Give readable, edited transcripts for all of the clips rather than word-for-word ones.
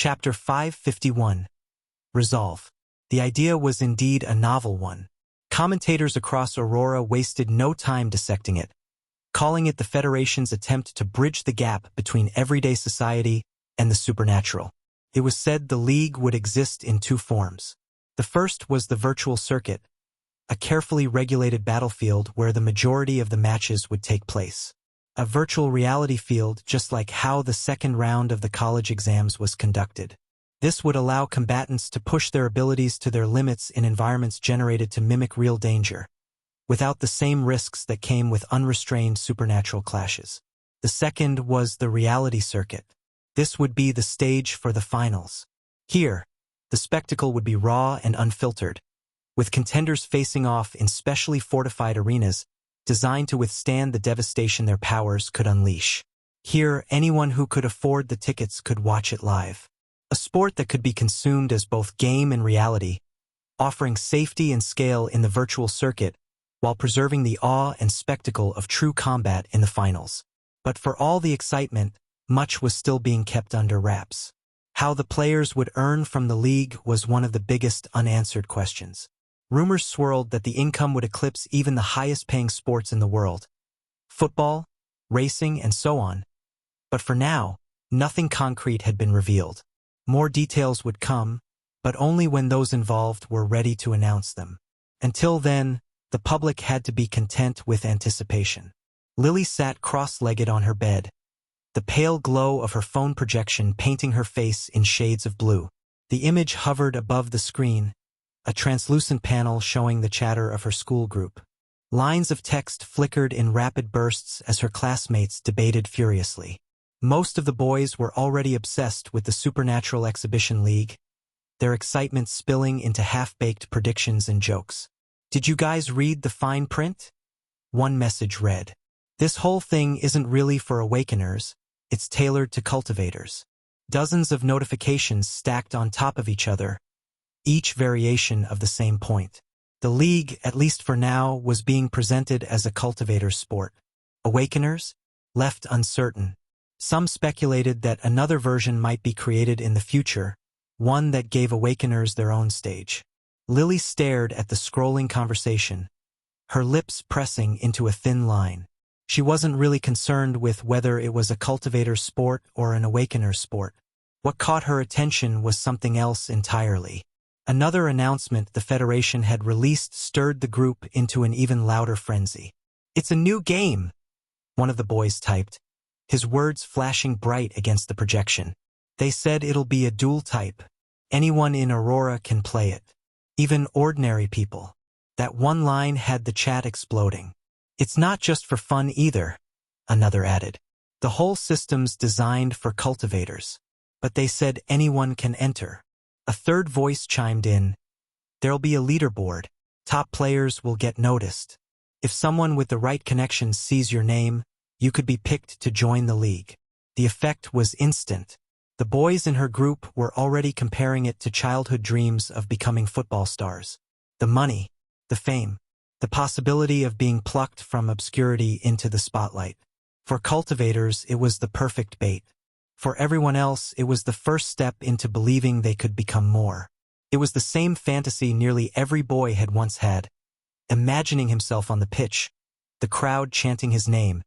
Chapter 551. Resolve. The idea was indeed a novel one. Commentators across Aurora wasted no time dissecting it, calling it the Federation's attempt to bridge the gap between everyday society and the supernatural. It was said the League would exist in two forms. The first was the virtual circuit, a carefully regulated battlefield where the majority of the matches would take place. A virtual reality field just like how the second round of the college exams was conducted. This would allow combatants to push their abilities to their limits in environments generated to mimic real danger, without the same risks that came with unrestrained supernatural clashes. The second was the reality circuit. This would be the stage for the finals. Here, the spectacle would be raw and unfiltered, with contenders facing off in specially fortified arenas designed to withstand the devastation their powers could unleash. Here, anyone who could afford the tickets could watch it live. A sport that could be consumed as both game and reality, offering safety and scale in the virtual circuit while preserving the awe and spectacle of true combat in the finals. But for all the excitement, much was still being kept under wraps. How the players would earn from the League was one of the biggest unanswered questions. Rumors swirled that the income would eclipse even the highest-paying sports in the world. Football, racing, and so on. But for now, nothing concrete had been revealed. More details would come, but only when those involved were ready to announce them. Until then, the public had to be content with anticipation. Lily sat cross-legged on her bed, the pale glow of her phone projection painting her face in shades of blue. The image hovered above the screen, a translucent panel showing the chatter of her school group. Lines of text flickered in rapid bursts as her classmates debated furiously. Most of the boys were already obsessed with the Supernatural Exhibition League, their excitement spilling into half-baked predictions and jokes. "Did you guys read the fine print?" One message read. "This whole thing isn't really for Awakeners, it's tailored to cultivators." Dozens of notifications stacked on top of each other, each variation of the same point. The League, at least for now, was being presented as a cultivator's sport. Awakeners? Left uncertain. Some speculated that another version might be created in the future, one that gave Awakeners their own stage. Lily stared at the scrolling conversation, her lips pressing into a thin line. She wasn't really concerned with whether it was a cultivator's sport or an Awakener's sport. What caught her attention was something else entirely. Another announcement the Federation had released stirred the group into an even louder frenzy. "It's a new game," one of the boys typed, his words flashing bright against the projection. "They said it'll be a dual type. Anyone in Aurora can play it. Even ordinary people." That one line had the chat exploding. "It's not just for fun either," another added. "The whole system's designed for cultivators. But they said anyone can enter." A third voice chimed in. "There'll be a leaderboard. Top players will get noticed. If someone with the right connections sees your name, you could be picked to join the League." The effect was instant. The boys in her group were already comparing it to childhood dreams of becoming football stars. The money, the fame, the possibility of being plucked from obscurity into the spotlight. For cultivators, it was the perfect bait. For everyone else, it was the first step into believing they could become more. It was the same fantasy nearly every boy had once had, imagining himself on the pitch, the crowd chanting his name,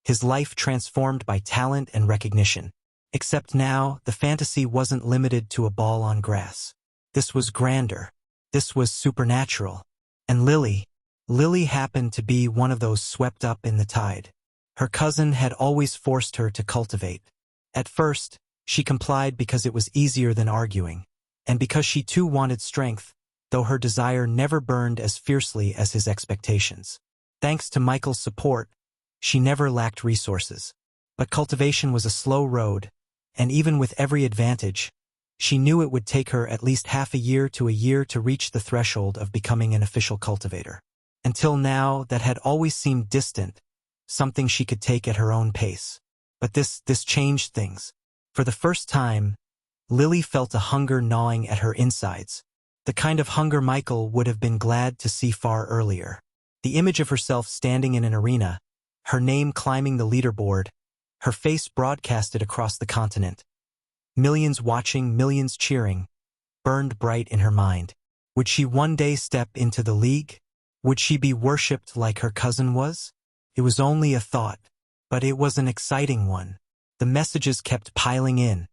his life transformed by talent and recognition. Except now, the fantasy wasn't limited to a ball on grass. This was grander. This was supernatural. And Lily happened to be one of those swept up in the tide. Her cousin had always forced her to cultivate. At first, she complied because it was easier than arguing, and because she too wanted strength, though her desire never burned as fiercely as his expectations. Thanks to Michael's support, she never lacked resources. But cultivation was a slow road, and even with every advantage, she knew it would take her at least half a year to reach the threshold of becoming an official cultivator. Until now, that had always seemed distant, something she could take at her own pace. But this changed things. For the first time, Lily felt a hunger gnawing at her insides, the kind of hunger Michael would have been glad to see far earlier. The image of herself standing in an arena, her name climbing the leaderboard, her face broadcasted across the continent. millions watching, millions cheering, burned bright in her mind. Would she one day step into the league? Would she be worshipped like her cousin was? It was only a thought, but it was an exciting one. The messages kept piling in,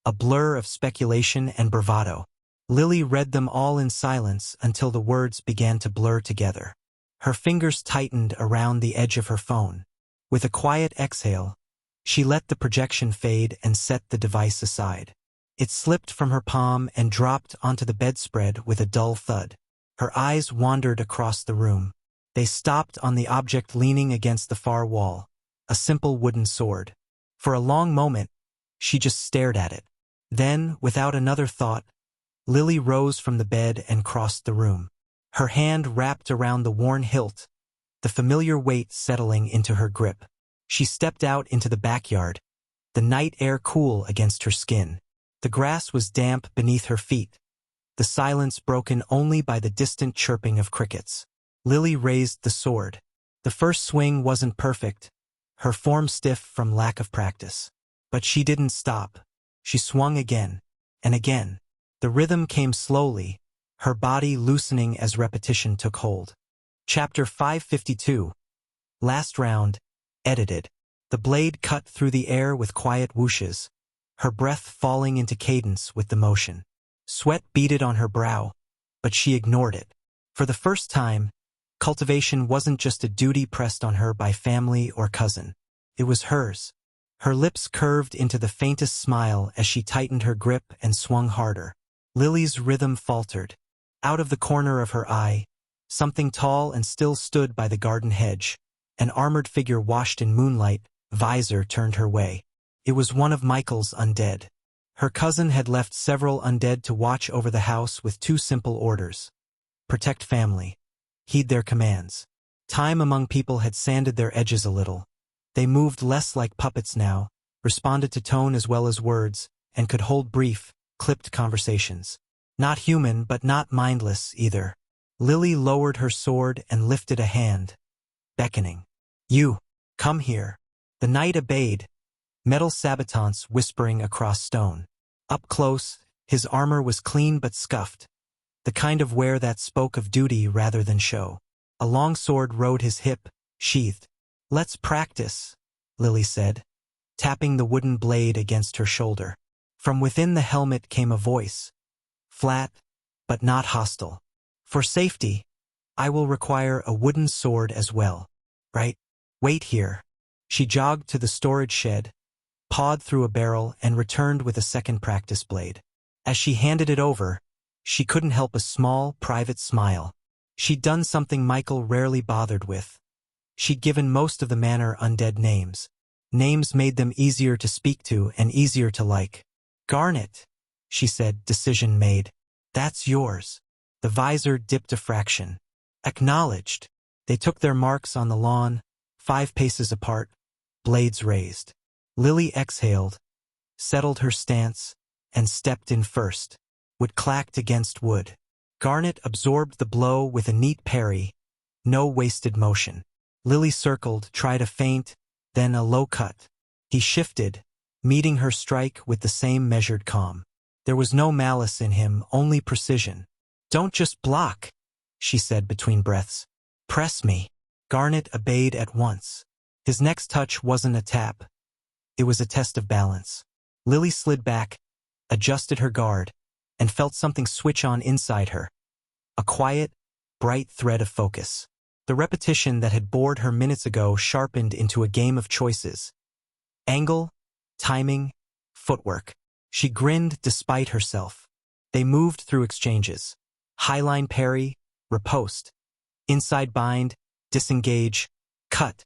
a blur of speculation and bravado. Lily read them all in silence until the words began to blur together. Her fingers tightened around the edge of her phone. With a quiet exhale, she let the projection fade and set the device aside. It slipped from her palm and dropped onto the bedspread with a dull thud. Her eyes wandered across the room. They stopped on the object leaning against the far wall, a simple wooden sword. For a long moment, she just stared at it. Then, without another thought, Lily rose from the bed and crossed the room. Her hand wrapped around the worn hilt, the familiar weight settling into her grip. She stepped out into the backyard, the night air cool against her skin. The grass was damp beneath her feet, the silence broken only by the distant chirping of crickets. Lily raised the sword. The first swing wasn't perfect, her form stiff from lack of practice. But she didn't stop. She swung again, and again. The rhythm came slowly, her body loosening as repetition took hold. Chapter 552. Last round, edited. The blade cut through the air with quiet whooshes, her breath falling into cadence with the motion. Sweat beaded on her brow, but she ignored it. For the first time, cultivation wasn't just a duty pressed on her by family or cousin. It was hers. Her lips curved into the faintest smile as she tightened her grip and swung harder. Lily's rhythm faltered. Out of the corner of her eye, something tall and still stood by the garden hedge. An armored figure washed in moonlight, visor turned her way. It was one of Michael's undead. Her cousin had left several undead to watch over the house with two simple orders. Protect family. Heed their commands. Time among people had sanded their edges a little. They moved less like puppets now, responded to tone as well as words, and could hold brief, clipped conversations. Not human, but not mindless either. Lily lowered her sword and lifted a hand, beckoning. You, come here. The knight obeyed, metal sabotants whispering across stone. Up close, his armor was clean but scuffed, the kind of wear that spoke of duty rather than show. A long sword rode his hip, sheathed. Let's practice, Lily said, tapping the wooden blade against her shoulder. From within the helmet came a voice, flat, but not hostile. For safety, I will require a wooden sword as well, right? Wait here. She jogged to the storage shed, pawed through a barrel and returned with a second practice blade. As she handed it over, she couldn't help a small, private smile. She'd done something Michael rarely bothered with. She'd given most of the manor undead names. Names made them easier to speak to and easier to like. Garnet, she said, decision made. That's yours. The visor dipped a fraction. Acknowledged. They took their marks on the lawn, 5 paces apart, blades raised. Lily exhaled, settled her stance, and stepped in first. Wood clacked against wood. Garnet absorbed the blow with a neat parry, no wasted motion. Lily circled, tried a feint, then a low cut. He shifted, meeting her strike with the same measured calm. There was no malice in him, only precision. Don't just block, she said between breaths. Press me. Garnet obeyed at once. His next touch wasn't a tap. It was a test of balance. Lily slid back, adjusted her guard, and felt something switch on inside her. A quiet, bright thread of focus. The repetition that had bored her minutes ago sharpened into a game of choices. Angle, timing, footwork. She grinned despite herself. They moved through exchanges. Highline parry, riposte. Inside bind, disengage, cut.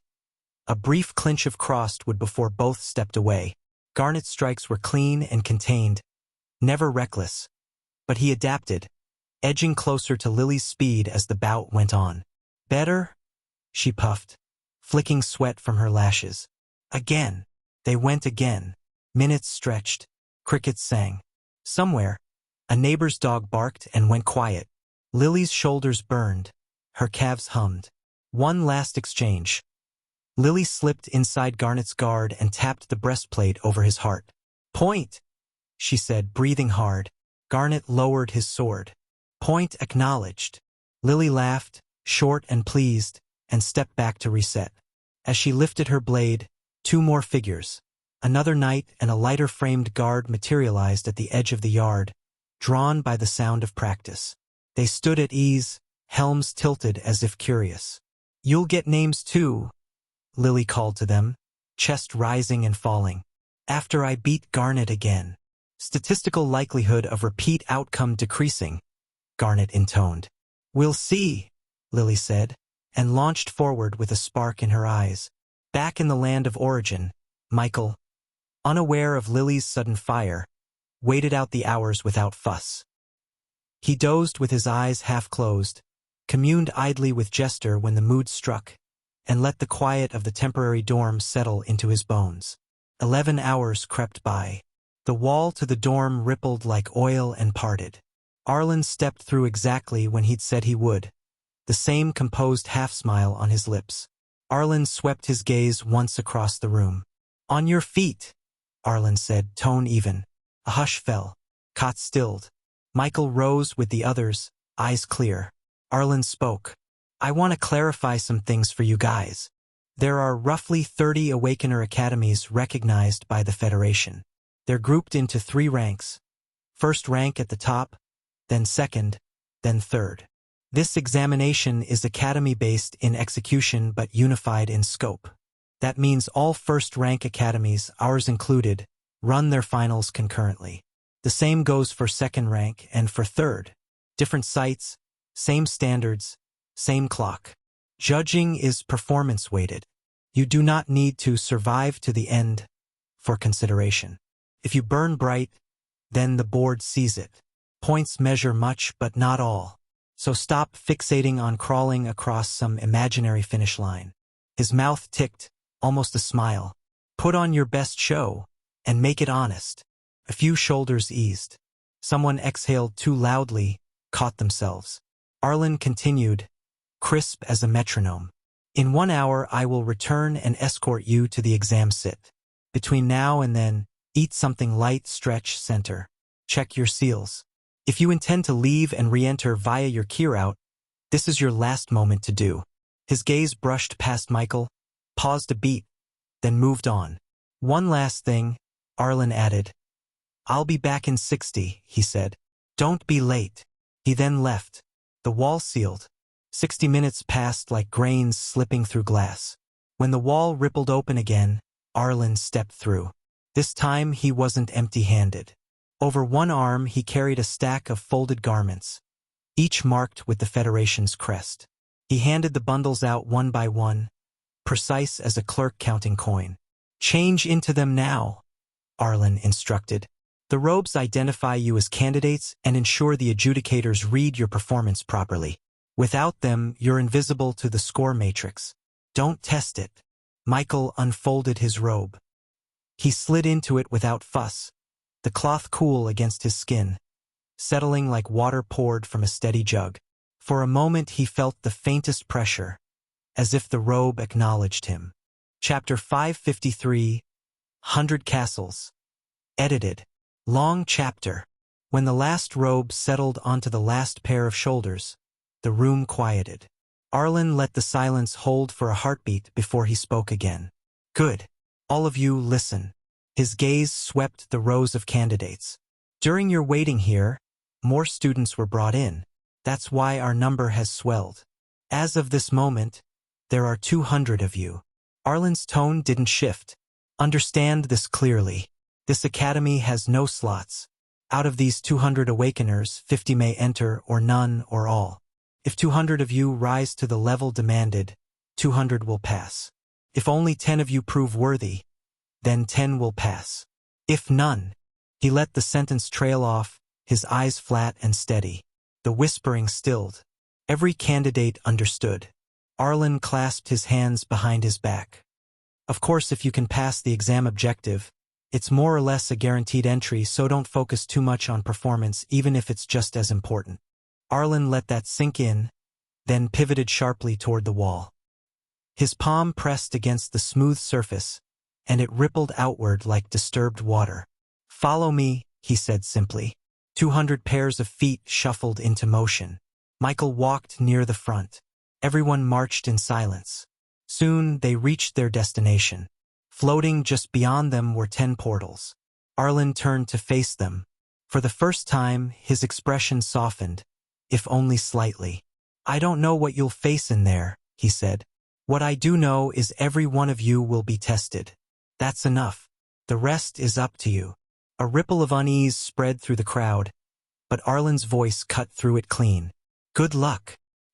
A brief clinch of crossed-wood before both stepped away. Garnet's strikes were clean and contained, never reckless. But he adapted, edging closer to Lily's speed as the bout went on. Better? She puffed, flicking sweat from her lashes. Again. They went again. Minutes stretched. Crickets sang. Somewhere, a neighbor's dog barked and went quiet. Lily's shoulders burned. Her calves hummed. One last exchange. Lily slipped inside Garnet's guard and tapped the breastplate over his heart. Point! she said, breathing hard. Garnet lowered his sword. Point acknowledged. Lily laughed, short and pleased, and stepped back to reset. As she lifted her blade, 2 more figures. Another knight and a lighter-framed guard materialized at the edge of the yard, drawn by the sound of practice. They stood at ease, helms tilted as if curious. "You'll get names too," Lily called to them, chest rising and falling. "After I beat Garnet again." "Statistical likelihood of repeat outcome decreasing," Garnet intoned. "We'll see," Lily said, and launched forward with a spark in her eyes. Back in the land of origin, Michael, unaware of Lily's sudden fire, waited out the hours without fuss. He dozed with his eyes half closed, communed idly with Jester when the mood struck, and let the quiet of the temporary dorm settle into his bones. 11 hours crept by. The wall to the dorm rippled like oil and parted. Arlen stepped through exactly when he'd said he would, the same composed half-smile on his lips. Arlen swept his gaze once across the room. "On your feet," Arlen said, tone even. A hush fell. Cot stilled. Michael rose with the others, eyes clear. Arlen spoke. "I want to clarify some things for you guys. There are roughly 30 Awakener academies recognized by the Federation. They're grouped into 3 ranks. First rank at the top, then second, then third. This examination is academy-based in execution but unified in scope. That means all first-rank academies, ours included, run their finals concurrently. The same goes for second rank and for third. Different sites, same standards, same clock. Judging is performance-weighted. You do not need to survive to the end for consideration. If you burn bright, then the board sees it. Points measure much but not all. So stop fixating on crawling across some imaginary finish line." His mouth ticked, almost a smile. "Put on your best show, and make it honest." A few shoulders eased. Someone exhaled too loudly, caught themselves. Arlen continued, crisp as a metronome. "In 1 hour I will return and escort you to the exam sit. Between now and then, eat something light, stretch, center. Check your seals. If you intend to leave and re-enter via your key route, this is your last moment to do." His gaze brushed past Michael, paused a beat, then moved on. "One last thing," Arlen added. "I'll be back in 60, he said. "Don't be late." He then left. The wall sealed. 60 minutes passed like grains slipping through glass. When the wall rippled open again, Arlen stepped through. This time he wasn't empty-handed. Over one arm he carried a stack of folded garments, each marked with the Federation's crest. He handed the bundles out one by one, precise as a clerk counting coin. "Change into them now," Arlen instructed. "The robes identify you as candidates and ensure the adjudicators read your performance properly. Without them, you're invisible to the score matrix. Don't test it." Michael unfolded his robe. He slid into it without fuss, the cloth cool against his skin, settling like water poured from a steady jug. For a moment he felt the faintest pressure, as if the robe acknowledged him. Chapter 553, 100 Castles. Edited. Long chapter. When the last robe settled onto the last pair of shoulders, the room quieted. Arlen let the silence hold for a heartbeat before he spoke again. "Good. All of you listen." His gaze swept the rows of candidates. "During your waiting here, more students were brought in. That's why our number has swelled. As of this moment, there are 200 of you." Arlen's tone didn't shift. "Understand this clearly. This academy has no slots. Out of these 200 Awakeners, 50 may enter or none or all. If 200 of you rise to the level demanded, 200 will pass. If only 10 of you prove worthy, then 10 will pass. If none." He let the sentence trail off, his eyes flat and steady. The whispering stilled. Every candidate understood. Arlen clasped his hands behind his back. "Of course, if you can pass the exam objective, it's more or less a guaranteed entry, so don't focus too much on performance, even if it's just as important." Arlen let that sink in, then pivoted sharply toward the wall. His palm pressed against the smooth surface, and it rippled outward like disturbed water. "Follow me," he said simply. 200 pairs of feet shuffled into motion. Michael walked near the front. Everyone marched in silence. Soon they reached their destination. Floating just beyond them were 10 portals. Arlen turned to face them. For the first time, his expression softened, if only slightly. "I don't know what you'll face in there," he said. "What I do know is every one of you will be tested. That's enough. The rest is up to you." A ripple of unease spread through the crowd, but Arlen's voice cut through it clean. "Good luck."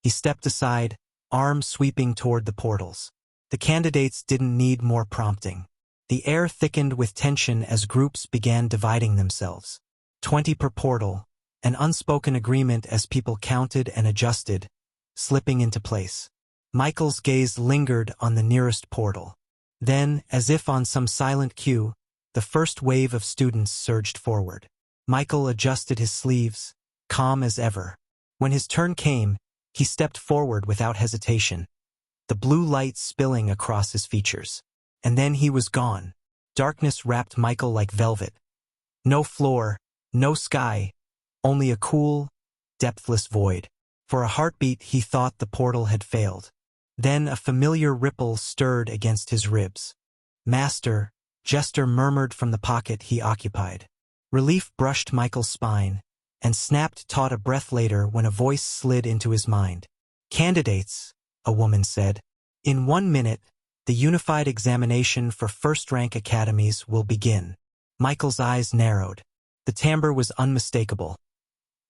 He stepped aside, arms sweeping toward the portals. The candidates didn't need more prompting. The air thickened with tension as groups began dividing themselves. 20 per portal, an unspoken agreement as people counted and adjusted, slipping into place. Michael's gaze lingered on the nearest portal. Then, as if on some silent cue, the first wave of students surged forward. Michael adjusted his sleeves, calm as ever. When his turn came, he stepped forward without hesitation, the blue light spilling across his features. And then he was gone. Darkness wrapped Michael like velvet. No floor, no sky, only a cool, depthless void. For a heartbeat he thought the portal had failed. Then a familiar ripple stirred against his ribs. "Master," Jester murmured from the pocket he occupied. Relief brushed Michael's spine, and snapped taut a breath later when a voice slid into his mind. "Candidates," a woman said. "In 1 minute, the unified examination for first-rank academies will begin." Michael's eyes narrowed. The timbre was unmistakable.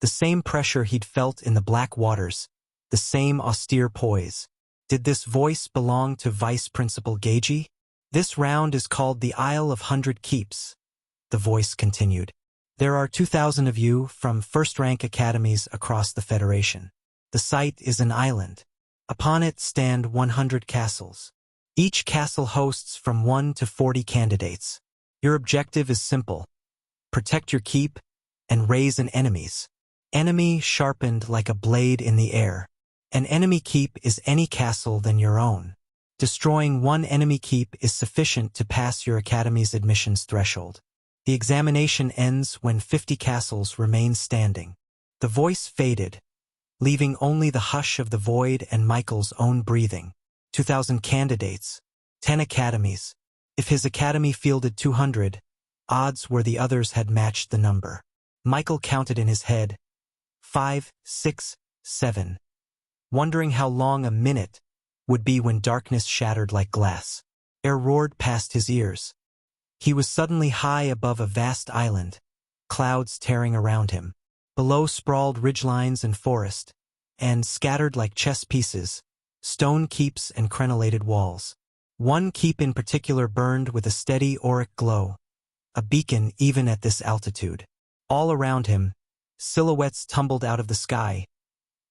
The same pressure he'd felt in the black waters, the same austere poise. Did this voice belong to Vice Principal Gagey? "This round is called the Isle of 100 Keeps," the voice continued. "There are 2,000 of you from first-rank academies across the Federation. The site is an island. Upon it stand 100 castles. Each castle hosts from 1 to 40 candidates. Your objective is simple. Protect your keep and raise an enemy's. Enemy sharpened like a blade in the air. An enemy keep is any castle than your own. Destroying one enemy keep is sufficient to pass your academy's admissions threshold. The examination ends when 50 castles remain standing." The voice faded, leaving only the hush of the void and Michael's own breathing. 2,000 candidates, 10 academies. If his academy fielded 200, odds were the others had matched the number. Michael counted in his head. 5, 6, 7. Wondering how long a minute would be when darkness shattered like glass. Air roared past his ears. He was suddenly high above a vast island, clouds tearing around him. Below sprawled ridgelines and forest, and scattered like chess pieces, stone keeps and crenellated walls. One keep in particular burned with a steady auric glow, a beacon even at this altitude. All around him, silhouettes tumbled out of the sky,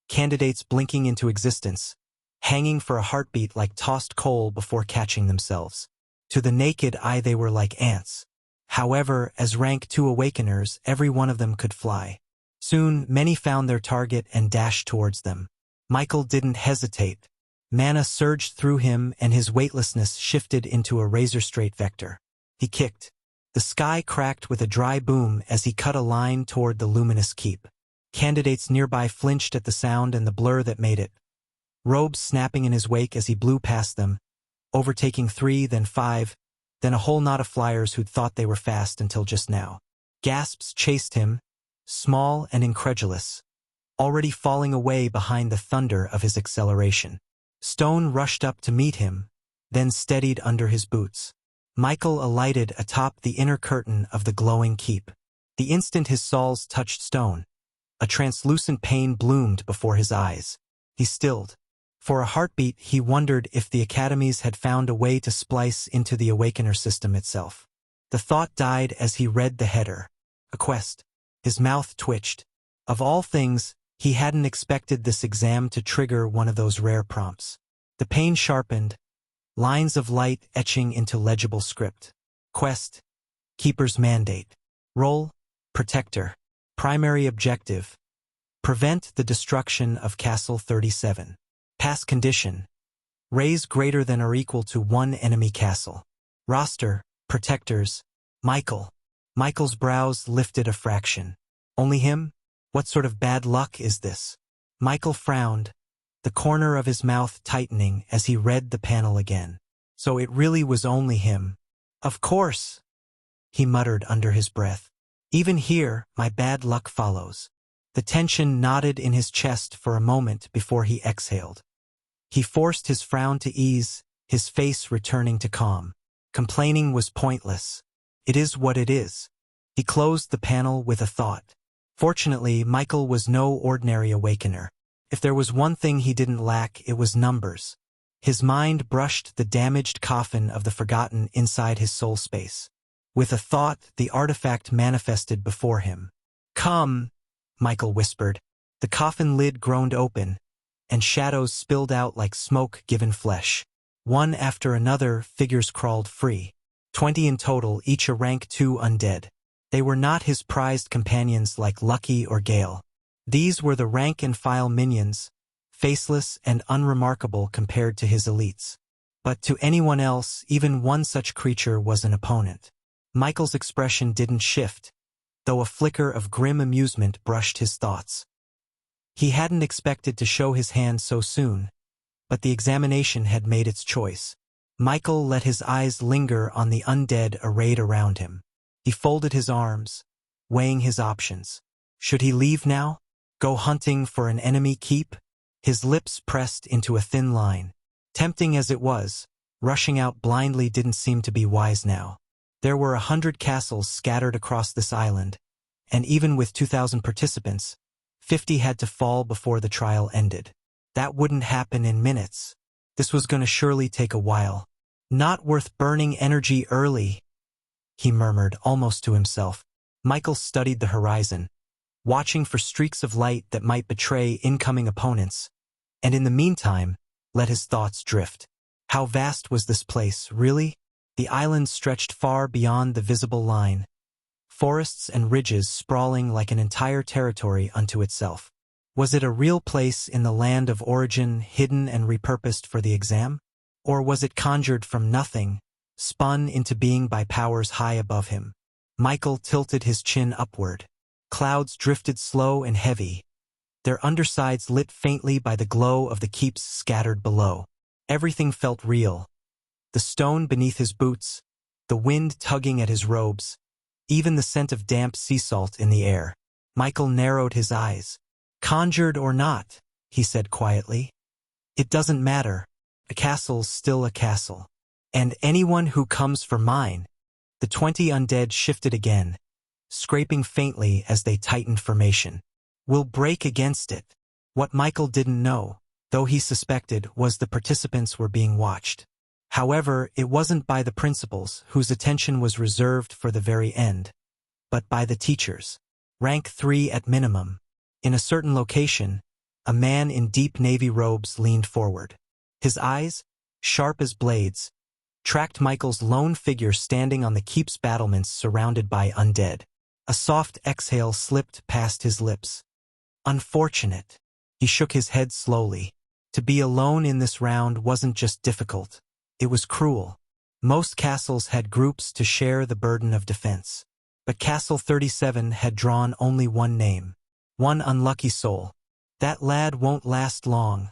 candidates blinking into existence, hanging for a heartbeat like tossed coal before catching themselves. To the naked eye they were like ants. However, as rank 2 awakeners, every one of them could fly. Soon, many found their target and dashed towards them. Michael didn't hesitate. Mana surged through him and his weightlessness shifted into a razor-straight vector. He kicked. The sky cracked with a dry boom as he cut a line toward the luminous keep. Candidates nearby flinched at the sound and the blur that made it. Robes snapping in his wake as he blew past them, overtaking 3, then 5, then a whole knot of flyers who'd thought they were fast until just now. Gasps chased him, small and incredulous, already falling away behind the thunder of his acceleration. Stone rushed up to meet him, then steadied under his boots. Michael alighted atop the inner curtain of the glowing keep. The instant his soles touched stone, a translucent pain bloomed before his eyes. He stilled. For a heartbeat, he wondered if the academies had found a way to splice into the Awakener system itself. The thought died as he read the header. A quest. His mouth twitched. Of all things, he hadn't expected this exam to trigger one of those rare prompts. The pain sharpened, lines of light etching into legible script. Quest. Keeper's mandate. Role. Protector. Primary objective. Prevent the destruction of Castle 37. Pass condition. Raise greater than or equal to 1 enemy castle. Roster. Protectors. Michael. Michael's brows lifted a fraction. Only him? What sort of bad luck is this? Michael frowned, the corner of his mouth tightening as he read the panel again. So it really was only him. Of course, he muttered under his breath. Even here, my bad luck follows. The tension knotted in his chest for a moment before he exhaled. He forced his frown to ease, his face returning to calm. Complaining was pointless. It is what it is. He closed the panel with a thought. Fortunately, Michael was no ordinary awakener. If there was one thing he didn't lack, it was numbers. His mind brushed the damaged coffin of the forgotten inside his soul space. With a thought, the artifact manifested before him. Come, Michael whispered. The coffin lid groaned open, and shadows spilled out like smoke given flesh. One after another, figures crawled free. 20 in total, each a rank 2 undead. They were not his prized companions like Lucky or Gale. These were the rank-and-file minions, faceless and unremarkable compared to his elites. But to anyone else, even one such creature was an opponent. Michael's expression didn't shift, though a flicker of grim amusement brushed his thoughts. He hadn't expected to show his hand so soon, but the examination had made its choice. Michael let his eyes linger on the undead arrayed around him. He folded his arms, weighing his options. Should he leave now? Go hunting for an enemy keep? His lips pressed into a thin line. Tempting as it was, rushing out blindly didn't seem to be wise now. There were 100 castles scattered across this island, and even with 2,000 participants, 50 had to fall before the trial ended. That wouldn't happen in minutes. This was going to surely take a while. Not worth burning energy early, he murmured almost to himself. Michael studied the horizon, watching for streaks of light that might betray incoming opponents, and in the meantime, let his thoughts drift. How vast was this place, really? The island stretched far beyond the visible line, forests and ridges sprawling like an entire territory unto itself. Was it a real place in the land of origin, hidden and repurposed for the exam? Or was it conjured from nothing, spun into being by powers high above him? Michael tilted his chin upward. Clouds drifted slow and heavy, their undersides lit faintly by the glow of the keeps scattered below. Everything felt real. The stone beneath his boots, the wind tugging at his robes, even the scent of damp sea salt in the air. Michael narrowed his eyes. Conjured or not, he said quietly. It doesn't matter. A castle's still a castle. And anyone who comes for mine. The 20 undead shifted again, scraping faintly as they tightened formation. Will break against it. What Michael didn't know, though he suspected, was the participants were being watched. However, it wasn't by the principals, whose attention was reserved for the very end, but by the teachers. Rank 3 at minimum. In a certain location, a man in deep navy robes leaned forward. His eyes, sharp as blades, tracked Michael's lone figure standing on the keep's battlements surrounded by undead. A soft exhale slipped past his lips. Unfortunate. He shook his head slowly. To be alone in this round wasn't just difficult. It was cruel. Most castles had groups to share the burden of defense. But Castle 37 had drawn only one name. One unlucky soul. That lad won't last long,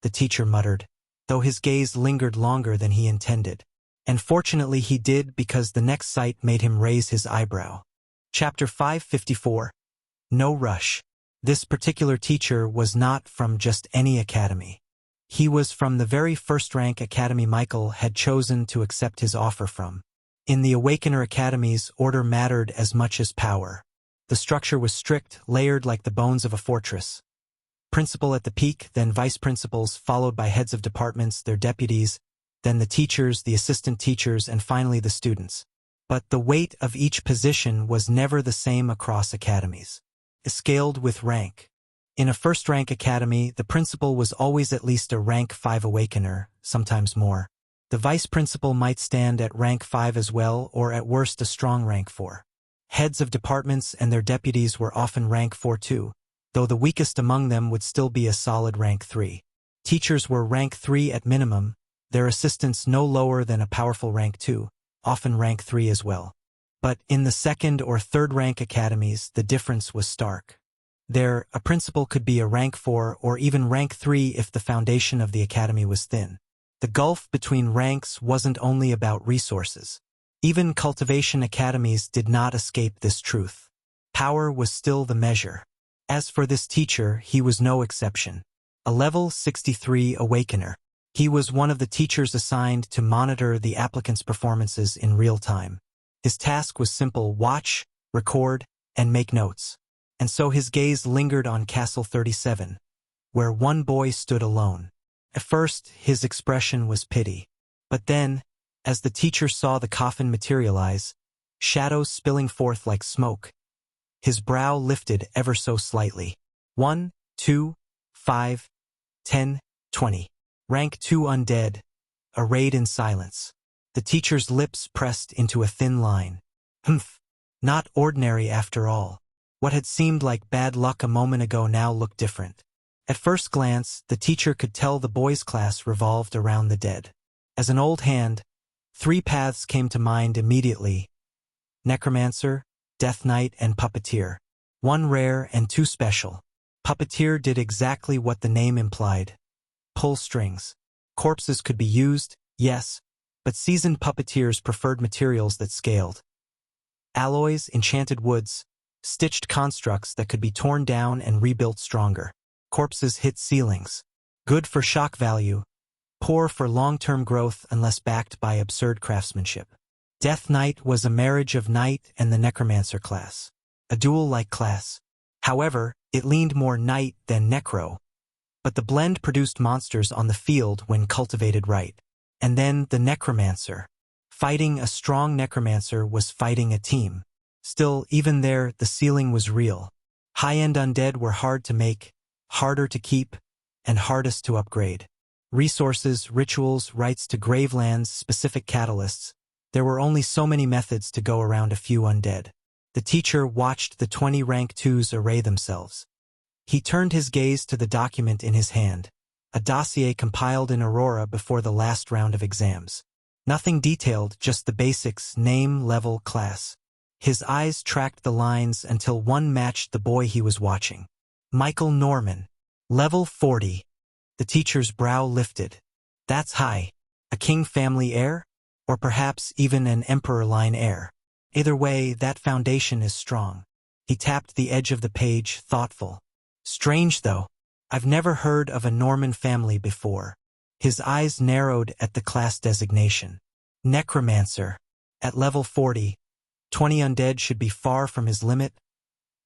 the teacher muttered, though his gaze lingered longer than he intended. And fortunately he did, because the next sight made him raise his eyebrow. Chapter 554. No rush. This particular teacher was not from just any academy. He was from the very first-rank academy Michael had chosen to accept his offer from. In the Awakener academies, order mattered as much as power. The structure was strict, layered like the bones of a fortress. Principal at the peak, then vice principals, followed by heads of departments, their deputies, then the teachers, the assistant teachers, and finally the students. But the weight of each position was never the same across academies. Scaled with rank. In a first-rank academy, the principal was always at least a rank 5 awakener, sometimes more. The vice principal might stand at rank 5 as well, or at worst a strong rank 4. Heads of departments and their deputies were often rank 4 too, though the weakest among them would still be a solid rank 3. Teachers were rank 3 at minimum, their assistants no lower than a powerful rank 2, often rank 3 as well. But in the second or third rank academies, the difference was stark. There, a principal could be a rank 4 or even rank 3 if the foundation of the academy was thin. The gulf between ranks wasn't only about resources. Even cultivation academies did not escape this truth. Power was still the measure. As for this teacher, he was no exception. A level 63 awakener. He was one of the teachers assigned to monitor the applicants' performances in real time. His task was simple: watch, record, and make notes. And so his gaze lingered on Castle 37, where one boy stood alone. At first, his expression was pity. But then, as the teacher saw the coffin materialize, shadows spilling forth like smoke, his brow lifted ever so slightly. 1, 2, 5, 10, 20. Rank 2 undead, arrayed in silence. The teacher's lips pressed into a thin line. Humph, not ordinary after all. What had seemed like bad luck a moment ago now looked different. At first glance, the teacher could tell the boys' class revolved around the dead. As an old hand, 3 paths came to mind immediately: Necromancer, Death Knight, and Puppeteer. 1 rare and 2 special. Puppeteer did exactly what the name implied: pull strings. Corpses could be used, yes, but seasoned puppeteers preferred materials that scaled. Alloys, enchanted woods, stitched constructs that could be torn down and rebuilt stronger. Corpses hit ceilings. Good for shock value, poor for long-term growth unless backed by absurd craftsmanship. Death Knight was a marriage of Knight and the Necromancer class. A duel-like class. However, it leaned more Knight than Necro. But the blend produced monsters on the field when cultivated right. And then the Necromancer. Fighting a strong Necromancer was fighting a team. Still, even there, the ceiling was real. High-end undead were hard to make, harder to keep, and hardest to upgrade. Resources, rituals, rights to gravelands, specific catalysts. There were only so many methods to go around a few undead. The teacher watched the 20 rank 2s array themselves. He turned his gaze to the document in his hand, a dossier compiled in Aurora before the last round of exams. Nothing detailed, just the basics: name, level, class. His eyes tracked the lines until one matched the boy he was watching. Michael Norman. Level 40. The teacher's brow lifted. That's high. A king family heir? Or perhaps even an emperor line heir. Either way, that foundation is strong. He tapped the edge of the page, thoughtful. Strange though. I've never heard of a Norman family before. His eyes narrowed at the class designation. Necromancer. At level 40, 20 undead should be far from his limit.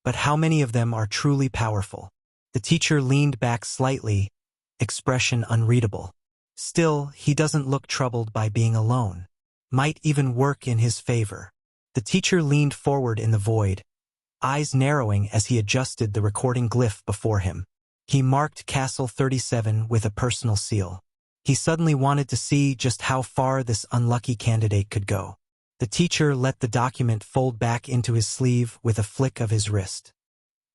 But how many of them are truly powerful? The teacher leaned back slightly, expression unreadable. Still, he doesn't look troubled by being alone. Might even work in his favor. The teacher leaned forward in the void, eyes narrowing as he adjusted the recording glyph before him. He marked Castle 37 with a personal seal. He suddenly wanted to see just how far this unlucky candidate could go. The teacher let the document fold back into his sleeve with a flick of his wrist.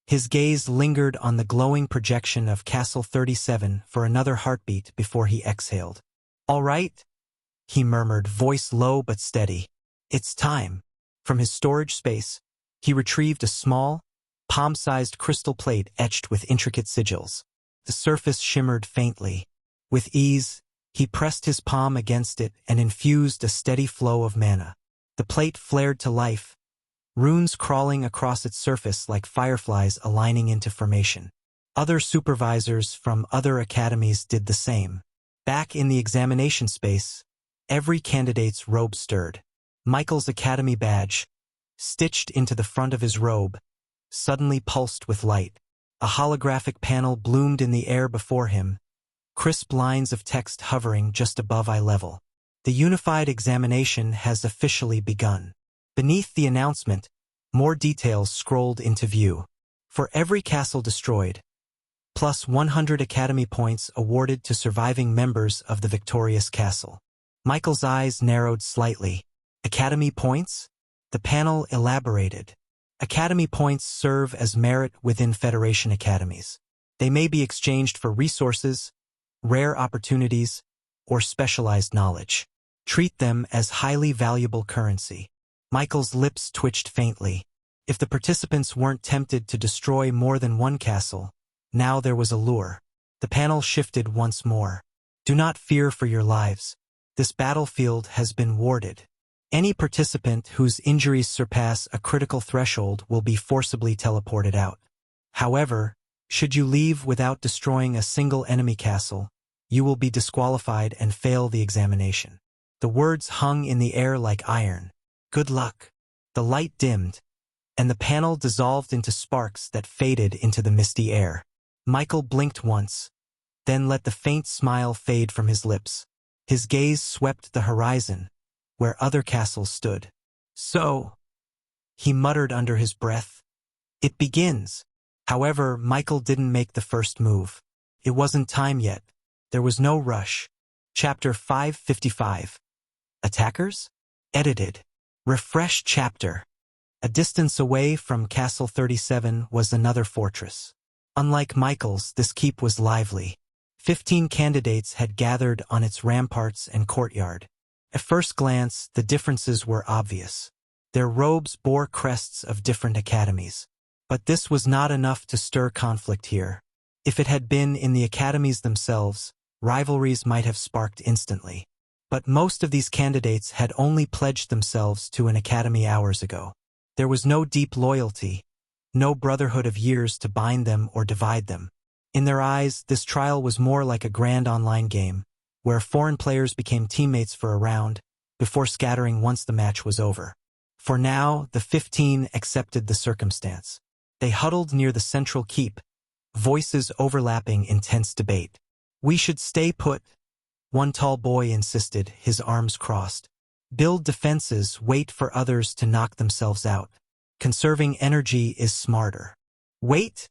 His gaze lingered on the glowing projection of Castle 37 for another heartbeat before he exhaled. All right, he murmured, voice low but steady. It's time. From his storage space, he retrieved a small, palm-sized crystal plate etched with intricate sigils. The surface shimmered faintly. With ease, he pressed his palm against it and infused a steady flow of mana. The plate flared to life, runes crawling across its surface like fireflies aligning into formation. Other supervisors from other academies did the same. Back in the examination space, every candidate's robe stirred. Michael's academy badge, stitched into the front of his robe, suddenly pulsed with light. A holographic panel bloomed in the air before him, crisp lines of text hovering just above eye level. The unified examination has officially begun. Beneath the announcement, more details scrolled into view. For every castle destroyed, plus 100 academy points awarded to surviving members of the victorious castle. Michael's eyes narrowed slightly. Academy points? The panel elaborated. Academy points serve as merit within Federation academies. They may be exchanged for resources, rare opportunities, or specialized knowledge. Treat them as highly valuable currency. Michael's lips twitched faintly. If the participants weren't tempted to destroy more than one castle, now there was a lure. The panel shifted once more. Do not fear for your lives. This battlefield has been warded. Any participant whose injuries surpass a critical threshold will be forcibly teleported out. However, should you leave without destroying a single enemy castle, you will be disqualified and fail the examination. The words hung in the air like iron. Good luck. The light dimmed, and the panel dissolved into sparks that faded into the misty air. Michael blinked once, then let the faint smile fade from his lips. His gaze swept the horizon, where other castles stood. So, he muttered under his breath, it begins. However, Michael didn't make the first move. It wasn't time yet. There was no rush. Chapter 555. Attackers? Edited. Refresh chapter. A distance away from Castle 37 was another fortress. Unlike Michael's, this keep was lively. 15 candidates had gathered on its ramparts and courtyard. At first glance, the differences were obvious. Their robes bore crests of different academies. But this was not enough to stir conflict here. If it had been in the academies themselves, rivalries might have sparked instantly. But most of these candidates had only pledged themselves to an academy hours ago. There was no deep loyalty, no brotherhood of years to bind them or divide them. In their eyes, this trial was more like a grand online game, where foreign players became teammates for a round, before scattering once the match was over. For now, the 15 accepted the circumstance. They huddled near the central keep, voices overlapping intense debate. We should stay put, one tall boy insisted, his arms crossed. Build defenses, wait for others to knock themselves out. Conserving energy is smarter. Wait?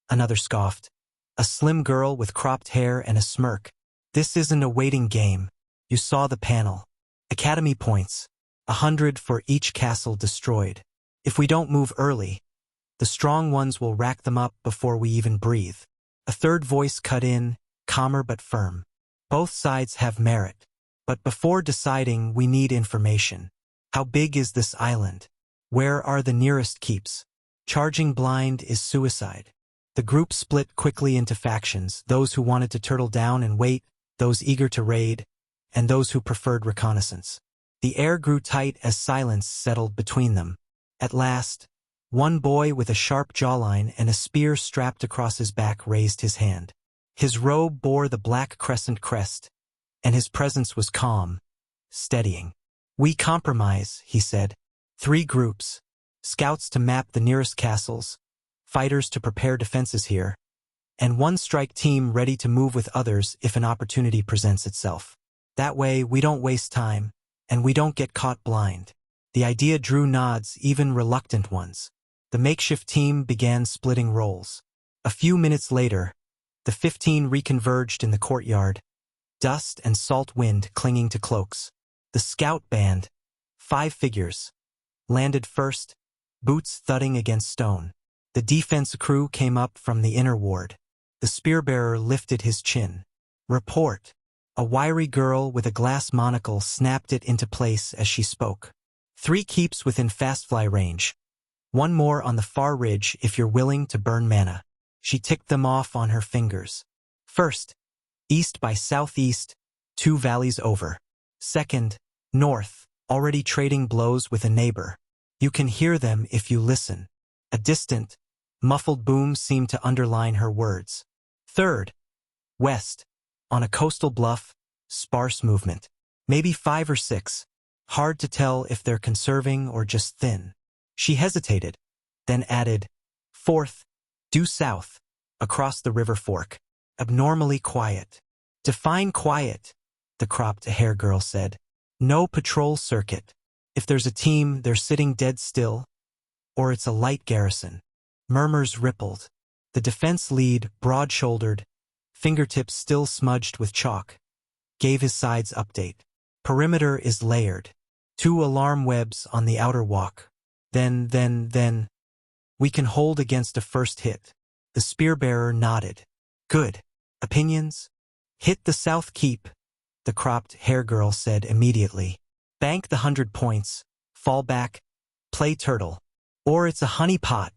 Another scoffed. A slim girl with cropped hair and a smirk. This isn't a waiting game. You saw the panel. Academy points. 100 for each castle destroyed. If we don't move early, the strong ones will rack them up before we even breathe. A third voice cut in, calmer but firm. Both sides have merit. But before deciding, we need information. How big is this island? Where are the nearest keeps? Charging blind is suicide. The group split quickly into factions, those who wanted to turtle down and wait, those eager to raid, and those who preferred reconnaissance. The air grew tight as silence settled between them. At last, one boy with a sharp jawline and a spear strapped across his back raised his hand. His robe bore the black crescent crest, and his presence was calm, steadying. We compromise, he said. 3 groups. Scouts to map the nearest castles, fighters to prepare defenses here, and 1 strike team ready to move with others if an opportunity presents itself. That way, we don't waste time, and we don't get caught blind. The idea drew nods, even reluctant ones. The makeshift team began splitting roles. A few minutes later, the 15 reconverged in the courtyard, dust and salt wind clinging to cloaks. The scout band, 5 figures, landed first, boots thudding against stone. The defense crew came up from the inner ward. The spearbearer lifted his chin. Report. A wiry girl with a glass monocle snapped it into place as she spoke. 3 keeps within fastfly range. 1 more on the far ridge if you're willing to burn mana. She ticked them off on her fingers. First, east by southeast, 2 valleys over. Second, north, already trading blows with a neighbor. You can hear them if you listen. A distant, muffled boom seemed to underline her words. Third, west, on a coastal bluff, sparse movement. Maybe 5 or 6. Hard to tell if they're conserving or just thin. She hesitated, then added, Fourth, due south, across the river fork. Abnormally quiet. Define quiet, the cropped hair girl said. No patrol circuit. If there's a team, they're sitting dead still, or it's a light garrison. Murmurs rippled. The defense lead, broad-shouldered, fingertips still smudged with chalk, gave his side's update. Perimeter is layered. 2 alarm webs on the outer walk. Then, we can hold against a first hit. The spearbearer nodded. Good. Opinions? Hit the south keep, the cropped hair girl said immediately. Bank the 100 points, Fall back, play turtle. Or it's a honey pot,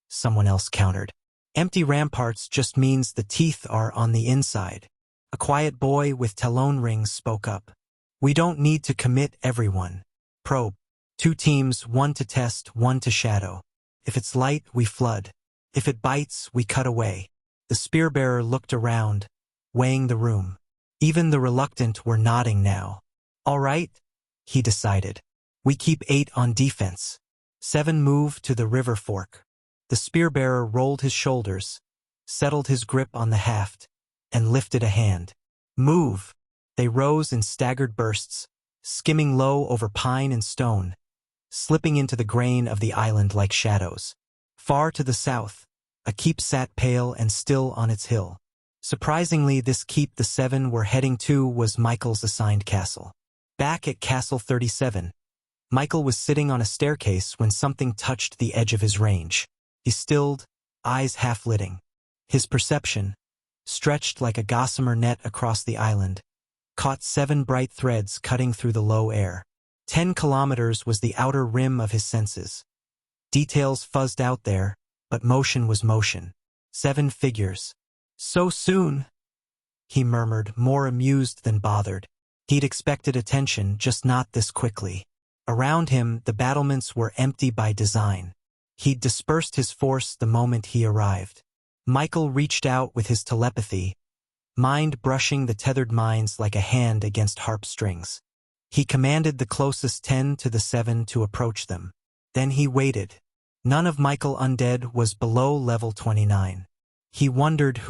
someone else countered. Empty ramparts just means the teeth are on the inside. A quiet boy with talon rings spoke up. We don't need to commit everyone. Probe. 2 teams, 1 to test, 1 to shadow. If it's light, we flood. If it bites, we cut away. The spear-bearer looked around, weighing the room. Even the reluctant were nodding now. All right, he decided. We keep 8 on defense. 7 move to the river fork. The spear-bearer rolled his shoulders, settled his grip on the haft, and lifted a hand. Move! They rose in staggered bursts, skimming low over pine and stone, slipping into the grain of the island like shadows. Far to the south, a keep sat pale and still on its hill. Surprisingly, this keep the 7 were heading to was Michael's assigned castle. Back at Castle 37, Michael was sitting on a staircase when something touched the edge of his range. He stilled, eyes half-litting. His perception, stretched like a gossamer net across the island, caught 7 bright threads cutting through the low air. 10 kilometers was the outer rim of his senses. Details fuzzed out there, but motion was motion. 7 figures. So soon? He murmured, more amused than bothered. He'd expected attention, just not this quickly. Around him, the battlements were empty by design. He'd dispersed his force the moment he arrived. Michael reached out with his telepathy, mind brushing the tethered minds like a hand against harp strings. He commanded the closest 10 to the 7 to approach them. Then he waited. None of Michael Undead was below level 29. He wondered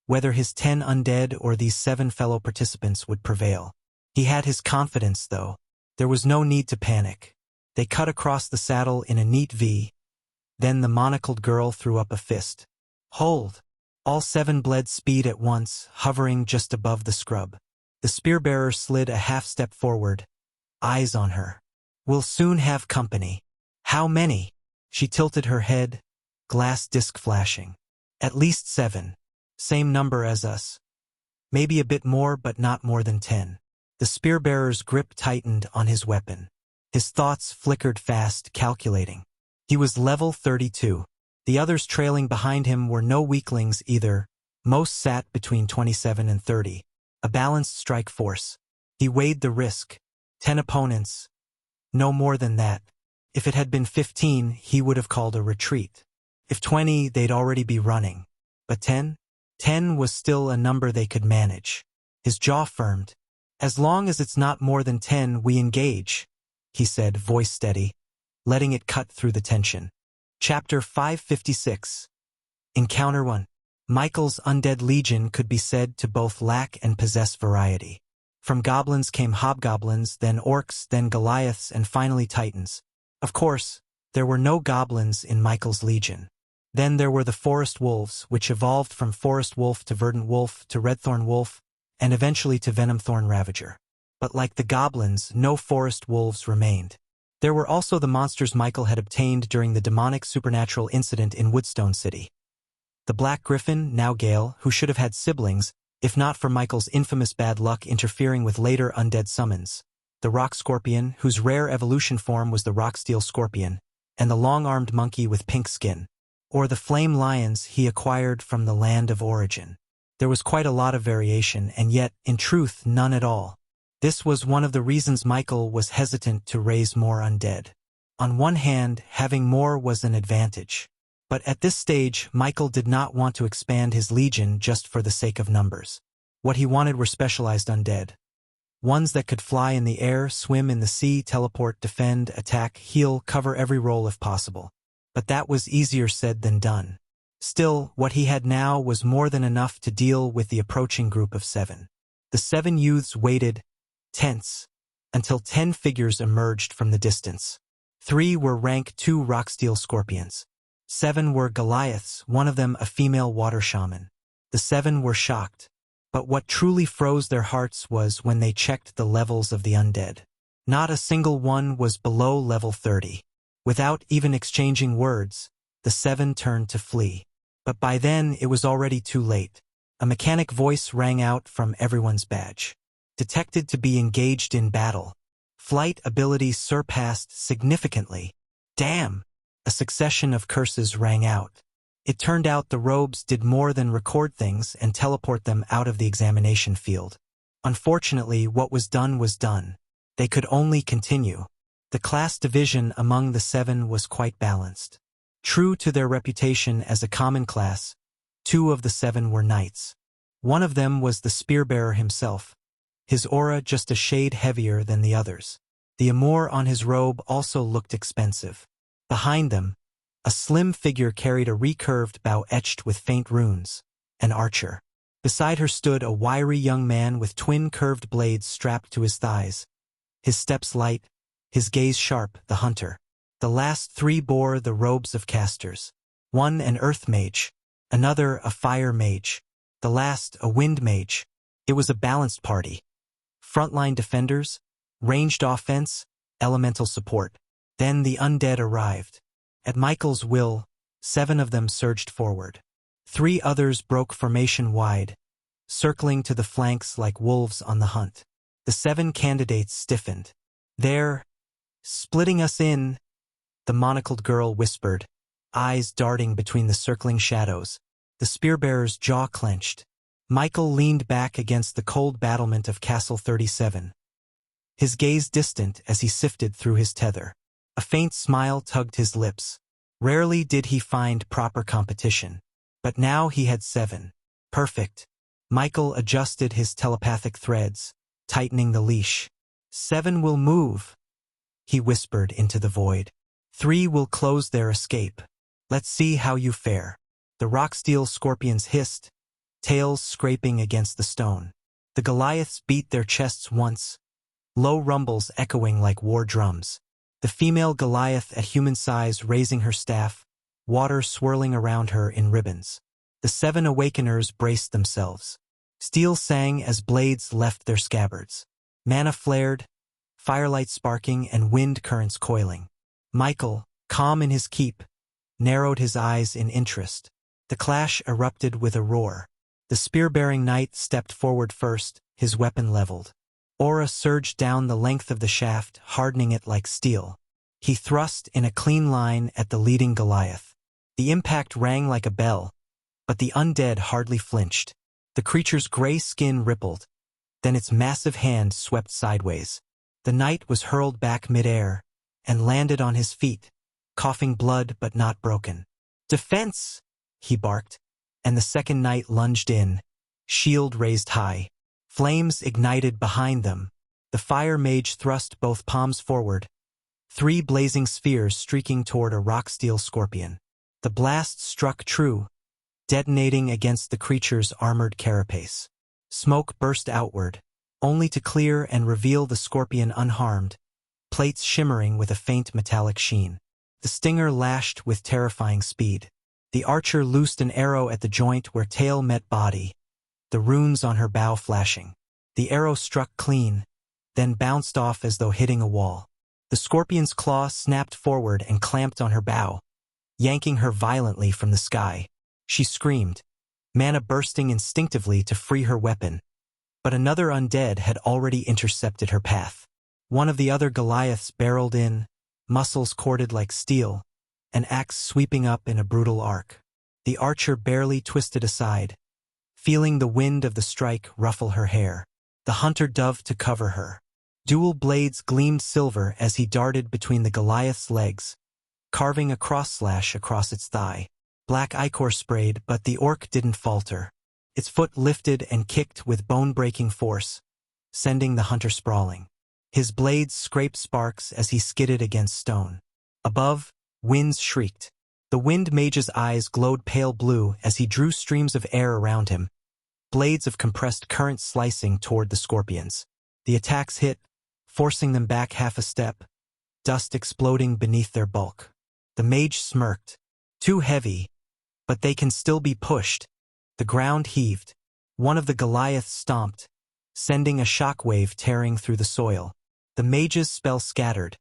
whether his 10 undead or these 7 fellow participants would prevail. He had his confidence, though. There was no need to panic. They cut across the saddle in a neat V. Then the monocled girl threw up a fist. Hold! All 7 bled speed at once, hovering just above the scrub. The spear-bearer slid a half-step forward, eyes on her. We'll soon have company. How many? She tilted her head, glass disc flashing. At least 7. Same number as us. Maybe a bit more, but not more than 10. The spear-bearer's grip tightened on his weapon. His thoughts flickered fast, calculating. He was level 32. The others trailing behind him were no weaklings either. Most sat between 27 and 30. A balanced strike force. He weighed the risk. 10 opponents. No more than that. If it had been 15, he would have called a retreat. If 20, they'd already be running. But 10? 10 was still a number they could manage. His jaw firmed. As long as it's not more than 10, we engage, he said, voice steady, letting it cut through the tension. Chapter 556. Encounter 1. Michael's undead legion could be said to both lack and possess variety. From goblins came hobgoblins, then orcs, then Goliaths, and finally titans. Of course, there were no goblins in Michael's legion. Then there were the forest wolves, which evolved from forest wolf to verdant wolf to redthorn wolf, and eventually to venomthorn ravager. But like the goblins, no forest wolves remained. There were also the monsters Michael had obtained during the demonic supernatural incident in Woodstone City. The Black Griffin, now Gale, who should have had siblings, if not for Michael's infamous bad luck interfering with later undead summons. The Rock Scorpion, whose rare evolution form was the Rocksteel Scorpion, and the long-armed monkey with pink skin. Or the Flame Lions he acquired from the land of origin. There was quite a lot of variation, and yet, in truth, none at all. This was one of the reasons Michael was hesitant to raise more undead. On one hand, having more was an advantage. But at this stage, Michael did not want to expand his legion just for the sake of numbers. What he wanted were specialized undead. Ones that could fly in the air, swim in the sea, teleport, defend, attack, heal, cover every role if possible. But that was easier said than done. Still, what he had now was more than enough to deal with the approaching group of 7. The 7 youths waited, tense, until 10 figures emerged from the distance. 3 were rank 2 Rocksteel Scorpions. 7 were Goliaths, one of them a female water shaman. The 7 were shocked. But what truly froze their hearts was when they checked the levels of the undead. Not a single one was below level 30. Without even exchanging words, the 7 turned to flee. But by then it was already too late. A mechanic voice rang out from everyone's badge. Detected to be engaged in battle. Flight ability surpassed significantly. Damn! A succession of curses rang out. It turned out the robes did more than record things and teleport them out of the examination field. Unfortunately, what was done was done. They could only continue. The class division among the 7 was quite balanced. True to their reputation as a common class, 2 of the 7 were knights. One of them was the spearbearer himself, his aura just a shade heavier than the others. The armor on his robe also looked expensive. Behind them, a slim figure carried a recurved bow etched with faint runes, an archer. Beside her stood a wiry young man with twin curved blades strapped to his thighs. His steps light, his gaze sharp, the hunter. The last 3 bore the robes of casters. One an earth mage, another a fire mage, the last a wind mage. It was a balanced party. Frontline defenders, ranged offense, elemental support. Then the undead arrived. At Michael's will, 7 of them surged forward. 3 others broke formation wide, circling to the flanks like wolves on the hunt. The 7 candidates stiffened. "They're splitting us in," the monocled girl whispered, eyes darting between the circling shadows. The spearbearer's jaw clenched. Michael leaned back against the cold battlement of Castle 37. His gaze distant as he sifted through his tether. A faint smile tugged his lips. Rarely did he find proper competition. But now he had 7. Perfect. Michael adjusted his telepathic threads, tightening the leash. 7 will move, he whispered into the void. 3 will close their escape. Let's see how you fare. The rocksteel scorpions hissed, tails scraping against the stone. The Goliaths beat their chests once, low rumbles echoing like war drums. The female Goliath at human size raising her staff, water swirling around her in ribbons. The 7 Awakeners braced themselves. Steel sang as blades left their scabbards. Mana flared, firelight sparking and wind currents coiling. Michael, calm in his keep, narrowed his eyes in interest. The clash erupted with a roar. The spear-bearing knight stepped forward first, his weapon leveled. Aura surged down the length of the shaft, hardening it like steel. He thrust in a clean line at the leading Goliath. The impact rang like a bell, but the undead hardly flinched. The creature's gray skin rippled, then its massive hand swept sideways. The knight was hurled back midair and landed on his feet, coughing blood but not broken. "Defense!" he barked, and the second knight lunged in, shield raised high. Flames ignited behind them. The fire mage thrust both palms forward, 3 blazing spheres streaking toward a rock-steel scorpion. The blast struck true, detonating against the creature's armored carapace. Smoke burst outward, only to clear and reveal the scorpion unharmed, plates shimmering with a faint metallic sheen. The stinger lashed with terrifying speed. The archer loosed an arrow at the joint where tail met body, the runes on her bow flashing. The arrow struck clean, then bounced off as though hitting a wall. The scorpion's claw snapped forward and clamped on her bow, yanking her violently from the sky. She screamed, mana bursting instinctively to free her weapon. But another undead had already intercepted her path. One of the other Goliaths barreled in, muscles corded like steel, an axe sweeping up in a brutal arc. The archer barely twisted aside, feeling the wind of the strike ruffle her hair. The hunter dove to cover her. Dual blades gleamed silver as he darted between the Goliath's legs, carving a cross-slash across its thigh. Black ichor sprayed, but the orc didn't falter. Its foot lifted and kicked with bone-breaking force, sending the hunter sprawling. His blades scraped sparks as he skidded against stone. Above, winds shrieked. The wind mage's eyes glowed pale blue as he drew streams of air around him, blades of compressed current slicing toward the scorpions. The attacks hit, forcing them back half a step, dust exploding beneath their bulk. The mage smirked. Too heavy, but they can still be pushed. The ground heaved. One of the Goliaths stomped, sending a shockwave tearing through the soil. The mage's spell scattered,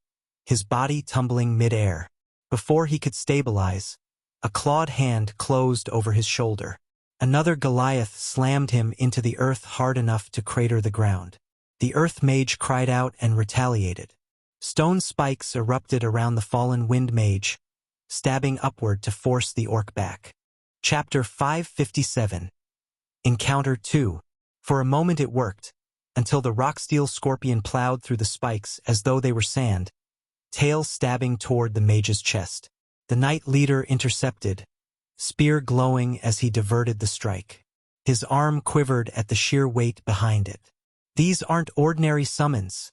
his body tumbling mid-air. Before he could stabilize, a clawed hand closed over his shoulder. Another Goliath slammed him into the earth hard enough to crater the ground. The Earth Mage cried out and retaliated. Stone spikes erupted around the fallen Wind Mage, stabbing upward to force the orc back. Chapter 557. Encounter 2. For a moment it worked, until the rock-steel scorpion plowed through the spikes as though they were sand, tail stabbing toward the mage's chest. The knight leader intercepted, spear glowing as he diverted the strike. His arm quivered at the sheer weight behind it. "These aren't ordinary summons,"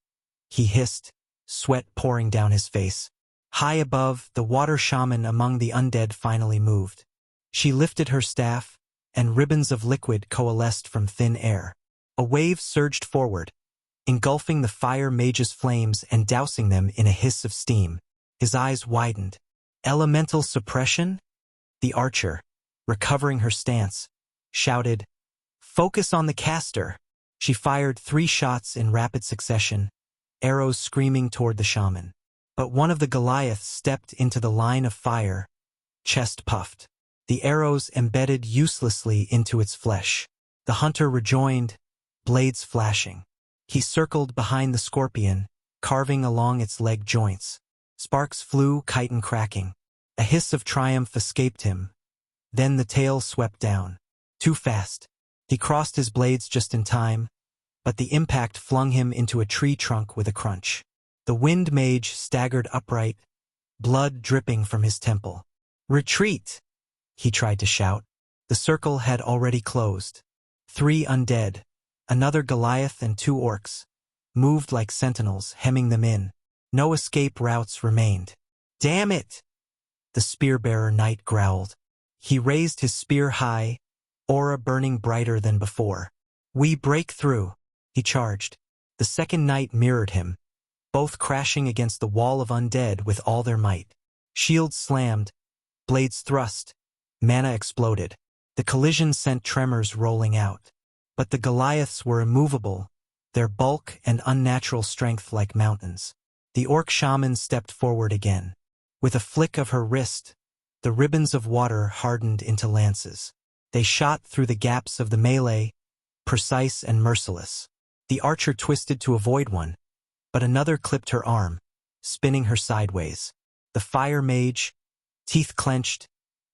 he hissed, sweat pouring down his face. High above, the water shaman among the undead finally moved. She lifted her staff, and ribbons of liquid coalesced from thin air. A wave surged forward, engulfing the fire mage's flames and dousing them in a hiss of steam. His eyes widened. "Elemental suppression?" The archer, recovering her stance, shouted, "Focus on the caster." She fired 3 shots in rapid succession, arrows screaming toward the shaman. But one of the Goliaths stepped into the line of fire, chest puffed. The arrows embedded uselessly into its flesh. The hunter rejoined, blades flashing. He circled behind the scorpion, carving along its leg joints. Sparks flew, chitin cracking. A hiss of triumph escaped him. Then the tail swept down. Too fast. He crossed his blades just in time, but the impact flung him into a tree trunk with a crunch. The Wind Mage staggered upright, blood dripping from his temple. "Retreat!" he tried to shout. The circle had already closed. 3 undead, another Goliath and 2 orcs, moved like sentinels, hemming them in. No escape routes remained. "Damn it!" the spear-bearer knight growled. He raised his spear high, aura burning brighter than before. "We break through," he charged. The second knight mirrored him, both crashing against the wall of undead with all their might. Shields slammed, blades thrust, mana exploded. The collision sent tremors rolling out. But the Goliaths were immovable, their bulk and unnatural strength like mountains. The orc shaman stepped forward again. With a flick of her wrist, the ribbons of water hardened into lances. They shot through the gaps of the melee, precise and merciless. The archer twisted to avoid one, but another clipped her arm, spinning her sideways. The fire mage, teeth clenched,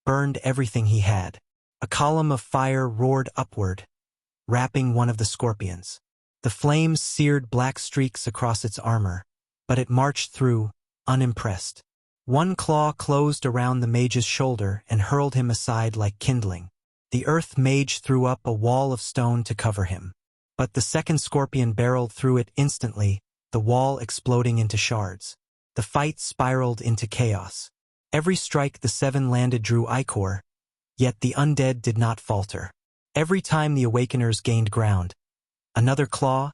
burned everything he had. A column of fire roared upward, wrapping one of the scorpions. The flames seared black streaks across its armor, but it marched through, unimpressed. One claw closed around the mage's shoulder and hurled him aside like kindling. The Earth Mage threw up a wall of stone to cover him. But the second scorpion barreled through it instantly, the wall exploding into shards. The fight spiraled into chaos. Every strike the 7 landed drew ichor, yet the undead did not falter. Every time the Awakeners gained ground, another claw,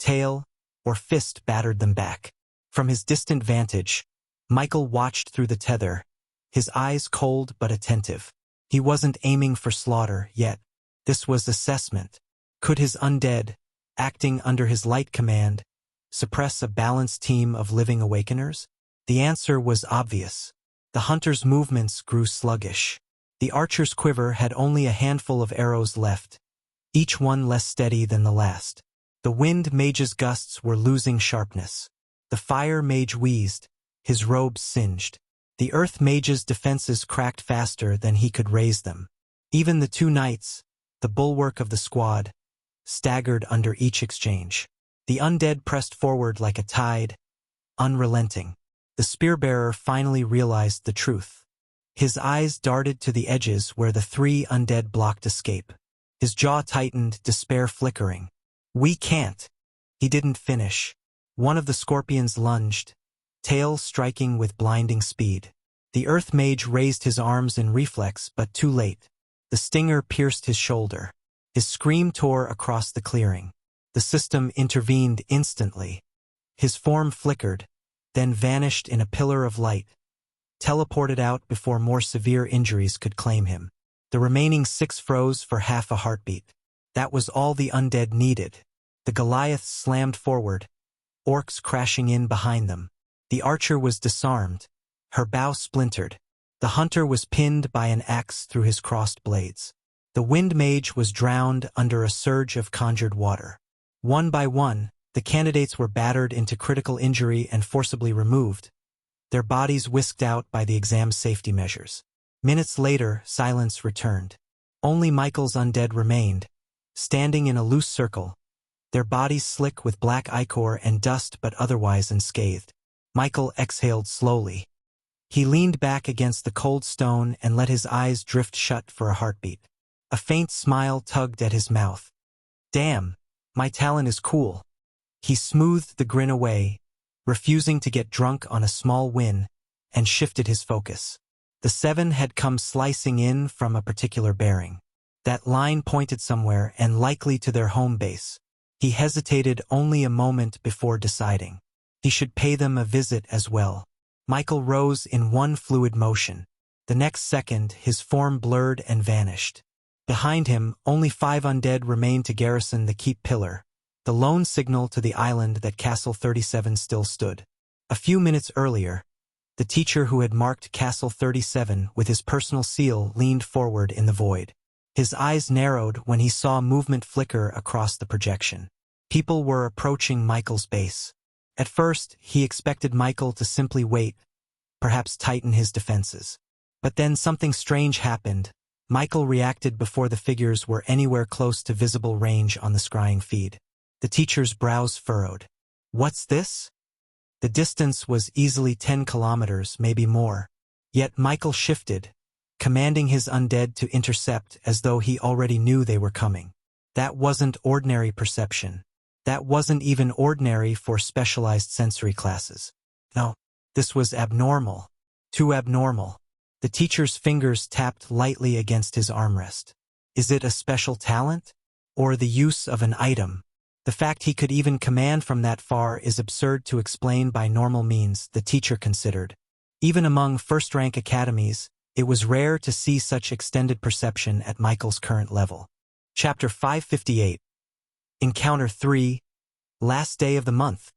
tail, or fist battered them back. From his distant vantage, Michael watched through the tether, his eyes cold but attentive. He wasn't aiming for slaughter yet. This was assessment. Could his undead, acting under his light command, suppress a balanced team of living Awakeners? The answer was obvious. The hunter's movements grew sluggish. The archer's quiver had only a handful of arrows left, each one less steady than the last. The Wind Mage's gusts were losing sharpness. The Fire Mage wheezed, his robes singed. The Earth Mage's defenses cracked faster than he could raise them. Even the 2 knights, the bulwark of the squad, staggered under each exchange. The undead pressed forward like a tide, unrelenting. The spear-bearer finally realized the truth. His eyes darted to the edges where the 3 undead blocked escape. His jaw tightened, despair flickering. "We can't." He didn't finish. One of the scorpions lunged, tail striking with blinding speed. The Earth Mage raised his arms in reflex, but too late. The stinger pierced his shoulder. His scream tore across the clearing. The system intervened instantly. His form flickered, then vanished in a pillar of light, teleported out before more severe injuries could claim him. The remaining 6 froze for half a heartbeat. That was all the undead needed. The Goliaths slammed forward, orcs crashing in behind them. The archer was disarmed, her bow splintered. The hunter was pinned by an axe through his crossed blades. The Wind Mage was drowned under a surge of conjured water. One by one, The candidates were battered into critical injury and forcibly removed, their bodies whisked out by the exam's safety measures. Minutes later, silence returned. Only Michael's undead remained, standing in a loose circle, their bodies slick with black ichor and dust but otherwise unscathed. Michael exhaled slowly. He leaned back against the cold stone and let his eyes drift shut for a heartbeat. A faint smile tugged at his mouth. Damn, my talent is cool. He smoothed the grin away, refusing to get drunk on a small win, and shifted his focus. The 7 had come slicing in from a particular bearing. That line pointed somewhere and likely to their home base. He hesitated only a moment before deciding. He should pay them a visit as well. Michael rose in one fluid motion. The next second, his form blurred and vanished. Behind him, only 5 undead remained to garrison the keep pillar, the lone signal to the island that Castle 37 still stood. A few minutes earlier, the teacher who had marked Castle 37 with his personal seal leaned forward in the void. His eyes narrowed when he saw movement flicker across the projection. People were approaching Michael's base. At first, he expected Michael to simply wait, perhaps tighten his defenses. But then something strange happened. Michael reacted before the figures were anywhere close to visible range on the scrying feed. The teacher's brows furrowed. What's this? The distance was easily 10 kilometers, maybe more. Yet Michael shifted, commanding his undead to intercept as though he already knew they were coming. That wasn't ordinary perception. That wasn't even ordinary for specialized sensory classes. No, this was abnormal. Too abnormal. The teacher's fingers tapped lightly against his armrest. Is it a special talent? Or the use of an item? The fact he could even command from that far is absurd to explain by normal means, the teacher considered. Even among first-rank academies, it was rare to see such extended perception at Michael's current level. Chapter 558. Encounter 3. Last day of the month.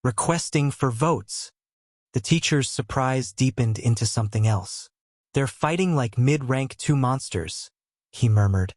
Requesting for votes. The teacher's surprise deepened into something else. They're fighting like mid-rank 2 monsters, he murmured,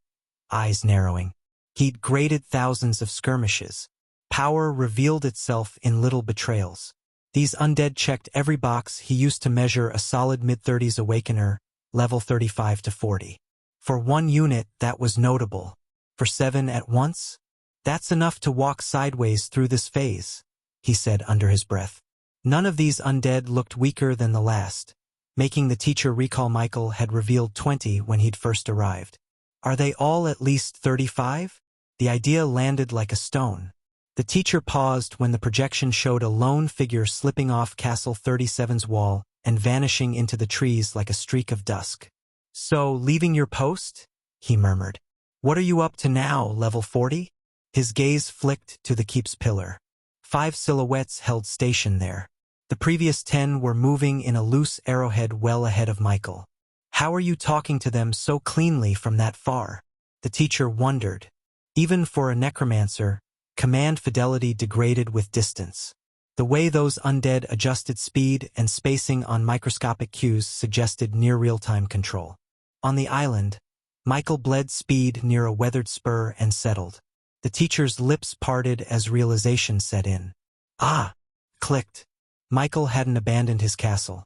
eyes narrowing. He'd graded thousands of skirmishes. Power revealed itself in little betrayals. These undead checked every box he used to measure a solid mid-30s awakener, level 35 to 40. For 1 unit, that was notable. For 7 at once? That's enough to walk sideways through this phase, he said under his breath. None of these undead looked weaker than the last, making the teacher recall Michael had revealed 20 when he'd first arrived. Are they all at least 35? The idea landed like a stone. The teacher paused when the projection showed a lone figure slipping off Castle 37's wall and vanishing into the trees like a streak of dusk. So, leaving your post? He murmured. What are you up to now, level 40? His gaze flicked to the keep's pillar. 5 silhouettes held station there. The previous 10 were moving in a loose arrowhead well ahead of Michael. How are you talking to them so cleanly from that far? The teacher wondered. Even for a necromancer, command fidelity degraded with distance. The way those undead adjusted speed and spacing on microscopic cues suggested near real-time control. On the island, Michael bled speed near a weathered spur and settled. The teacher's lips parted as realization set in. Ah! Clicked. Michael hadn't abandoned his castle.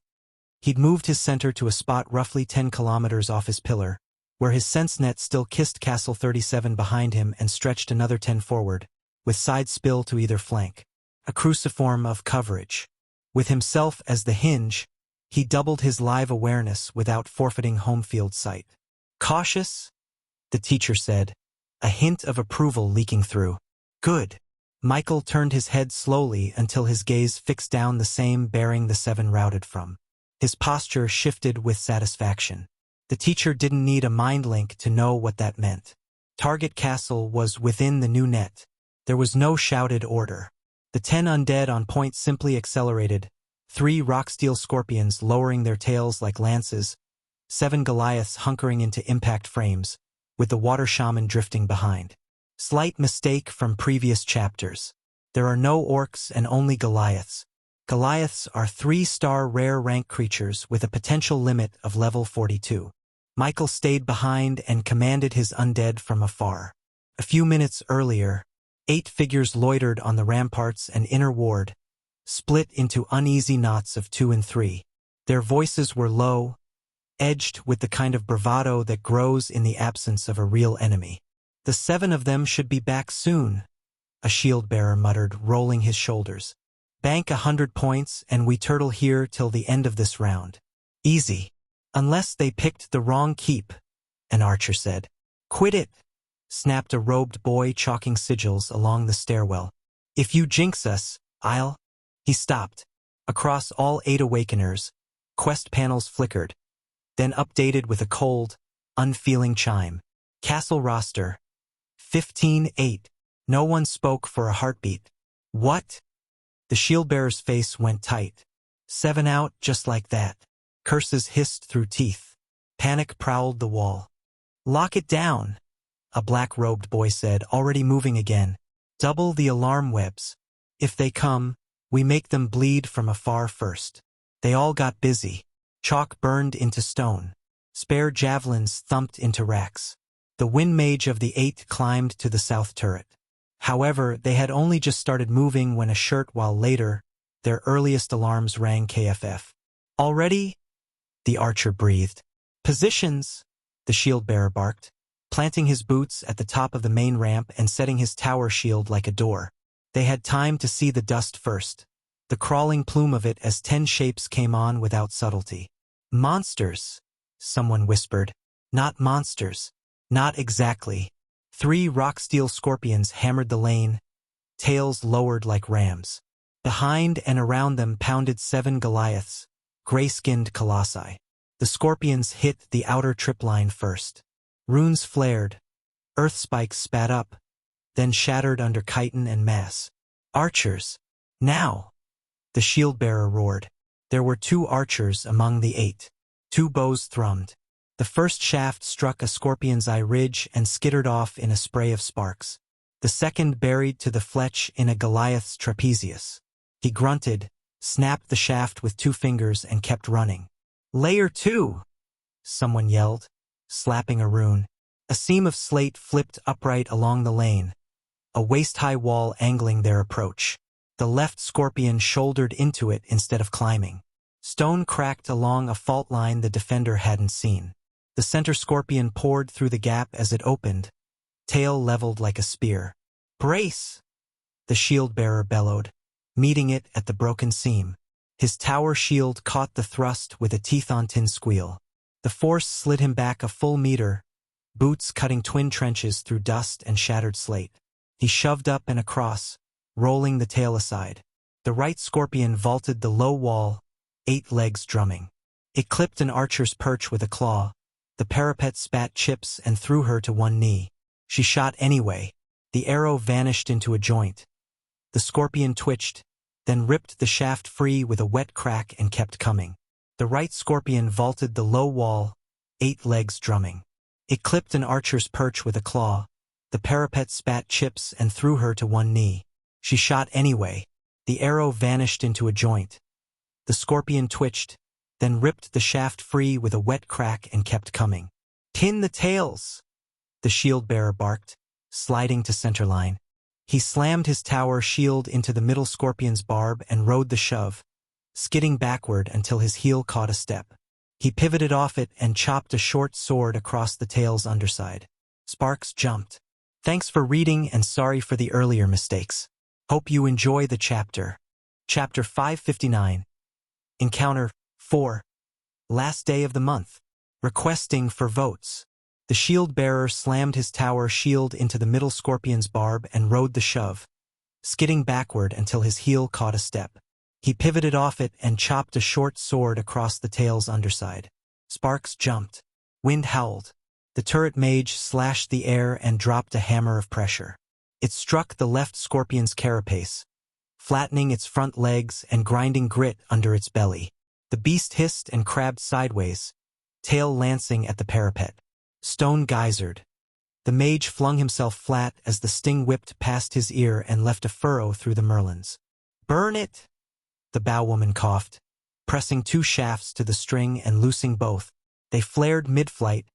He'd moved his center to a spot roughly 10 kilometers off his pillar, where his sense net still kissed Castle 37 behind him and stretched another 10 forward, with side spill to either flank. A cruciform of coverage. With himself as the hinge, he doubled his live awareness without forfeiting home field sight. Cautious? The teacher said, a hint of approval leaking through. Good. Michael turned his head slowly until his gaze fixed down the same bearing the 7 routed from. His posture shifted with satisfaction. The teacher didn't need a mind link to know what that meant. Target Castle was within the new net. There was no shouted order. The 10 undead on point simply accelerated, 3 rocksteel scorpions lowering their tails like lances, 7 Goliaths hunkering into impact frames, with the water shaman drifting behind. Slight mistake from previous chapters. There are no orcs and only Goliaths. Goliaths are 3-star rare rank creatures with a potential limit of level 42. Michael stayed behind and commanded his undead from afar. A few minutes earlier, 8 figures loitered on the ramparts and inner ward, split into uneasy knots of 2 and 3. Their voices were low, edged with the kind of bravado that grows in the absence of a real enemy. "The 7 of them should be back soon," a shield-bearer muttered, rolling his shoulders. "Bank 100 points and we turtle here till the end of this round. Easy. Unless they picked the wrong keep," an archer said. "Quit it," snapped a robed boy chalking sigils along the stairwell. "If you jinx us, I'll—" He stopped. Across all 8 Awakeners, quest panels flickered, then updated with a cold, unfeeling chime. Castle roster. 15-8. No one spoke for a heartbeat. "What?" The shield-bearer's face went tight. 7 out just like that. Curses hissed through teeth. Panic prowled the wall. "Lock it down," a black-robed boy said, already moving again. "Double the alarm webs. If they come, we make them bleed from afar first." They all got busy. Chalk burned into stone. Spare javelins thumped into racks. The wind mage of the 8 climbed to the south turret. However, they had only just started moving when a short while later, their earliest alarms rang KFF. "Already?" the archer breathed. "Positions," the shield-bearer barked, planting his boots at the top of the main ramp and setting his tower shield like a door. They had time to see the dust first, the crawling plume of it as 10 shapes came on without subtlety. "Monsters," someone whispered. "Not monsters. Not exactly." 3 rock-steel scorpions hammered the lane, tails lowered like rams. Behind and around them pounded 7 Goliaths, gray-skinned colossi. The scorpions hit the outer tripline first. Runes flared, earth spikes spat up, then shattered under chitin and mass. "Archers! Now!" the shield-bearer roared. There were 2 archers among the 8. 2 bows thrummed. The first shaft struck a scorpion's eye ridge and skittered off in a spray of sparks. The second buried to the fletch in a Goliath's trapezius. He grunted, snapped the shaft with 2 fingers and kept running. "Layer 2!" someone yelled, slapping a rune. A seam of slate flipped upright along the lane, a waist-high wall angling their approach. The left scorpion shouldered into it instead of climbing. Stone cracked along a fault line the defender hadn't seen. The center scorpion poured through the gap as it opened, tail leveled like a spear. "Brace!" the shield-bearer bellowed, meeting it at the broken seam. His tower shield caught the thrust with a teeth-on-tin squeal. The force slid him back a full meter, boots cutting twin trenches through dust and shattered slate. He shoved up and across, rolling the tail aside. The right scorpion vaulted the low wall, 8 legs drumming. It clipped an archer's perch with a claw. The parapet spat chips and threw her to one knee. She shot anyway. The arrow vanished into a joint. The scorpion twitched, then ripped the shaft free with a wet crack and kept coming. The right scorpion vaulted the low wall, 8 legs drumming. It clipped an archer's perch with a claw. The parapet spat chips and threw her to one knee. She shot anyway. The arrow vanished into a joint. The scorpion twitched, then ripped the shaft free with a wet crack and kept coming. "Pin the tails!" the shield-bearer barked, sliding to centerline. He slammed his tower shield into the middle scorpion's barb and rode the shove, skidding backward until his heel caught a step. He pivoted off it and chopped a short sword across the tail's underside. Sparks jumped. Thanks for reading and sorry for the earlier mistakes. Hope you enjoy the chapter. Chapter 559. Encounter 4. Last day of the month. Requesting for votes. The shield-bearer slammed his tower shield into the middle scorpion's barb and rode the shove, skidding backward until his heel caught a step. He pivoted off it and chopped a short sword across the tail's underside. Sparks jumped. Wind howled. The turret mage slashed the air and dropped a hammer of pressure. It struck the left scorpion's carapace, flattening its front legs and grinding grit under its belly. The beast hissed and crabbed sideways, tail lancing at the parapet. Stone geysered. The mage flung himself flat as the sting whipped past his ear and left a furrow through the merlins. "Burn it!" the bowwoman coughed, pressing 2 shafts to the string and loosing both. They flared mid-flight,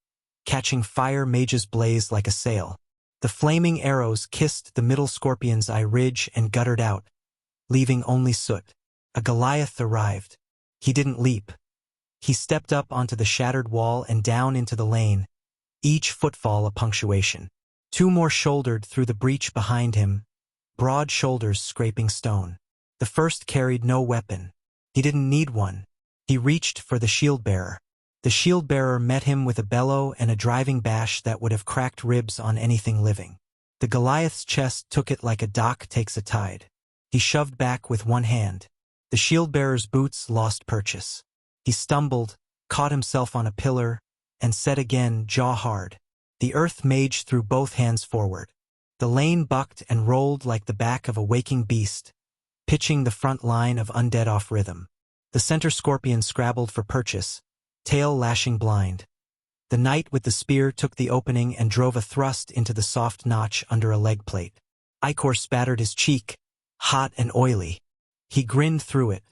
catching fire mage's blaze like a sail. The flaming arrows kissed the middle scorpion's eye ridge and guttered out, leaving only soot. A Goliath arrived. He didn't leap. He stepped up onto the shattered wall and down into the lane, each footfall a punctuation. Two more shouldered through the breach behind him, broad shoulders scraping stone. The first carried no weapon. He didn't need one. He reached for the shield-bearer. The shield-bearer met him with a bellow and a driving bash that would have cracked ribs on anything living. The Goliath's chest took it like a dock takes a tide. He shoved back with one hand. The shield-bearer's boots lost purchase. He stumbled, caught himself on a pillar, and said again, jaw hard. The earth mage threw both hands forward. The lane bucked and rolled like the back of a waking beast, pitching the front line of undead off rhythm. The center scorpion scrabbled for purchase, tail lashing blind. The knight with the spear took the opening and drove a thrust into the soft notch under a leg plate. Ichor spattered his cheek, hot and oily. He grinned through it.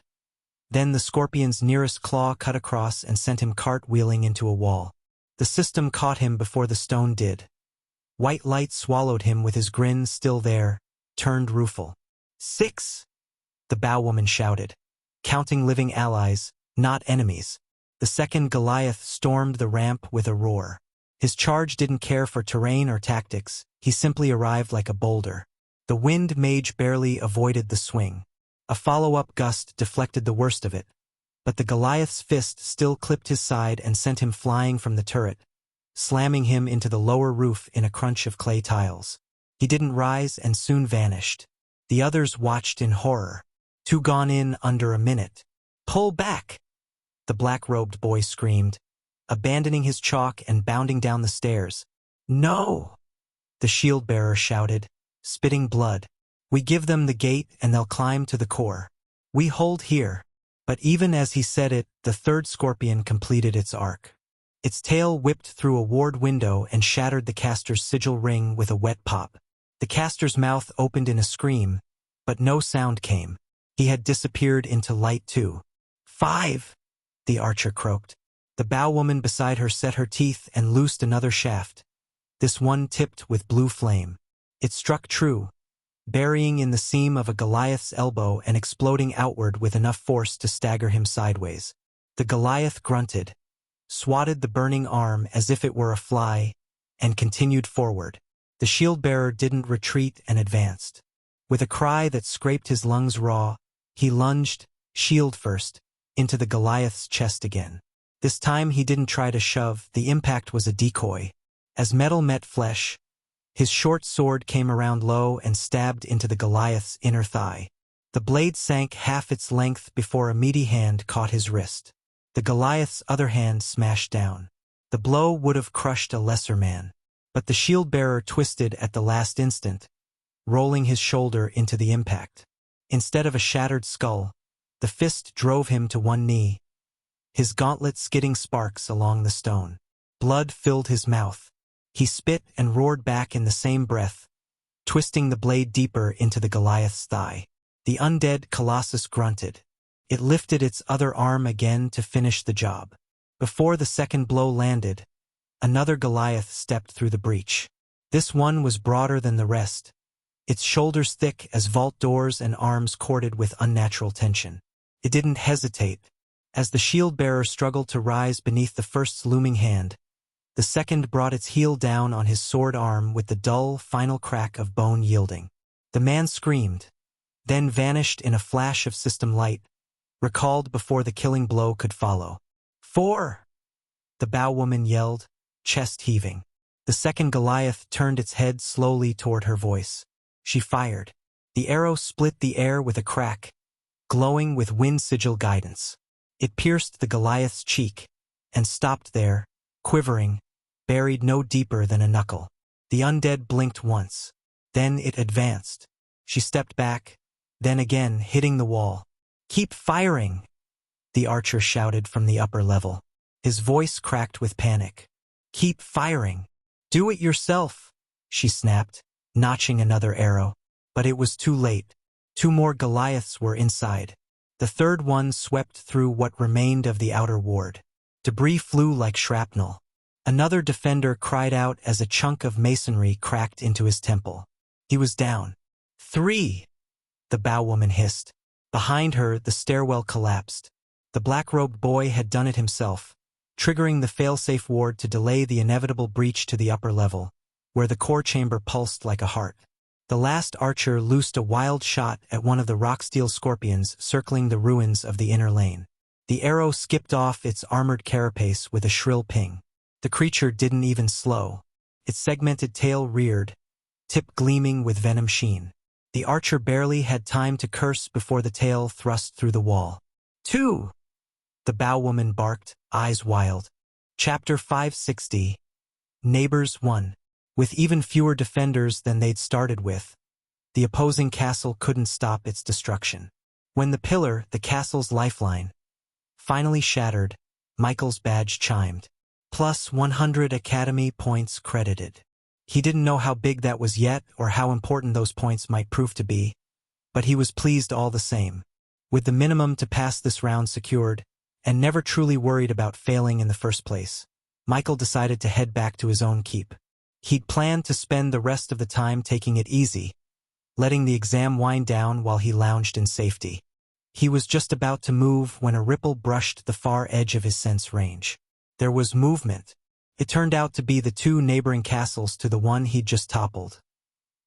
Then the scorpion's nearest claw cut across and sent him cartwheeling into a wall. The system caught him before the stone did. White light swallowed him with his grin still there, turned rueful. 6! The bowwoman shouted, counting living allies, not enemies. The second Goliath stormed the ramp with a roar. His charge didn't care for terrain or tactics, he simply arrived like a boulder. The wind mage barely avoided the swing. A follow-up gust deflected the worst of it, but the Goliath's fist still clipped his side and sent him flying from the turret, slamming him into the lower roof in a crunch of clay tiles. He didn't rise and soon vanished. The others watched in horror. 2 gone in under a minute. Pull back! The black-robed boy screamed, abandoning his chalk and bounding down the stairs. No! The shield-bearer shouted, spitting blood. We give them the gate and they'll climb to the core. We hold here. But even as he said it, the third scorpion completed its arc. Its tail whipped through a ward window and shattered the caster's sigil ring with a wet pop. The caster's mouth opened in a scream, but no sound came. He had disappeared into light too. 5! The archer croaked. The bowwoman beside her set her teeth and loosed another shaft. This one tipped with blue flame. It struck true, burying in the seam of a Goliath's elbow and exploding outward with enough force to stagger him sideways. The Goliath grunted, swatted the burning arm as if it were a fly, and continued forward. The shield-bearer didn't retreat and advanced. With a cry that scraped his lungs raw, he lunged, shield first, into the Goliath's chest again. This time he didn't try to shove, the impact was a decoy. As metal met flesh, his short sword came around low and stabbed into the Goliath's inner thigh. The blade sank half its length before a meaty hand caught his wrist. The Goliath's other hand smashed down. The blow would have crushed a lesser man. But the shield-bearer twisted at the last instant, rolling his shoulder into the impact. Instead of a shattered skull, the fist drove him to one knee, his gauntlet skidding sparks along the stone. Blood filled his mouth. He spit and roared back in the same breath, twisting the blade deeper into the Goliath's thigh. The undead colossus grunted. It lifted its other arm again to finish the job. Before the second blow landed, another Goliath stepped through the breach. This one was broader than the rest, its shoulders thick as vault doors and arms corded with unnatural tension. It didn't hesitate. As the shield-bearer struggled to rise beneath the first's looming hand, the second brought its heel down on his sword arm with the dull, final crack of bone yielding. The man screamed, then vanished in a flash of system light, recalled before the killing blow could follow. 4! The bowwoman yelled, chest heaving. The second Goliath turned its head slowly toward her voice. She fired. The arrow split the air with a crack, glowing with wind sigil guidance. It pierced the Goliath's cheek, and stopped there, quivering, buried no deeper than a knuckle. The undead blinked once. Then it advanced. She stepped back, then again hitting the wall. Keep firing! The archer shouted from the upper level. His voice cracked with panic. Keep firing! Do it yourself! She snapped, notching another arrow. But it was too late. 2 more Goliaths were inside. The third one swept through what remained of the outer ward. Debris flew like shrapnel. Another defender cried out as a chunk of masonry cracked into his temple. He was down. 3. The bowwoman hissed. Behind her, the stairwell collapsed. The black-robed boy had done it himself, triggering the failsafe ward to delay the inevitable breach to the upper level, where the core chamber pulsed like a heart. The last archer loosed a wild shot at one of the rock-steel scorpions circling the ruins of the inner lane. The arrow skipped off its armored carapace with a shrill ping. The creature didn't even slow. Its segmented tail reared, tip gleaming with venom sheen. The archer barely had time to curse before the tail thrust through the wall. 2. The bowwoman barked, eyes wild. Chapter 560. Neighbors 1. With even fewer defenders than they'd started with, the opposing castle couldn't stop its destruction. When the pillar, the castle's lifeline, finally shattered, Michael's badge chimed. Plus 100 academy points credited. He didn't know how big that was yet or how important those points might prove to be, but he was pleased all the same. With the minimum to pass this round secured, and never truly worried about failing in the first place, Michael decided to head back to his own keep. He'd planned to spend the rest of the time taking it easy, letting the exam wind down while he lounged in safety. He was just about to move when a ripple brushed the far edge of his sense range. There was movement. It turned out to be the 2 neighboring castles to the one he'd just toppled.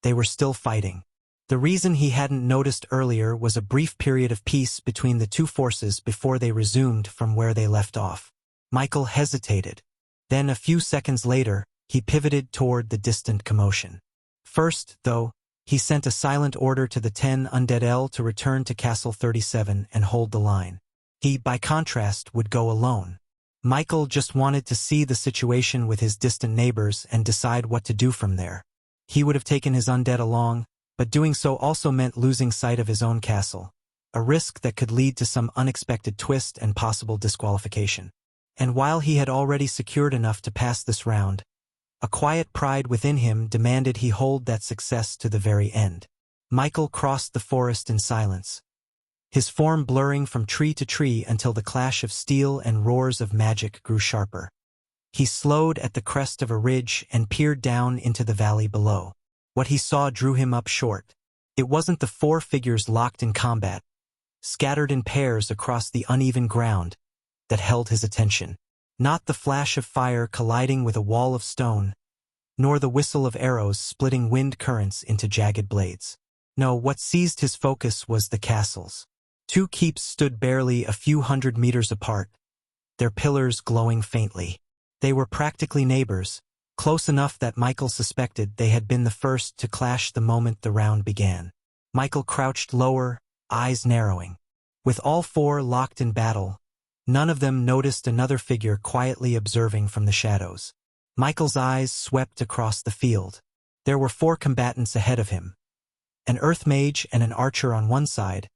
They were still fighting. The reason he hadn't noticed earlier was a brief period of peace between the 2 forces before they resumed from where they left off. Michael hesitated. Then a few seconds later, he pivoted toward the distant commotion. First, though, he sent a silent order to the 10 Undead L to return to Castle 37 and hold the line. He, by contrast, would go alone. Michael just wanted to see the situation with his distant neighbors and decide what to do from there. He would have taken his undead along, but doing so also meant losing sight of his own castle, a risk that could lead to some unexpected twist and possible disqualification. And while he had already secured enough to pass this round, a quiet pride within him demanded he hold that success to the very end. Michael crossed the forest in silence, his form blurring from tree to tree until the clash of steel and roars of magic grew sharper. He slowed at the crest of a ridge and peered down into the valley below. What he saw drew him up short. It wasn't the 4 figures locked in combat, scattered in pairs across the uneven ground, that held his attention. Not the flash of fire colliding with a wall of stone, nor the whistle of arrows splitting wind currents into jagged blades. No, what seized his focus was the castles. 2 keeps stood barely a few hundred meters apart, their pillars glowing faintly. They were practically neighbors, close enough that Michael suspected they had been the first to clash the moment the round began. Michael crouched lower, eyes narrowing. With all 4 locked in battle, none of them noticed another figure quietly observing from the shadows. Michael's eyes swept across the field. There were 4 combatants ahead of him. An earth mage and an archer on one side,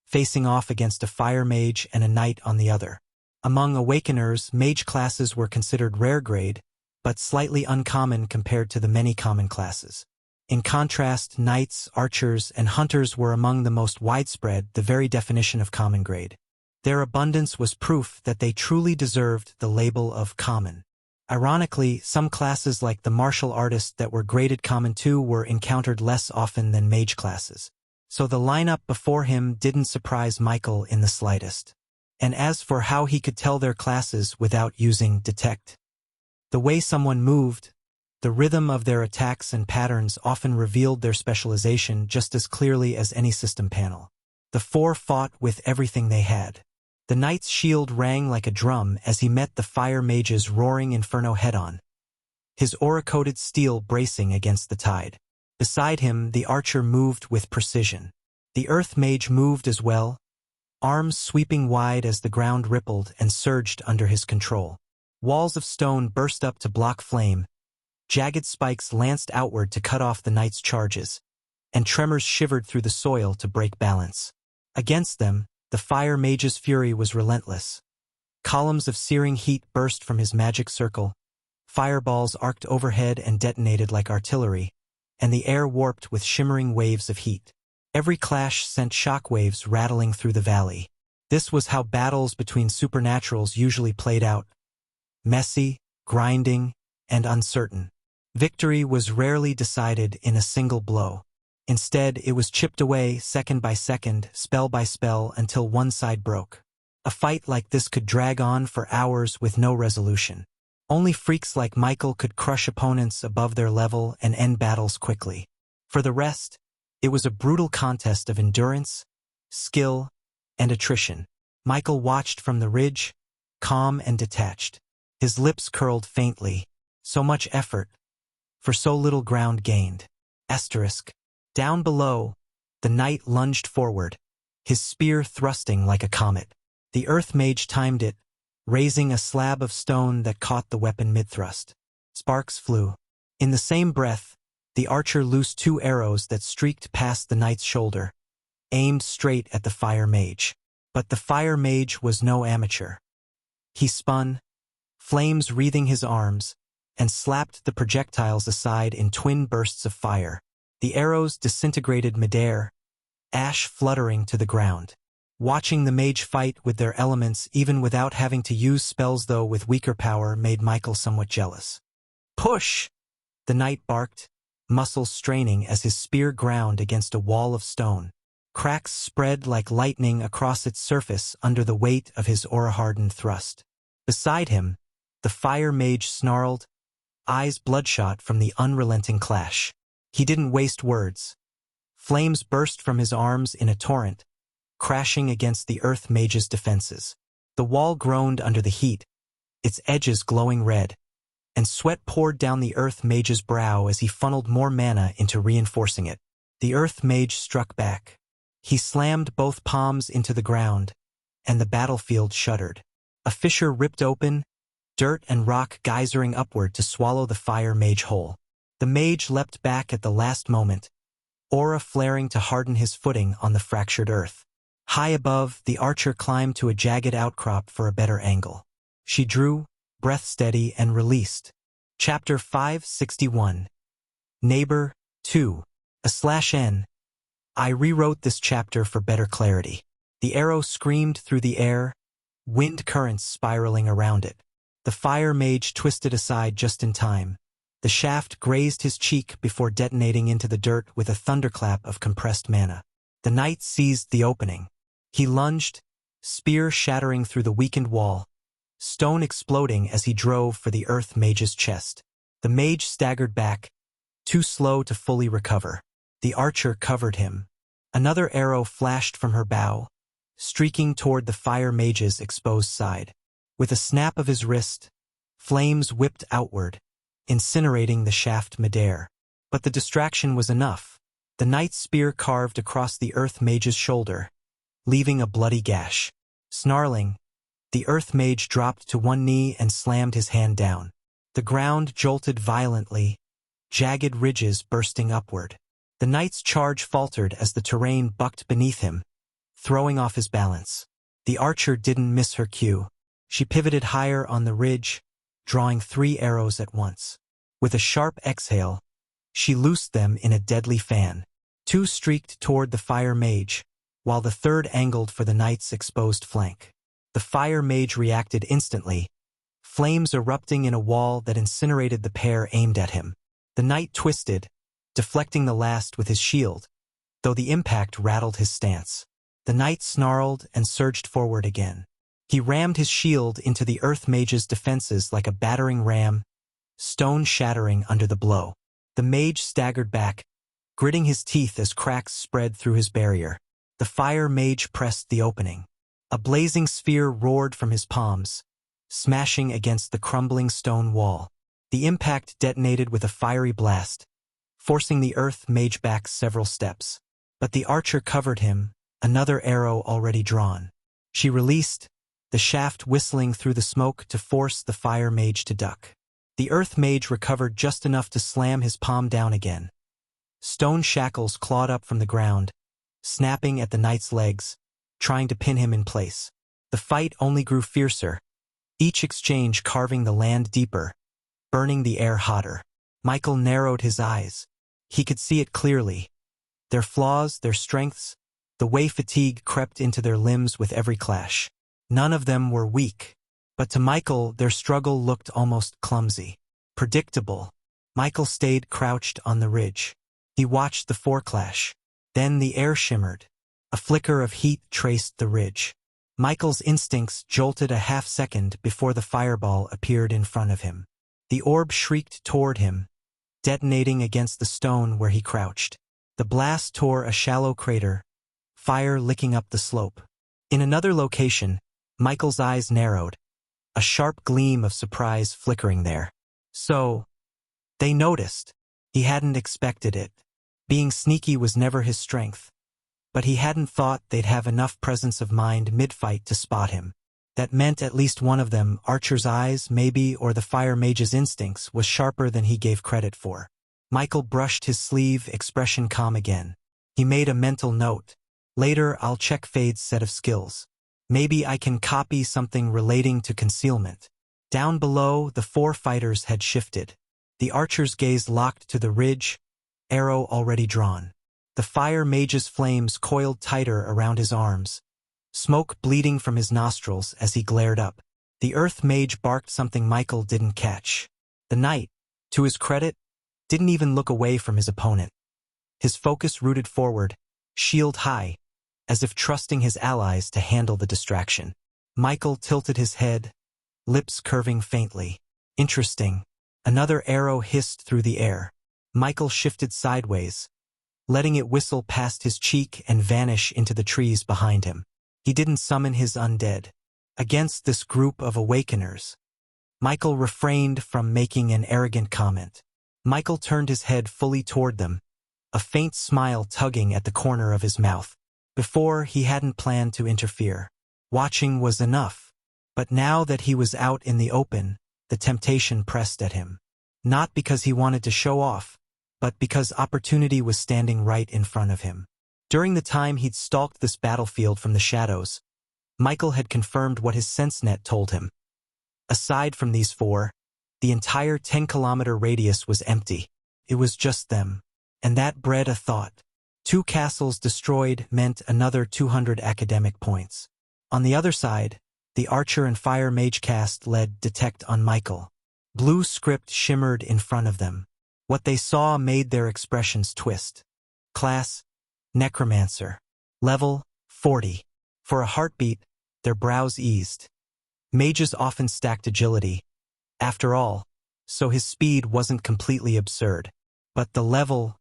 facing off against a fire mage and a knight on the other. Among awakeners, mage classes were considered rare grade, but slightly uncommon compared to the many common classes. In contrast, knights, archers, and hunters were among the most widespread, the very definition of common grade. Their abundance was proof that they truly deserved the label of common. Ironically, some classes like the martial artist that were graded common too were encountered less often than mage classes. So the lineup before him didn't surprise Michael in the slightest. And as for how he could tell their classes without using detect, the way someone moved, the rhythm of their attacks and patterns often revealed their specialization just as clearly as any system panel. The 4 fought with everything they had. The knight's shield rang like a drum as he met the fire mage's roaring inferno head-on, his aura-coated steel bracing against the tide. Beside him, the archer moved with precision. The earth mage moved as well, arms sweeping wide as the ground rippled and surged under his control. Walls of stone burst up to block flame, jagged spikes lanced outward to cut off the knight's charges, and tremors shivered through the soil to break balance. Against them, the fire mage's fury was relentless. Columns of searing heat burst from his magic circle, fireballs arced overhead and detonated like artillery, and the air warped with shimmering waves of heat. Every clash sent shockwaves rattling through the valley. This was how battles between supernaturals usually played out. Messy, grinding, and uncertain. Victory was rarely decided in a single blow. Instead, it was chipped away second by second, spell by spell, until one side broke. A fight like this could drag on for hours with no resolution. Only freaks like Michael could crush opponents above their level and end battles quickly. For the rest, it was a brutal contest of endurance, skill, and attrition. Michael watched from the ridge, calm and detached. His lips curled faintly. So much effort, for so little ground gained. Asterisk. Down below, the knight lunged forward, his spear thrusting like a comet. The Earth Mage timed it, raising a slab of stone that caught the weapon mid-thrust. Sparks flew. In the same breath, the archer loosed 2 arrows that streaked past the knight's shoulder, aimed straight at the Fire Mage. But the Fire Mage was no amateur. He spun, flames wreathing his arms, and slapped the projectiles aside in twin bursts of fire. The arrows disintegrated midair, ash fluttering to the ground. Watching the mage fight with their elements even without having to use spells though with weaker power made Michael somewhat jealous. "Push!" the knight barked, muscles straining as his spear ground against a wall of stone. Cracks spread like lightning across its surface under the weight of his aura-hardened thrust. Beside him, the Fire Mage snarled, eyes bloodshot from the unrelenting clash. He didn't waste words. Flames burst from his arms in a torrent, crashing against the Earth Mage's defenses. The wall groaned under the heat, its edges glowing red, and sweat poured down the Earth Mage's brow as he funneled more mana into reinforcing it. The Earth Mage struck back. He slammed both palms into the ground, and the battlefield shuddered. A fissure ripped open, dirt and rock geysering upward to swallow the Fire Mage whole. The mage leapt back at the last moment, aura flaring to harden his footing on the fractured earth. High above, the archer climbed to a jagged outcrop for a better angle. She drew, breath steady, and released. Chapter 561. Neighbor 2. /N. I rewrote this chapter for better clarity. The arrow screamed through the air, wind currents spiraling around it. The Fire Mage twisted aside just in time. The shaft grazed his cheek before detonating into the dirt with a thunderclap of compressed mana. The knight seized the opening. He lunged, spear shattering through the weakened wall, stone exploding as he drove for the Earth Mage's chest. The mage staggered back, too slow to fully recover. The archer covered him. Another arrow flashed from her bow, streaking toward the Fire Mage's exposed side. With a snap of his wrist, flames whipped outward, incinerating the shaft midair. But the distraction was enough. The knight's spear carved across the Earth Mage's shoulder, leaving a bloody gash. Snarling, the Earth Mage dropped to one knee and slammed his hand down. The ground jolted violently, jagged ridges bursting upward. The knight's charge faltered as the terrain bucked beneath him, throwing off his balance. The archer didn't miss her cue. She pivoted higher on the ridge, drawing 3 arrows at once. With a sharp exhale, she loosed them in a deadly fan. 2 streaked toward the Fire Mage, while the third angled for the knight's exposed flank. The Fire Mage reacted instantly, flames erupting in a wall that incinerated the pair aimed at him. The knight twisted, deflecting the last with his shield, though the impact rattled his stance. The knight snarled and surged forward again. He rammed his shield into the Earth Mage's defenses like a battering ram, stone shattering under the blow. The mage staggered back, gritting his teeth as cracks spread through his barrier. The Fire Mage pressed the opening. A blazing sphere roared from his palms, smashing against the crumbling stone wall. The impact detonated with a fiery blast, forcing the Earth Mage back several steps. But the archer covered him, another arrow already drawn. She released, the shaft whistling through the smoke to force the Fire Mage to duck. The Earth Mage recovered just enough to slam his palm down again. Stone shackles clawed up from the ground, snapping at the knight's legs, trying to pin him in place. The fight only grew fiercer, each exchange carving the land deeper, burning the air hotter. Michael narrowed his eyes. He could see it clearly. Their flaws, their strengths, the way fatigue crept into their limbs with every clash. None of them were weak, but to Michael their struggle looked almost clumsy. Predictable. Michael stayed crouched on the ridge. He watched the foreclash. Then the air shimmered. A flicker of heat traced the ridge. Michael's instincts jolted a half-second before the fireball appeared in front of him. The orb shrieked toward him, detonating against the stone where he crouched. The blast tore a shallow crater, fire licking up the slope. In another location, Michael's eyes narrowed, a sharp gleam of surprise flickering there. So, they noticed. He hadn't expected it. Being sneaky was never his strength. But he hadn't thought they'd have enough presence of mind mid-fight to spot him. That meant at least one of them, Archer's eyes, maybe, or the Fire Mage's instincts, was sharper than he gave credit for. Michael brushed his sleeve, expression calm again. He made a mental note. Later, I'll check Fade's set of skills. Maybe I can copy something relating to concealment. Down below, the four fighters had shifted. The Archer's gaze locked to the ridge, arrow already drawn. The Fire Mage's flames coiled tighter around his arms, smoke bleeding from his nostrils as he glared up. The Earth Mage barked something Michael didn't catch. The knight, to his credit, didn't even look away from his opponent. His focus rooted forward, shield high, as if trusting his allies to handle the distraction. Michael tilted his head, lips curving faintly. Interesting. Another arrow hissed through the air. Michael shifted sideways, letting it whistle past his cheek and vanish into the trees behind him. He didn't summon his undead. Against this group of Awakeners, Michael refrained from making an arrogant comment. Michael turned his head fully toward them, a faint smile tugging at the corner of his mouth. Before, he hadn't planned to interfere. Watching was enough. But now that he was out in the open, the temptation pressed at him. Not because he wanted to show off, but because opportunity was standing right in front of him. During the time he'd stalked this battlefield from the shadows, Michael had confirmed what his sense net told him. Aside from these four, the entire 10-kilometer radius was empty. It was just them. And that bred a thought. 2 castles destroyed meant another 200 academic points. On the other side, the Archer and Fire Mage cast led detect on Michael. Blue script shimmered in front of them. What they saw made their expressions twist. Class, Necromancer. Level, 40. For a heartbeat, their brows eased. Mages often stacked agility. After all, so his speed wasn't completely absurd. But the level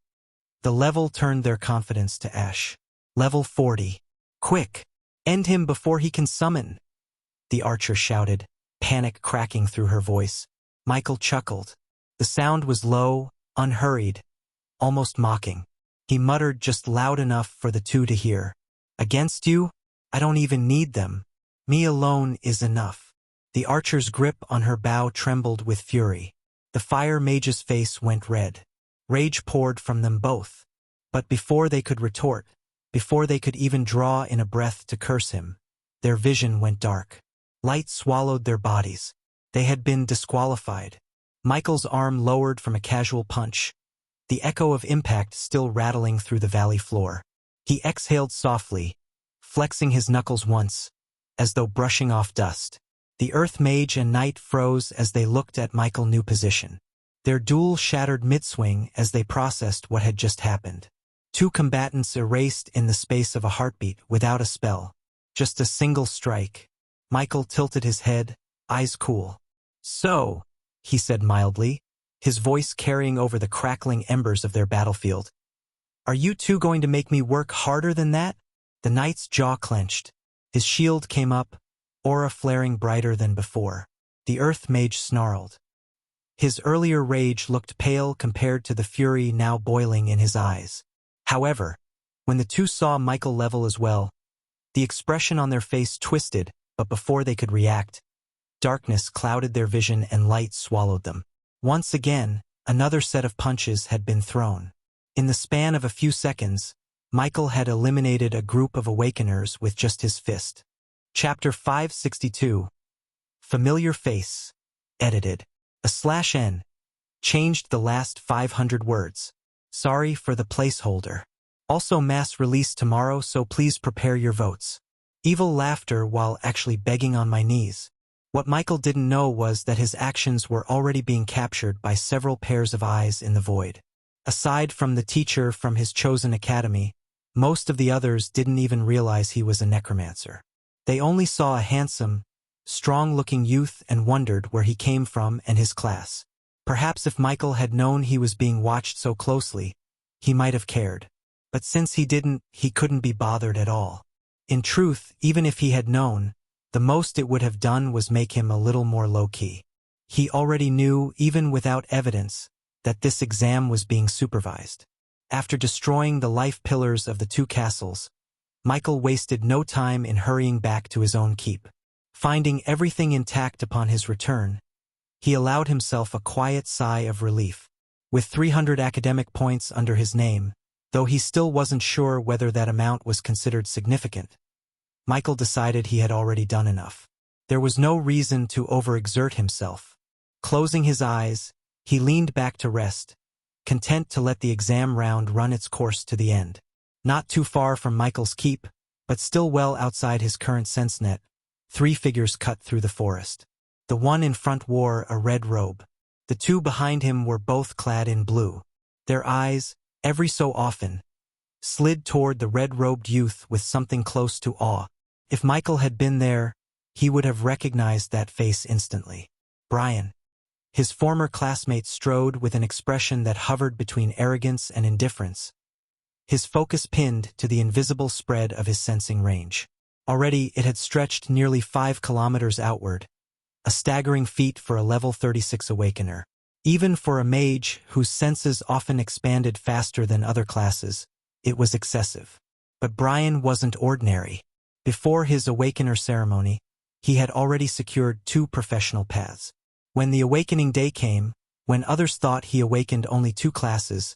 turned their confidence to ash. Level 40. Quick! End him before he can summon! The Archer shouted, panic cracking through her voice. Michael chuckled. The sound was low, unhurried, almost mocking. He muttered just loud enough for the two to hear. Against you? I don't even need them. Me alone is enough. The Archer's grip on her bow trembled with fury. The Fire Mage's face went red. Rage poured from them both. But before they could retort, before they could even draw in a breath to curse him, their vision went dark. Light swallowed their bodies. They had been disqualified. Michael's arm lowered from a casual punch, the echo of impact still rattling through the valley floor. He exhaled softly, flexing his knuckles once, as though brushing off dust. The Earth Mage and Knight froze as they looked at Michael's new position. Their duel shattered mid-swing as they processed what had just happened. 2 combatants erased in the space of a heartbeat without a spell. Just a single strike. Michael tilted his head, eyes cool. So, he said mildly, his voice carrying over the crackling embers of their battlefield. Are you two going to make me work harder than that? The Knight's jaw clenched. His shield came up, aura flaring brighter than before. The Earth Mage snarled. His earlier rage looked pale compared to the fury now boiling in his eyes. However, when the two saw Michael level as well, the expression on their face twisted, but before they could react, darkness clouded their vision and light swallowed them. Once again, another set of punches had been thrown. In the span of a few seconds, Michael had eliminated a group of Awakeners with just his fist. Chapter 562. Familiar Face. Edited. /n. Changed the last 500 words. Sorry for the placeholder. Also mass release tomorrow, so please prepare your votes. Evil laughter while actually begging on my knees. What Michael didn't know was that his actions were already being captured by several pairs of eyes in the void. Aside from the teacher from his chosen academy, most of the others didn't even realize he was a necromancer. They only saw a handsome, strong-looking youth and wondered where he came from and his class. Perhaps if Michael had known he was being watched so closely, he might have cared. But since he didn't, he couldn't be bothered at all. In truth, even if he had known, the most it would have done was make him a little more low-key. He already knew, even without evidence, that this exam was being supervised. After destroying the life pillars of the two castles, Michael wasted no time in hurrying back to his own keep. Finding everything intact upon his return, he allowed himself a quiet sigh of relief. With 300 academic points under his name, though he still wasn't sure whether that amount was considered significant, Michael decided he had already done enough. There was no reason to overexert himself. Closing his eyes, he leaned back to rest, content to let the exam round run its course to the end. Not too far from Michael's keep, but still well outside his current sense net, 3 figures cut through the forest. The one in front wore a red robe. The 2 behind him were both clad in blue. Their eyes, every so often, slid toward the red-robed youth with something close to awe. If Michael had been there, he would have recognized that face instantly. Brian. His former classmate strode with an expression that hovered between arrogance and indifference, his focus pinned to the invisible spread of his sensing range. Already it had stretched nearly 5 kilometers outward, a staggering feat for a level 36 awakener. Even for a mage whose senses often expanded faster than other classes, it was excessive. But Brian wasn't ordinary. Before his awakener ceremony, he had already secured 2 professional paths. When the awakening day came, when others thought he awakened only 2 classes,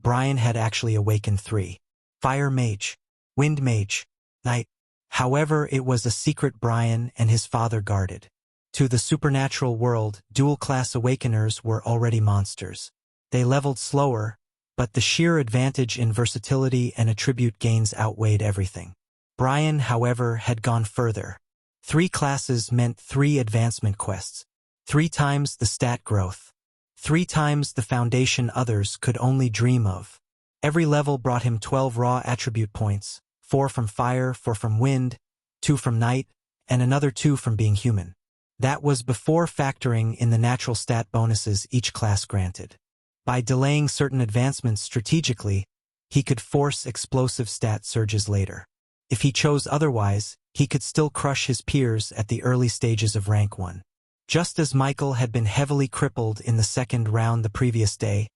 Brian had actually awakened 3. Fire Mage, Wind Mage, Night. However, it was a secret Brian and his father guarded. To the supernatural world, dual-class awakeners were already monsters. They leveled slower, but the sheer advantage in versatility and attribute gains outweighed everything. Brian, however, had gone further. 3 classes meant 3 advancement quests, 3 times the stat growth, 3 times the foundation others could only dream of. Every level brought him 12 raw attribute points, 4 from fire, 4 from wind, 2 from night, and another 2 from being human. That was before factoring in the natural stat bonuses each class granted. By delaying certain advancements strategically, he could force explosive stat surges later. If he chose otherwise, he could still crush his peers at the early stages of rank 1. Just as Michael had been heavily crippled in the second round the previous day,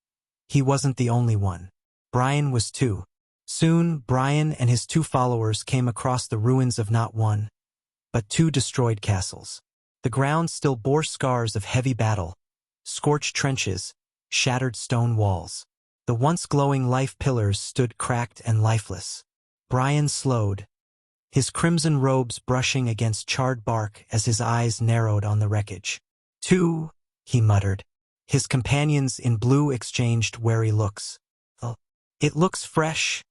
he wasn't the only one. Brian was too. Soon, Brian and his 2 followers came across the ruins of not 1, but 2 destroyed castles. The ground still bore scars of heavy battle, scorched trenches, shattered stone walls. The once glowing life pillars stood cracked and lifeless. Brian slowed, his crimson robes brushing against charred bark as his eyes narrowed on the wreckage. 2, he muttered. His companions in blue exchanged wary looks. It looks fresh,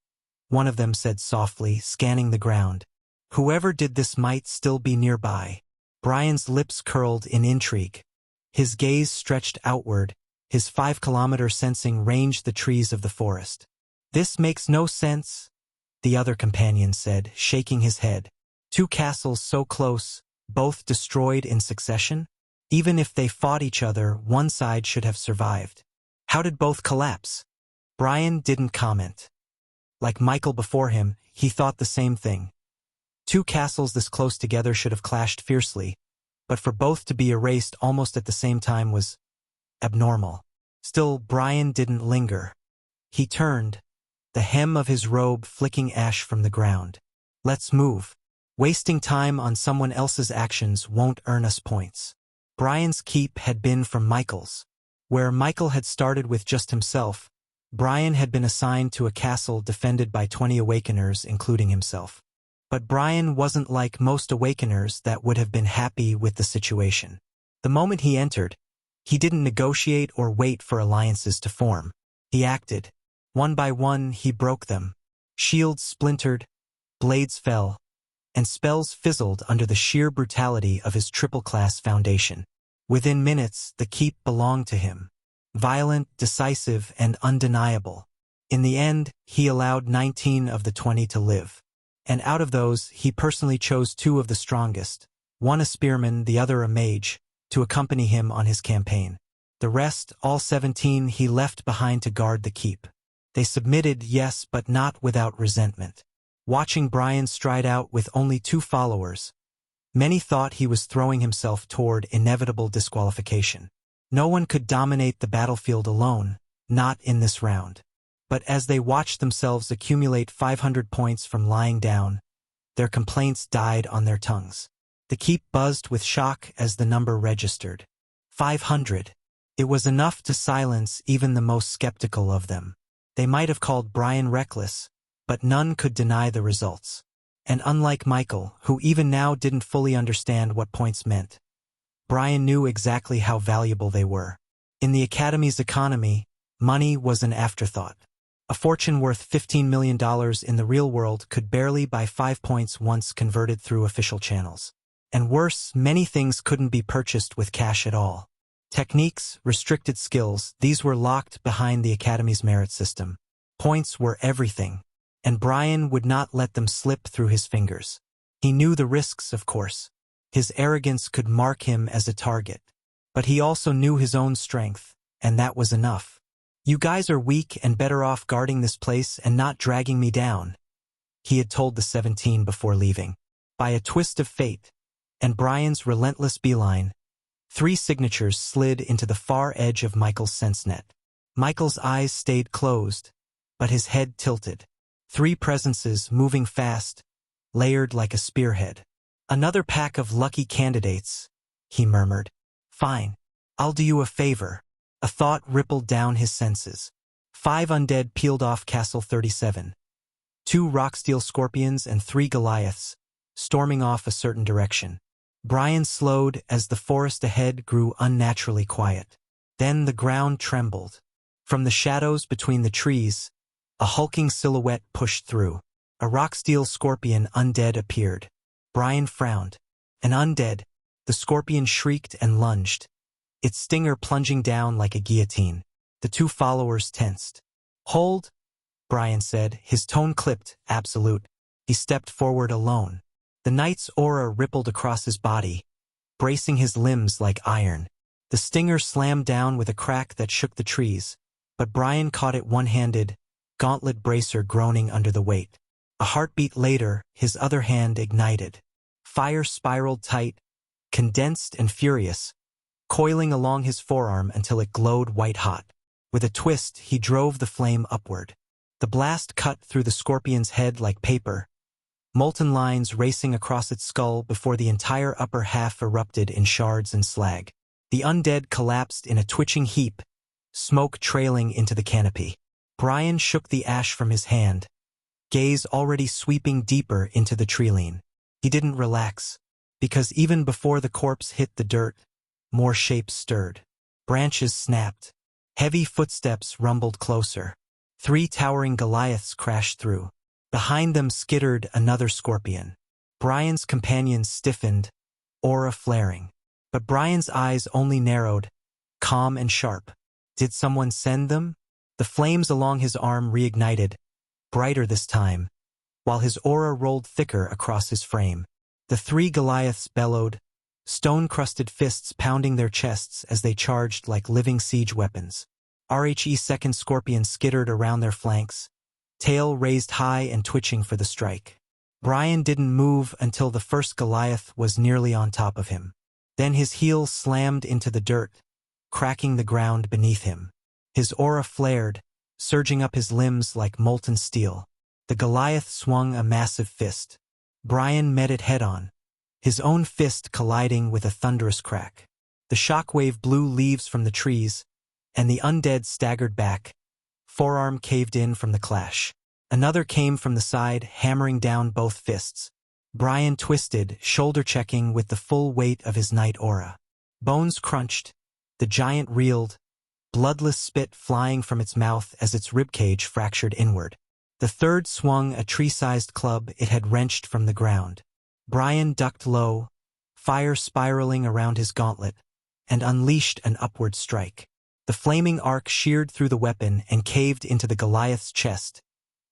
one of them said softly, scanning the ground. Whoever did this might still be nearby. Brian's lips curled in intrigue. His gaze stretched outward, his 5-kilometer sensing ranged the trees of the forest. This makes no sense, the other companion said, shaking his head. 2 castles so close, both destroyed in succession? Even if they fought each other, one side should have survived. How did both collapse? Brian didn't comment. Like Michael before him, he thought the same thing. 2 castles this close together should have clashed fiercely, but for both to be erased almost at the same time was abnormal. Still, Brian didn't linger. He turned, the hem of his robe flicking ash from the ground. Let's move. Wasting time on someone else's actions won't earn us points. Brian's keep had been from Michael's. Where Michael had started with just himself, Brian had been assigned to a castle defended by 20 awakeners, including himself. But Brian wasn't like most awakeners that would have been happy with the situation. The moment he entered, he didn't negotiate or wait for alliances to form. He acted. One by one, he broke them. Shields splintered, blades fell, and spells fizzled under the sheer brutality of his triple-class foundation. Within minutes, the keep belonged to him. Violent, decisive, and undeniable. In the end, he allowed 19 of the 20 to live. And out of those, he personally chose 2 of the strongest, one a spearman, the other a mage, to accompany him on his campaign. The rest, all 17, he left behind to guard the keep. They submitted, yes, but not without resentment. Watching Brian stride out with only 2 followers, many thought he was throwing himself toward inevitable disqualification. No one could dominate the battlefield alone, not in this round. But as they watched themselves accumulate 500 points from lying down, their complaints died on their tongues. The keep buzzed with shock as the number registered. 500. It was enough to silence even the most skeptical of them. They might have called Brian reckless, but none could deny the results. And unlike Michael, who even now didn't fully understand what points meant, Brian knew exactly how valuable they were. In the Academy's economy, money was an afterthought. A fortune worth $15 million in the real world could barely buy 5 points once converted through official channels. And worse, many things couldn't be purchased with cash at all. Techniques, restricted skills, these were locked behind the Academy's merit system. Points were everything, and Brian would not let them slip through his fingers. He knew the risks, of course. His arrogance could mark him as a target. But he also knew his own strength, and that was enough. "You guys are weak and better off guarding this place and not dragging me down," he had told the 17 before leaving. By a twist of fate, and Brian's relentless beeline, 3 signatures slid into the far edge of Michael's sense net. Michael's eyes stayed closed, but his head tilted. 3 presences moving fast, layered like a spearhead. "Another pack of lucky candidates," he murmured. "Fine. I'll do you a favor." A thought rippled down his senses. 5 undead peeled off Castle 37. 2 rocksteel scorpions and 3 Goliaths, storming off a certain direction. Brian slowed as the forest ahead grew unnaturally quiet. Then the ground trembled. From the shadows between the trees, a hulking silhouette pushed through. A rocksteel scorpion undead appeared. Brian frowned. An undead. The scorpion shrieked and lunged, its stinger plunging down like a guillotine. The 2 followers tensed. "Hold," Brian said, his tone clipped, absolute. He stepped forward alone. The knight's aura rippled across his body, bracing his limbs like iron. The stinger slammed down with a crack that shook the trees, but Brian caught it one-handed, gauntlet bracer groaning under the weight. A heartbeat later, his other hand ignited. Fire spiraled tight, condensed and furious, coiling along his forearm until it glowed white-hot. With a twist, he drove the flame upward. The blast cut through the scorpion's head like paper, molten lines racing across its skull before the entire upper half erupted in shards and slag. The undead collapsed in a twitching heap, smoke trailing into the canopy. Brian shook the ash from his hand, gaze already sweeping deeper into the treeline. He didn't relax, because even before the corpse hit the dirt, more shapes stirred. Branches snapped. Heavy footsteps rumbled closer. 3 towering Goliaths crashed through. Behind them skittered another scorpion. Brian's companions stiffened, aura flaring. But Brian's eyes only narrowed, calm and sharp. Did someone send them? The flames along his arm reignited, brighter this time, while his aura rolled thicker across his frame. The 3 Goliaths bellowed, stone-crusted fists pounding their chests as they charged like living siege weapons. RHE second scorpion skittered around their flanks, tail raised high and twitching for the strike. Brian didn't move until the first Goliath was nearly on top of him. Then his heel slammed into the dirt, cracking the ground beneath him. His aura flared, surging up his limbs like molten steel. The Goliath swung a massive fist. Brian met it head-on, his own fist colliding with a thunderous crack. The shockwave blew leaves from the trees, and the undead staggered back, forearm caved in from the clash. Another came from the side, hammering down both fists. Brian twisted, shoulder-checking with the full weight of his knight aura. Bones crunched. The giant reeled, bloodless spit flying from its mouth as its ribcage fractured inward. The third swung a tree-sized club it had wrenched from the ground. Brian ducked low, fire spiraling around his gauntlet, and unleashed an upward strike. The flaming arc sheared through the weapon and caved into the Goliath's chest,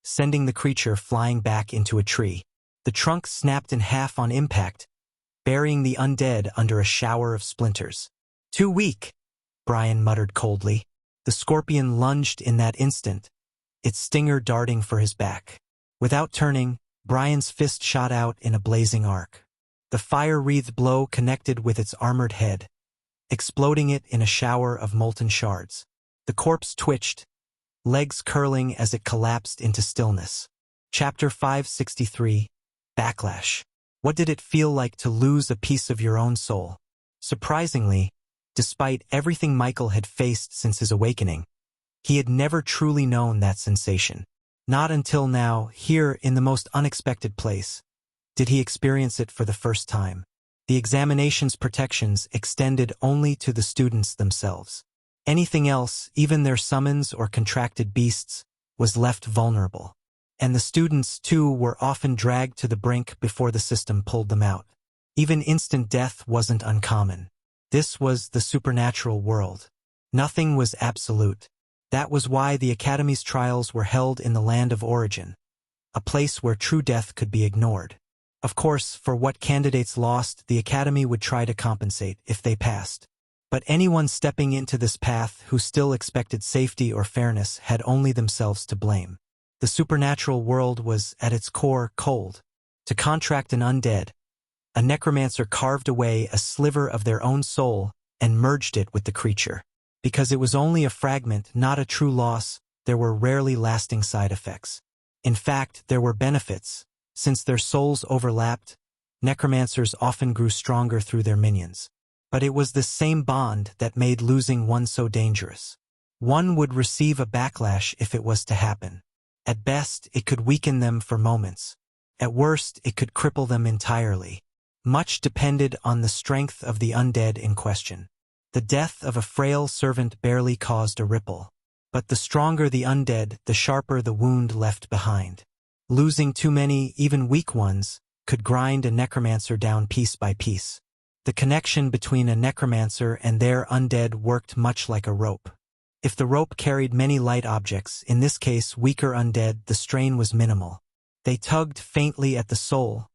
sending the creature flying back into a tree. The trunk snapped in half on impact, burying the undead under a shower of splinters. "Too weak," Brian muttered coldly. The scorpion lunged in that instant, its stinger darting for his back. Without turning, Brian's fist shot out in a blazing arc. The fire-wreathed blow connected with its armored head, exploding it in a shower of molten shards. The corpse twitched, legs curling as it collapsed into stillness. Chapter 563, Backlash. What did it feel like to lose a piece of your own soul? Surprisingly, despite everything Michael had faced since his awakening, he had never truly known that sensation. Not until now, here in the most unexpected place, did he experience it for the first time. The examination's protections extended only to the students themselves. Anything else, even their summons or contracted beasts, was left vulnerable. And the students, too, were often dragged to the brink before the system pulled them out. Even instant death wasn't uncommon. This was the supernatural world. Nothing was absolute. That was why the Academy's trials were held in the land of origin, a place where true death could be ignored. Of course, for what candidates lost, the Academy would try to compensate if they passed. But anyone stepping into this path who still expected safety or fairness had only themselves to blame. The supernatural world was, at its core, cold. To contract an undead, a necromancer carved away a sliver of their own soul and merged it with the creature. Because it was only a fragment, not a true loss, there were rarely lasting side effects. In fact, there were benefits. Since their souls overlapped, necromancers often grew stronger through their minions. But it was this same bond that made losing one so dangerous. One would receive a backlash if it was to happen. At best, it could weaken them for moments. At worst, it could cripple them entirely. Much depended on the strength of the undead in question. The death of a frail servant barely caused a ripple. But the stronger the undead, the sharper the wound left behind. Losing too many, even weak ones, could grind a necromancer down piece by piece. The connection between a necromancer and their undead worked much like a rope. If the rope carried many light objects, in this case weaker undead, the strain was minimal. They tugged faintly at the soul,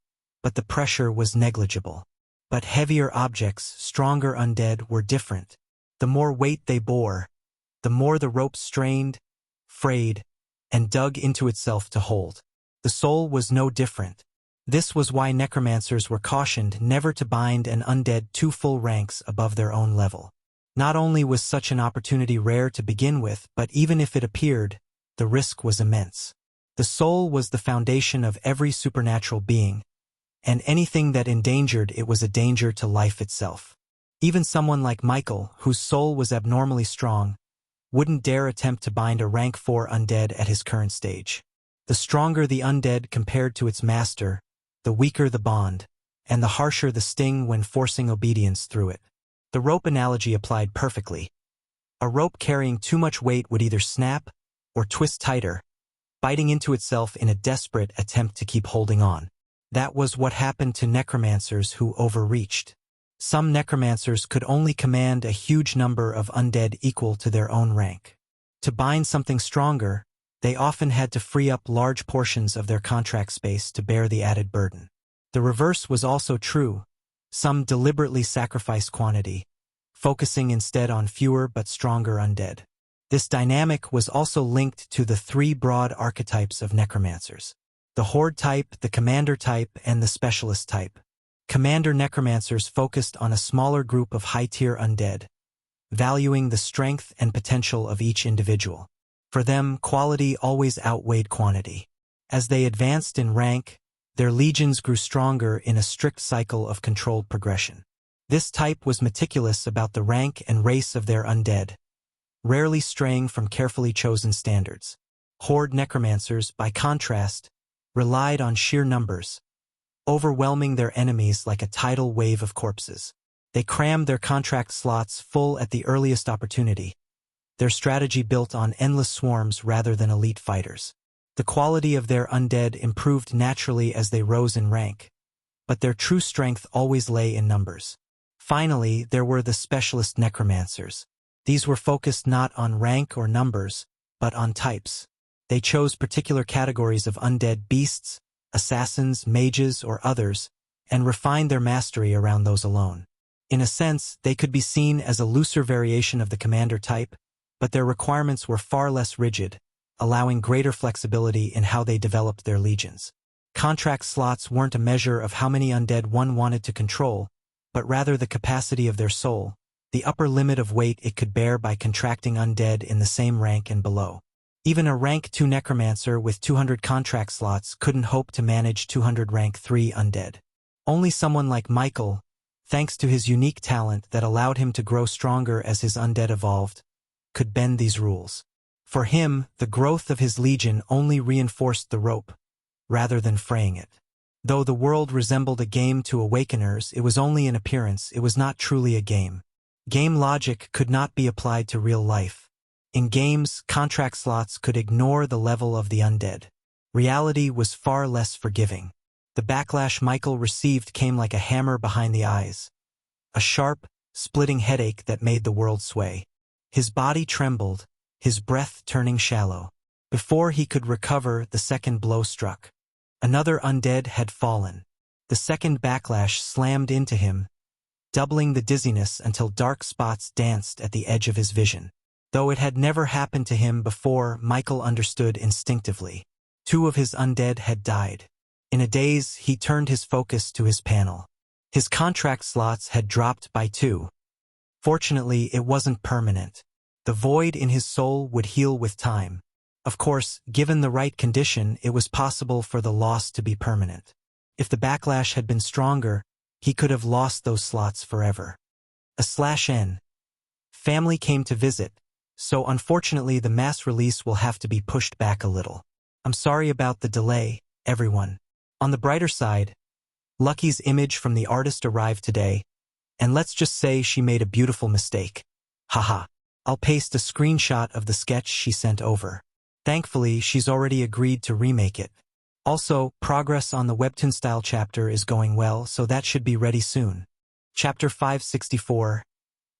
but the pressure was negligible. But heavier objects, stronger undead, were different. The more weight they bore, the more the rope strained, frayed, and dug into itself to hold. The soul was no different. This was why necromancers were cautioned never to bind an undead two full ranks above their own level. Not only was such an opportunity rare to begin with, but even if it appeared, the risk was immense. The soul was the foundation of every supernatural being, and anything that endangered it was a danger to life itself. Even someone like Michael, whose soul was abnormally strong, wouldn't dare attempt to bind a rank 4 undead at his current stage. The stronger the undead compared to its master, the weaker the bond, and the harsher the sting when forcing obedience through it. The rope analogy applied perfectly. A rope carrying too much weight would either snap or twist tighter, biting into itself in a desperate attempt to keep holding on. That was what happened to necromancers who overreached. Some necromancers could only command a huge number of undead equal to their own rank. To bind something stronger, they often had to free up large portions of their contract space to bear the added burden. The reverse was also true. Some deliberately sacrificed quantity, focusing instead on fewer but stronger undead. This dynamic was also linked to the 3 broad archetypes of necromancers: the horde type, the commander type, and the specialist type. Commander necromancers focused on a smaller group of high-tier undead, valuing the strength and potential of each individual. For them, quality always outweighed quantity. As they advanced in rank, their legions grew stronger in a strict cycle of controlled progression. This type was meticulous about the rank and race of their undead, rarely straying from carefully chosen standards. Horde necromancers, by contrast, relied on sheer numbers, overwhelming their enemies like a tidal wave of corpses. They crammed their contract slots full at the earliest opportunity, their strategy built on endless swarms rather than elite fighters. The quality of their undead improved naturally as they rose in rank, but their true strength always lay in numbers. Finally, there were the specialist necromancers. These were focused not on rank or numbers, but on types. They chose particular categories of undead beasts, assassins, mages, or others, and refined their mastery around those alone. In a sense, they could be seen as a looser variation of the commander type, but their requirements were far less rigid, allowing greater flexibility in how they developed their legions. Contract slots weren't a measure of how many undead one wanted to control, but rather the capacity of their soul, the upper limit of weight it could bear by contracting undead in the same rank and below. Even a rank 2 necromancer with 200 contract slots couldn't hope to manage 200 rank 3 undead. Only someone like Michael, thanks to his unique talent that allowed him to grow stronger as his undead evolved, could bend these rules. For him, the growth of his legion only reinforced the rope, rather than fraying it. Though the world resembled a game to Awakeners, it was only in appearance, it was not truly a game. Game logic could not be applied to real life. In games, contract slots could ignore the level of the undead. Reality was far less forgiving. The backlash Michael received came like a hammer behind the eyes. A sharp, splitting headache that made the world sway. His body trembled, his breath turning shallow. Before he could recover, the second blow struck. Another undead had fallen. The second backlash slammed into him, doubling the dizziness until dark spots danced at the edge of his vision. Though it had never happened to him before, Michael understood instinctively. 2 of his undead had died. In a daze, he turned his focus to his panel. His contract slots had dropped by 2. Fortunately, it wasn't permanent. The void in his soul would heal with time. Of course, given the right condition, it was possible for the loss to be permanent. If the backlash had been stronger, he could have lost those slots forever. /N. Family came to visit, so unfortunately the mass release will have to be pushed back a little. I'm sorry about the delay, everyone. On the brighter side, Lucky's image from the artist arrived today, and let's just say she made a beautiful mistake. Haha. I'll paste a screenshot of the sketch she sent over. Thankfully, she's already agreed to remake it. Also, progress on the Webtoon-style chapter is going well, so that should be ready soon. Chapter 564.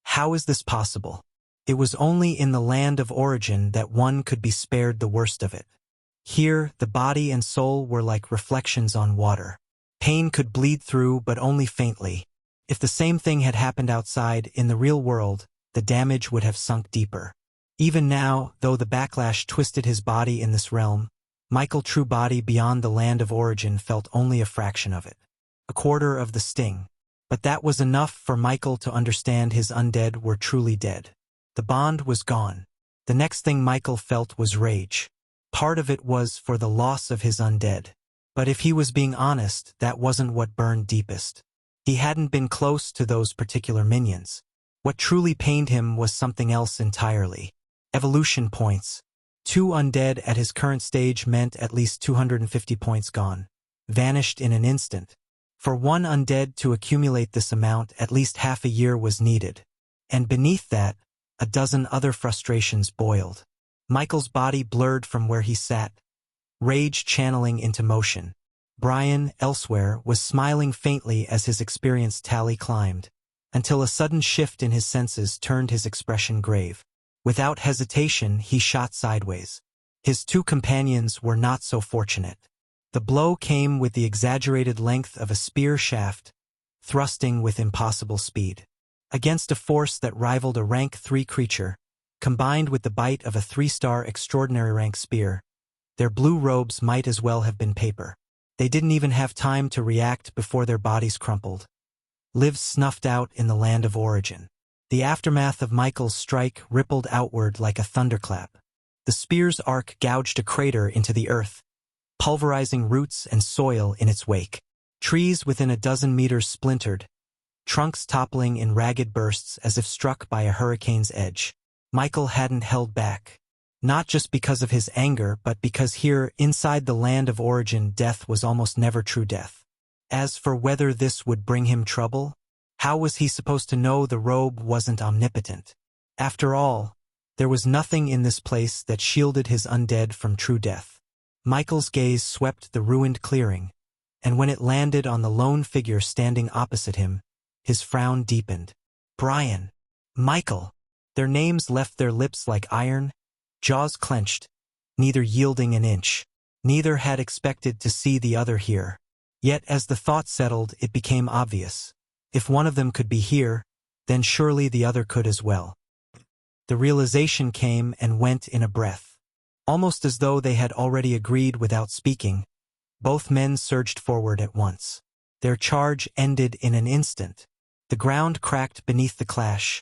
How is this possible? It was only in the land of origin that one could be spared the worst of it. Here, the body and soul were like reflections on water. Pain could bleed through, but only faintly. If the same thing had happened outside, in the real world, the damage would have sunk deeper. Even now, though the backlash twisted his body in this realm, Michael's true body beyond the land of origin felt only a fraction of it. A quarter of the sting. But that was enough for Michael to understand his undead were truly dead. The bond was gone. The next thing Michael felt was rage. Part of it was for the loss of his undead. But if he was being honest, that wasn't what burned deepest. He hadn't been close to those particular minions. What truly pained him was something else entirely. Evolution points. 2 undead at his current stage meant at least 250 points gone. Vanished in an instant. For 1 undead to accumulate this amount, at least half a year was needed. And beneath that, a dozen other frustrations boiled. Michael's body blurred from where he sat, rage channeling into motion. Brian, elsewhere, was smiling faintly as his experience tally climbed, until a sudden shift in his senses turned his expression grave. Without hesitation, he shot sideways. His 2 companions were not so fortunate. The blow came with the exaggerated length of a spear shaft, thrusting with impossible speed. Against a force that rivaled a rank 3 creature, combined with the bite of a 3-star extraordinary rank spear, their blue robes might as well have been paper. They didn't even have time to react before their bodies crumpled. Lives snuffed out in the land of origin. The aftermath of Michael's strike rippled outward like a thunderclap. The spear's arc gouged a crater into the earth, pulverizing roots and soil in its wake. Trees within a dozen meters splintered, trunks toppling in ragged bursts as if struck by a hurricane's edge. Michael hadn't held back. Not just because of his anger, but because here, inside the land of origin, death was almost never true death. As for whether this would bring him trouble, how was he supposed to know the robe wasn't omnipotent? After all, there was nothing in this place that shielded his undead from true death. Michael's gaze swept the ruined clearing, and when it landed on the lone figure standing opposite him, his frown deepened. Brian. Michael. Their names left their lips like iron, jaws clenched, neither yielding an inch. Neither had expected to see the other here. Yet as the thought settled, it became obvious. If one of them could be here, then surely the other could as well. The realization came and went in a breath. Almost as though they had already agreed without speaking, both men surged forward at once. Their charge ended in an instant. The ground cracked beneath the clash,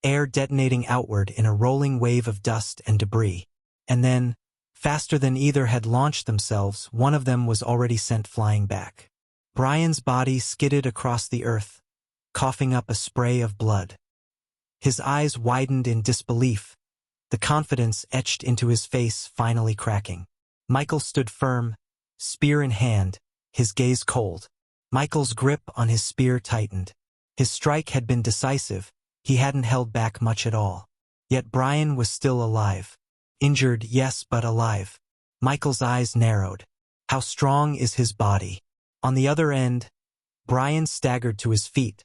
air detonating outward in a rolling wave of dust and debris. And then, faster than either had launched themselves, one of them was already sent flying back. Brian's body skidded across the earth, coughing up a spray of blood. His eyes widened in disbelief, the confidence etched into his face finally cracking. Michael stood firm, spear in hand, his gaze cold. Michael's grip on his spear tightened. His strike had been decisive, he hadn't held back much at all. Yet Brian was still alive. Injured, yes, but alive. Michael's eyes narrowed. How strong is his body? On the other end, Brian staggered to his feet,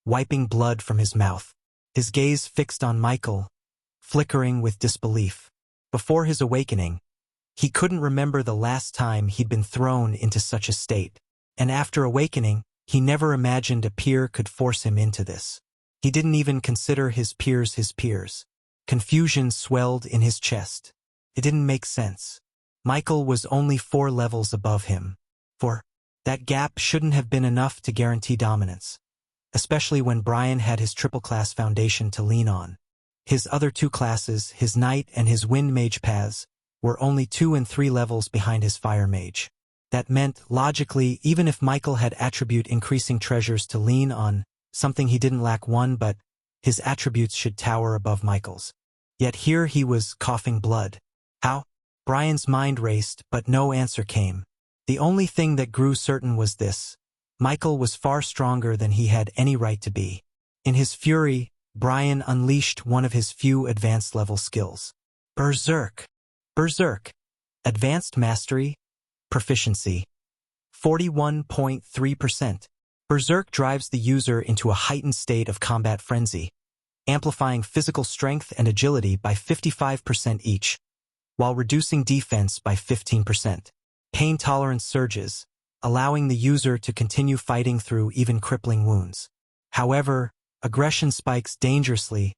wiping blood from his mouth. His gaze fixed on Michael, flickering with disbelief. Before his awakening, he couldn't remember the last time he'd been thrown into such a state. And after awakening, he never imagined a peer could force him into this. He didn't even consider his peers his peers. Confusion swelled in his chest. It didn't make sense. Michael was only 4 levels above him. That gap shouldn't have been enough to guarantee dominance, especially when Brian had his triple-class foundation to lean on. His other 2 classes, his Knight and his Wind Mage paths, were only 2 and 3 levels behind his Fire Mage. That meant, logically, even if Michael had attribute increasing treasures to lean on, something he didn't lack one, but his attributes should tower above Michael's. Yet here he was coughing blood. How? Brian's mind raced, but no answer came. The only thing that grew certain was this: Michael was far stronger than he had any right to be. In his fury, Brian unleashed one of his few advanced-level skills. Berserk. Berserk. Advanced Mastery. Proficiency. 41.3%. Berserk drives the user into a heightened state of combat frenzy, amplifying physical strength and agility by 55% each, while reducing defense by 15%. Pain tolerance surges, allowing the user to continue fighting through even crippling wounds. However, aggression spikes dangerously,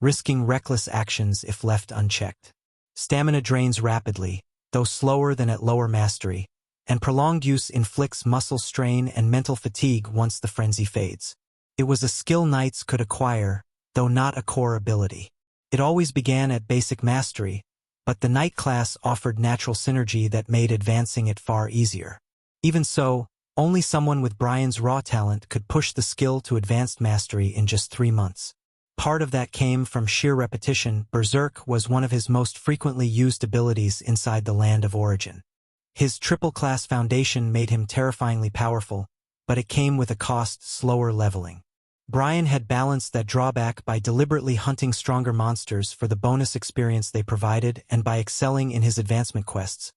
risking reckless actions if left unchecked. Stamina drains rapidly, though slower than at lower mastery, and prolonged use inflicts muscle strain and mental fatigue once the frenzy fades. It was a skill knights could acquire, though not a core ability. It always began at basic mastery, but the knight class offered natural synergy that made advancing it far easier. Even so, only someone with Brian's raw talent could push the skill to advanced mastery in just 3 months. Part of that came from sheer repetition. Berserk was one of his most frequently used abilities inside the Land of Origin. His triple-class foundation made him terrifyingly powerful, but it came with a cost: slower leveling. Brian had balanced that drawback by deliberately hunting stronger monsters for the bonus experience they provided and by excelling in his advancement quests,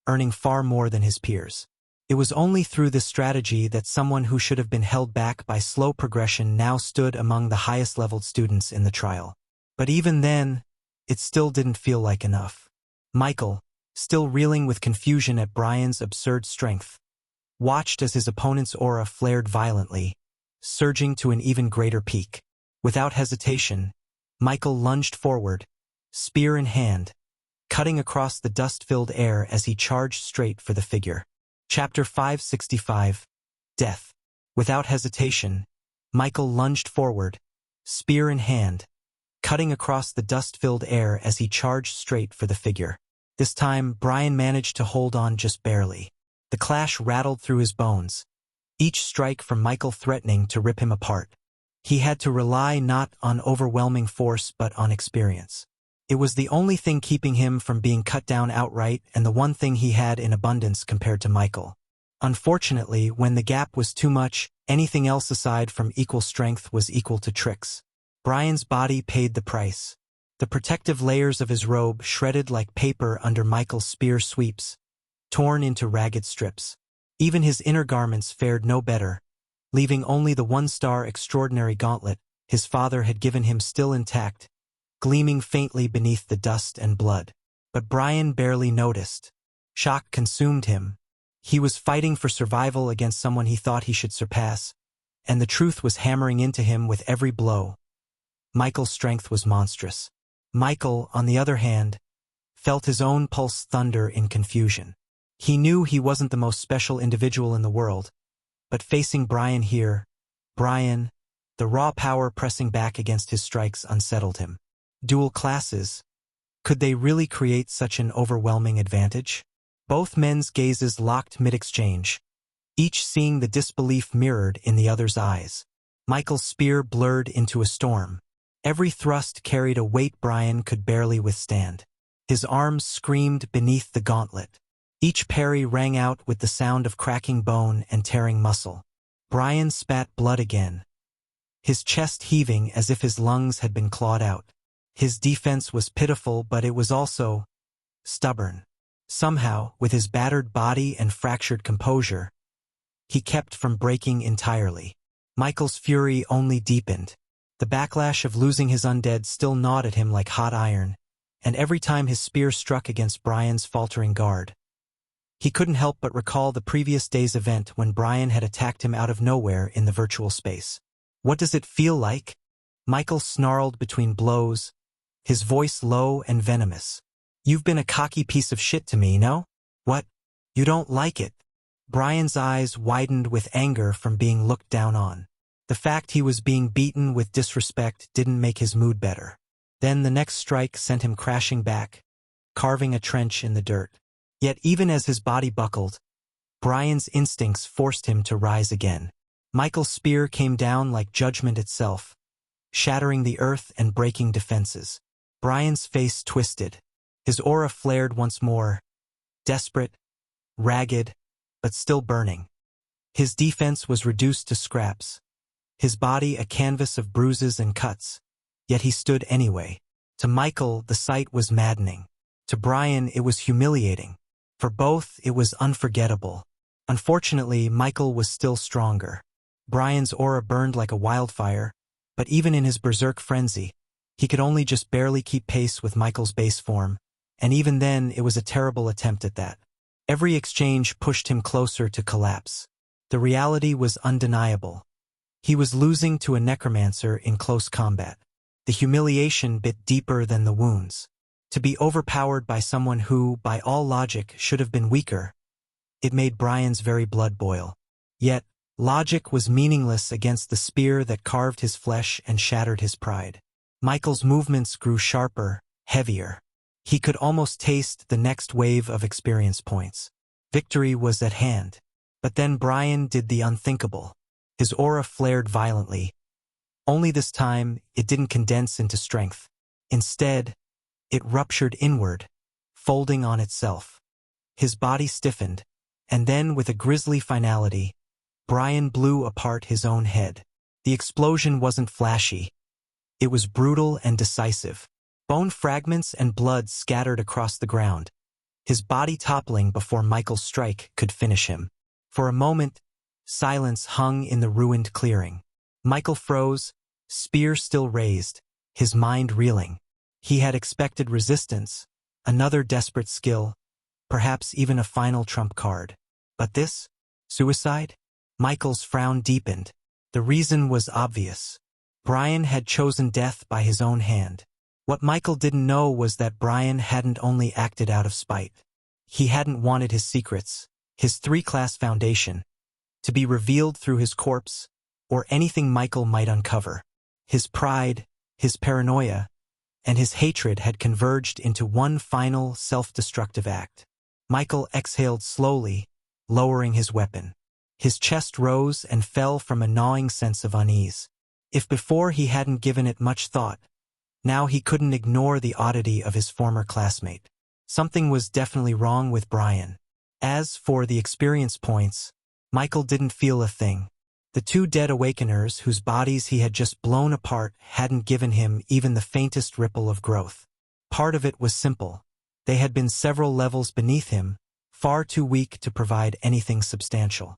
earning far more than his peers. It was only through this strategy that someone who should have been held back by slow progression now stood among the highest-leveled students in the trial. But even then, it still didn't feel like enough. Michael, still reeling with confusion at Brian's absurd strength, watched as his opponent's aura flared violently, surging to an even greater peak. Without hesitation, Michael lunged forward, spear in hand, cutting across the dust-filled air as he charged straight for the figure. Chapter 565. Death. Without hesitation, Michael lunged forward, spear in hand, cutting across the dust-filled air as he charged straight for the figure. This time, Brian managed to hold on just barely. The clash rattled through his bones, each strike from Michael threatening to rip him apart. He had to rely not on overwhelming force but on experience. It was the only thing keeping him from being cut down outright and the one thing he had in abundance compared to Michael. Unfortunately, when the gap was too much, anything else aside from equal strength was equal to tricks. Brian's body paid the price. The protective layers of his robe shredded like paper under Michael's spear sweeps, torn into ragged strips. Even his inner garments fared no better, leaving only the one-star extraordinary gauntlet his father had given him still intact, gleaming faintly beneath the dust and blood. But Brian barely noticed. Shock consumed him. He was fighting for survival against someone he thought he should surpass, and the truth was hammering into him with every blow. Michael's strength was monstrous. Michael, on the other hand, felt his own pulse thunder in confusion. He knew he wasn't the most special individual in the world, but facing Brian here, the raw power pressing back against his strikes unsettled him. Dual classes. Could they really create such an overwhelming advantage? Both men's gazes locked mid-exchange, each seeing the disbelief mirrored in the other's eyes. Michael's spear blurred into a storm. Every thrust carried a weight Brian could barely withstand. His arms screamed beneath the gauntlet. Each parry rang out with the sound of cracking bone and tearing muscle. Brian spat blood again, his chest heaving as if his lungs had been clawed out. His defense was pitiful, but it was also stubborn. Somehow, with his battered body and fractured composure, he kept from breaking entirely. Michael's fury only deepened. The backlash of losing his undead still gnawed at him like hot iron, and every time his spear struck against Brian's faltering guard, he couldn't help but recall the previous day's event when Brian had attacked him out of nowhere in the virtual space. "What does it feel like?" Michael snarled between blows, his voice low and venomous. "You've been a cocky piece of shit to me, no? What? You don't like it?" Brian's eyes widened with anger from being looked down on. The fact he was being beaten with disrespect didn't make his mood better. Then the next strike sent him crashing back, carving a trench in the dirt. Yet even as his body buckled, Brian's instincts forced him to rise again. Michael's spear came down like judgment itself, shattering the earth and breaking defenses. Brian's face twisted. His aura flared once more, desperate, ragged, but still burning. His defense was reduced to scraps, his body a canvas of bruises and cuts, yet he stood anyway. To Michael, the sight was maddening. To Brian, it was humiliating. For both, it was unforgettable. Unfortunately, Michael was still stronger. Brian's aura burned like a wildfire, but even in his berserk frenzy, he could only just barely keep pace with Michael's base form, and even then it was a terrible attempt at that. Every exchange pushed him closer to collapse. The reality was undeniable. He was losing to a Necromancer in close combat. The humiliation bit deeper than the wounds. To be overpowered by someone who, by all logic, should have been weaker, it made Brian's very blood boil. Yet, logic was meaningless against the spear that carved his flesh and shattered his pride. Michael's movements grew sharper, heavier. He could almost taste the next wave of experience points. Victory was at hand. But then Brian did the unthinkable. His aura flared violently. Only this time, it didn't condense into strength. Instead, it ruptured inward, folding on itself. His body stiffened, and then with a grisly finality, Brian blew apart his own head. The explosion wasn't flashy. It was brutal and decisive. Bone fragments and blood scattered across the ground, his body toppling before Michael's strike could finish him. For a moment, silence hung in the ruined clearing. Michael froze, spear still raised, his mind reeling. He had expected resistance, another desperate skill, perhaps even a final trump card. But this? Suicide? Michael's frown deepened. The reason was obvious. Brian had chosen death by his own hand. What Michael didn't know was that Brian hadn't only acted out of spite. He hadn't wanted his secrets, his three-class foundation, to be revealed through his corpse or anything Michael might uncover. His pride, his paranoia, and his hatred had converged into one final self-destructive act. Michael exhaled slowly, lowering his weapon. His chest rose and fell from a gnawing sense of unease. If before he hadn't given it much thought, now he couldn't ignore the oddity of his former classmate. Something was definitely wrong with Brian. As for the experience points, Michael didn't feel a thing. The two dead Awakeners whose bodies he had just blown apart hadn't given him even the faintest ripple of growth. Part of it was simple. They had been several levels beneath him, far too weak to provide anything substantial.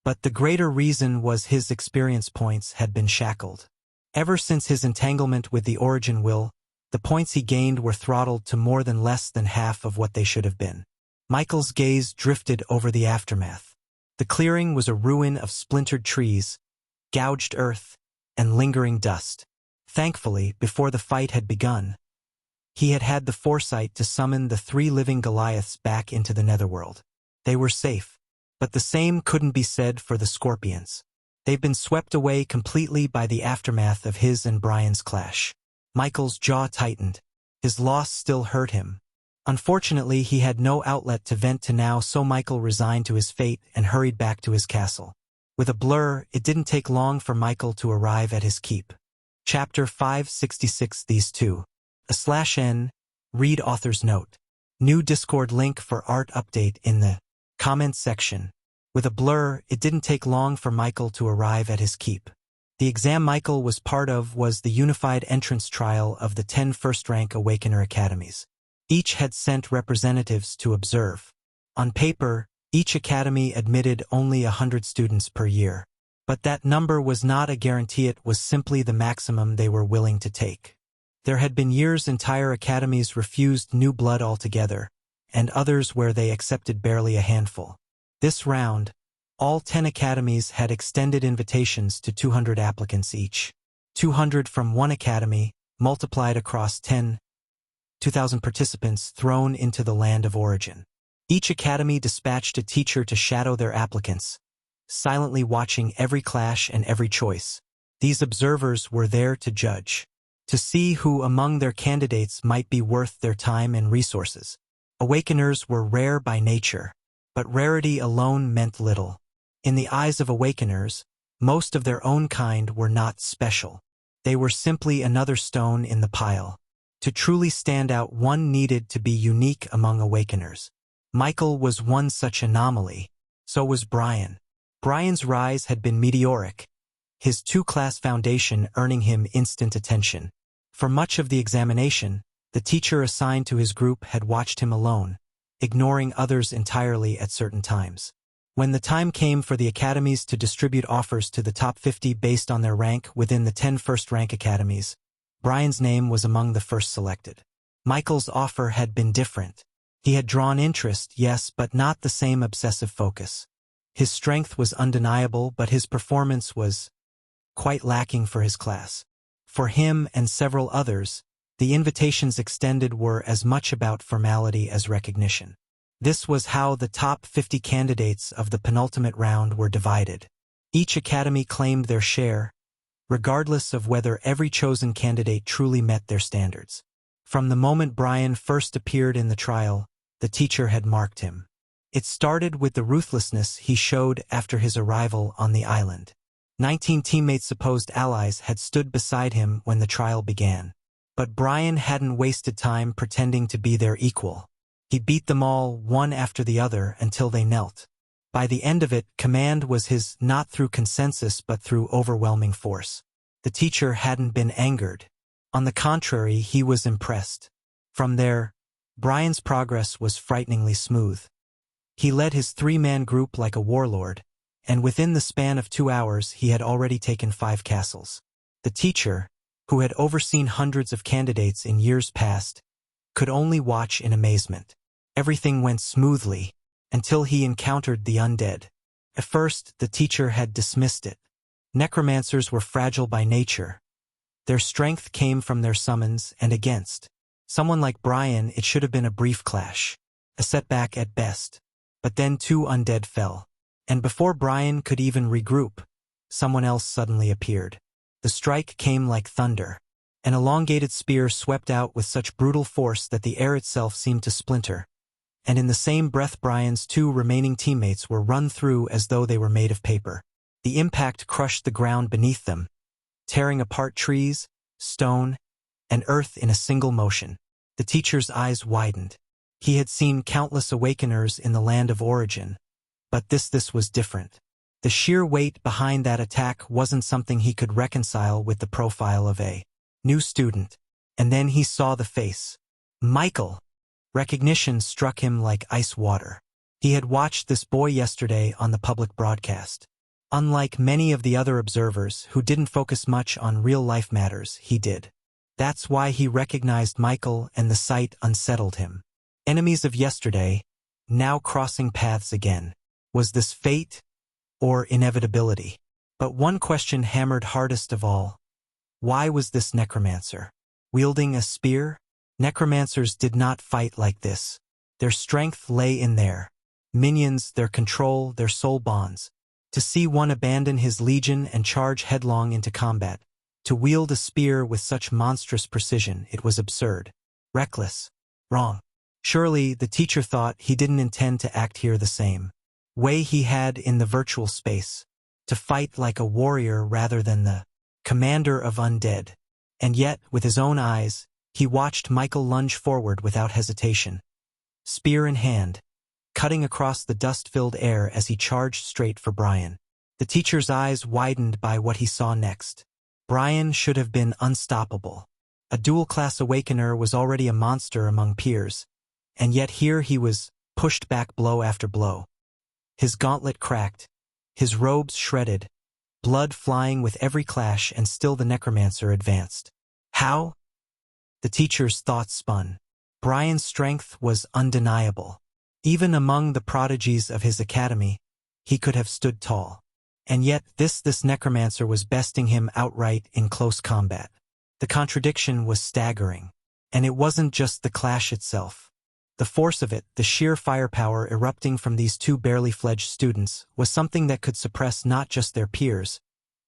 But the greater reason was his experience points had been shackled. Ever since his entanglement with the origin will, the points he gained were throttled to more than less than half of what they should have been. Michael's gaze drifted over the aftermath. The clearing was a ruin of splintered trees, gouged earth, and lingering dust. Thankfully, before the fight had begun, he had had the foresight to summon the 3 living Goliaths back into the netherworld. They were safe, but the same couldn't be said for the Scorpions. They've been swept away completely by the aftermath of his and Brian's clash. Michael's jaw tightened. His loss still hurt him. Unfortunately, he had no outlet to vent to now, so Michael resigned to his fate and hurried back to his castle. With a blur, it didn't take long for Michael to arrive at his keep. Chapter 566 These Two. /n. Read author's note. New Discord link for art update in the comments section. With a blur, it didn't take long for Michael to arrive at his keep. The exam Michael was part of was the unified entrance trial of the 10 first-rank Awakener academies. Each had sent representatives to observe. On paper, each academy admitted only 100 students per year. But that number was not a guarantee, it was simply the maximum they were willing to take. There had been years entire academies refused new blood altogether, and others where they accepted barely a handful. This round, all 10 academies had extended invitations to 200 applicants each. 200 from one academy, multiplied across 2,000 participants thrown into the land of origin. Each academy dispatched a teacher to shadow their applicants, silently watching every clash and every choice. These observers were there to judge, to see who among their candidates might be worth their time and resources. Awakeners were rare by nature, but rarity alone meant little. In the eyes of Awakeners, most of their own kind were not special. They were simply another stone in the pile. To truly stand out, one needed to be unique among Awakeners. Michael was one such anomaly. So was Brian. Brian's rise had been meteoric, his 2-class foundation earning him instant attention. For much of the examination, the teacher assigned to his group had watched him alone, ignoring others entirely at certain times. When the time came for the academies to distribute offers to the top 50 based on their rank within the 10 first-rank academies, Brian's name was among the first selected. Michael's offer had been different. He had drawn interest, yes, but not the same obsessive focus. His strength was undeniable, but his performance was quite lacking for his class. For him and several others, the invitations extended were as much about formality as recognition. This was how the top 50 candidates of the penultimate round were divided. Each academy claimed their share, regardless of whether every chosen candidate truly met their standards. From the moment Brian first appeared in the trial, the teacher had marked him. It started with the ruthlessness he showed after his arrival on the island. 19 teammates, supposed allies, had stood beside him when the trial began. But Brian hadn't wasted time pretending to be their equal. He beat them all, one after the other, until they knelt. By the end of it, command was his, not through consensus but through overwhelming force. The teacher hadn't been angered. On the contrary, he was impressed. From there, Brian's progress was frighteningly smooth. He led his 3-man group like a warlord, and within the span of 2 hours he had already taken 5 castles. The teacher, who had overseen hundreds of candidates in years past, could only watch in amazement. Everything went smoothly, until he encountered the undead. At first, the teacher had dismissed it. Necromancers were fragile by nature. Their strength came from their summons, and against someone like Brian it should have been a brief clash, a setback at best. But then 2 undead fell, and before Brian could even regroup, someone else suddenly appeared. The strike came like thunder. An elongated spear swept out with such brutal force that the air itself seemed to splinter, and in the same breath Brian's 2 remaining teammates were run through as though they were made of paper. The impact crushed the ground beneath them, tearing apart trees, stone, and earth in a single motion. The teacher's eyes widened. He had seen countless Awakeners in the land of origin, but this was different. The sheer weight behind that attack wasn't something he could reconcile with the profile of a new student. And then he saw the face. Michael! Recognition struck him like ice water. He had watched this boy yesterday on the public broadcast. Unlike many of the other observers who didn't focus much on real-life matters, he did. That's why he recognized Michael, and the sight unsettled him. Enemies of yesterday, now crossing paths again. Was this fate or inevitability? But one question hammered hardest of all. Why was this Necromancer wielding a spear? Necromancers did not fight like this. Their strength lay in their minions, their control, their soul bonds. To see one abandon his legion and charge headlong into combat, to wield a spear with such monstrous precision, it was absurd, reckless, wrong. Surely the teacher thought he didn't intend to act here the same way he had in the virtual space, to fight like a warrior rather than the commander of undead. And yet, with his own eyes, he watched Michael lunge forward without hesitation, spear in hand, cutting across the dust-filled air as he charged straight for Brian. The teacher's eyes widened by what he saw next. Brian should have been unstoppable. A dual-class awakener was already a monster among peers, and yet here he was, pushed back blow after blow. His gauntlet cracked, his robes shredded, blood flying with every clash, and still the Necromancer advanced. How? The teacher's thoughts spun. Brian's strength was undeniable. Even among the prodigies of his academy, he could have stood tall. And yet this Necromancer was besting him outright in close combat. The contradiction was staggering. And it wasn't just the clash itself. The force of it, the sheer firepower erupting from these two barely fledged students, was something that could suppress not just their peers,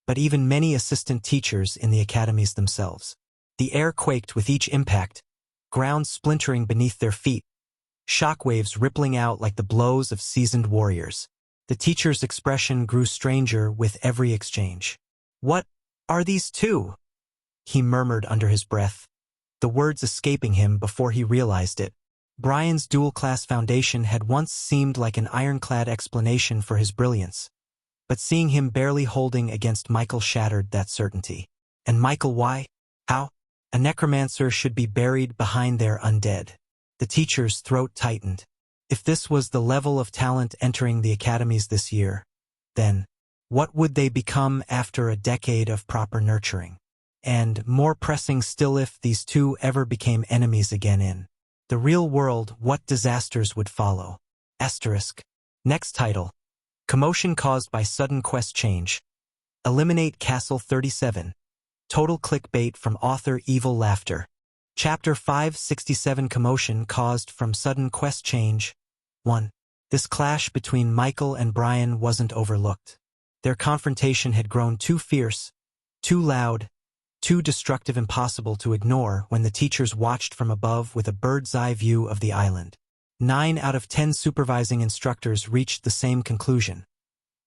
but even many assistant teachers in the academies themselves. The air quaked with each impact, ground splintering beneath their feet, shockwaves rippling out like the blows of seasoned warriors. The teacher's expression grew stranger with every exchange. "What are these two?" he murmured under his breath, the words escaping him before he realized it. Brian's dual-class foundation had once seemed like an ironclad explanation for his brilliance, but seeing him barely holding against Michael shattered that certainty. And Michael, why? How? A necromancer should be buried behind their undead. The teacher's throat tightened. If this was the level of talent entering the academies this year, then what would they become after a decade of proper nurturing? And more pressing still, if these two ever became enemies again in the real world, what disasters would follow? Asterisk. Next title. Commotion caused by sudden quest change. Eliminate Castle 37. Total clickbait from author Evil Laughter. Chapter 567. Commotion caused from sudden quest change. 1. This clash between Michael and Brian wasn't overlooked. Their confrontation had grown too fierce, too loud, too destructive, impossible to ignore when the teachers watched from above with a bird's-eye view of the island. 9 out of 10 supervising instructors reached the same conclusion.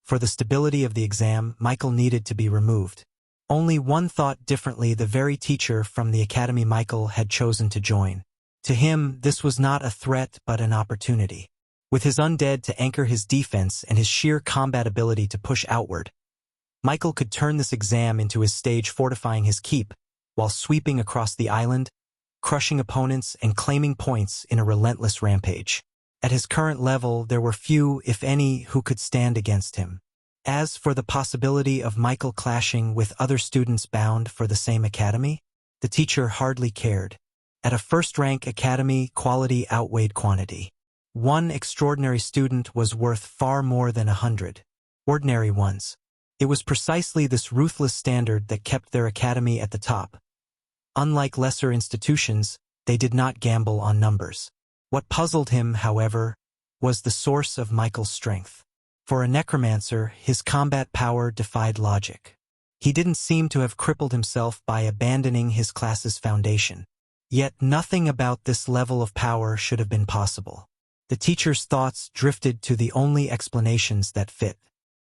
For the stability of the exam, Michael needed to be removed. Only one thought differently: the very teacher from the academy Michael had chosen to join. To him, this was not a threat but an opportunity. With his undead to anchor his defense and his sheer combat ability to push outward, Michael could turn this exam into his stage, fortifying his keep, while sweeping across the island, crushing opponents and claiming points in a relentless rampage. At his current level, there were few, if any, who could stand against him. As for the possibility of Michael clashing with other students bound for the same academy, the teacher hardly cared. At a first-rank academy, quality outweighed quantity. One extraordinary student was worth far more than 100 ordinary ones. It was precisely this ruthless standard that kept their academy at the top. Unlike lesser institutions, they did not gamble on numbers. What puzzled him, however, was the source of Michael's strength. For a necromancer, his combat power defied logic. He didn't seem to have crippled himself by abandoning his class's foundation. Yet nothing about this level of power should have been possible. The teacher's thoughts drifted to the only explanations that fit.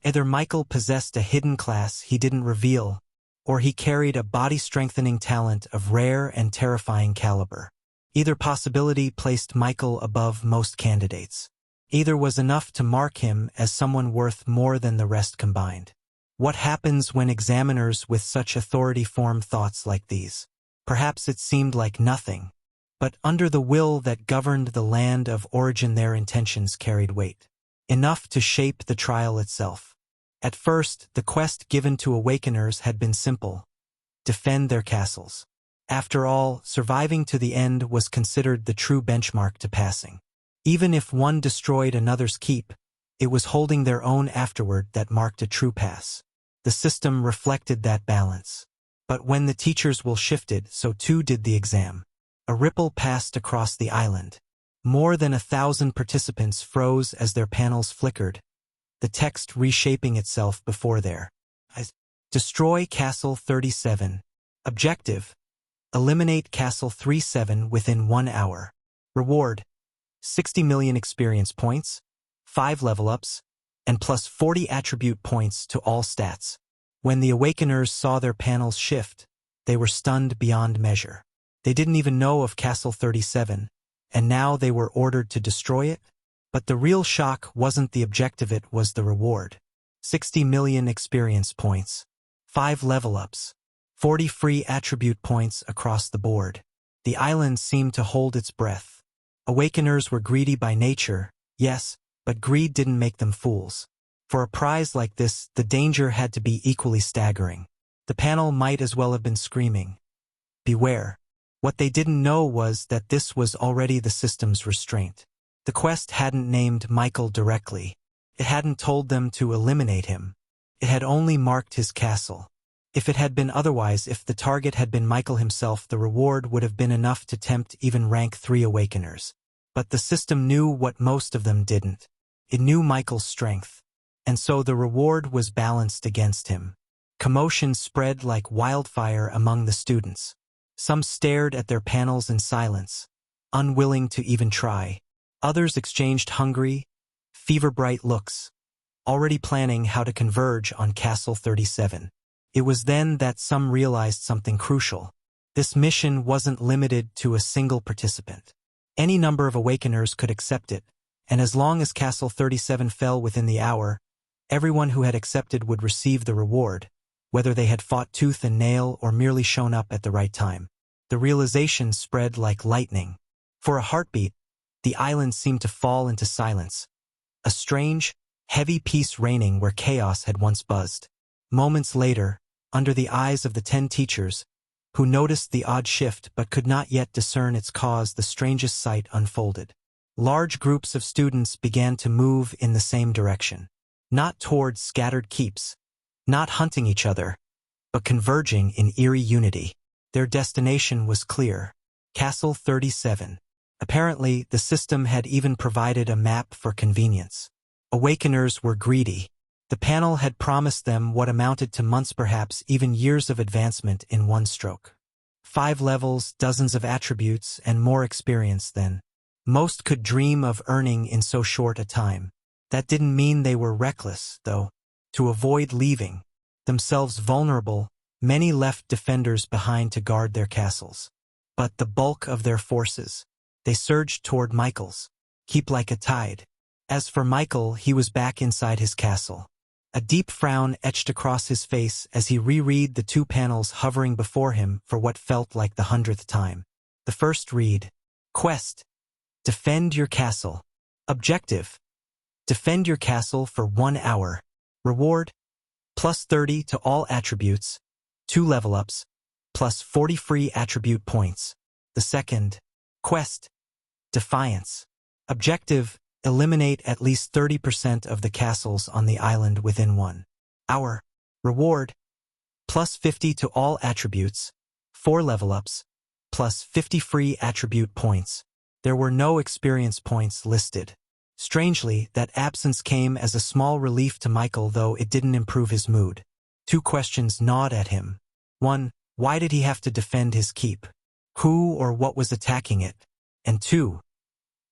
Either Michael possessed a hidden class he didn't reveal, or he carried a body-strengthening talent of rare and terrifying caliber. Either possibility placed Michael above most candidates. Either was enough to mark him as someone worth more than the rest combined. What happens when examiners with such authority form thoughts like these? Perhaps it seemed like nothing, But under the will that governed the land of origin their intentions carried weight, enough to shape the trial itself. At first, the quest given to Awakeners had been simple: defend their castles. After all, surviving to the end was considered the true benchmark to passing. Even if one destroyed another's keep, it was holding their own afterward that marked a true pass. The system reflected that balance. But when the teacher's will shifted, so too did the exam. A ripple passed across the island. More than 1,000 participants froze as their panels flickered, the text reshaping itself before their eyes. Destroy Castle 37. Objective: eliminate Castle 37 within 1 hour. Reward: 60 million experience points, 5 level-ups, and plus 40 attribute points to all stats. When the Awakeners saw their panels shift, they were stunned beyond measure. They didn't even know of Castle 37, and now they were ordered to destroy it? But the real shock wasn't the objective, it was the reward. 60 million experience points, 5 level-ups, 40 free attribute points across the board. The island seemed to hold its breath. Awakeners were greedy by nature, yes, but greed didn't make them fools. For a prize like this, the danger had to be equally staggering. The panel might as well have been screaming, "Beware." What they didn't know was that this was already the system's restraint. The quest hadn't named Michael directly. It hadn't told them to eliminate him. It had only marked his castle. If it had been otherwise, if the target had been Michael himself, the reward would have been enough to tempt even rank 3 Awakeners. But the system knew what most of them didn't. It knew Michael's strength. And so the reward was balanced against him. Commotion spread like wildfire among the students. Some stared at their panels in silence, unwilling to even try. Others exchanged hungry, fever-bright looks, already planning how to converge on Castle 37. It was then that some realized something crucial. This mission wasn't limited to a single participant. Any number of Awakeners could accept it, and as long as Castle 37 fell within the hour, everyone who had accepted would receive the reward, whether they had fought tooth and nail or merely shown up at the right time. The realization spread like lightning. For a heartbeat, the island seemed to fall into silence. A strange, heavy peace reigning where chaos had once buzzed. Moments later, under the eyes of the 10 teachers, who noticed the odd shift but could not yet discern its cause, the strangest sight unfolded. Large groups of students began to move in the same direction. Not towards scattered keeps, not hunting each other, but converging in eerie unity. Their destination was clear: Castle 37. Apparently, the system had even provided a map for convenience. Awakeners were greedy. The panel had promised them what amounted to months, perhaps even years of advancement in one stroke. 5 levels, dozens of attributes, and more experience than most could dream of earning in so short a time. That didn't mean they were reckless, though. To avoid leaving themselves vulnerable, many left defenders behind to guard their castles. But the bulk of their forces, they surged toward Michael's, keep like a tide. As for Michael, he was back inside his castle. A deep frown etched across his face as he reread the 2 panels hovering before him for what felt like the 100th time. The first read: Quest: defend your castle. Objective: defend your castle for 1 hour. Reward: plus 30 to all attributes, 2 level-ups, plus 40 free attribute points. The second quest: Defiance. Objective: eliminate at least 30% of the castles on the island within 1 hour. Reward: plus 50 to all attributes, 4 level-ups, plus 50 free attribute points. There were no experience points listed. Strangely, that absence came as a small relief to Michael, though it didn't improve his mood. 2 questions gnawed at him. 1. Why did he have to defend his keep? Who or what was attacking it? And 2.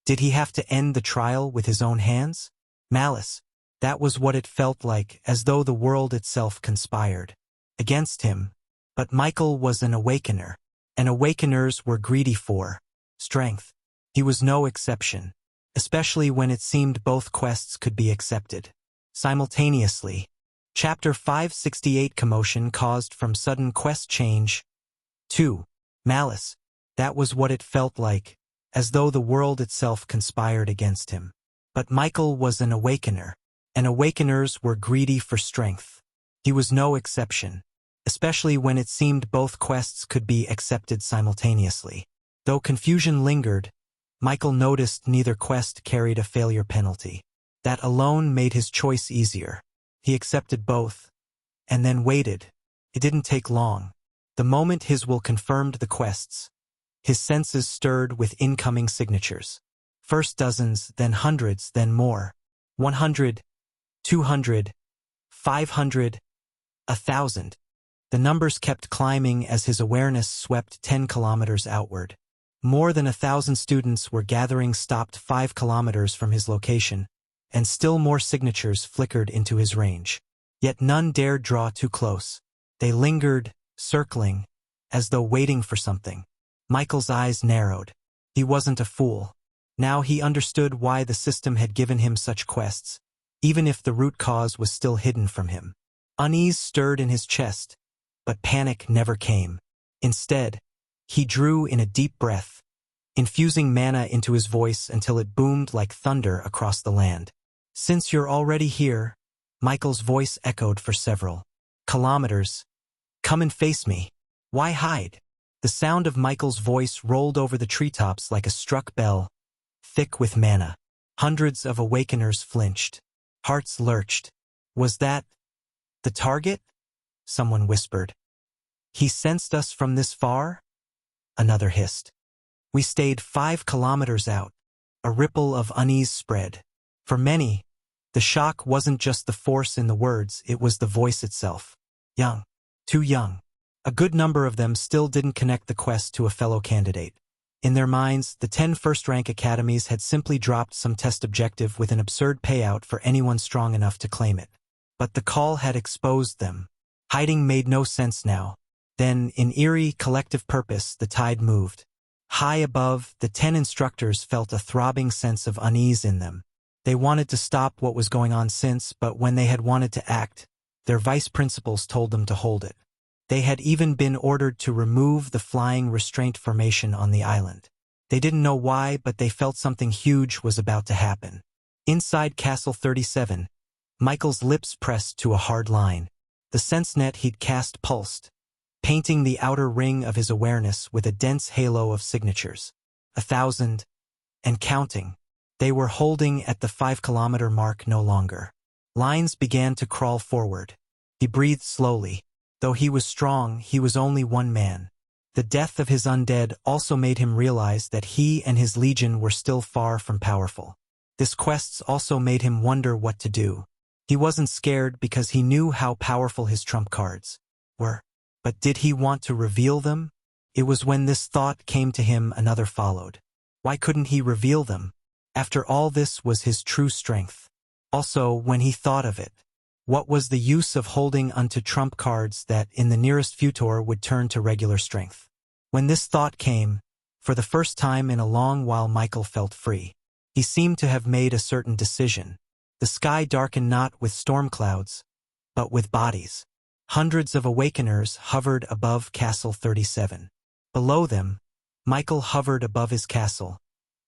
Did he have to end the trial with his own hands? Malice. That was what it felt like, as though the world itself conspired against him. But Michael was an Awakener, and Awakeners were greedy for strength. He was no exception, especially when it seemed both quests could be accepted simultaneously. Chapter 568: Commotion caused from sudden quest change. 2. Malice. That was what it felt like, as though the world itself conspired against him. But Michael was an awakener, and awakeners were greedy for strength. He was no exception, especially when it seemed both quests could be accepted simultaneously. Though confusion lingered, Michael noticed neither quest carried a failure penalty. That alone made his choice easier. He accepted both, and then waited. It didn't take long. The moment his will confirmed the quests, his senses stirred with incoming signatures. First dozens, then hundreds, then more. 100, 200, 500, 1,000. The numbers kept climbing as his awareness swept 10 kilometers outward. More than 1,000 students were gathering stopped 5 kilometers from his location, and still more signatures flickered into his range. Yet none dared draw too close. They lingered, circling, as though waiting for something. Michael's eyes narrowed. He wasn't a fool. Now he understood why the system had given him such quests, even if the root cause was still hidden from him. Unease stirred in his chest, but panic never came. Instead, he drew in a deep breath, infusing mana into his voice until it boomed like thunder across the land. Since you're already here, Michael's voice echoed for several kilometers. Come and face me. Why hide? The sound of Michael's voice rolled over the treetops like a struck bell, thick with mana. Hundreds of awakeners flinched. Hearts lurched. Was that the target? Someone whispered. He sensed us from this far? Another hissed. We stayed 5 kilometers out. A ripple of unease spread. For many, the shock wasn't just the force in the words, it was the voice itself. Young. Too young. A good number of them still didn't connect the quest to a fellow candidate. In their minds, the 10 first-rank academies had simply dropped some test objective with an absurd payout for anyone strong enough to claim it. But the call had exposed them. Hiding made no sense now. Then, in eerie, collective purpose, the tide moved. High above, the 10 instructors felt a throbbing sense of unease in them. They wanted to stop what was going on but when they had wanted to act, their vice principals told them to hold it. They had even been ordered to remove the flying restraint formation on the island. They didn't know why, but they felt something huge was about to happen. Inside Castle 37, Michael's lips pressed to a hard line. The sense net he'd cast pulsed, painting the outer ring of his awareness with a dense halo of signatures. 1,000, and counting. They were holding at the 5-kilometer mark no longer. Lines began to crawl forward. He breathed slowly. Though he was strong, he was only one man. The death of his undead also made him realize that he and his legion were still far from powerful. This quest also made him wonder what to do. He wasn't scared because he knew how powerful his trump cards were. But did he want to reveal them? It was when this thought came to him another followed. Why couldn't he reveal them? After all, this was his true strength. Also, when he thought of it, what was the use of holding onto trump cards that in the nearest future would turn to regular strength? When this thought came, for the first time in a long while, Michael felt free. He seemed to have made a certain decision. The sky darkened not with storm clouds, but with bodies. Hundreds of awakeners hovered above Castle 37. Below them, Michael hovered above his castle,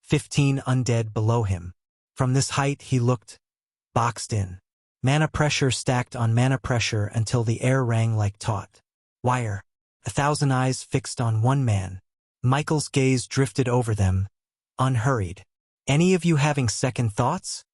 15 undead below him. From this height he looked boxed in. Mana pressure stacked on mana pressure until the air rang like taut wire. 1,000 eyes fixed on one man. Michael's gaze drifted over them, unhurried. Any of you having second thoughts?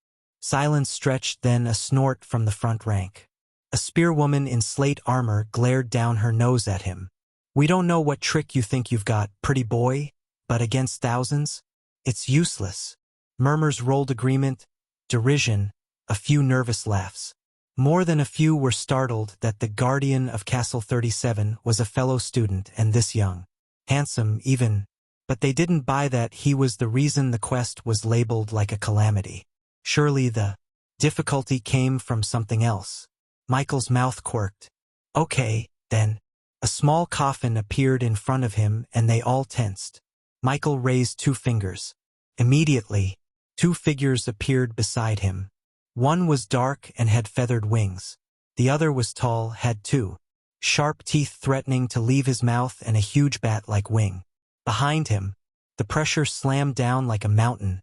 Silence stretched, then a snort from the front rank. A spearwoman in slate armor glared down her nose at him. We don't know what trick you think you've got, pretty boy, but against thousands? It's useless. Murmurs rolled agreement, derision, a few nervous laughs. More than a few were startled that the guardian of Castle 37 was a fellow student and this young. Handsome, even. But they didn't buy that he was the reason the quest was labeled like a calamity. Surely the difficulty came from something else. Michael's mouth quirked. Okay, then. A small coffin appeared in front of him and they all tensed. Michael raised 2 fingers. Immediately, 2 figures appeared beside him. One was dark and had feathered wings. The other was tall, had 2 sharp teeth threatening to leave his mouth and a huge bat-like wing. Behind him, the pressure slammed down like a mountain,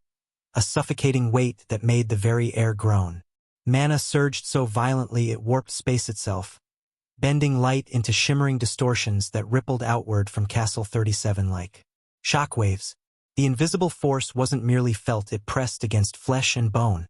a suffocating weight that made the very air groan. Mana surged so violently it warped space itself, bending light into shimmering distortions that rippled outward from Castle 37 like shockwaves. The invisible force wasn't merely felt, it pressed against flesh and bone,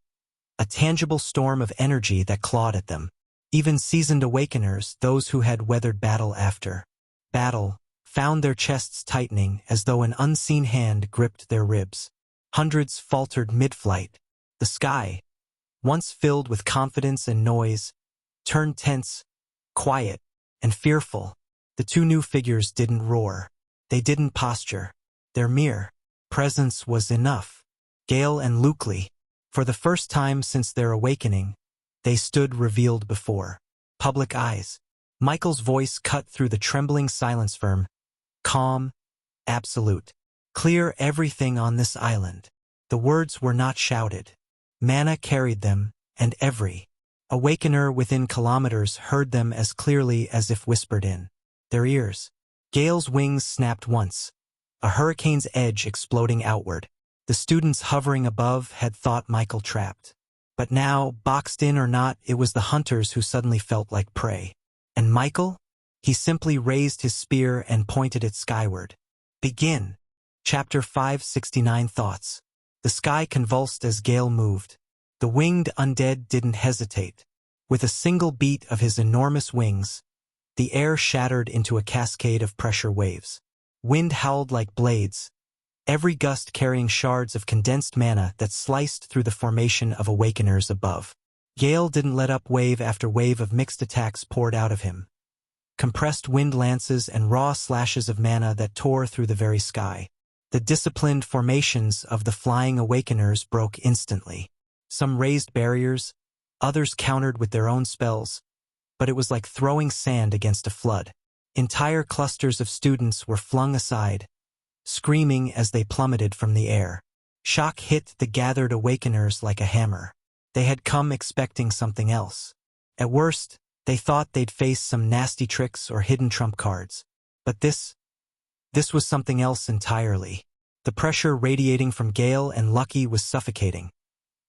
a tangible storm of energy that clawed at them. Even seasoned Awakeners, those who had weathered battle after battle, found their chests tightening as though an unseen hand gripped their ribs. Hundreds faltered mid-flight. The sky, once filled with confidence and noise, turned tense, quiet, and fearful. The two new figures didn't roar. They didn't posture. Their mere presence was enough. Gale and Lucley, for the first time since their awakening, they stood revealed before public eyes. Michael's voice cut through the trembling silence, firm, calm, absolute. Clear everything on this island. The words were not shouted. Mana carried them, and every Awakener within kilometers heard them as clearly as if whispered in their ears. Gale's wings snapped once, a hurricane's edge exploding outward. The students hovering above had thought Michael trapped. But now, boxed in or not, it was the hunters who suddenly felt like prey. And Michael? He simply raised his spear and pointed it skyward. Begin. Chapter 569 Thoughts. The sky convulsed as Gale moved. The winged undead didn't hesitate. With a single beat of his enormous wings, the air shattered into a cascade of pressure waves. Wind howled like blades, every gust carrying shards of condensed mana that sliced through the formation of Awakeners above. Gale didn't let up. Wave after wave of mixed attacks poured out of him. Compressed wind lances and raw slashes of mana that tore through the very sky. The disciplined formations of the flying Awakeners broke instantly. Some raised barriers, others countered with their own spells, but it was like throwing sand against a flood. Entire clusters of students were flung aside, screaming as they plummeted from the air. Shock hit the gathered Awakeners like a hammer. They had come expecting something else. At worst, they thought they'd face some nasty tricks or hidden trump cards. But this was something else entirely. The pressure radiating from Gale and Lucky was suffocating,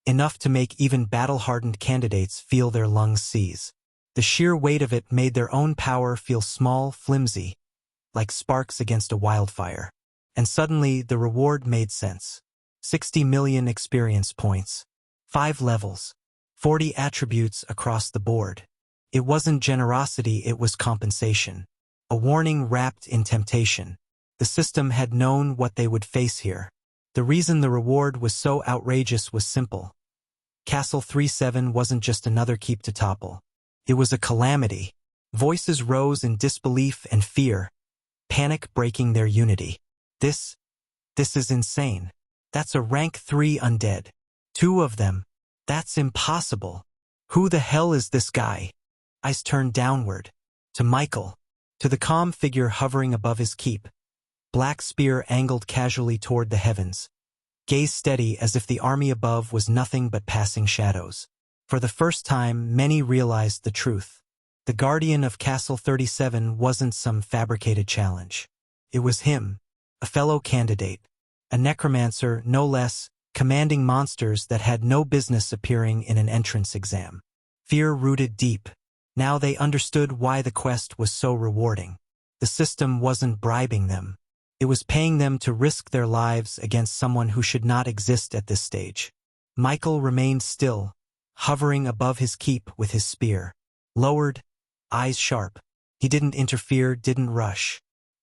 enough to make even battle-hardened candidates feel their lungs seize. The sheer weight of it made their own power feel small, flimsy, like sparks against a wildfire. And suddenly, the reward made sense. 60 million experience points. 5 levels. 40 attributes across the board. It wasn't generosity, it was compensation. A warning wrapped in temptation. The system had known what they would face here. The reason the reward was so outrageous was simple. Castle 37 wasn't just another keep to topple. It was a calamity. Voices rose in disbelief and fear, panic breaking their unity. This is insane. That's a rank 3 undead. 2 of them. That's impossible. Who the hell is this guy? Eyes turned downward. To Michael. To the calm figure hovering above his keep. Black spear angled casually toward the heavens. Gaze steady as if the army above was nothing but passing shadows. For the first time, many realized the truth. The guardian of Castle 37 wasn't some fabricated challenge. It was him, a fellow candidate, a necromancer no less, commanding monsters that had no business appearing in an entrance exam. Fear rooted deep. Now they understood why the quest was so rewarding. The system wasn't bribing them. It was paying them to risk their lives against someone who should not exist at this stage. Michael remained still, hovering above his keep with his spear. Lowered, eyes sharp. He didn't interfere, didn't rush.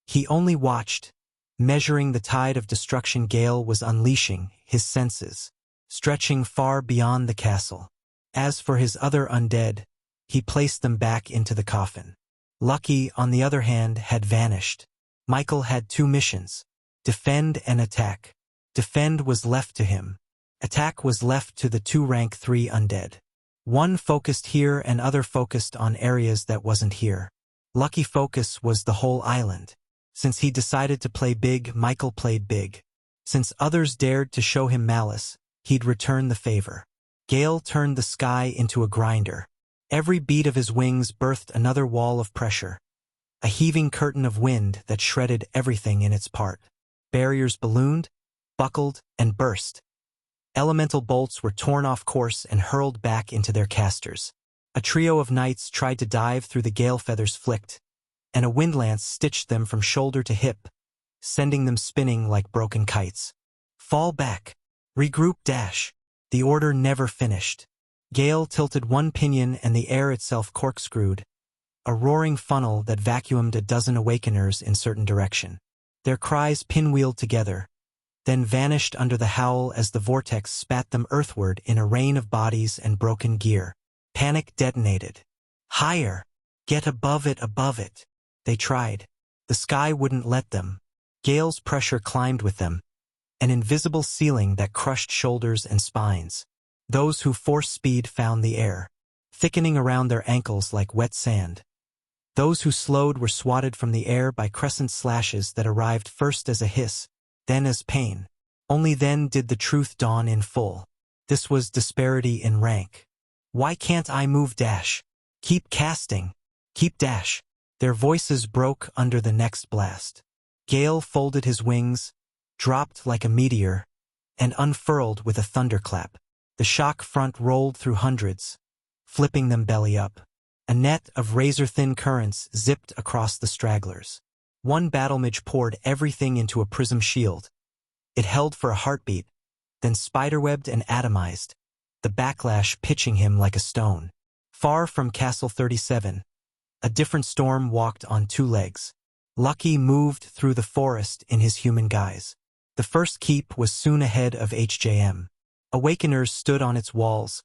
He only watched, measuring the tide of destruction Gale was unleashing, his senses, stretching far beyond the castle. As for his other undead, he placed them back into the coffin. Lucky, on the other hand, had vanished. Michael had 2 missions: defend and attack. Defend was left to him. Attack was left to the 2 rank 3 undead. One focused here and other focused on areas that wasn't here. Lucky focus was the whole island. Since he decided to play big, Michael played big. Since others dared to show him malice, he'd return the favor. Gale turned the sky into a grinder. Every beat of his wings birthed another wall of pressure. A heaving curtain of wind that shredded everything in its path. barriers ballooned, buckled, and burst. Elemental bolts were torn off course and hurled back into their casters. A trio of knights tried to dive through the gale feathers flicked, and a wind lance stitched them from shoulder to hip, sending them spinning like broken kites. Fall back. Regroup dash. The order never finished. Gale tilted one pinion and the air itself corkscrewed, a roaring funnel that vacuumed a dozen awakeners in certain direction. Their cries pinwheeled together, then vanished under the howl as the vortex spat them earthward in a rain of bodies and broken gear. Panic detonated. Higher! Get above it, above it! They tried. The sky wouldn't let them. Gale's pressure climbed with them, an invisible ceiling that crushed shoulders and spines. Those who forced speed found the air, thickening around their ankles like wet sand. Those who slowed were swatted from the air by crescent slashes that arrived first as a hiss, then as pain. Only then did the truth dawn in full. This was disparity in rank. Why can't I move dash? Keep casting. Keep dash. Their voices broke under the next blast. Gale folded his wings, dropped like a meteor, and unfurled with a thunderclap. The shock front rolled through hundreds, flipping them belly up. A net of razor-thin currents zipped across the stragglers. One battlemage poured everything into a prism shield. It held for a heartbeat, then spiderwebbed and atomized, the backlash pitching him like a stone. Far from Castle 37, a different storm walked on two legs. Lucky moved through the forest in his human guise. The first keep was soon ahead of HJM. Awakeners stood on its walls,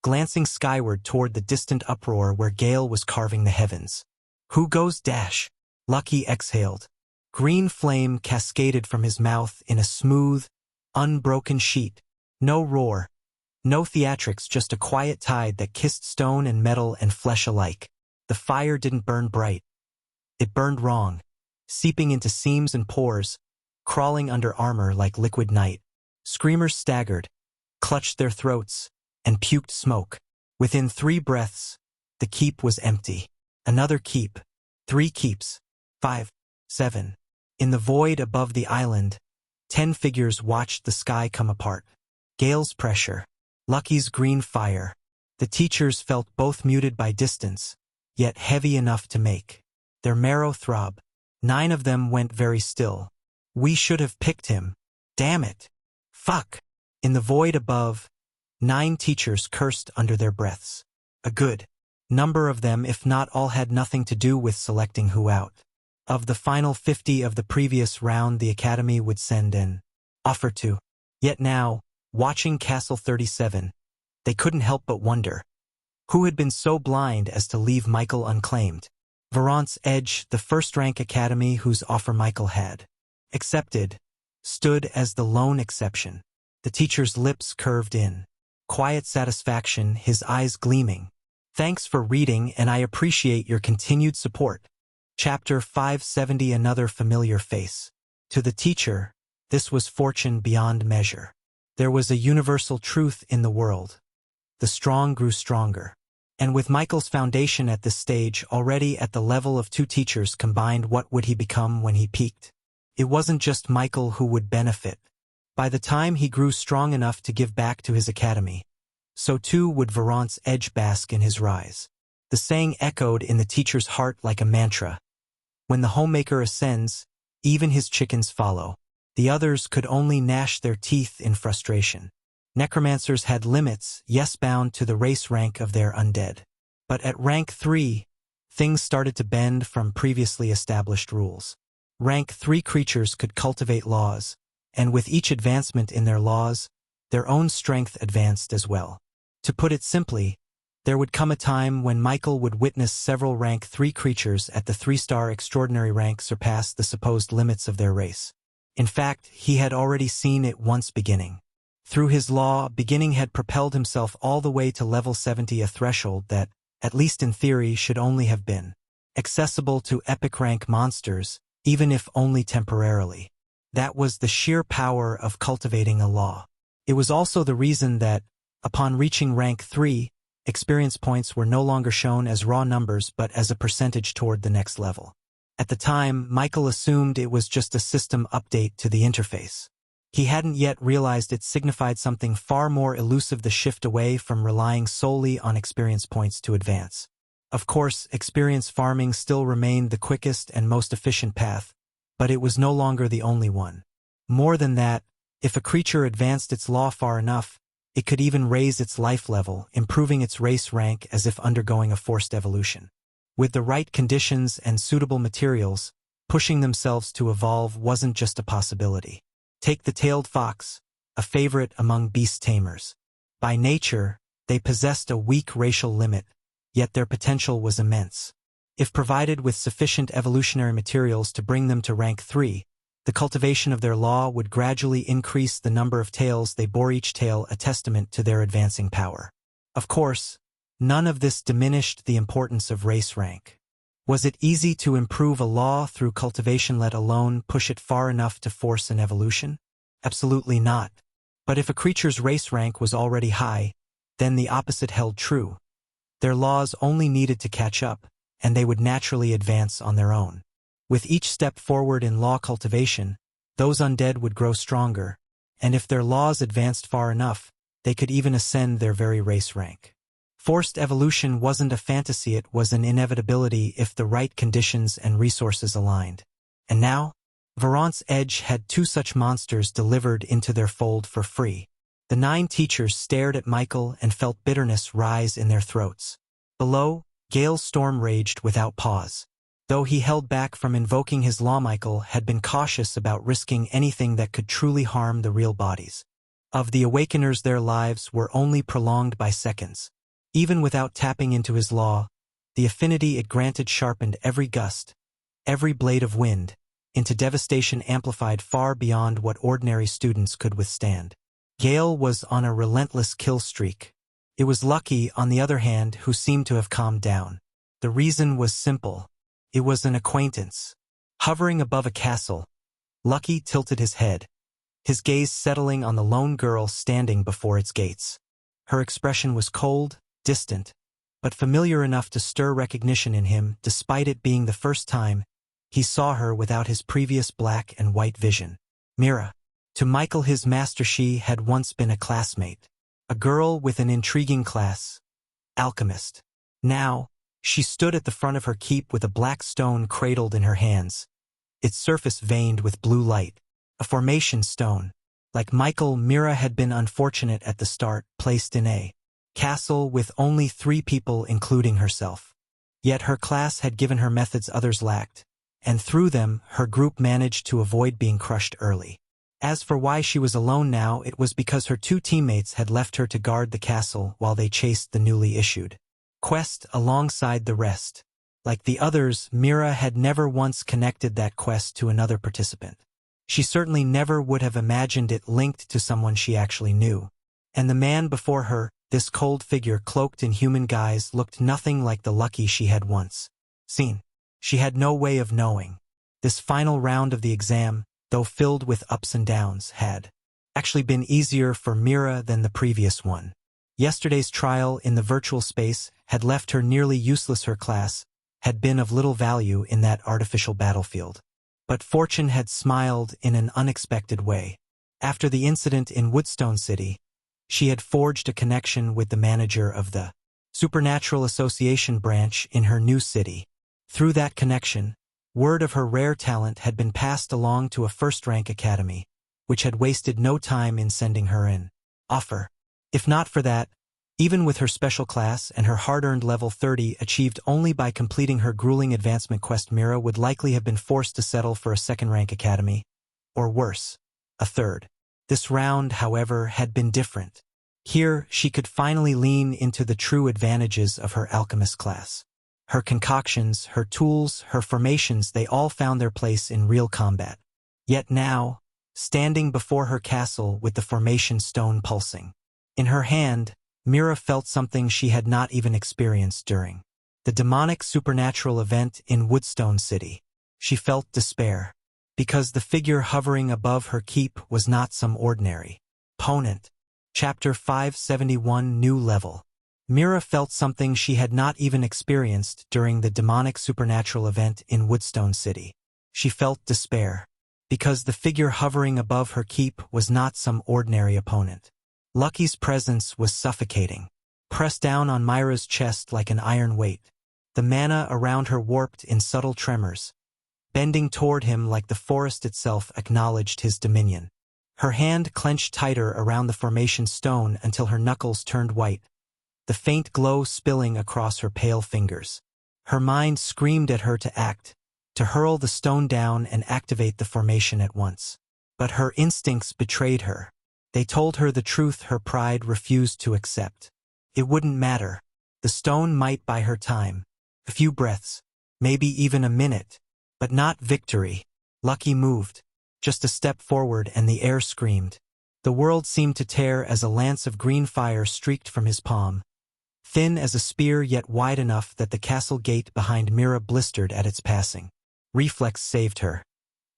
glancing skyward toward the distant uproar where Gale was carving the heavens. Who goes dash? Lucky exhaled. Green flame cascaded from his mouth in a smooth, unbroken sheet. No roar. No theatrics, just a quiet tide that kissed stone and metal and flesh alike. The fire didn't burn bright. It burned wrong, seeping into seams and pores, crawling under armor like liquid night. Screamers staggered, clutched their throats, and puked smoke. Within 3 breaths, the keep was empty. Another keep. 3 keeps. 5, 7. In the void above the island, 10 figures watched the sky come apart. Gale's pressure. Lucky's green fire. The teachers felt both muted by distance, yet heavy enough to make their marrow throb. 9 of them went very still. We should have picked him. Damn it. Fuck. In the void above, 9 teachers cursed under their breaths. A good number of them, if not all, had nothing to do with selecting who out. Of the final 50 of the previous round, the Academy would send an offer to. Yet now, watching Castle 37, they couldn't help but wonder, who had been so blind as to leave Michael unclaimed? Varant's Edge, the first-rank academy whose offer Michael had accepted, stood as the lone exception. The teacher's lips curved in quiet satisfaction, his eyes gleaming. Thanks for reading, and I appreciate your continued support. Chapter 570. Another familiar face. To the teacher, this was fortune beyond measure. There was a universal truth in the world. The strong grew stronger. And with Michael's foundation at this stage already at the level of 2 teachers combined, what would he become when he peaked? It wasn't just Michael who would benefit. By the time he grew strong enough to give back to his academy, so too would Varant's Edge bask in his rise. The saying echoed in the teacher's heart like a mantra. When the homemaker ascends, even his chickens follow. The others could only gnash their teeth in frustration. Necromancers had limits, yes, bound to the race rank of their undead. But at rank 3, things started to bend from previously established rules. Rank 3 creatures could cultivate laws, and with each advancement in their laws, their own strength advanced as well. To put it simply, there would come a time when Michael would witness several rank 3 creatures at the 3-star extraordinary rank surpass the supposed limits of their race. In fact, he had already seen it once beginning. Through his law, beginning had propelled himself all the way to level 70, a threshold that, at least in theory, should only have been accessible to epic rank monsters, even if only temporarily. That was the sheer power of cultivating a law. It was also the reason that, upon reaching rank 3, experience points were no longer shown as raw numbers but as a percentage toward the next level. At the time, Michael assumed it was just a system update to the interface. He hadn't yet realized it signified something far more elusive: the shift away from relying solely on experience points to advance. Of course, experience farming still remained the quickest and most efficient path, but it was no longer the only one. More than that, if a creature advanced its law far enough, it could even raise its life level, improving its race rank as if undergoing a forced evolution. With the right conditions and suitable materials, pushing themselves to evolve wasn't just a possibility. Take the tailed fox, a favorite among beast tamers. By nature, they possessed a weak racial limit, yet their potential was immense. If provided with sufficient evolutionary materials to bring them to rank 3, the cultivation of their law would gradually increase the number of tails they bore, each tail a testament to their advancing power. Of course, none of this diminished the importance of race rank. Was it easy to improve a law through cultivation, let alone push it far enough to force an evolution? Absolutely not. But if a creature's race rank was already high, then the opposite held true. Their laws only needed to catch up, and they would naturally advance on their own. With each step forward in law cultivation, those undead would grow stronger, and if their laws advanced far enough, they could even ascend their very race rank. Forced evolution wasn't a fantasy, it was an inevitability if the right conditions and resources aligned. And now, Verant's Edge had 2 such monsters delivered into their fold for free. The 9 teachers stared at Michael and felt bitterness rise in their throats. Below, Gale's storm raged without pause. Though he held back from invoking his law, Michael had been cautious about risking anything that could truly harm the real bodies. Of the Awakeners, their lives were only prolonged by seconds. Even without tapping into his law, the affinity it granted sharpened every gust, every blade of wind, into devastation amplified far beyond what ordinary students could withstand. Gale was on a relentless kill streak. It was Lucky, on the other hand, who seemed to have calmed down. The reason was simple. It was an acquaintance. Hovering above a castle, Lucky tilted his head, his gaze settling on the lone girl standing before its gates. Her expression was cold, distant, but familiar enough to stir recognition in him, despite it being the first time he saw her without his previous black and white vision. Mira. To Michael, his master, she had once been a classmate. A girl with an intriguing class. Alchemist. Now, she stood at the front of her keep with a black stone cradled in her hands, its surface veined with blue light. A formation stone. Like Michael, Mira had been unfortunate at the start, placed in a castle with only 3 people including herself. Yet her class had given her methods others lacked, and through them her group managed to avoid being crushed early. As for why she was alone now, it was because her 2 teammates had left her to guard the castle while they chased the newly issued quest alongside the rest. Like the others, Mira had never once connected that quest to another participant. She certainly never would have imagined it linked to someone she actually knew. And the man before her, this cold figure cloaked in human guise, looked nothing like the Lucky she had once seen. She had no way of knowing. This final round of the exam, though filled with ups and downs, had actually been easier for Mira than the previous one. Yesterday's trial in the virtual space had left her nearly useless. Her class had been of little value in that artificial battlefield. But fortune had smiled in an unexpected way. After the incident in Woodstone City, she had forged a connection with the manager of the Supernatural Association branch in her new city. Through that connection, word of her rare talent had been passed along to a first-rank academy, which had wasted no time in sending her an offer. If not for that, even with her special class and her hard-earned level 30 achieved only by completing her grueling advancement quest, Mira would likely have been forced to settle for a second-rank academy, or worse, a third. This round, however, had been different. Here, she could finally lean into the true advantages of her alchemist class. Her concoctions, her tools, her formations, they all found their place in real combat. Yet now, standing before her castle with the formation stone pulsing in her hand, Mira felt something she had not even experienced during the demonic supernatural event in Woodstone City. She felt despair, because the figure hovering above her keep was not some ordinary opponent. Chapter 571, New Level. Mira felt something she had not even experienced during the demonic supernatural event in Woodstone City. She felt despair, because the figure hovering above her keep was not some ordinary opponent. Lucky's presence was suffocating, pressed down on Myra's chest like an iron weight. The mana around her warped in subtle tremors, bending toward him like the forest itself acknowledged his dominion. Her hand clenched tighter around the formation stone until her knuckles turned white, the faint glow spilling across her pale fingers. Her mind screamed at her to act, to hurl the stone down and activate the formation at once. But her instincts betrayed her. They told her the truth her pride refused to accept. It wouldn't matter. The stone might buy her time. A few breaths, maybe even a minute, but not victory. Lucky moved. Just a step forward and the air screamed. The world seemed to tear as a lance of green fire streaked from his palm, thin as a spear yet wide enough that the castle gate behind Mira blistered at its passing. Reflex saved her.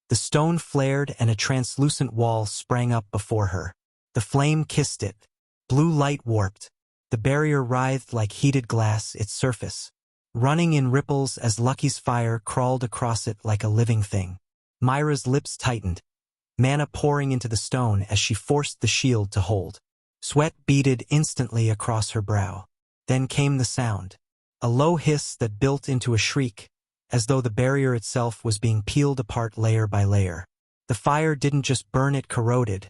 The stone flared and a translucent wall sprang up before her. The flame kissed it. Blue light warped. The barrier writhed like heated glass, its surface running in ripples as Lucky's fire crawled across it like a living thing. Myra's lips tightened, mana pouring into the stone as she forced the shield to hold. Sweat beaded instantly across her brow. Then came the sound. A low hiss that built into a shriek, as though the barrier itself was being peeled apart layer by layer. The fire didn't just burn, it corroded,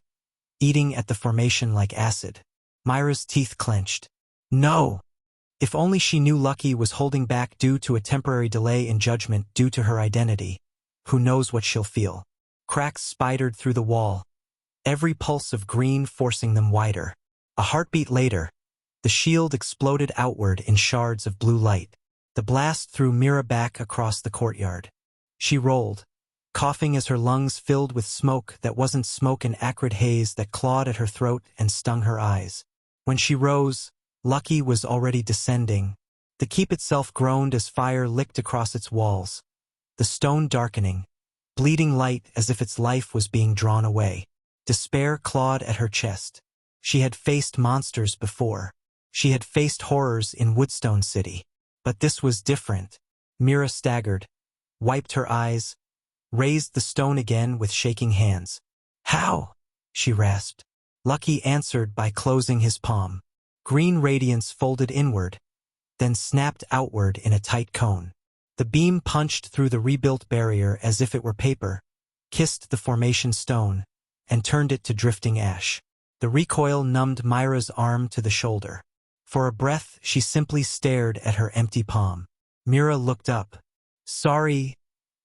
eating at the formation like acid. Myra's teeth clenched. No! If only she knew Lucky was holding back due to a temporary delay in judgment due to her identity. Who knows what she'll feel? Cracks spidered through the wall, every pulse of green forcing them wider. A heartbeat later, the shield exploded outward in shards of blue light. The blast threw Mira back across the courtyard. She rolled, coughing as her lungs filled with smoke that wasn't smoke, an acrid haze that clawed at her throat and stung her eyes. When she rose, Lucky was already descending. The keep itself groaned as fire licked across its walls, the stone darkening, bleeding light as if its life was being drawn away. Despair clawed at her chest. She had faced monsters before. She had faced horrors in Woodstone City. But this was different. Mira staggered, wiped her eyes, raised the stone again with shaking hands. How? She rasped. Lucky answered by closing his palm. Green radiance folded inward, then snapped outward in a tight cone. The beam punched through the rebuilt barrier as if it were paper, kissed the formation stone, and turned it to drifting ash. The recoil numbed Myra's arm to the shoulder. For a breath, she simply stared at her empty palm. Mira looked up. Sorry,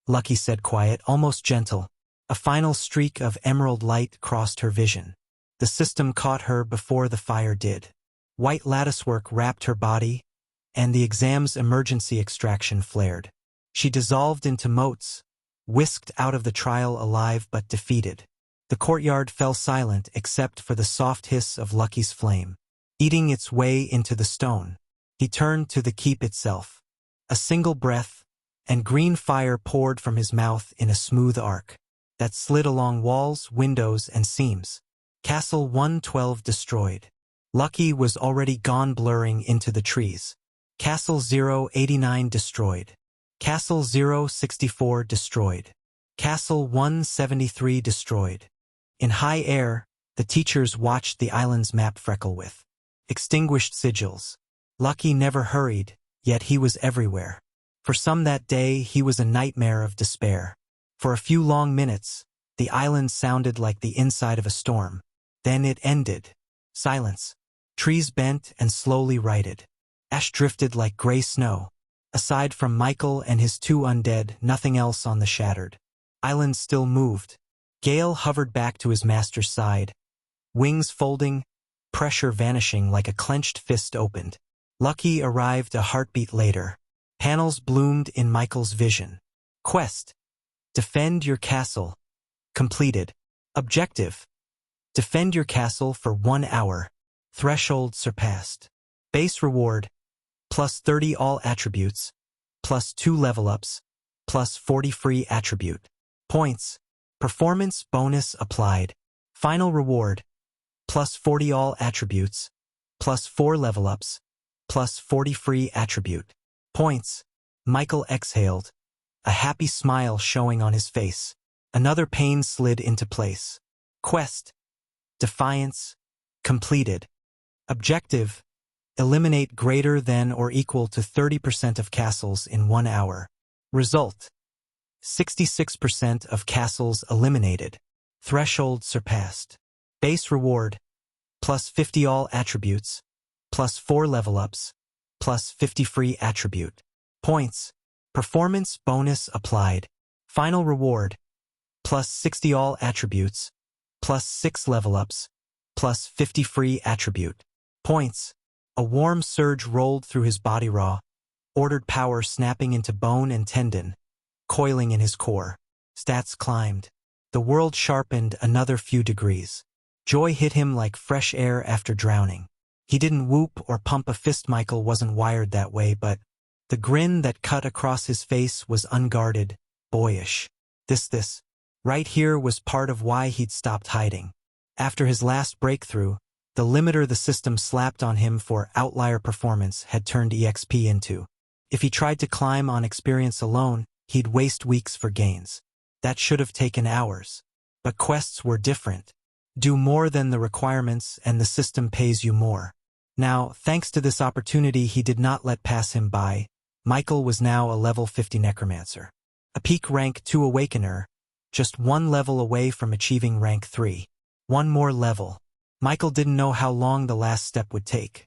Lucky said, quiet, almost gentle. A final streak of emerald light crossed her vision. The system caught her before the fire did. White latticework wrapped her body, and the exam's emergency extraction flared. She dissolved into motes, whisked out of the trial alive but defeated. The courtyard fell silent except for the soft hiss of Lucky's flame, eating its way into the stone. He turned to the keep itself. A single breath, and green fire poured from his mouth in a smooth arc that slid along walls, windows, and seams. Castle 112 destroyed. Lucky was already gone, blurring into the trees. Castle 089 destroyed. Castle 064 destroyed. Castle 173 destroyed. In high air, the teachers watched the island's map freckle with extinguished sigils. Lucky never hurried, yet he was everywhere. For some that day, he was a nightmare of despair. For a few long minutes, the island sounded like the inside of a storm. Then it ended. Silence. Trees bent and slowly righted. Ash drifted like gray snow. Aside from Michael and his two undead, nothing else on the shattered island still moved. Gale hovered back to his master's side, wings folding, pressure vanishing like a clenched fist opened. Lucky arrived a heartbeat later. Panels bloomed in Michael's vision. Quest: defend your castle. Completed. Objective: defend your castle for 1 hour. Threshold surpassed. Base reward: plus 30 all attributes, plus 2 level ups, plus 40 free attribute points. Performance bonus applied. Final reward: plus 40 all attributes, plus 4 level ups, plus 40 free attribute points. Michael exhaled, a happy smile showing on his face. Another pane slid into place. Quest: Defiance completed. Objective: eliminate greater than or equal to 30% of castles in 1 hour. Result: 66% of castles eliminated. Threshold surpassed. Base reward: plus 50 all attributes, plus 4 level ups, plus 50 free attribute points. Performance bonus applied. Final reward: plus 60 all attributes, plus 6 level ups, plus 50 free attribute points. A warm surge rolled through his body, raw, ordered power snapping into bone and tendon, coiling in his core. Stats climbed. The world sharpened another few degrees. Joy hit him like fresh air after drowning. He didn't whoop or pump a fist. Michael wasn't wired that way, but the grin that cut across his face was unguarded, boyish. This right here was part of why he'd stopped hiding. After his last breakthrough, the limiter the system slapped on him for outlier performance had turned EXP into. If he tried to climb on experience alone, he'd waste weeks for gains. That should have taken hours. But quests were different. Do more than the requirements and the system pays you more. Now, thanks to this opportunity he did not let pass him by, Michael was now a level 50 Necromancer. A peak rank 2 Awakener, just 1 level away from achieving rank 3. 1 more level. Michael didn't know how long the last step would take.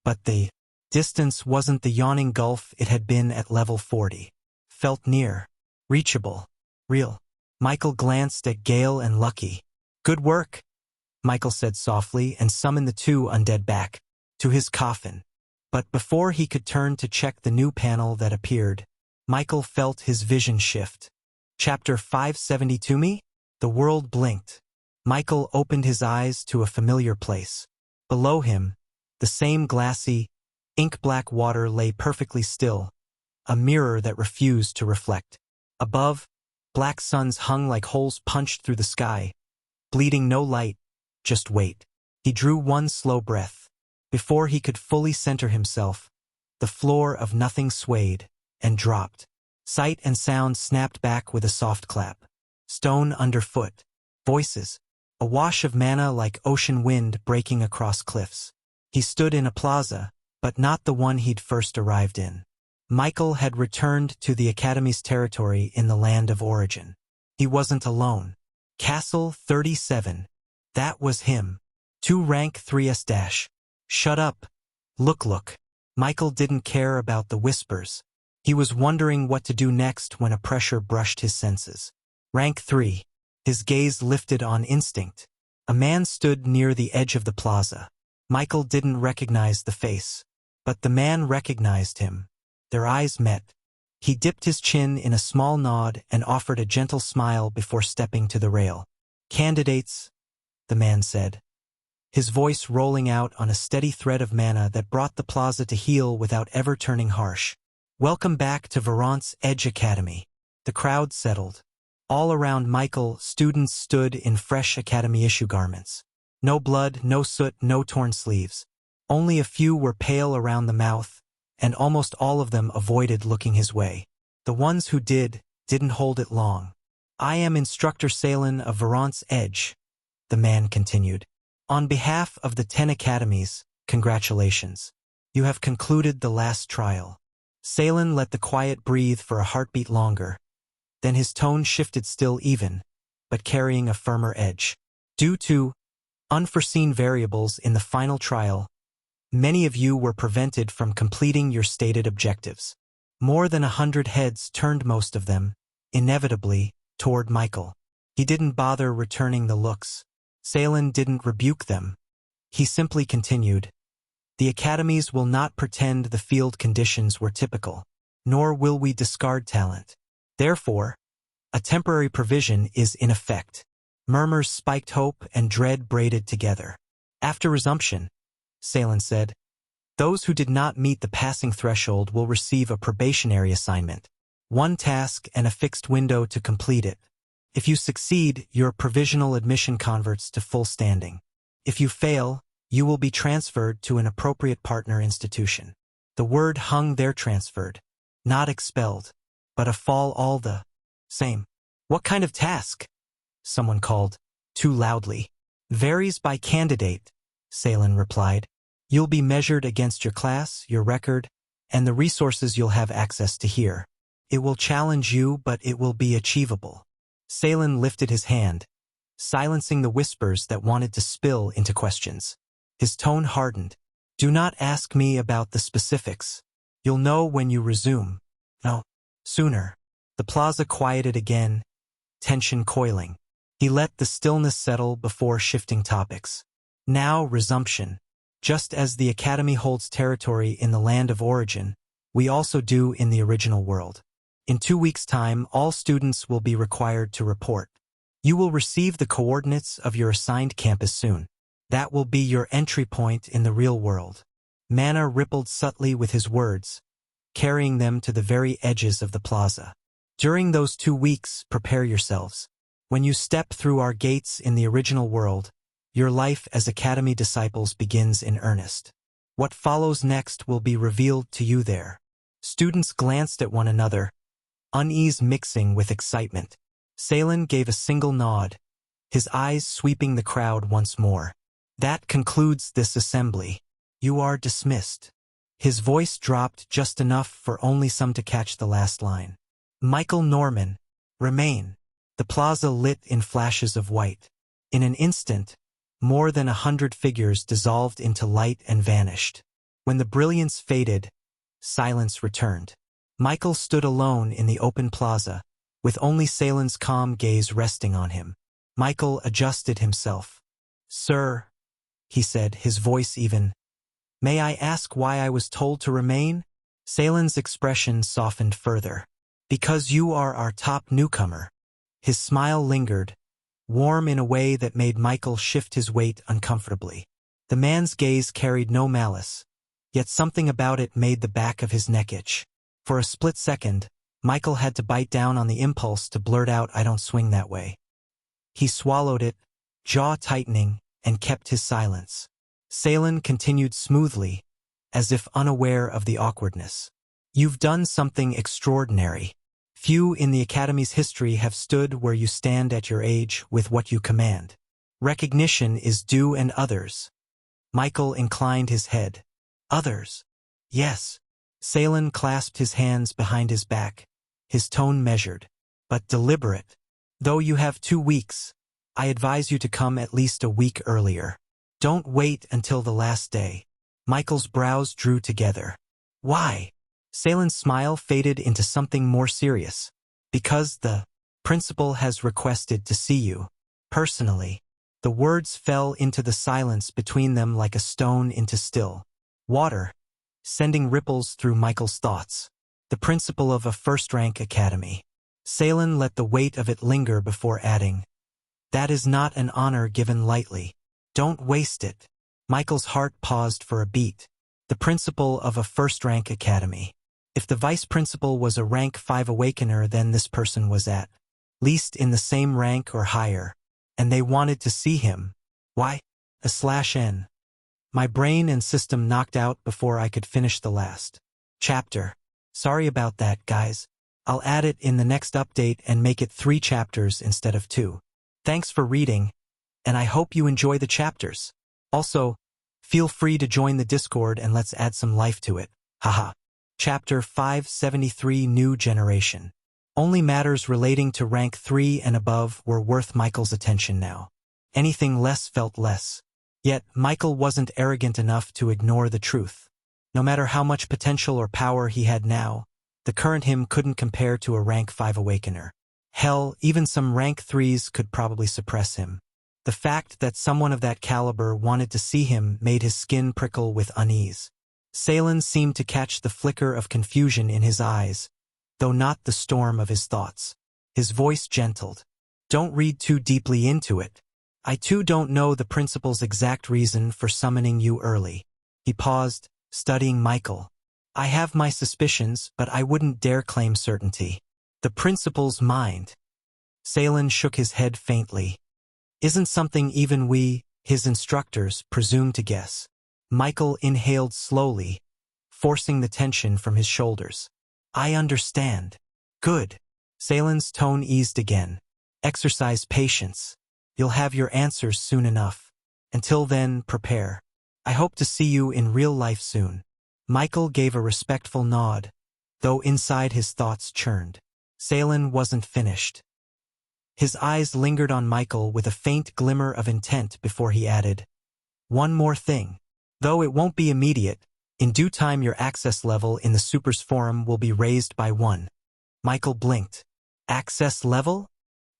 But the distance wasn't the yawning gulf it had been at level 40. Felt near. Reachable. Real. Michael glanced at Gale and Lucky. Good work, Michael said softly and summoned the 2 undead back to his coffin. But before he could turn to check the new panel that appeared, Michael felt his vision shift. Chapter 572. Me? The world blinked. Michael opened his eyes to a familiar place. Below him, the same glassy, ink-black water lay perfectly still, a mirror that refused to reflect. Above, black suns hung like holes punched through the sky, bleeding no light, just weight. He drew one slow breath. Before he could fully center himself, the floor of nothing swayed and dropped. Sight and sound snapped back with a soft clap. Stone underfoot. Voices. A wash of mana like ocean wind breaking across cliffs. He stood in a plaza, but not the one he'd first arrived in. Michael had returned to the Academy's territory in the land of origin. He wasn't alone. Castle 37. That was him. 2 rank 3s dash. Shut up. Look. Michael didn't care about the whispers. He was wondering what to do next when a pressure brushed his senses. Rank 3. His gaze lifted on instinct. A man stood near the edge of the plaza. Michael didn't recognize the face, but the man recognized him. Their eyes met. He dipped his chin in a small nod and offered a gentle smile before stepping to the rail. Candidates, the man said, his voice rolling out on a steady thread of mana that brought the plaza to heel without ever turning harsh. Welcome back to Verant's Edge Academy. The crowd settled. All around Michael, students stood in fresh Academy issue garments. No blood, no soot, no torn sleeves. Only a few were pale around the mouth, and almost all of them avoided looking his way. The ones who didn't hold it long. I am Instructor Salen of Verant's Edge, the man continued. On behalf of the 10 academies, congratulations. You have concluded the last trial. Salen let the quiet breathe for a heartbeat longer. Then his tone shifted, still even, but carrying a firmer edge. Due to unforeseen variables in the final trial, many of you were prevented from completing your stated objectives. More than 100 heads turned, most of them, inevitably, toward Michael. He didn't bother returning the looks. Salen didn't rebuke them. He simply continued. The academies will not pretend the field conditions were typical, nor will we discard talent. Therefore, a temporary provision is in effect. Murmurs spiked, hope and dread braided together. After resumption, Salen said, those who did not meet the passing threshold will receive a probationary assignment. 1 task and a fixed window to complete it. If you succeed, your provisional admission converts to full standing. If you fail, you will be transferred to an appropriate partner institution. The word hung there, transferred. Not expelled, but a fall all the same. What kind of task? Someone called, too loudly. Varies by candidate, Salen replied. You'll be measured against your class, your record, and the resources you'll have access to here. It will challenge you, but it will be achievable. Salen lifted his hand, silencing the whispers that wanted to spill into questions. His tone hardened. Do not ask me about the specifics. You'll know when you resume. No, sooner. The plaza quieted again, tension coiling. He let the stillness settle before shifting topics. Now resumption. Just as the Academy holds territory in the land of origin, we also do in the original world. In 2 weeks' time, all students will be required to report. You will receive the coordinates of your assigned campus soon. That will be your entry point in the real world. Mana rippled subtly with his words, carrying them to the very edges of the plaza. During those 2 weeks, prepare yourselves. When you step through our gates in the original world, your life as Academy disciples begins in earnest. What follows next will be revealed to you there. Students glanced at one another, unease mixing with excitement. Salen gave a single nod, his eyes sweeping the crowd once more. That concludes this assembly. You are dismissed. His voice dropped just enough for only some to catch the last line. Michael Norman, remain. The plaza lit in flashes of white. In an instant, more than 100 figures dissolved into light and vanished. When the brilliance faded, silence returned. Michael stood alone in the open plaza, with only Salen's calm gaze resting on him. Michael adjusted himself. Sir, he said, his voice even. May I ask why I was told to remain? Salen's expression softened further. Because you are our top newcomer. His smile lingered, warm in a way that made Michael shift his weight uncomfortably. The man's gaze carried no malice, yet something about it made the back of his neck itch. For a split second, Michael had to bite down on the impulse to blurt out, I don't swing that way. He swallowed it, jaw tightening, and kept his silence. Salen continued smoothly, as if unaware of the awkwardness. You've done something extraordinary. Few in the Academy's history have stood where you stand at your age with what you command. Recognition is due, and others. Michael inclined his head. Others? Yes. Salen clasped his hands behind his back, his tone measured, but deliberate. Though you have 2 weeks, I advise you to come at least a week earlier. Don't wait until the last day. Michael's brows drew together. Why? Salen's smile faded into something more serious. Because the principal has requested to see you. Personally. The words fell into the silence between them like a stone into still water, sending ripples through Michael's thoughts. The principal of a first-rank academy. Salen let the weight of it linger before adding, that is not an honor given lightly. Don't waste it. Michael's heart paused for a beat. The principal of a first-rank academy. If the vice principal was a rank 5 awakener, then this person was at least in the same rank or higher. And they wanted to see him. Why? /n. My brain and system knocked out before I could finish the last chapter. Sorry about that, guys. I'll add it in the next update and make it 3 chapters instead of 2. Thanks for reading, and I hope you enjoy the chapters. Also, feel free to join the Discord and let's add some life to it. Haha. Chapter 573, New Generation. Only matters relating to rank 3 and above were worth Michael's attention now. Anything less felt less. Yet, Michael wasn't arrogant enough to ignore the truth. No matter how much potential or power he had now, the current him couldn't compare to a rank 5 awakener. Hell, even some rank 3s could probably suppress him. The fact that someone of that caliber wanted to see him made his skin prickle with unease. Salen seemed to catch the flicker of confusion in his eyes, though not the storm of his thoughts. His voice gentled. Don't read too deeply into it. I too don't know the principal's exact reason for summoning you early. He paused, studying Michael. I have my suspicions, but I wouldn't dare claim certainty. The principal's mind. Salen shook his head faintly. Isn't something even we, his instructors, presume to guess? Michael inhaled slowly, forcing the tension from his shoulders. I understand. Good. Salen's tone eased again. Exercise patience. You'll have your answers soon enough. Until then, prepare. I hope to see you in real life soon. Michael gave a respectful nod, though inside his thoughts churned. Salen wasn't finished. His eyes lingered on Michael with a faint glimmer of intent before he added, one more thing. Though it won't be immediate, in due time your access level in the Supers Forum will be raised by 1. Michael blinked. Access level?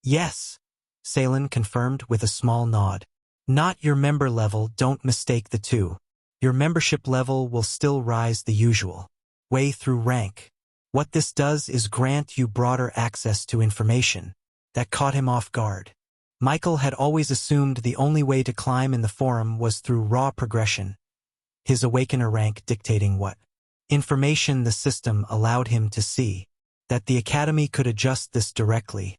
Yes, Salen confirmed with a small nod. Not your member level, don't mistake the two. Your membership level will still rise the usual way through rank. What this does is grant you broader access to information. That caught him off guard. Michael had always assumed the only way to climb in the forum was through raw progression, his awakener rank dictating what information the system allowed him to see. That the Academy could adjust this directly.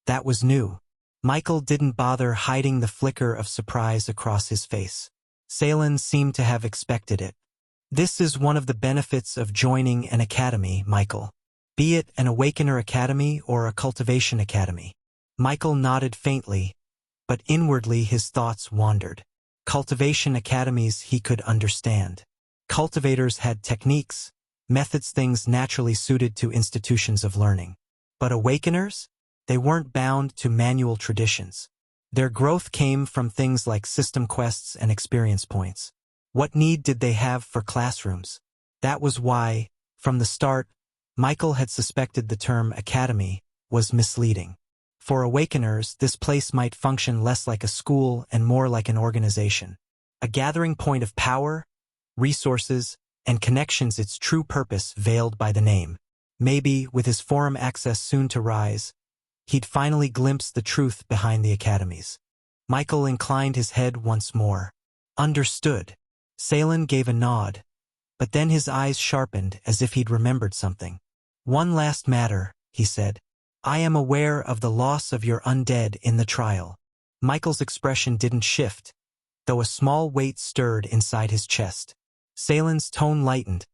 That was new. Michael didn't bother hiding the flicker of surprise across his face. Salen seemed to have expected it. This is one of the benefits of joining an academy, Michael. Be it an Awakener Academy or a Cultivation Academy. Michael nodded faintly, but inwardly his thoughts wandered. Cultivation academies he could understand. Cultivators had techniques, methods, things naturally suited to institutions of learning. But Awakeners? They weren't bound to manual traditions. Their growth came from things like system quests and experience points. What need did they have for classrooms? That was why, from the start, Michael had suspected the term academy was misleading. For Awakeners, this place might function less like a school and more like an organization. A gathering point of power, resources, and connections, its true purpose veiled by the name. Maybe, with his forum access soon to rise, he'd finally glimpse the truth behind the academies. Michael inclined his head once more. Understood. Salen gave a nod, but then his eyes sharpened as if he'd remembered something. One last matter, he said. I am aware of the loss of your undead in the trial. Michael's expression didn't shift, though a small weight stirred inside his chest. Salen's tone lightened,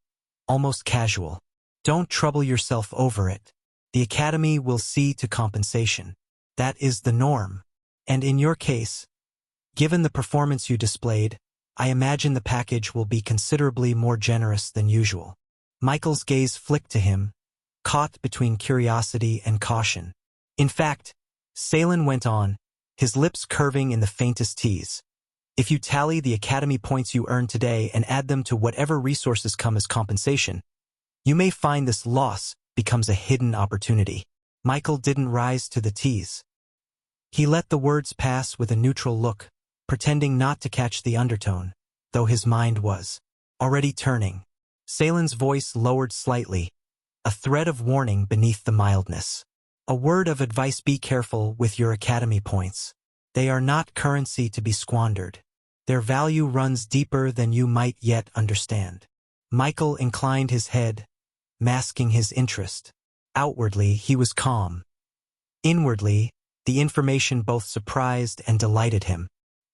almost casual. Don't trouble yourself over it. The Academy will see to compensation. That is the norm. And in your case, given the performance you displayed, I imagine the package will be considerably more generous than usual. Michael's gaze flicked to him, caught between curiosity and caution. In fact, Salen went on, his lips curving in the faintest tease. If you tally the Academy points you earned today and add them to whatever resources come as compensation, you may find this loss becomes a hidden opportunity. Michael didn't rise to the tease. He let the words pass with a neutral look, pretending not to catch the undertone, though his mind was already turning. Salen's voice lowered slightly, a thread of warning beneath the mildness. A word of advice: be careful with your academy points. They are not currency to be squandered. Their value runs deeper than you might yet understand. Michael inclined his head, masking his interest. Outwardly, he was calm. Inwardly, the information both surprised and delighted him.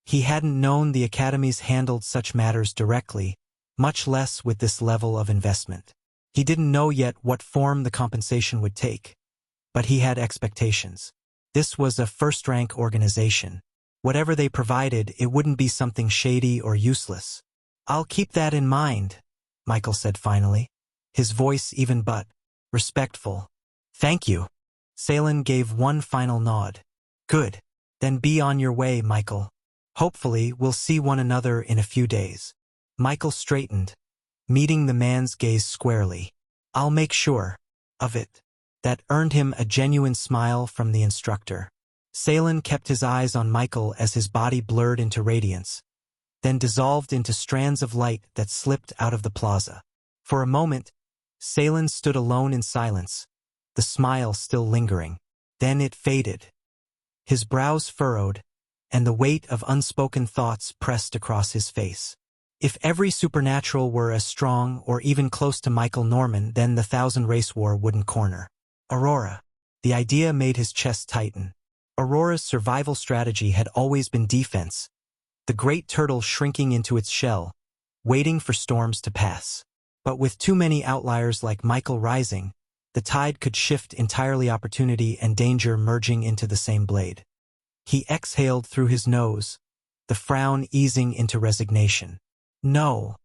He hadn't known the academies handled such matters directly, much less with this level of investment. He didn't know yet what form the compensation would take, but he had expectations. This was a first-rank organization. Whatever they provided, it wouldn't be something shady or useless. I'll keep that in mind, Michael said finally, his voice even but respectful. Thank you. Salen gave one final nod. Good. Then be on your way, Michael. Hopefully, we'll see one another in a few days. Michael straightened, meeting the man's gaze squarely. I'll make sure of it. That earned him a genuine smile from the instructor. Salen kept his eyes on Michael as his body blurred into radiance, then dissolved into strands of light that slipped out of the plaza. For a moment, Salen stood alone in silence, the smile still lingering. Then it faded. His brows furrowed, and the weight of unspoken thoughts pressed across his face. If every supernatural were as strong or even close to Michael Norman, then the Thousand Race War wouldn't corner Aurora. The idea made his chest tighten. Aurora's survival strategy had always been defense, the great turtle shrinking into its shell, waiting for storms to pass. But with too many outliers like Michael rising, the tide could shift entirely, opportunity and danger merging into the same blade. He exhaled through his nose, the frown easing into resignation. No.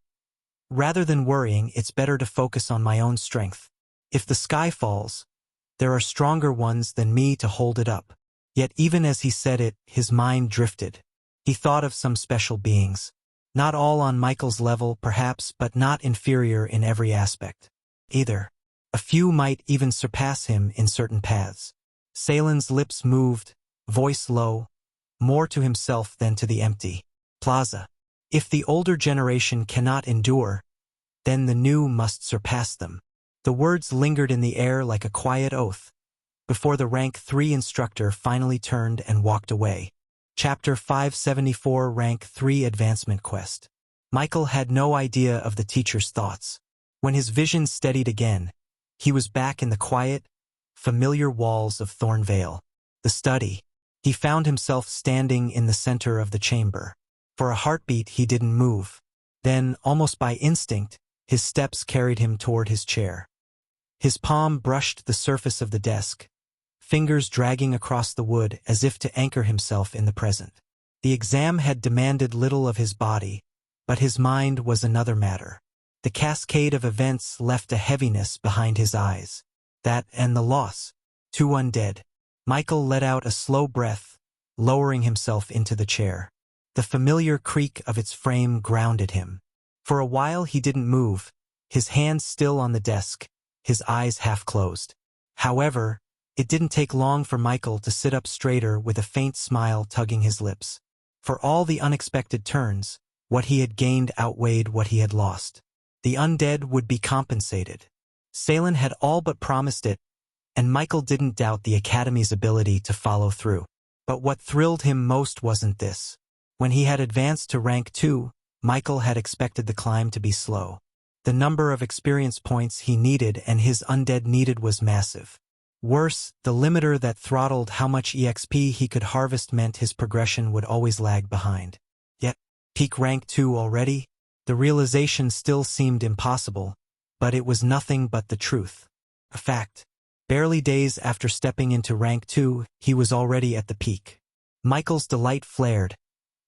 Rather than worrying, it's better to focus on my own strength. If the sky falls, there are stronger ones than me to hold it up. Yet even as he said it, his mind drifted. He thought of some special beings. Not all on Michael's level, perhaps, but not inferior in every aspect. Either. A few might even surpass him in certain paths. Salen's lips moved, voice low, more to himself than to the empty plaza. If the older generation cannot endure, then the new must surpass them. The words lingered in the air like a quiet oath, before the rank 3 instructor finally turned and walked away. Chapter 574, Rank 3 Advancement Quest. Michael had no idea of the teacher's thoughts. When his vision steadied again, he was back in the quiet, familiar walls of Thornvale. The study. He found himself standing in the center of the chamber. For a heartbeat he didn't move. Then, almost by instinct, his steps carried him toward his chair. His palm brushed the surface of the desk, fingers dragging across the wood as if to anchor himself in the present. The exam had demanded little of his body, but his mind was another matter. The cascade of events left a heaviness behind his eyes. That and the loss. 2 undead. Michael let out a slow breath, lowering himself into the chair. The familiar creak of its frame grounded him. For a while he didn't move, his hands still on the desk, his eyes half closed. However, it didn't take long for Michael to sit up straighter with a faint smile tugging his lips. For all the unexpected turns, what he had gained outweighed what he had lost. The undead would be compensated. Salen had all but promised it, and Michael didn't doubt the Academy's ability to follow through. But what thrilled him most wasn't this. When he had advanced to rank 2, Michael had expected the climb to be slow. The number of experience points he needed and his undead needed was massive. Worse, the limiter that throttled how much EXP he could harvest meant his progression would always lag behind. Yet, peak rank 2 already? The realization still seemed impossible, but it was nothing but the truth. A fact. Barely days after stepping into rank 2, he was already at the peak. Michael's delight flared,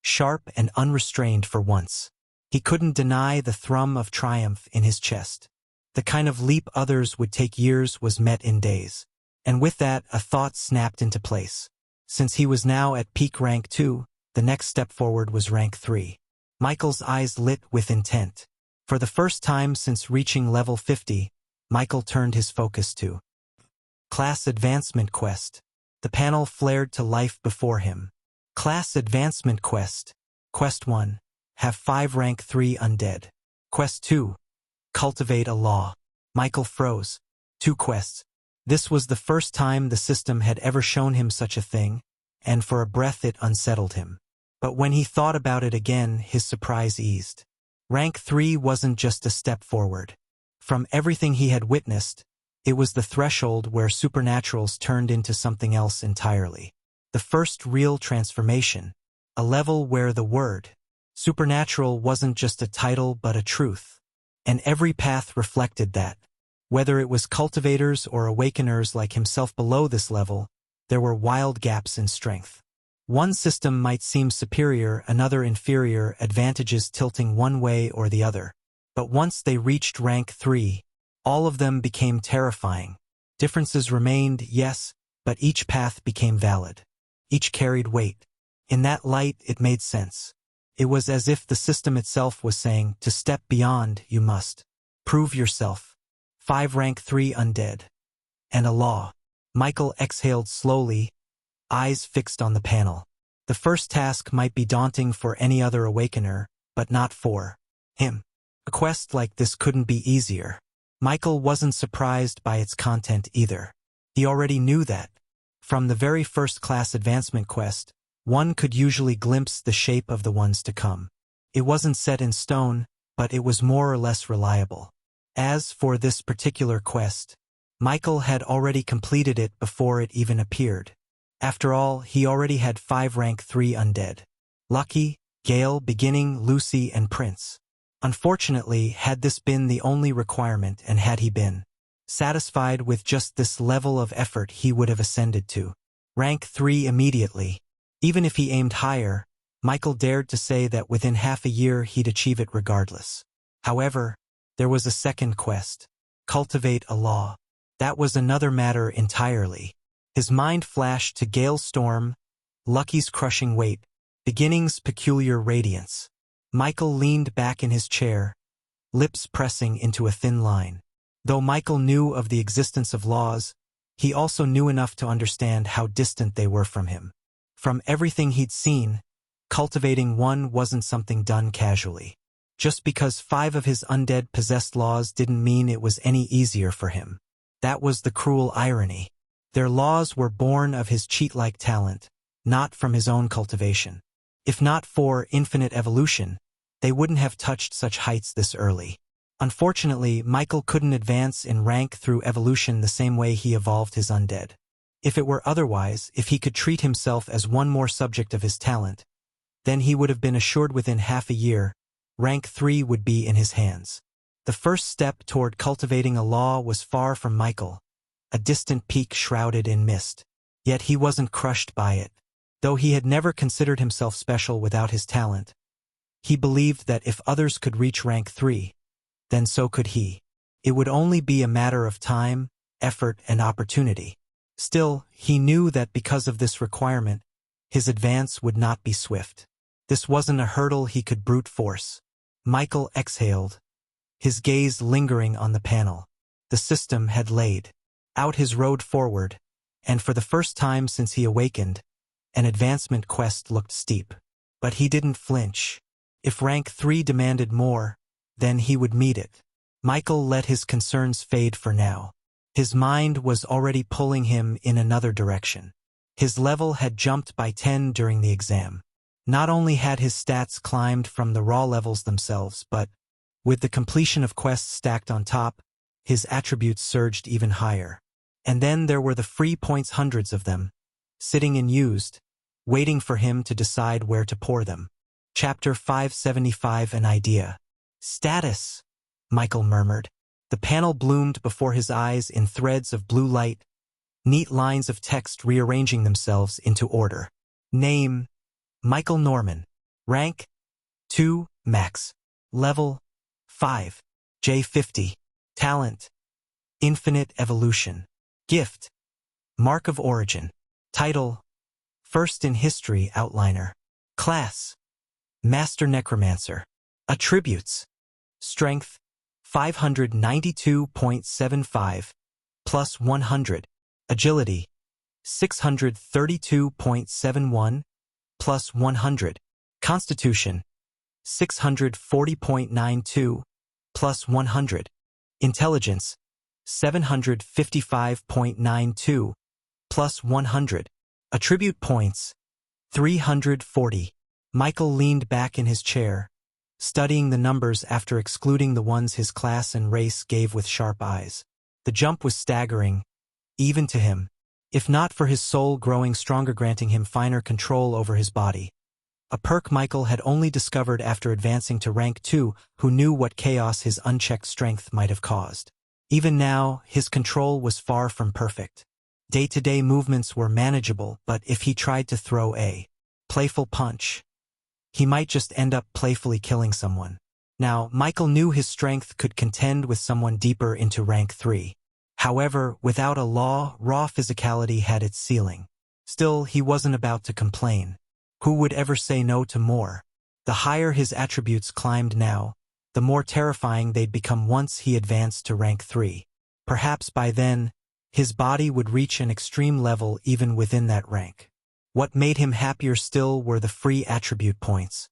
sharp and unrestrained for once. He couldn't deny the thrum of triumph in his chest. The kind of leap others would take years was met in days. And with that, a thought snapped into place. Since he was now at peak rank 2, the next step forward was rank 3. Michael's eyes lit with intent. For the first time since reaching level 50, Michael turned his focus to Class Advancement Quest. The panel flared to life before him. Class Advancement Quest. Quest 1. Have 5 rank 3 undead. Quest 2. Cultivate a law. Michael froze. 2 quests. This was the first time the system had ever shown him such a thing, and for a breath it unsettled him. But when he thought about it again, his surprise eased. Rank 3 wasn't just a step forward. From everything he had witnessed, it was the threshold where supernaturals turned into something else entirely. The first real transformation, a level where the word supernatural wasn't just a title but a truth. And every path reflected that. Whether it was cultivators or awakeners like himself below this level, there were wild gaps in strength. One system might seem superior, another inferior, advantages tilting one way or the other. But once they reached rank 3, all of them became terrifying. Differences remained, yes, but each path became valid. Each carried weight. In that light, it made sense. It was as if the system itself was saying, to step beyond, you must prove yourself. 5 rank 3 undead. And a law. Michael exhaled slowly, eyes fixed on the panel. The first task might be daunting for any other awakener, but not for him. A quest like this couldn't be easier. Michael wasn't surprised by its content either. He already knew that. From the very first class advancement quest, one could usually glimpse the shape of the ones to come. It wasn't set in stone, but it was more or less reliable. As for this particular quest, Michael had already completed it before it even appeared. After all, he already had 5 rank 3 undead. Lucky, Gale, Beginning, Lucy, and Prince. Unfortunately, had this been the only requirement and had he been satisfied with just this level of effort, he would have ascended to rank 3 immediately. Even if he aimed higher, Michael dared to say that within half a year he'd achieve it regardless. However, there was a second quest: cultivate a law. That was another matter entirely. His mind flashed to Gale's storm, Lucky's crushing weight, Beginning's peculiar radiance. Michael leaned back in his chair, lips pressing into a thin line. Though Michael knew of the existence of laws, he also knew enough to understand how distant they were from him. From everything he'd seen, cultivating one wasn't something done casually. Just because 5 of his undead possessed laws didn't mean it was any easier for him. That was the cruel irony. Their laws were born of his cheat-like talent, not from his own cultivation. If not for infinite evolution, they wouldn't have touched such heights this early. Unfortunately, Michael couldn't advance in rank through evolution the same way he evolved his undead. If it were otherwise, if he could treat himself as one more subject of his talent, then he would have been assured within half a year, rank 3 would be in his hands. The first step toward cultivating a law was far from Michael, a distant peak shrouded in mist. Yet he wasn't crushed by it. Though he had never considered himself special without his talent, he believed that if others could reach rank 3, then so could he. It would only be a matter of time, effort, and opportunity. Still, he knew that because of this requirement, his advance would not be swift. This wasn't a hurdle he could brute force. Michael exhaled, his gaze lingering on the panel. The system had laid out his road forward, and for the first time since he awakened, an advancement quest looked steep. But he didn't flinch. If rank 3 demanded more, then he would meet it. Michael let his concerns fade for now. His mind was already pulling him in another direction. His level had jumped by 10 during the exam. Not only had his stats climbed from the raw levels themselves, but, with the completion of quests stacked on top, his attributes surged even higher. And then there were the free points, hundreds of them, sitting unused, waiting for him to decide where to pour them. Chapter 575, An Idea. Status, Michael murmured. The panel bloomed before his eyes in threads of blue light, neat lines of text rearranging themselves into order. Name: Michael Norman. Rank: 2, max. Level: 5. J50. Talent: Infinite Evolution. Gift: Mark of Origin. Title: First in History Outliner. Class: Master Necromancer. Attributes: Strength: 592.75, plus 100. Agility: 632.71, plus 100. Constitution: 640.92, plus 100. Intelligence: 755.92, plus 100. Attribute points: 340. Michael leaned back in his chair, studying the numbers after excluding the ones his class and race gave with sharp eyes. The jump was staggering, even to him, if not for his soul growing stronger, granting him finer control over his body. A perk Michael had only discovered after advancing to rank 2, who knew what chaos his unchecked strength might have caused. Even now, his control was far from perfect. Day-to-day movements were manageable, but if he tried to throw a playful punch, he might just end up playfully killing someone. Now, Michael knew his strength could contend with someone deeper into rank 3. However, without a law, raw physicality had its ceiling. Still, he wasn't about to complain. Who would ever say no to more? The higher his attributes climbed now, the more terrifying they'd become once he advanced to rank 3. Perhaps by then, his body would reach an extreme level even within that rank. What made him happier still were the free attribute points.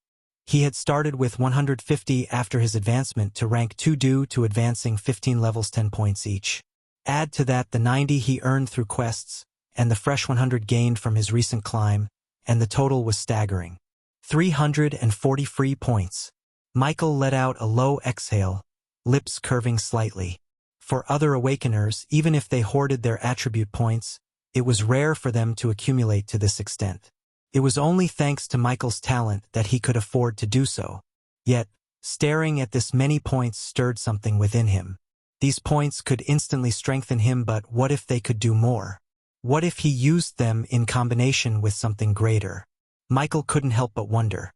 He had started with 150 after his advancement to rank 2 due to advancing 15 levels, 10 points each. Add to that the 90 he earned through quests, and the fresh 100 gained from his recent climb, and the total was staggering. 340 free points. Michael let out a low exhale, lips curving slightly. For other Awakeners, even if they hoarded their attribute points, it was rare for them to accumulate to this extent. It was only thanks to Michael's talent that he could afford to do so. Yet, Staring at this many points stirred something within him. These points could instantly strengthen him, but what if they could do more? What if he used them in combination with something greater? Michael couldn't help but wonder.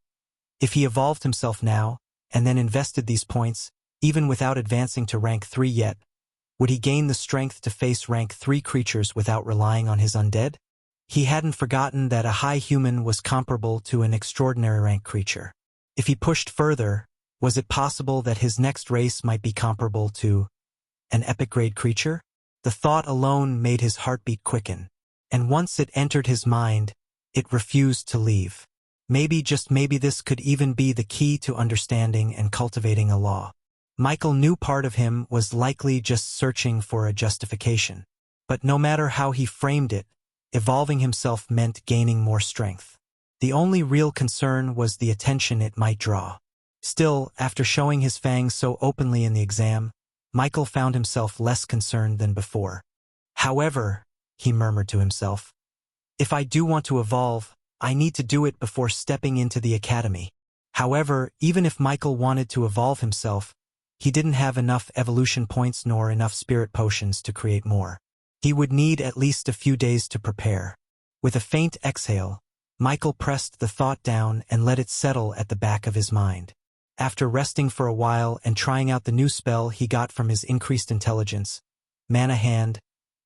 If he evolved himself now, and then invested these points, even without advancing to rank 3 yet, would he gain the strength to face rank 3 creatures without relying on his undead? He hadn't forgotten that a high human was comparable to an extraordinary rank creature. If he pushed further, was it possible that his next race might be comparable to an epic grade creature? The thought alone made his heartbeat quicken, and once it entered his mind, it refused to leave. Maybe, just maybe, this could even be the key to understanding and cultivating a law. Michael knew part of him was likely just searching for a justification. But no matter how he framed it, evolving himself meant gaining more strength. The only real concern was the attention it might draw. Still, after showing his fangs so openly in the exam, Michael found himself less concerned than before. However, he murmured to himself, if I do want to evolve, I need to do it before stepping into the academy. However, even if Michael wanted to evolve himself, he didn't have enough evolution points nor enough spirit potions to create more. He would need at least a few days to prepare. With a faint exhale, Michael pressed the thought down and let it settle at the back of his mind. After resting for a while and trying out the new spell he got from his increased intelligence, Mana Hand,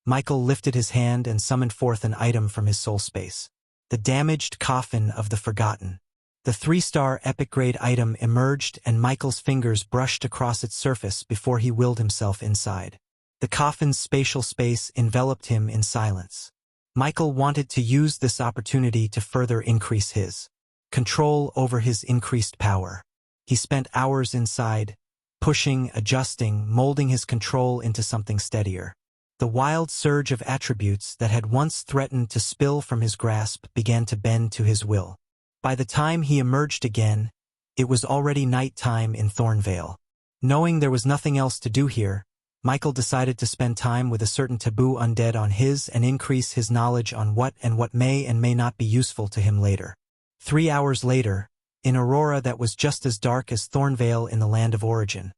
Michael lifted his hand and summoned forth an item from his soul space. The damaged coffin of the forgotten. The 3-star epic grade item emerged and Michael's fingers brushed across its surface before he willed himself inside. The coffin's spatial space enveloped him in silence. Michael wanted to use this opportunity to further increase his control over his increased power. He spent hours inside, pushing, adjusting, molding his control into something steadier. The wild surge of attributes that had once threatened to spill from his grasp began to bend to his will. By the time he emerged again, it was already nighttime in Thornvale. Knowing there was nothing else to do here, Michael decided to spend time with a certain taboo undead on his and increase his knowledge on what may and may not be useful to him later. 3 hours later, in Aurora that was just as dark as Thornvale in the land of origin,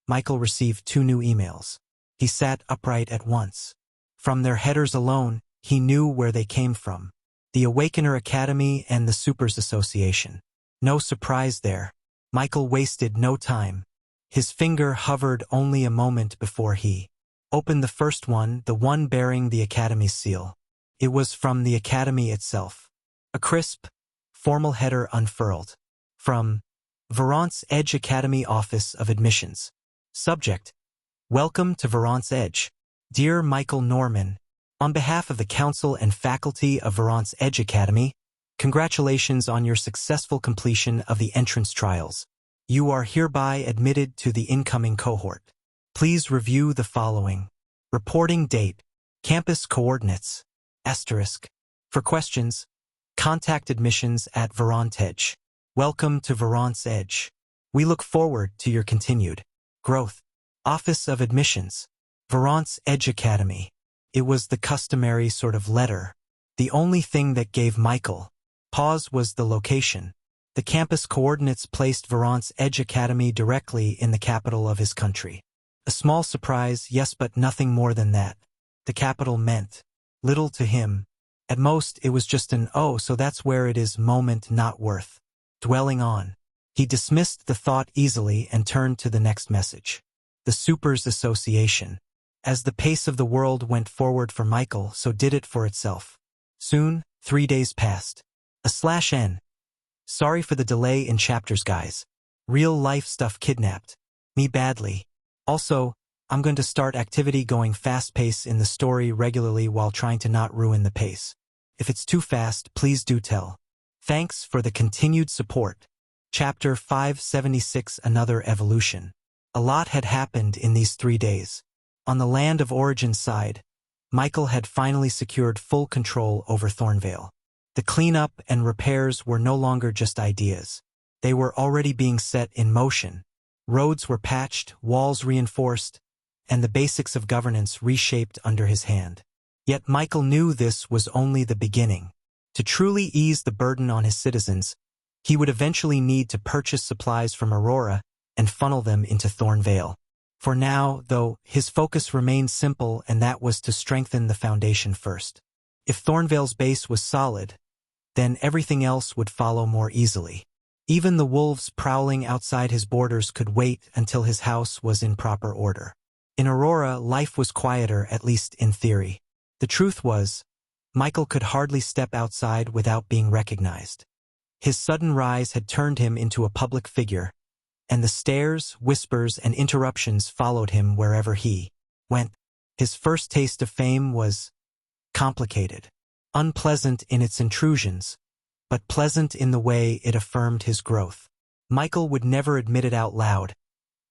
Michael received 2 new emails. He sat upright at once. From their headers alone, he knew where they came from. The Awakener Academy and the Supers Association. No surprise there. Michael wasted no time. His finger hovered only a moment before he opened the first one, the one bearing the Academy's seal. It was from the Academy itself. A crisp, formal header unfurled. From Verant's Edge Academy Office of Admissions. Subject: Welcome to Verant's Edge. Dear Michael Norman, on behalf of the Council and Faculty of Verant's Edge Academy, congratulations on your successful completion of the entrance trials. You are hereby admitted to the incoming cohort. Please review the following. Reporting date. Campus coordinates. *. For questions, contact admissions at Verant's Edge. Welcome to Verant's Edge. We look forward to your continued growth. Office of Admissions. Verant's Edge Academy. It was the customary sort of letter. The only thing that gave Michael pause was the location. The campus coordinates placed Verant's Edge Academy directly in the capital of his country. A small surprise, yes, but nothing more than that. The capital meant little to him. At most, it was just an "oh, so that's where it is" moment not worth dwelling on. He dismissed the thought easily and turned to the next message. The Supers Association. As the pace of the world went forward for Michael, so did it for itself. Soon, 3 days passed. /N. Sorry for the delay in chapters, guys. Real life stuff kidnapped me badly. Also, I'm going to start activity going fast pace in the story regularly while trying to not ruin the pace. If it's too fast, please do tell. Thanks for the continued support. Chapter 576, Another Evolution. A lot had happened in these 3 days. On the land of origin side, Michael had finally secured full control over Thornvale. The cleanup and repairs were no longer just ideas. They were already being set in motion. Roads were patched, walls reinforced, and the basics of governance reshaped under his hand. Yet Michael knew this was only the beginning. To truly ease the burden on his citizens, he would eventually need to purchase supplies from Aurora and funnel them into Thornvale. For now, though, his focus remained simple, and that was to strengthen the foundation first. If Thornvale's base was solid, then everything else would follow more easily. Even the wolves prowling outside his borders could wait until his house was in proper order. In Aurora, life was quieter, at least in theory. The truth was, Michael could hardly step outside without being recognized. His sudden rise had turned him into a public figure, and the stares, whispers, and interruptions followed him wherever he went. His first taste of fame was complicated, unpleasant in its intrusions, but pleasant in the way it affirmed his growth. Michael would never admit it out loud,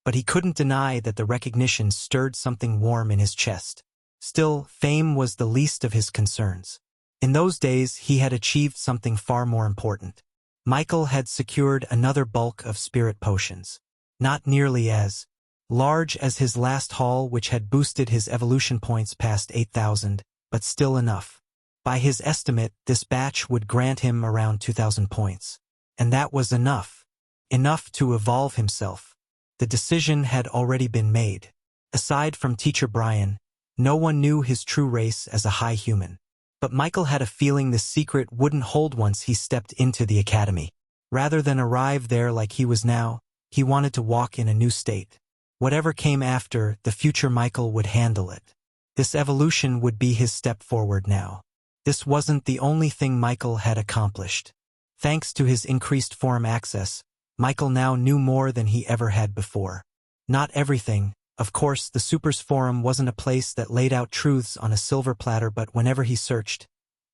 but he couldn't deny that the recognition stirred something warm in his chest. Still, fame was the least of his concerns. In those days, he had achieved something far more important. Michael had secured another bulk of spirit potions. Not nearly as large as his last haul, which had boosted his evolution points past 8,000, but still enough. By his estimate, this batch would grant him around 2,000 points. And that was enough. Enough to evolve himself. The decision had already been made. Aside from Teacher Brian, no one knew his true race as a high human. But Michael had a feeling this secret wouldn't hold once he stepped into the academy. Rather than arrive there like he was now, he wanted to walk in a new state. Whatever came after, the future Michael would handle it. This evolution would be his step forward now. This wasn't the only thing Michael had accomplished. Thanks to his increased forum access, Michael now knew more than he ever had before. Not everything. Of course, the Supers Forum wasn't a place that laid out truths on a silver platter, but whenever he searched,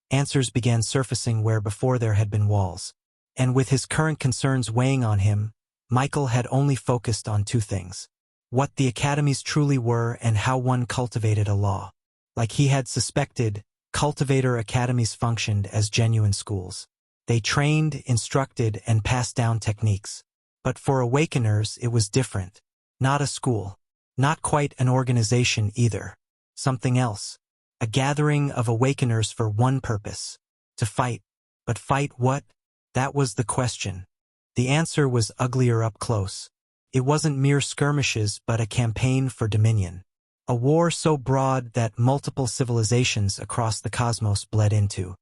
answers began surfacing where before there had been walls. And with his current concerns weighing on him, Michael had only focused on two things: what the academies truly were and how one cultivated a law. Like he had suspected, cultivator academies functioned as genuine schools. They trained, instructed, and passed down techniques. But for Awakeners, it was different. Not a school. Not quite an organization either. Something else. A gathering of Awakeners for one purpose: to fight. But fight what? That was the question. The answer was uglier up close. It wasn't mere skirmishes, but a campaign for dominion. A war so broad that multiple civilizations across the cosmos bled into.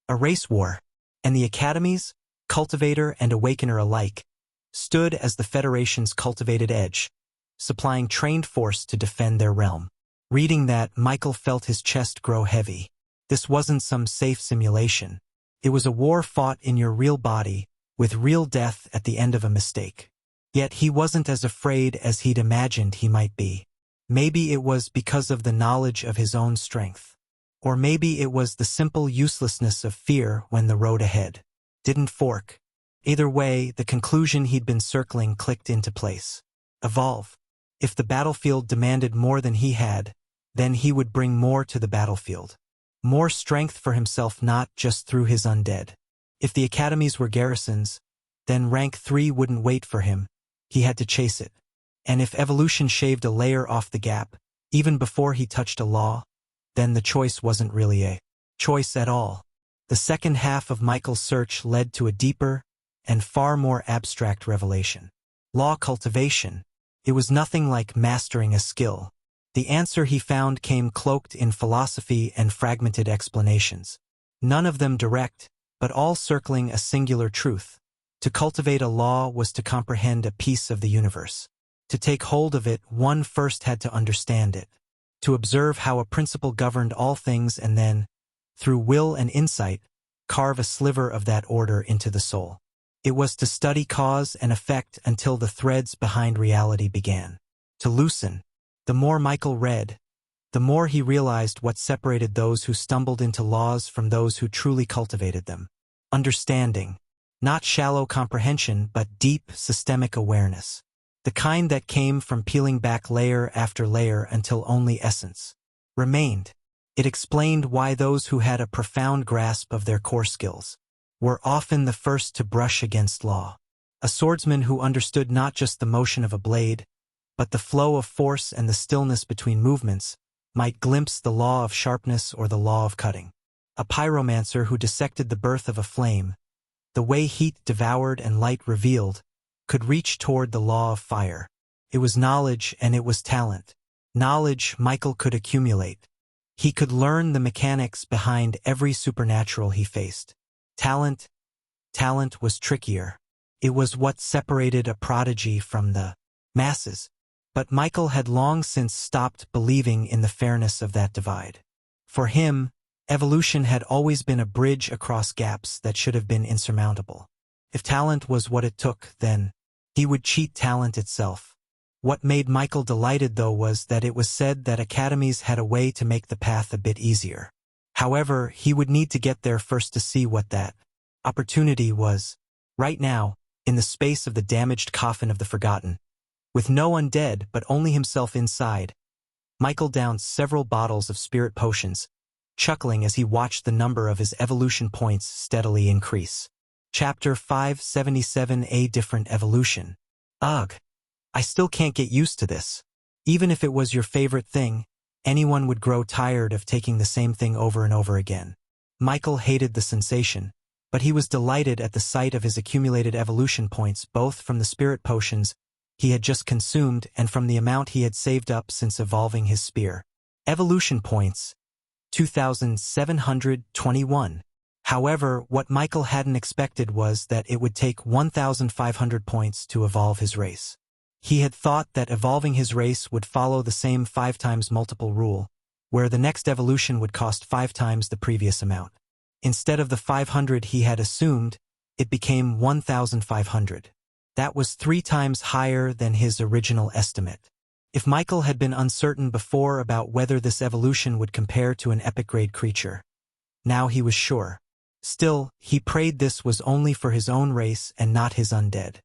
A race war. And the academies, cultivator and awakener alike, stood as the Federation's cultivated edge, supplying trained force to defend their realm. Reading that, Michael felt his chest grow heavy. This wasn't some safe simulation. It was a war fought in your real body, with real death at the end of a mistake. Yet he wasn't as afraid as he'd imagined he might be. Maybe it was because of the knowledge of his own strength. Or maybe it was the simple uselessness of fear when the road ahead didn't fork. Either way, the conclusion he'd been circling clicked into place. Evolve. If the battlefield demanded more than he had, then he would bring more to the battlefield. More strength for himself, not just through his undead. If the academies were garrisons, then rank 3 wouldn't wait for him. He had to chase it. And if evolution shaved a layer off the gap, even before he touched a law, then the choice wasn't really a choice at all. The second half of Michael's search led to a deeper and far more abstract revelation. Law cultivation. It was nothing like mastering a skill. The answer he found came cloaked in philosophy and fragmented explanations. None of them direct, but all circling a singular truth. To cultivate a law was to comprehend a piece of the universe. To take hold of it, one first had to understand it. To observe how a principle governed all things and then, through will and insight, carve a sliver of that order into the soul. It was to study cause and effect until the threads behind reality began to loosen. The more Michael read, the more he realized what separated those who stumbled into laws from those who truly cultivated them. Understanding. Not shallow comprehension, but deep, systemic awareness. The kind that came from peeling back layer after layer until only essence remained. It explained why those who had a profound grasp of their core skills were often the first to brush against law. A swordsman who understood not just the motion of a blade, but the flow of force and the stillness between movements, might glimpse the law of sharpness or the law of cutting. A pyromancer who dissected the birth of a flame, the way heat devoured and light revealed, could reach toward the law of fire. It was knowledge and it was talent. Knowledge Michael could accumulate. He could learn the mechanics behind every supernatural he faced. Talent was trickier. It was what separated a prodigy from the masses. But Michael had long since stopped believing in the fairness of that divide. For him, evolution had always been a bridge across gaps that should have been insurmountable. If talent was what it took, then he would cheat talent itself. What made Michael delighted, though, was that it was said that academies had a way to make the path a bit easier. However, he would need to get there first to see what that opportunity was. Right now, in the space of the damaged coffin of the forgotten, with no undead but only himself inside, Michael downed several bottles of spirit potions, chuckling as he watched the number of his evolution points steadily increase. Chapter 577: A Different Evolution. Ugh. I still can't get used to this. Even if it was your favorite thing, anyone would grow tired of taking the same thing over and over again. Michael hated the sensation, but he was delighted at the sight of his accumulated evolution points, both from the spirit potions he had just consumed and from the amount he had saved up since evolving his spear. Evolution points, 2,721. However, what Michael hadn't expected was that it would take 1,500 points to evolve his race. He had thought that evolving his race would follow the same 5 times multiple rule, where the next evolution would cost 5 times the previous amount. Instead of the 500 he had assumed, it became 1,500. That was 3 times higher than his original estimate. If Michael had been uncertain before about whether this evolution would compare to an epic-grade creature, now he was sure. Still, he prayed this was only for his own race and not his undead.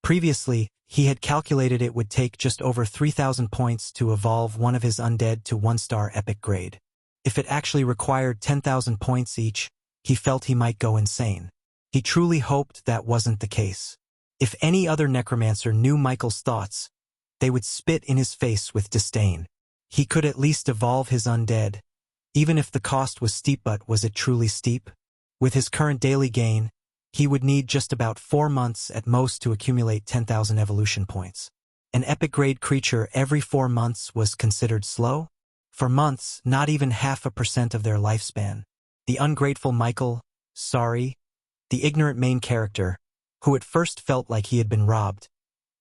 Previously, he had calculated it would take just over 3,000 points to evolve one of his undead to 1-star epic grade. If it actually required 10,000 points each, he felt he might go insane. He truly hoped that wasn't the case. If any other necromancer knew Michael's thoughts, they would spit in his face with disdain. He could at least evolve his undead, even if the cost was steep. But was it truly steep? With his current daily gain, he would need just about 4 months at most to accumulate 10,000 evolution points. An epic-grade creature every 4 months was considered slow? For months, not even 0.5% of their lifespan. The ungrateful Michael, the ignorant main character, who at first felt like he had been robbed,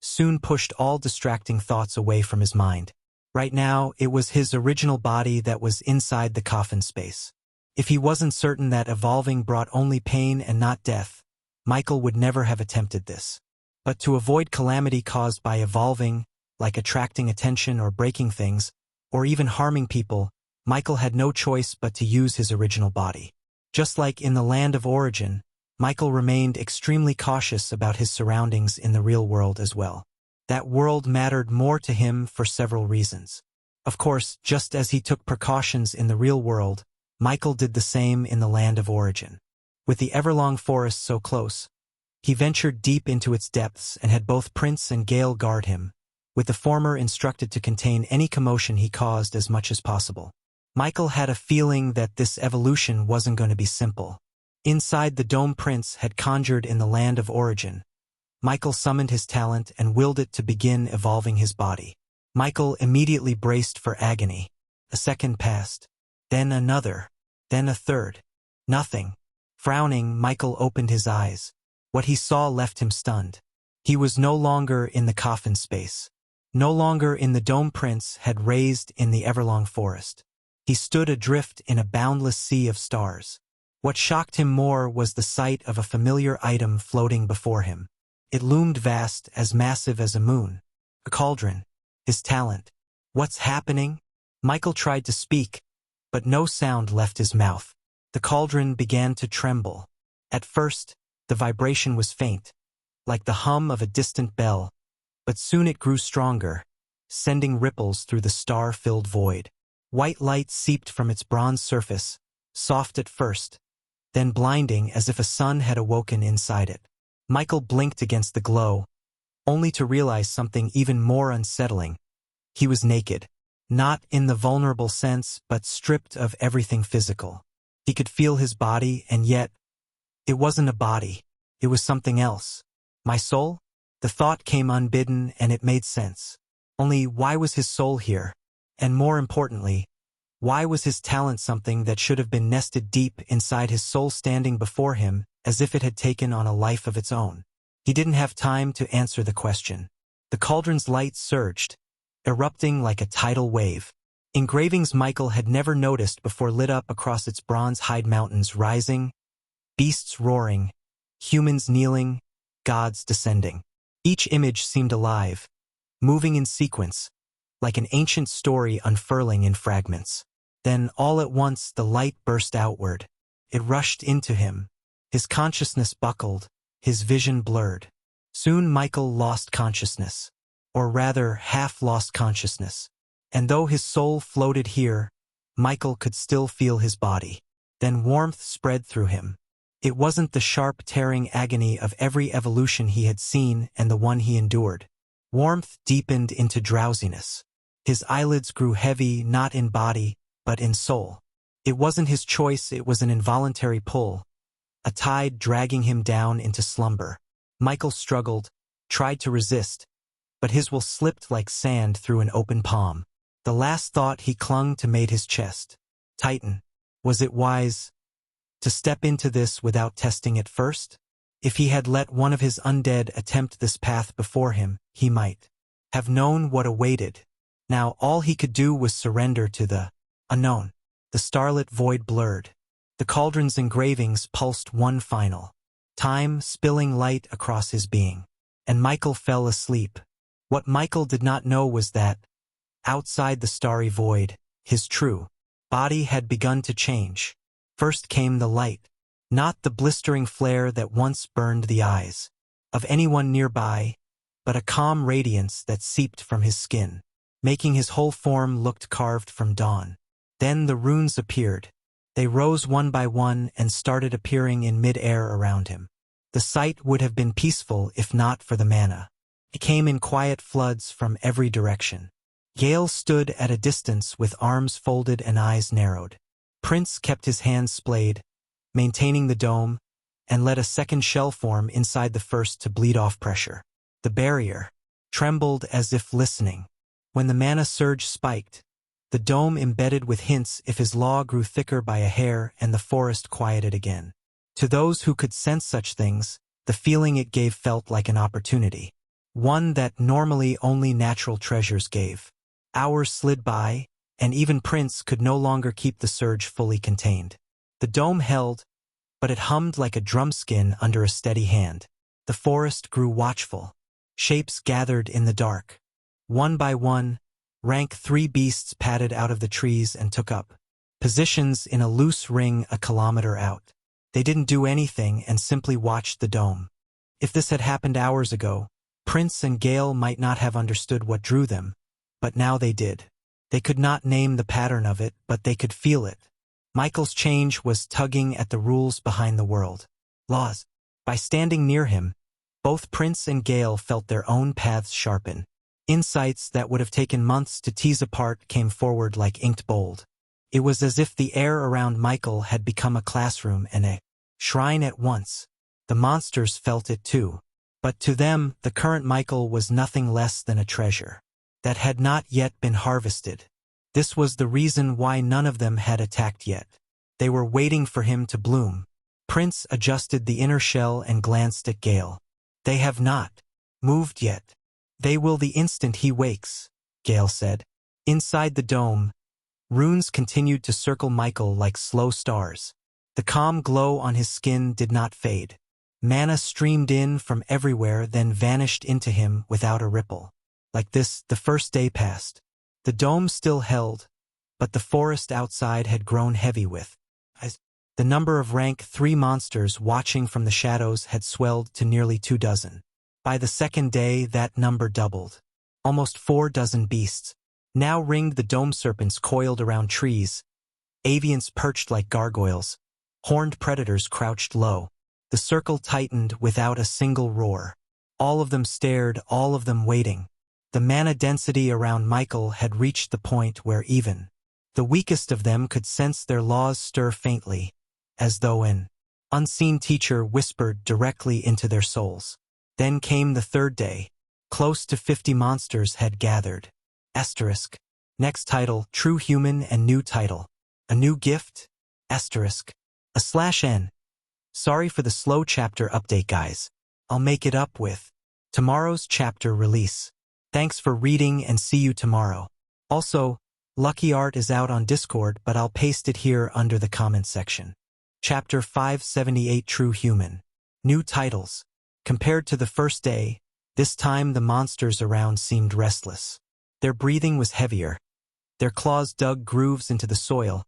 soon pushed all distracting thoughts away from his mind. Right now, it was his original body that was inside the coffin space. If he wasn't certain that evolving brought only pain and not death, Michael would never have attempted this. But to avoid calamity caused by evolving, like attracting attention or breaking things, or even harming people, Michael had no choice but to use his original body. Just like in the land of origin, Michael remained extremely cautious about his surroundings in the real world as well. That world mattered more to him for several reasons. Of course, just as he took precautions in the real world, Michael did the same in the land of origin. With the Everlong forest so close, he ventured deep into its depths and had both Prince and Gale guard him, with the former instructed to contain any commotion he caused as much as possible. Michael had a feeling that this evolution wasn't going to be simple. Inside the dome Prince had conjured in the land of origin, Michael summoned his talent and willed it to begin evolving his body. Michael immediately braced for agony. A second passed. Then another. Then a third. Nothing. Frowning, Michael opened his eyes. What he saw left him stunned. He was no longer in the coffin space. No longer in the dome Prince had raised in the Everlong forest. He stood adrift in a boundless sea of stars. What shocked him more was the sight of a familiar item floating before him. It loomed vast, as massive as a moon. A cauldron. His talent. What's happening? Michael tried to speak, but no sound left his mouth. The cauldron began to tremble. At first, the vibration was faint, like the hum of a distant bell, but soon it grew stronger, sending ripples through the star-filled void. White light seeped from its bronze surface, soft at first, then blinding as if a sun had awoken inside it. Michael blinked against the glow, only to realize something even more unsettling. He was naked. Not in the vulnerable sense, but stripped of everything physical. He could feel his body, and yet, it wasn't a body. It was something else. My soul? The thought came unbidden and it made sense. Only why was his soul here? And more importantly, why was his talent something that should have been nested deep inside his soul standing before him as if it had taken on a life of its own? He didn't have time to answer the question. The cauldron's light surged, erupting like a tidal wave. Engravings Michael had never noticed before lit up across its bronze-hide mountains, rising, beasts roaring, humans kneeling, gods descending. Each image seemed alive, moving in sequence, like an ancient story unfurling in fragments. Then, all at once, the light burst outward. It rushed into him. His consciousness buckled, his vision blurred. Soon Michael lost consciousness, or rather, half-lost consciousness. And though his soul floated here, Michael could still feel his body. Then warmth spread through him. It wasn't the sharp, tearing agony of every evolution he had seen and the one he endured. Warmth deepened into drowsiness. His eyelids grew heavy, not in body, but in soul. It wasn't his choice, it was an involuntary pull, a tide dragging him down into slumber. Michael struggled, tried to resist, but his will slipped like sand through an open palm. The last thought he clung to made his chest tighten. Was it wise to step into this without testing it first? If he had let one of his undead attempt this path before him, he might have known what awaited. Now all he could do was surrender to the unknown. The starlit void blurred. The cauldron's engravings pulsed one final time, spilling light across his being. And Michael fell asleep. What Michael did not know was that, outside the starry void, his true body had begun to change. First came the light, not the blistering flare that once burned the eyes of anyone nearby, but a calm radiance that seeped from his skin, making his whole form look carved from dawn. Then the runes appeared. They rose one by one and started appearing in mid-air around him. The sight would have been peaceful if not for the mana. It came in quiet floods from every direction. Gale stood at a distance with arms folded and eyes narrowed. Prince kept his hands splayed, maintaining the dome, and let a second shell form inside the first to bleed off pressure. The barrier trembled as if listening. When the mana surge spiked, the dome embedded with hints if his law grew thicker by a hair and the forest quieted again. To those who could sense such things, the feeling it gave felt like an opportunity. One that normally only natural treasures gave. Hours slid by, and even Prince could no longer keep the surge fully contained. The dome held, but it hummed like a drumskin under a steady hand. The forest grew watchful. Shapes gathered in the dark. One by one, rank 3 beasts padded out of the trees and took up positions in a loose ring a kilometer out. They didn't do anything and simply watched the dome. If this had happened hours ago, Prince and Gale might not have understood what drew them, but now they did. They could not name the pattern of it, but they could feel it. Michael's change was tugging at the rules behind the world. Laws. By standing near him, both Prince and Gale felt their own paths sharpen. Insights that would have taken months to tease apart came forward like inked bold. It was as if the air around Michael had become a classroom and a shrine at once. The monsters felt it too. But to them, the current Michael was nothing less than a treasure that had not yet been harvested. This was the reason why none of them had attacked yet. They were waiting for him to bloom. Prince adjusted the inner shell and glanced at Gale. They have not moved yet. They will the instant he wakes, Gale said. Inside the dome, runes continued to circle Michael like slow stars. The calm glow on his skin did not fade. Mana streamed in from everywhere, then vanished into him without a ripple. Like this, the first day passed. The dome still held, but the forest outside had grown heavy with the number of rank 3 monsters watching from the shadows had swelled to nearly 24. By the second day, that number doubled. Almost 24 beasts. Now ringed the dome. Serpents coiled around trees. Avians perched like gargoyles. Horned predators crouched low. The circle tightened without a single roar. All of them stared, all of them waiting. The mana density around Michael had reached the point where even the weakest of them could sense their laws stir faintly, as though an unseen teacher whispered directly into their souls. Then came the third day. Close to 50 monsters had gathered. Asterisk. Next title, True Human and new title. A new gift? Asterisk. /n. Sorry for the slow chapter update, guys. I'll make it up with tomorrow's chapter release. Thanks for reading and see you tomorrow. Also, Lucky Art is out on Discord, but I'll paste it here under the comment section. Chapter 578 True Human. New titles. Compared to the first day, this time the monsters around seemed restless. Their breathing was heavier. Their claws dug grooves into the soil,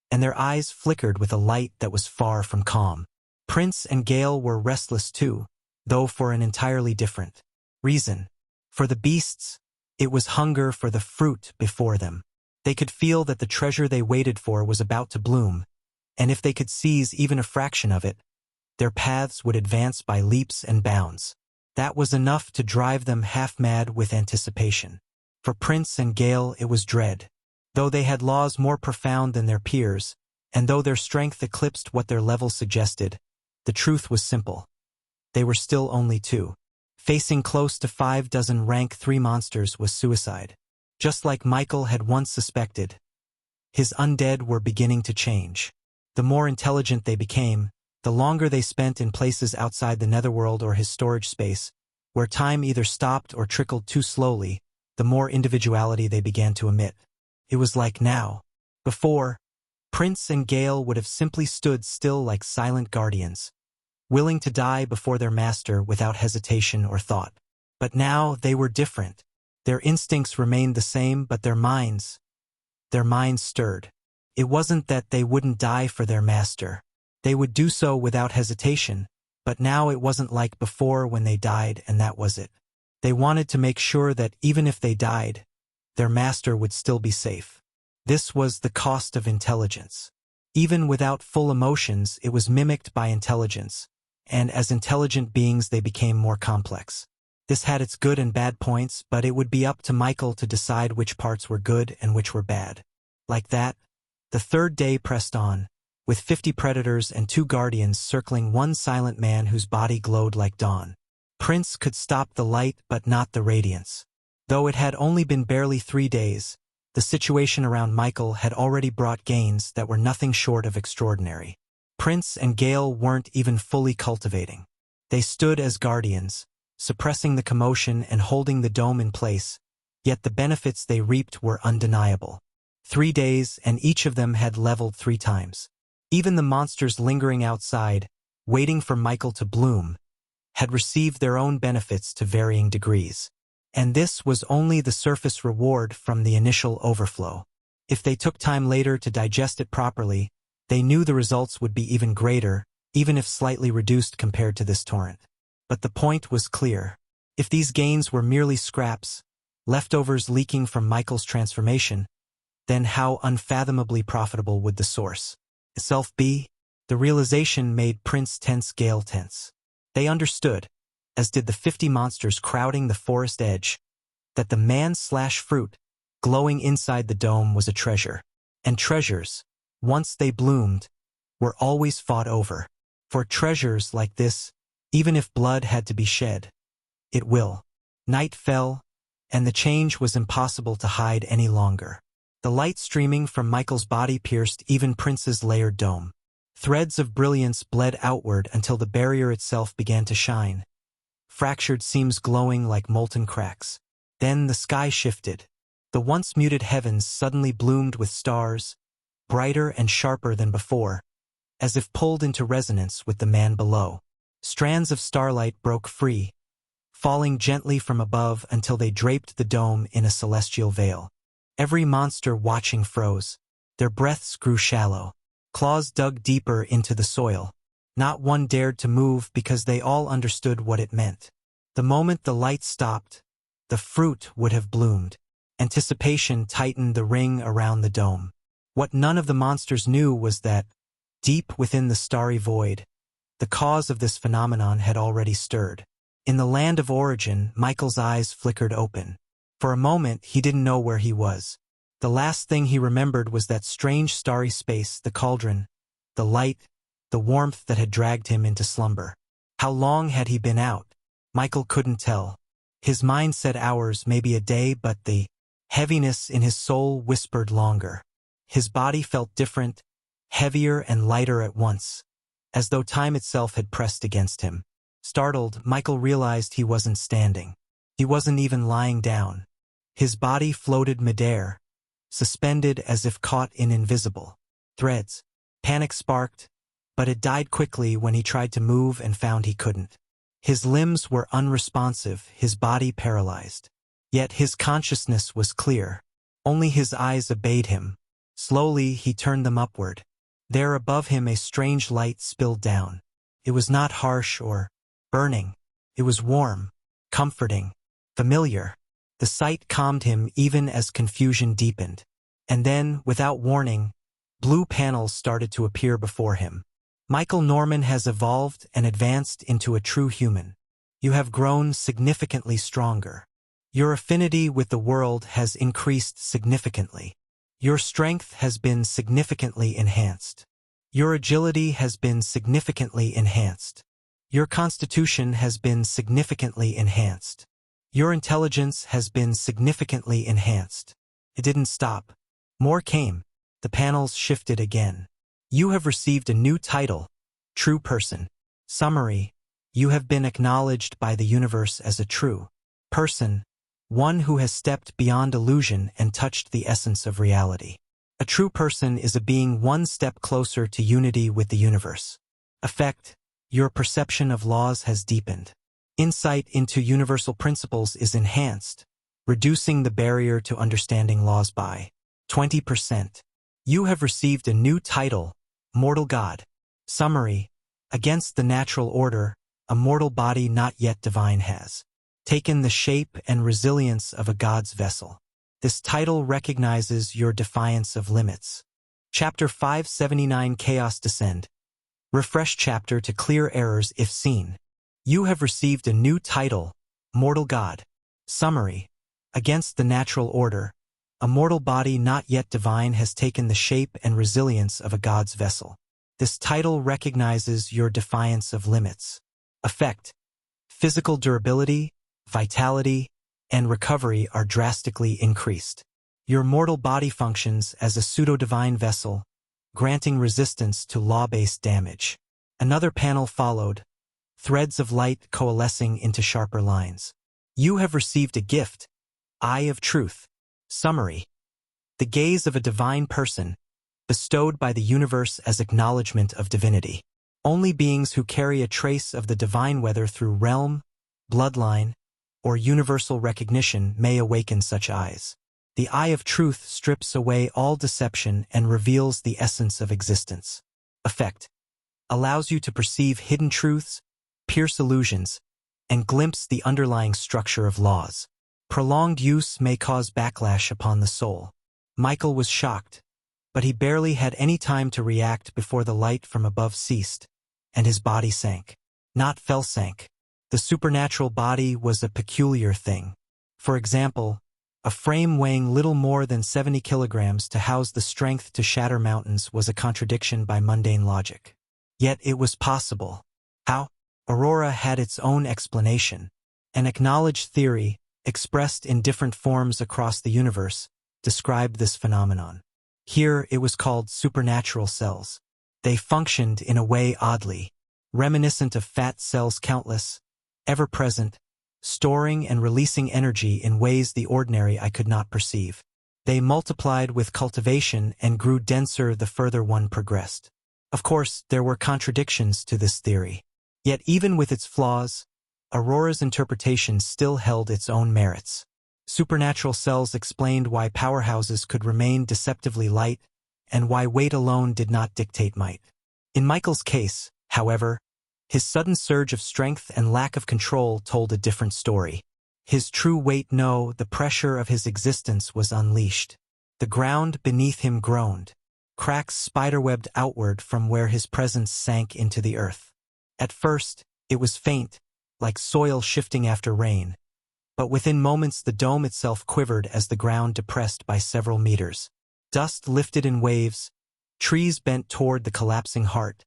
and their eyes flickered with a light that was far from calm. Prince and Gale were restless too, though for an entirely different reason. For the beasts, it was hunger for the fruit before them. They could feel that the treasure they waited for was about to bloom, and if they could seize even a fraction of it, their paths would advance by leaps and bounds. That was enough to drive them half-mad with anticipation. For Prince and Gale it was dread. Though they had laws more profound than their peers, and though their strength eclipsed what their level suggested, the truth was simple. They were still only two. Facing close to 5 dozen rank 3 monsters was suicide. Just like Michael had once suspected, his undead were beginning to change. The more intelligent they became, the longer they spent in places outside the netherworld or his storage space, where time either stopped or trickled too slowly, the more individuality they began to emit. It was like now. Before, Prince and Gale would have simply stood still like silent guardians, willing to die before their master without hesitation or thought. But now they were different. Their instincts remained the same, but their minds stirred. It wasn't that they wouldn't die for their master. They would do so without hesitation, but now it wasn't like before when they died and that was it. They wanted to make sure that even if they died, their master would still be safe. This was the cost of intelligence. Even without full emotions, it was mimicked by intelligence, and as intelligent beings they became more complex. This had its good and bad points, but it would be up to Michael to decide which parts were good and which were bad. Like that, the third day pressed on, with 50 predators and 2 guardians circling one silent man whose body glowed like dawn. Prince could stop the light but not the radiance. Though it had only been barely 3 days, the situation around Michael had already brought gains that were nothing short of extraordinary. Prince and Gale weren't even fully cultivating. They stood as guardians, suppressing the commotion and holding the dome in place, yet the benefits they reaped were undeniable. 3 days, and each of them had leveled 3 times. Even the monsters lingering outside, waiting for Michael to bloom, had received their own benefits to varying degrees. And this was only the surface reward from the initial overflow. If they took time later to digest it properly, they knew the results would be even greater, even if slightly reduced compared to this torrent. But the point was clear. If these gains were merely scraps, leftovers leaking from Michael's transformation, then how unfathomably profitable would the source itself be? The realization made Prince tense, Gale tense. They understood, as did the 50 monsters crowding the forest edge, that the man/fruit glowing inside the dome was a treasure. And treasures, once they bloomed, were always fought over. For treasures like this, even if blood had to be shed, it will. Night fell, and the change was impossible to hide any longer. The light streaming from Michael's body pierced even Prince's layered dome. Threads of brilliance bled outward until the barrier itself began to shine, fractured seams glowing like molten cracks. Then the sky shifted. The once muted heavens suddenly bloomed with stars, brighter and sharper than before, as if pulled into resonance with the man below. Strands of starlight broke free, falling gently from above until they draped the dome in a celestial veil. Every monster watching froze. Their breaths grew shallow. Claws dug deeper into the soil. Not one dared to move because they all understood what it meant. The moment the light stopped, the fruit would have bloomed. Anticipation tightened the ring around the dome. What none of the monsters knew was that, deep within the starry void, the cause of this phenomenon had already stirred. In the land of origin, Michael's eyes flickered open. For a moment, he didn't know where he was. The last thing he remembered was that strange starry space, the cauldron, the light, the warmth that had dragged him into slumber. How long had he been out? Michael couldn't tell. His mind said hours, maybe a day, but the heaviness in his soul whispered longer. His body felt different, heavier and lighter at once, as though time itself had pressed against him. Startled, Michael realized he wasn't standing. He wasn't even lying down. His body floated midair, suspended as if caught in invisible threads. Panic sparked, but it died quickly when he tried to move and found he couldn't. His limbs were unresponsive, his body paralyzed. Yet his consciousness was clear. Only his eyes obeyed him. Slowly he turned them upward. There above him a strange light spilled down. It was not harsh or burning. It was warm, comforting, familiar. The sight calmed him even as confusion deepened. And then, without warning, blue panels started to appear before him. Michael Norman has evolved and advanced into a true human. You have grown significantly stronger. Your affinity with the world has increased significantly. Your strength has been significantly enhanced. Your agility has been significantly enhanced. Your constitution has been significantly enhanced. Your intelligence has been significantly enhanced. It didn't stop. More came. The panels shifted again. You have received a new title, True Person. Summary: you have been acknowledged by the universe as a true person, one who has stepped beyond illusion and touched the essence of reality. A true person is a being one step closer to unity with the universe. Effect: your perception of laws has deepened. Insight into universal principles is enhanced, reducing the barrier to understanding laws by 20%. You have received a new title, Mortal God. Summary: against the natural order, a mortal body not yet divine has taken the shape and resilience of a god's vessel. This title recognizes your defiance of limits. Chapter 579 Chaos Descend. Refresh chapter to clear errors if seen. You have received a new title, Mortal God. Summary: against the natural order, a mortal body not yet divine has taken the shape and resilience of a god's vessel. This title recognizes your defiance of limits. Effect: physical durability, vitality, and recovery are drastically increased. Your mortal body functions as a pseudo-divine vessel, granting resistance to law-based damage. Another panel followed, threads of light coalescing into sharper lines. You have received a gift, Eye of Truth. Summary: the gaze of a divine person, bestowed by the universe as acknowledgement of divinity. Only beings who carry a trace of the divine, whether through realm, bloodline, or universal recognition, may awaken such eyes. The Eye of Truth strips away all deception and reveals the essence of existence. Effect: allows you to perceive hidden truths, pierce illusions, and glimpse the underlying structure of laws. Prolonged use may cause backlash upon the soul. Michael was shocked, but he barely had any time to react before the light from above ceased, and his body sank. Not sank. The supernatural body was a peculiar thing. For example, a frame weighing little more than 70 kilograms to house the strength to shatter mountains was a contradiction by mundane logic. Yet it was possible. How? Aurora had its own explanation. An acknowledged theory, expressed in different forms across the universe, described this phenomenon. Here it was called supernatural cells. They functioned in a way oddly reminiscent of fat cells, countless, ever-present, storing and releasing energy in ways the ordinary eye could not perceive. They multiplied with cultivation and grew denser the further one progressed. Of course, there were contradictions to this theory. Yet even with its flaws, Aurora's interpretation still held its own merits. Supernatural cells explained why powerhouses could remain deceptively light and why weight alone did not dictate might. In Michael's case, however, his sudden surge of strength and lack of control told a different story. His true weight, no, the pressure of his existence was unleashed. The ground beneath him groaned. Cracks spiderwebbed outward from where his presence sank into the earth. At first, it was faint, like soil shifting after rain. But within moments the dome itself quivered as the ground depressed by several meters. Dust lifted in waves, trees bent toward the collapsing heart,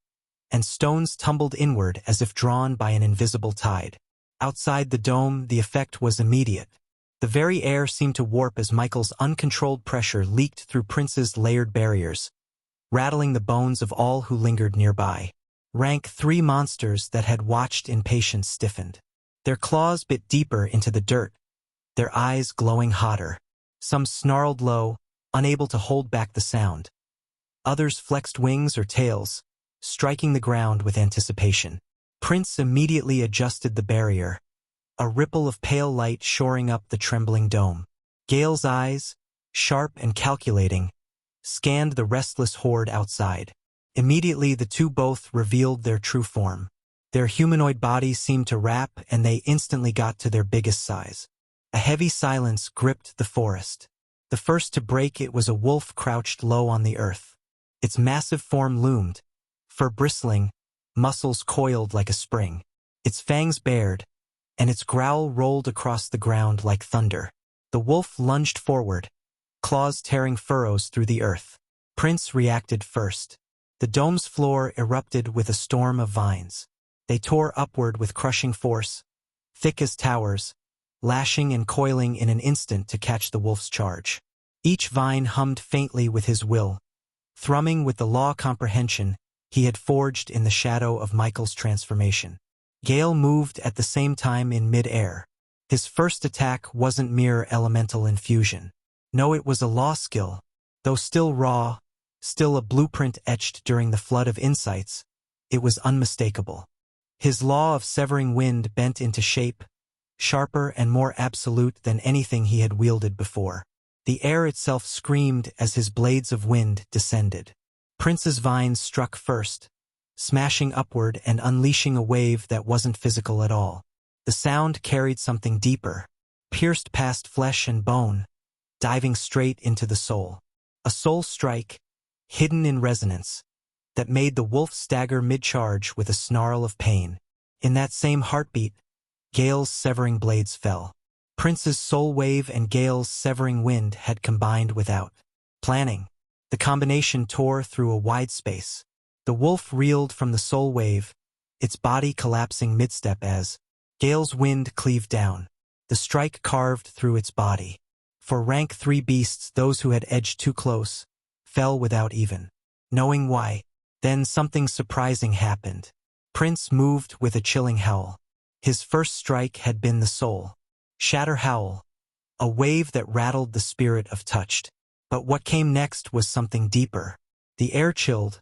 and stones tumbled inward as if drawn by an invisible tide. Outside the dome, the effect was immediate. The very air seemed to warp as Michael's uncontrolled pressure leaked through Prince's layered barriers, rattling the bones of all who lingered nearby. Rank 3 monsters that had watched in patience stiffened. Their claws bit deeper into the dirt, their eyes glowing hotter. Some snarled low, unable to hold back the sound. Others flexed wings or tails, striking the ground with anticipation. Prince immediately adjusted the barrier, a ripple of pale light shoring up the trembling dome. Gale's eyes, sharp and calculating, scanned the restless horde outside. Immediately the two both revealed their true form. Their humanoid bodies seemed to wrap, and they instantly got to their biggest size. A heavy silence gripped the forest. The first to break it was a wolf crouched low on the earth. Its massive form loomed, fur bristling, muscles coiled like a spring. Its fangs bared, and its growl rolled across the ground like thunder. The wolf lunged forward, claws tearing furrows through the earth. Prince reacted first. The dome's floor erupted with a storm of vines. They tore upward with crushing force, thick as towers, lashing and coiling in an instant to catch the wolf's charge. Each vine hummed faintly with his will, thrumming with the law comprehension he had forged in the shadow of Michael's transformation. Gale moved at the same time in mid-air. His first attack wasn't mere elemental infusion. No, it was a law skill. Though still raw, still a blueprint etched during the flood of insights, it was unmistakable. His law of severing wind bent into shape, sharper and more absolute than anything he had wielded before. The air itself screamed as his blades of wind descended. Prince's vines struck first, smashing upward and unleashing a wave that wasn't physical at all. The sound carried something deeper, pierced past flesh and bone, diving straight into the soul. A soul strike, hidden in resonance, that made the wolf stagger mid-charge with a snarl of pain. In that same heartbeat, Gale's severing blades fell. Prince's soul wave and Gale's severing wind had combined without planning. The combination tore through a wide space. The wolf reeled from the soul wave, its body collapsing mid-step as Gale's wind cleaved down. The strike carved through its body. For rank 3 beasts, those who had edged too close fell without even knowing why. Then something surprising happened. Prince moved with a chilling howl. His first strike had been the soul shatter howl, a wave that rattled the spirit of touched. But what came next was something deeper. The air chilled,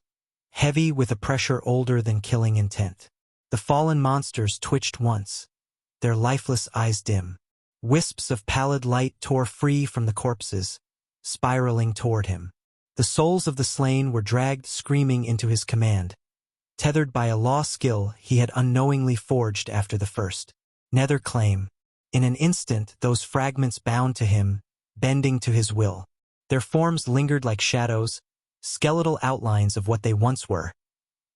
heavy with a pressure older than killing intent. The fallen monsters twitched once, their lifeless eyes dim. Wisps of pallid light tore free from the corpses, spiraling toward him. The souls of the slain were dragged screaming into his command, tethered by a law skill he had unknowingly forged after the first nether claim. In an instant, those fragments bound to him, bending to his will. Their forms lingered like shadows, skeletal outlines of what they once were,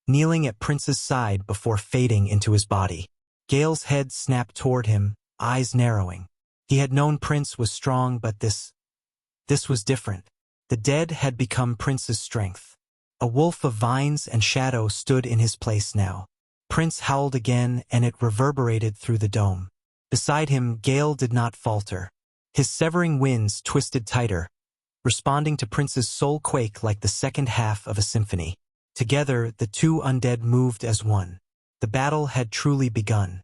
kneeling at Prince's side before fading into his body. Gale's head snapped toward him, eyes narrowing. He had known Prince was strong, but this was different. The dead had become Prince's strength. A wolf of vines and shadow stood in his place now. Prince howled again, and it reverberated through the dome. Beside him, Gale did not falter. His severing winds twisted tighter, responding to Prince's soul quake like the second half of a symphony. Together, the two undead moved as one. The battle had truly begun.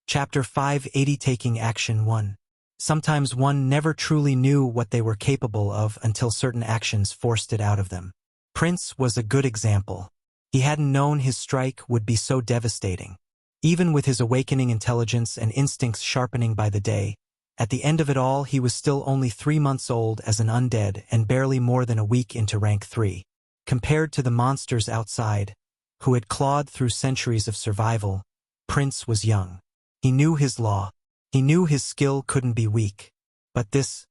Chapter 580 Taking Action 1. Sometimes one never truly knew what they were capable of until certain actions forced it out of them. Prince was a good example. He hadn't known his strike would be so devastating. Even with his awakening intelligence and instincts sharpening by the day, at the end of it all he was still only 3 months old as an undead and barely more than a week into rank 3. Compared to the monsters outside, who had clawed through centuries of survival, Prince was young. He knew his law. He knew his skill couldn't be weak. But this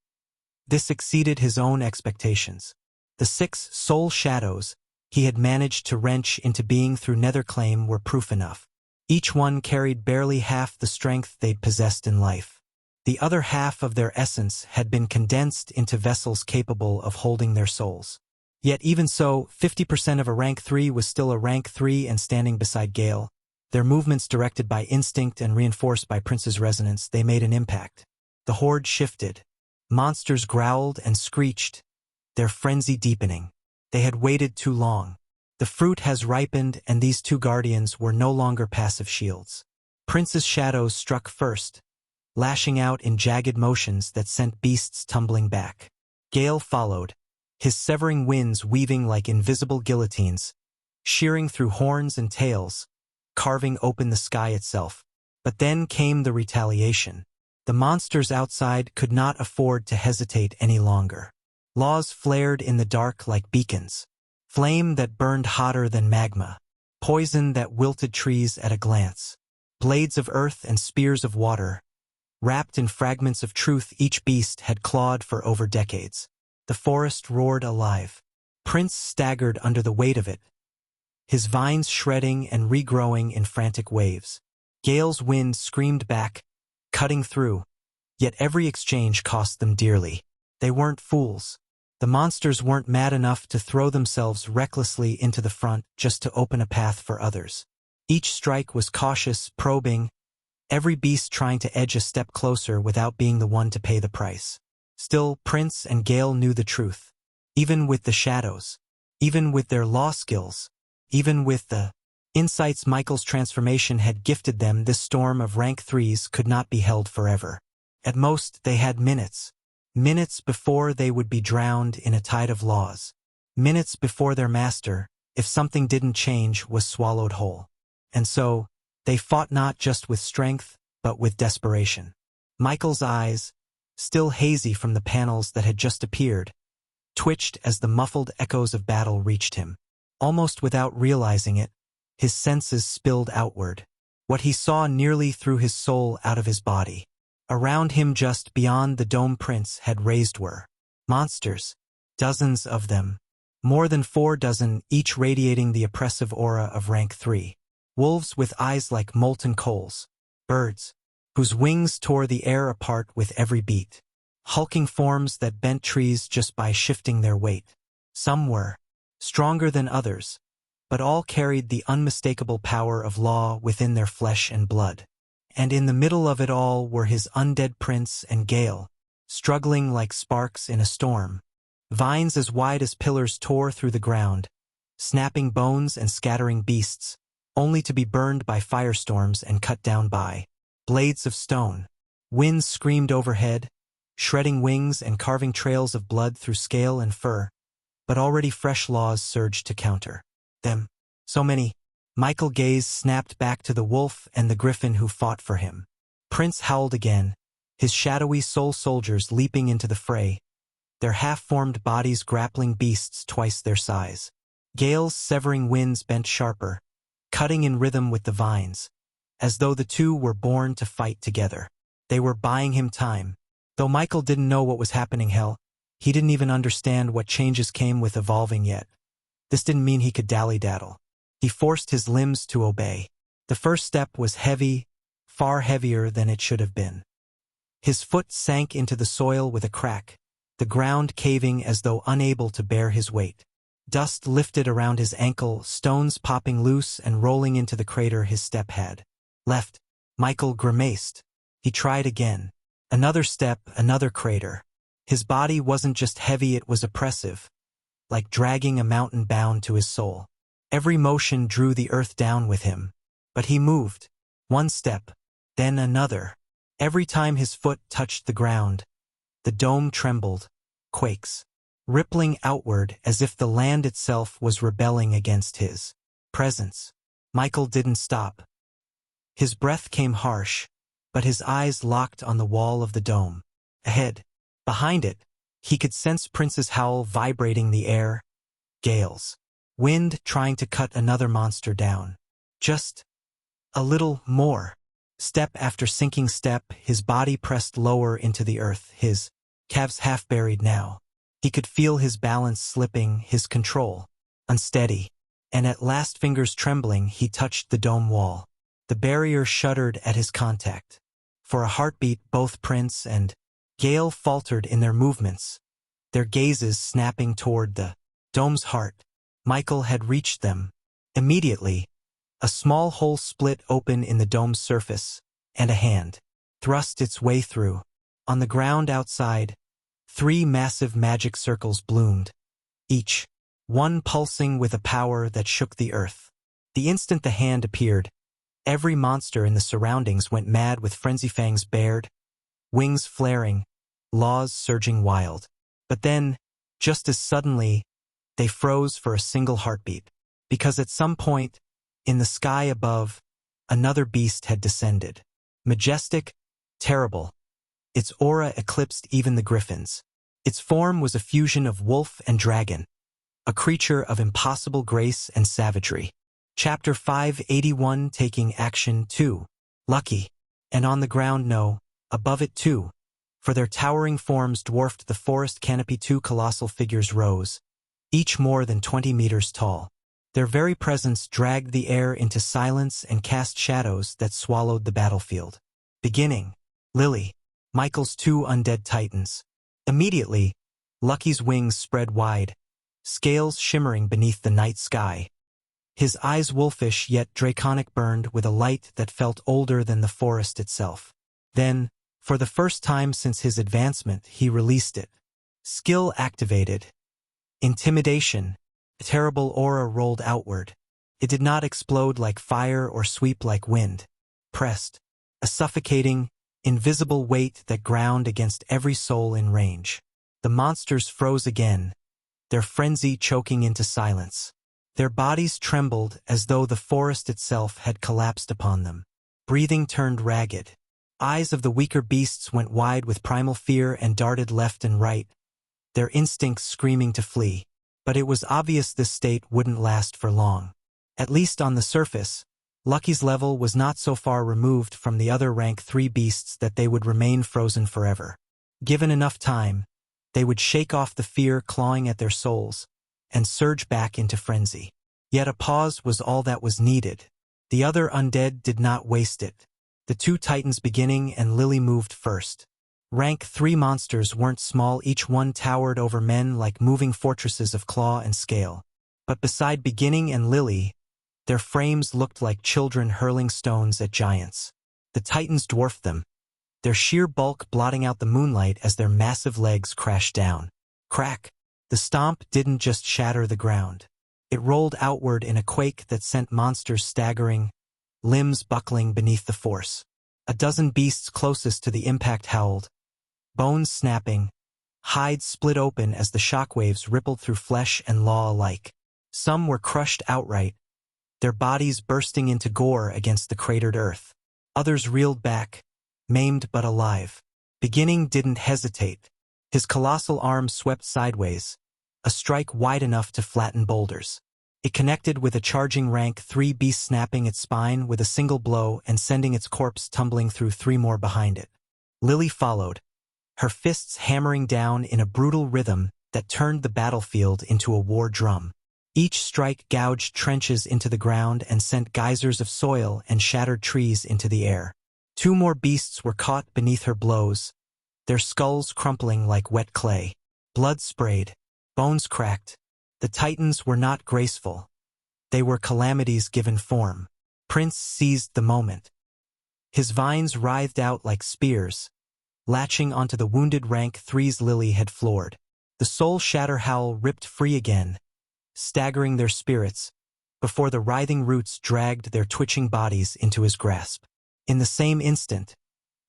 exceeded his own expectations. The 6 soul shadows he had managed to wrench into being through Netherclaim were proof enough. Each one carried barely half the strength they'd possessed in life. The other half of their essence had been condensed into vessels capable of holding their souls. Yet even so, 50% of a rank 3 was still a rank 3 and standing beside Gale, Their movements directed by instinct and reinforced by Prince's resonance, they made an impact. The horde shifted. Monsters growled and screeched, their frenzy deepening. They had waited too long. The fruit has ripened, and these two guardians were no longer passive shields. Prince's shadows struck first, lashing out in jagged motions that sent beasts tumbling back. Gale followed, his severing winds weaving like invisible guillotines, shearing through horns and tails, carving open the sky itself. But then came the retaliation. The monsters outside could not afford to hesitate any longer. Laws flared in the dark like beacons. Flame that burned hotter than magma. Poison that wilted trees at a glance. Blades of earth and spears of water. Wrapped in fragments of truth each beast had clawed for over decades. The forest roared alive. Prince staggered under the weight of it, his vines shredding and regrowing in frantic waves. Gale's wind screamed back, cutting through. Yet every exchange cost them dearly. They weren't fools. The monsters weren't mad enough to throw themselves recklessly into the front just to open a path for others. Each strike was cautious, probing, every beast trying to edge a step closer without being the one to pay the price. Still, Prince and Gale knew the truth. Even with the shadows, even with their law skills, even with the insights Michael's transformation had gifted them, this storm of rank 3s could not be held forever. At most, they had minutes. Minutes before they would be drowned in a tide of laws. Minutes before their master, if something didn't change, was swallowed whole. And so, they fought not just with strength, but with desperation. Michael's eyes, still hazy from the panels that had just appeared, twitched as the muffled echoes of battle reached him. Almost without realizing it, his senses spilled outward. What he saw nearly threw his soul out of his body. Around him just beyond the dome Prince had raised were monsters, dozens of them, more than 4 dozen, each radiating the oppressive aura of rank 3. Wolves with eyes like molten coals, birds, whose wings tore the air apart with every beat, hulking forms that bent trees just by shifting their weight. Some were stronger than others, but all carried the unmistakable power of law within their flesh and blood. And in the middle of it all were his undead Prince and Gale, struggling like sparks in a storm. Vines as wide as pillars tore through the ground, snapping bones and scattering beasts, only to be burned by firestorms and cut down by blades of stone. Winds screamed overhead, shredding wings and carving trails of blood through scale and fur, but already fresh laws surged to counter them. So many. Michael's gaze snapped back to the wolf and the griffin who fought for him. Prince howled again, his shadowy soul soldiers leaping into the fray, their half-formed bodies grappling beasts twice their size. Gale's severing winds bent sharper, cutting in rhythm with the vines, as though the two were born to fight together. They were buying him time. Though Michael didn't know what was happening, he didn't even understand what changes came with evolving yet. This didn't mean he could dally-daddle. He forced his limbs to obey. The first step was heavy, far heavier than it should have been. His foot sank into the soil with a crack, the ground caving as though unable to bear his weight. Dust lifted around his ankle, stones popping loose and rolling into the crater his step had left. Michael grimaced. He tried again. Another step, another crater. His body wasn't just heavy, it was oppressive, like dragging a mountain bound to his soul. Every motion drew the earth down with him, but he moved. One step, then another. Every time his foot touched the ground, the dome trembled, quakes, rippling outward as if the land itself was rebelling against his presence. Michael didn't stop. His breath came harsh, but his eyes locked on the wall of the dome. Ahead, behind it, he could sense Prince's howl vibrating the air, Gale's wind trying to cut another monster down. Just a little more. Step after sinking step, his body pressed lower into the earth, his calves half buried now. He could feel his balance slipping, his control unsteady, and at last, fingers trembling, he touched the dome wall. The barrier shuddered at his contact. For a heartbeat, both Prince and Gale faltered in their movements, their gazes snapping toward the dome's heart. Michael had reached them. Immediately, A small hole split open in the dome's surface, and a hand thrust its way through. On the ground outside, 3 massive magic circles bloomed, each one pulsing with a power that shook the earth. The instant the hand appeared, every monster in the surroundings went mad with frenzy, fangs bared, wings flaring, claws surging wild. But then, just as suddenly, they froze for a single heartbeat, because at some point, in the sky above, another beast had descended. Majestic, terrible. Its aura eclipsed even the griffins. Its form was a fusion of wolf and dragon, a creature of impossible grace and savagery. Chapter 581, Taking Action 2. Lucky. And on the ground, no, above it too, for their towering forms dwarfed the forest canopy. 2 colossal figures rose, each more than 20 meters tall. Their very presence dragged the air into silence and cast shadows that swallowed the battlefield. Beginning, Lily, Michael's 2 undead titans. Immediately, Lucky's wings spread wide, scales shimmering beneath the night sky. His eyes wolfish yet draconic, burned with a light that felt older than the forest itself. Then, for the first time since his advancement, he released it. Skill activated. Intimidation. A terrible aura rolled outward. It did not explode like fire or sweep like wind. Pressed. A suffocating, invisible weight that ground against every soul in range. The monsters froze again, their frenzy choking into silence. Their bodies trembled as though the forest itself had collapsed upon them. Breathing turned ragged. Eyes of the weaker beasts went wide with primal fear and darted left and right, their instincts screaming to flee. But it was obvious this state wouldn't last for long. At least on the surface, Lucky's level was not so far removed from the other rank 3 beasts that they would remain frozen forever. Given enough time, they would shake off the fear clawing at their souls and surge back into frenzy. Yet a pause was all that was needed. The other undead did not waste it. The 2 titans, Beginning and Lily, moved first. Rank 3 monsters weren't small, each one towered over men like moving fortresses of claw and scale. But beside Beginning and Lily, their frames looked like children hurling stones at giants. The titans dwarfed them, their sheer bulk blotting out the moonlight as their massive legs crashed down. Crack! The stomp didn't just shatter the ground. It rolled outward in a quake that sent monsters staggering, limbs buckling beneath the force. A dozen beasts closest to the impact howled, bones snapping, hides split open as the shockwaves rippled through flesh and law alike. Some were crushed outright, their bodies bursting into gore against the cratered earth. Others reeled back, maimed but alive. Beginning didn't hesitate. His colossal arm swept sideways, a strike wide enough to flatten boulders. It connected with a charging rank 3 beast, snapping its spine with a single blow and sending its corpse tumbling through 3 more behind it. Lily followed, her fists hammering down in a brutal rhythm that turned the battlefield into a war drum. Each strike gouged trenches into the ground and sent geysers of soil and shattered trees into the air. 2 more beasts were caught beneath her blows, their skulls crumpling like wet clay. Blood sprayed, bones cracked. The titans were not graceful. They were calamities given form. Prince seized the moment. His vines writhed out like spears, latching onto the wounded rank 3's Lily had floored. The soul shatter howl ripped free again, staggering their spirits, before the writhing roots dragged their twitching bodies into his grasp. In the same instant,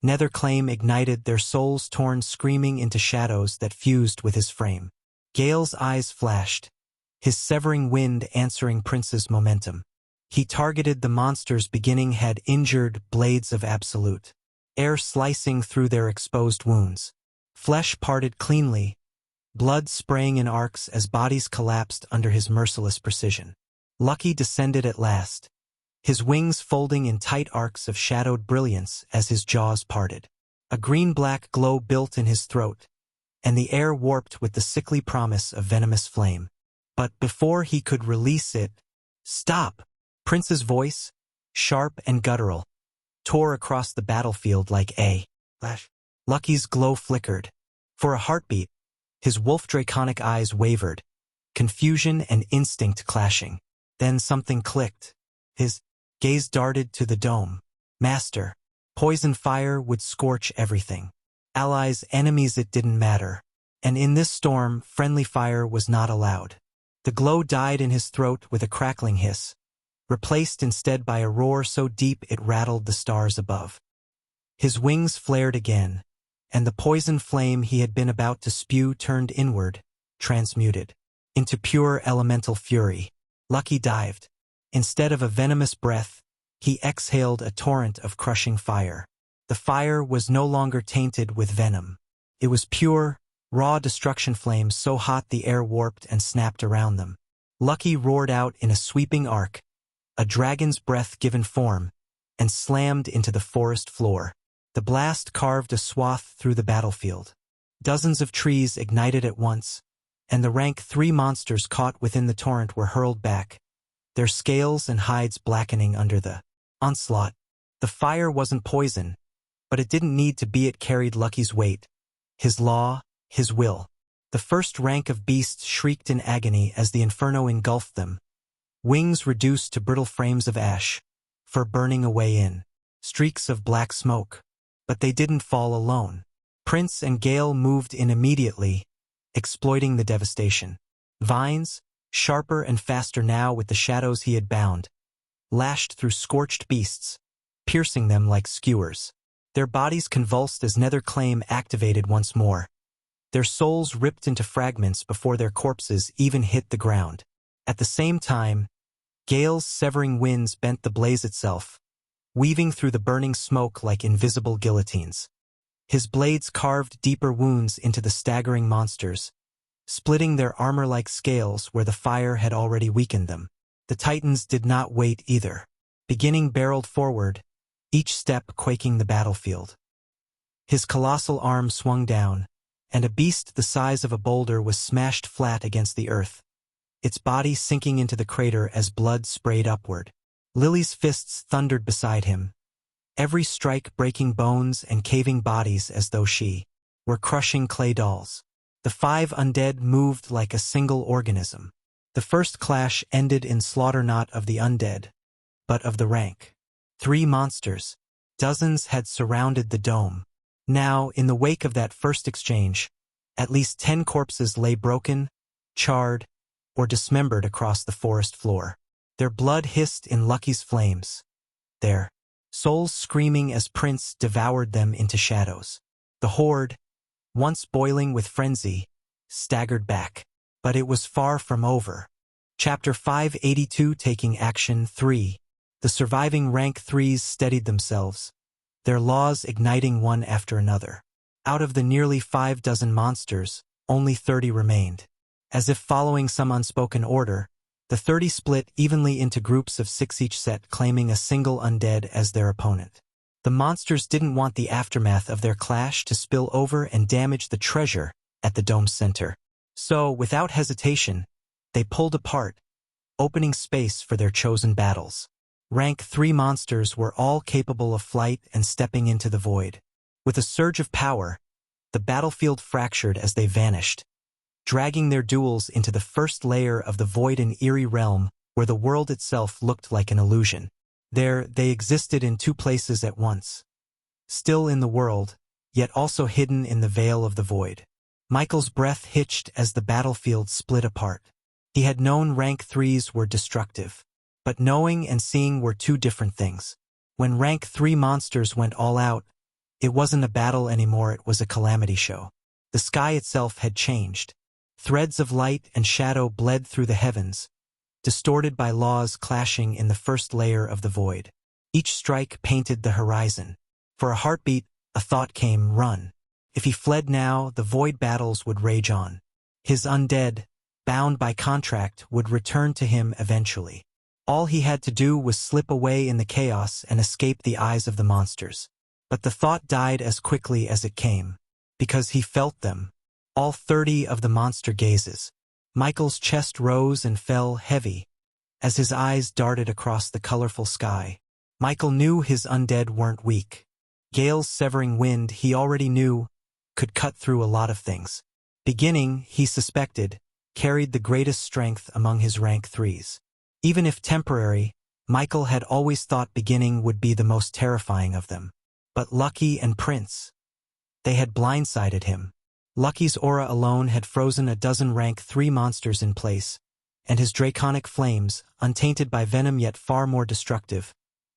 Netherclaim ignited, their souls torn screaming into shadows that fused with his frame. Gale's eyes flashed, his severing wind answering Prince's momentum. He targeted the monsters. Beginning had injured blades of absolute, air slicing through their exposed wounds. Flesh parted cleanly, blood spraying in arcs as bodies collapsed under his merciless precision. Lucky descended at last, his wings folding in tight arcs of shadowed brilliance as his jaws parted. A green-black glow built in his throat, and the air warped with the sickly promise of venomous flame. But before he could release it, "Stop!" Prince's voice, sharp and guttural, tore across the battlefield like a flash. Lucky's glow flickered. For a heartbeat, his wolf draconic eyes wavered, confusion and instinct clashing. Then something clicked. His Gaze darted to the dome. Master. Poison fire would scorch everything. Allies, enemies, it didn't matter. And in this storm, friendly fire was not allowed. The glow died in his throat with a crackling hiss, replaced instead by a roar so deep it rattled the stars above. His wings flared again, and the poison flame he had been about to spew turned inward, transmuted into pure elemental fury. Lucky dived. Instead of a venomous breath, he exhaled a torrent of crushing fire. The fire was no longer tainted with venom. It was pure, raw destruction flames so hot the air warped and snapped around them. Lucky roared out in a sweeping arc, a dragon's breath given form, and slammed into the forest floor. The blast carved a swath through the battlefield. Dozens of trees ignited at once, and the rank 3 monsters caught within the torrent were hurled back, their scales and hides blackening under the onslaught. The fire wasn't poison, but it didn't need to be. It carried Lucky's weight, his law, his will. The first rank of beasts shrieked in agony as the inferno engulfed them, wings reduced to brittle frames of ash, fur burning away in streaks of black smoke. But they didn't fall alone. Prince and Gale moved in immediately, exploiting the devastation. Vines, sharper and faster now with the shadows he had bound, lashed through scorched beasts, piercing them like skewers. Their bodies convulsed as Nether Claim activated once more. Their souls ripped into fragments before their corpses even hit the ground. At the same time, Gale's severing winds bent the blaze itself, weaving through the burning smoke like invisible guillotines. His blades carved deeper wounds into the staggering monsters, splitting their armor like scales where the fire had already weakened them. The Titans did not wait either. Beginning barreled forward, each step quaking the battlefield. His colossal arm swung down, and a beast the size of a boulder was smashed flat against the earth, its body sinking into the crater as blood sprayed upward. Lily's fists thundered beside him, every strike breaking bones and caving bodies as though she were crushing clay dolls. The 5 undead moved like a single organism. The first clash ended in slaughter not of the undead, but of the rank 3 monsters. Dozens had surrounded the dome. Now, in the wake of that first exchange, at least 10 corpses lay broken, charred, or dismembered across the forest floor. Their blood hissed in Lucky's flames, their souls screaming as Prince devoured them into shadows. The horde, once boiling with frenzy, staggered back. But it was far from over. Chapter 582 Taking Action 3. The surviving rank 3s steadied themselves, their laws igniting one after another. Out of the nearly 6 monsters, only 30 remained. As if following some unspoken order, the 30 split evenly into groups of 6 each set, claiming a single undead as their opponent. The monsters didn't want the aftermath of their clash to spill over and damage the treasure at the dome's center. So, without hesitation, they pulled apart, opening space for their chosen battles. Rank 3 monsters were all capable of flight and stepping into the void. With a surge of power, the battlefield fractured as they vanished, dragging their duels into the first layer of the void, an eerie realm where the world itself looked like an illusion. There, they existed in 2 places at once, still in the world, yet also hidden in the veil of the void. Michael's breath hitched as the battlefield split apart. He had known rank 3s were destructive, but knowing and seeing were 2 different things. When rank 3 monsters went all out, it wasn't a battle anymore, it was a calamity show. The sky itself had changed. Threads of light and shadow bled through the heavens, distorted by laws clashing in the first layer of the void. Each strike painted the horizon. For a heartbeat, a thought came: run. If he fled now, the void battles would rage on. His undead, bound by contract, would return to him eventually. All he had to do was slip away in the chaos and escape the eyes of the monsters. But the thought died as quickly as it came, because he felt them, all 30 of the monster gazes. Michael's chest rose and fell heavy as his eyes darted across the colorful sky. Michael knew his undead weren't weak. Gale's severing wind, he already knew, could cut through a lot of things. Beginning, he suspected, carried the greatest strength among his rank 3s. Even if temporary, Michael had always thought beginning would be the most terrifying of them. But Lucky and Prince, they had blindsided him. Lucky's aura alone had frozen a dozen rank 3 monsters in place, and his draconic flames, untainted by venom yet far more destructive,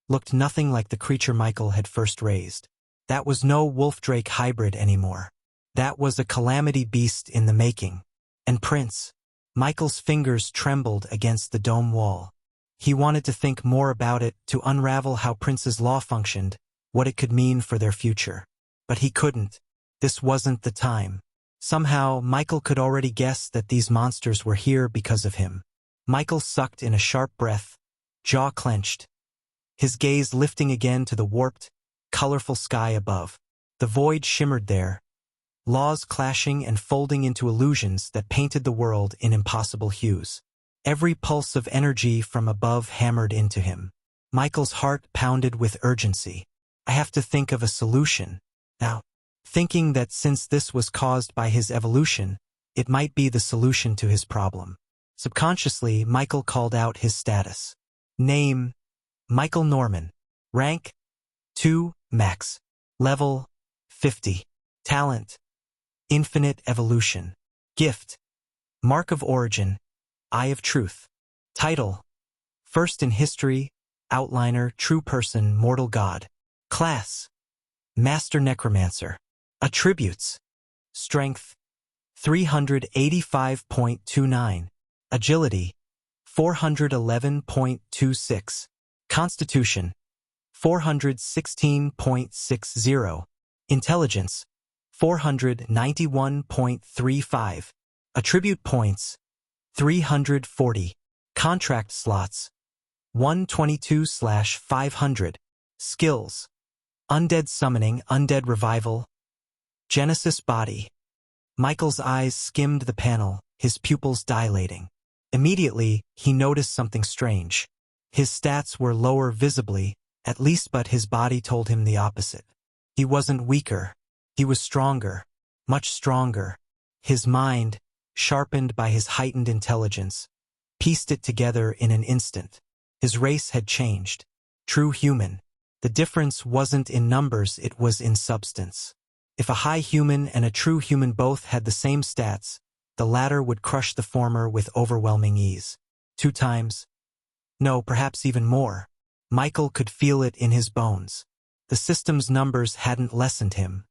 looked nothing like the creature Michael had first raised. That was no wolf-drake hybrid anymore. That was a calamity beast in the making. And Prince, Michael's fingers trembled against the dome wall. He wanted to think more about it, to unravel how Prince's law functioned, what it could mean for their future. But he couldn't. This wasn't the time. Somehow, Michael could already guess that these monsters were here because of him. Michael sucked in a sharp breath, jaw clenched, his gaze lifting again to the warped, colorful sky above. The void shimmered there, laws clashing and folding into illusions that painted the world in impossible hues. Every pulse of energy from above hammered into him. Michael's heart pounded with urgency. I have to think of a solution now. Thinking that since this was caused by his evolution, it might be the solution to his problem. Subconsciously, Michael called out his status. Name: Michael Norman. Rank: 2, max. Level: 50. Talent: Infinite Evolution. Gift: Mark of Origin, Eye of Truth. Title: First in History, Outliner, True Person, Mortal God. Class: Master Necromancer. Attributes: Strength: 385.29. Agility: 411.26. Constitution: 416.60. Intelligence: 491.35. Attribute points: 340. Contract slots: 122/500. Skills: Undead Summoning, Undead Revival. Genesis Body. Michael's eyes skimmed the panel, his pupils dilating. Immediately, he noticed something strange. His stats were lower visibly, at least, but his body told him the opposite. He wasn't weaker. He was stronger, much stronger. His mind, sharpened by his heightened intelligence, pieced it together in an instant. His race had changed. True human. The difference wasn't in numbers, it was in substance. If a high human and a true human both had the same stats, the latter would crush the former with overwhelming ease. 2 times. No, perhaps even more. Michael could feel it in his bones. The system's numbers hadn't lessened him.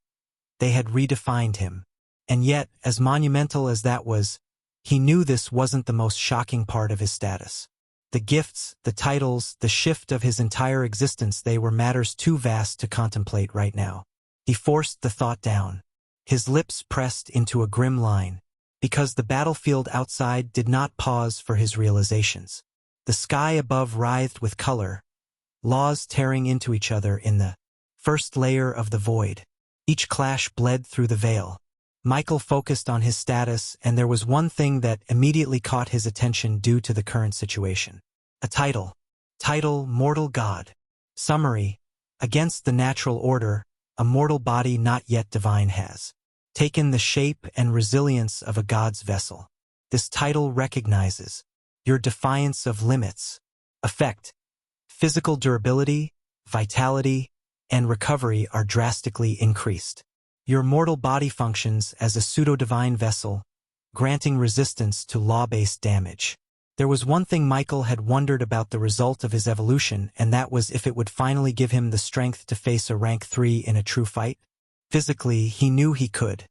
They had redefined him. And yet, as monumental as that was, he knew this wasn't the most shocking part of his status. The gifts, the titles, the shift of his entire existence, they were matters too vast to contemplate right now. He forced the thought down. His lips pressed into a grim line, because the battlefield outside did not pause for his realizations. The sky above writhed with color, laws tearing into each other in the first layer of the void. Each clash bled through the veil. Michael focused on his status, and there was one thing that immediately caught his attention due to the current situation. A title. Title: Mortal God. Summary: Against the natural order, a mortal body not yet divine has taken the shape and resilience of a god's vessel. This title recognizes your defiance of limits. Effect: Physical durability, vitality, and recovery are drastically increased. Your mortal body functions as a pseudo-divine vessel, granting resistance to law-based damage. There was one thing Michael had wondered about the result of his evolution, and that was if it would finally give him the strength to face a rank 3 in a true fight. Physically, he knew he could.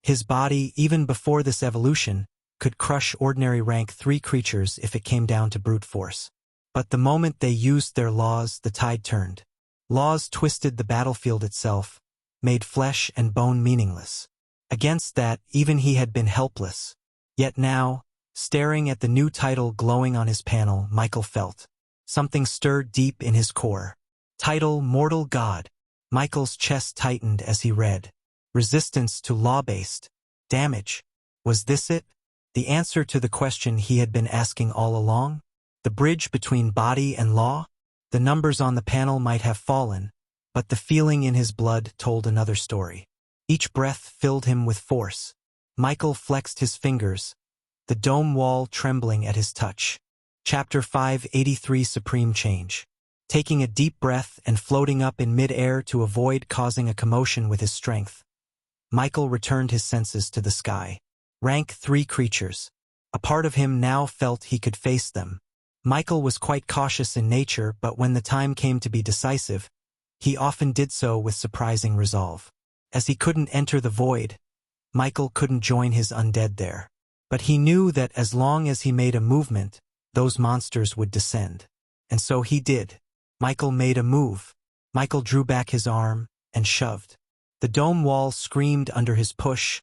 His body, even before this evolution, could crush ordinary rank 3 creatures if it came down to brute force. But the moment they used their laws, the tide turned. Laws twisted the battlefield itself, made flesh and bone meaningless. Against that, even he had been helpless. Yet now, staring at the new title glowing on his panel, Michael felt something stirred deep in his core. Title: Mortal God. Michael's chest tightened as he read. Resistance to law-based damage. Was this it? The answer to the question he had been asking all along? The bridge between body and law? The numbers on the panel might have fallen, but the feeling in his blood told another story. Each breath filled him with force. Michael flexed his fingers, the dome wall trembling at his touch. Chapter 583 Supreme Change. Taking a deep breath and floating up in mid-air to avoid causing a commotion with his strength, Michael returned his senses to the sky. Rank 3 creatures. A part of him now felt he could face them. Michael was quite cautious in nature, but when the time came to be decisive, he often did so with surprising resolve. As he couldn't enter the void, Michael couldn't join his undead there. But he knew that as long as he made a movement, those monsters would descend. And so he did. Michael made a move. Michael drew back his arm and shoved. The dome wall screamed under his push,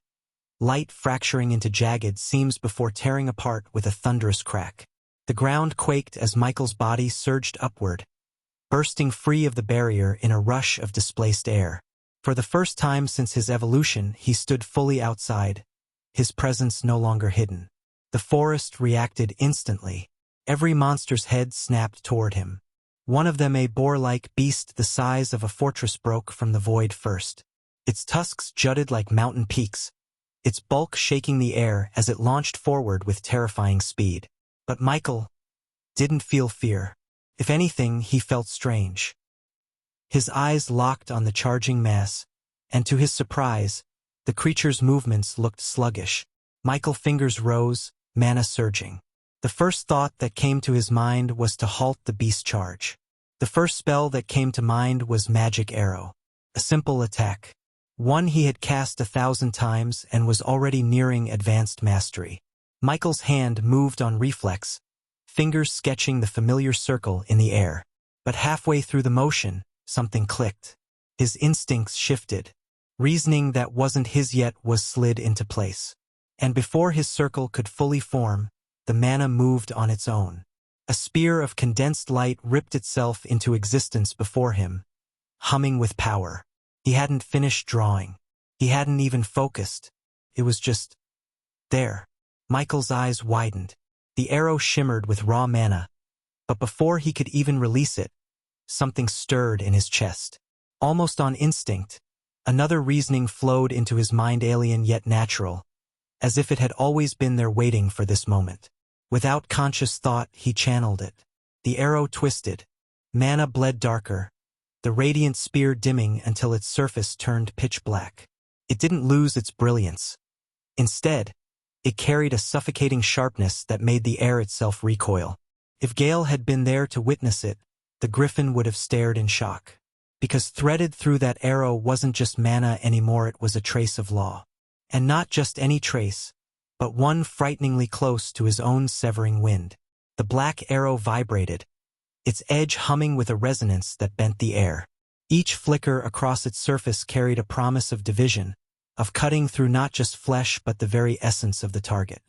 light fracturing into jagged seams before tearing apart with a thunderous crack. The ground quaked as Michael's body surged upward, bursting free of the barrier in a rush of displaced air. For the first time since his evolution, he stood fully outside, his presence no longer hidden. The forest reacted instantly. Every monster's head snapped toward him. One of them, a boar-like beast the size of a fortress, broke from the void first. Its tusks jutted like mountain peaks, its bulk shaking the air as it launched forward with terrifying speed. But Michael didn't feel fear. If anything, he felt strange. His eyes locked on the charging mass, and to his surprise, the creature's movements looked sluggish. Michael's fingers rose, mana surging. The first thought that came to his mind was to halt the beast charge. The first spell that came to mind was Magic Arrow. A simple attack. One he had cast 1,000 times and was already nearing advanced mastery. Michael's hand moved on reflex, fingers sketching the familiar circle in the air. But halfway through the motion, something clicked. His instincts shifted. Reasoning that wasn't his yet was slid into place. And before his circle could fully form, the mana moved on its own. A spear of condensed light ripped itself into existence before him, humming with power. He hadn't finished drawing. He hadn't even focused. It was just there. Michael's eyes widened. The arrow shimmered with raw mana, but before he could even release it, something stirred in his chest. Almost on instinct, another reasoning flowed into his mind, alien yet natural, as if it had always been there waiting for this moment. Without conscious thought, he channeled it. The arrow twisted. Mana bled darker, the radiant spear dimming until its surface turned pitch black. It didn't lose its brilliance. Instead, it carried a suffocating sharpness that made the air itself recoil. If Gale had been there to witness it, the griffin would have stared in shock. Because threaded through that arrow wasn't just mana anymore, it was a trace of law. And not just any trace, but one frighteningly close to his own severing wind. The black arrow vibrated, its edge humming with a resonance that bent the air. Each flicker across its surface carried a promise of division, of cutting through not just flesh but the very essence of the target.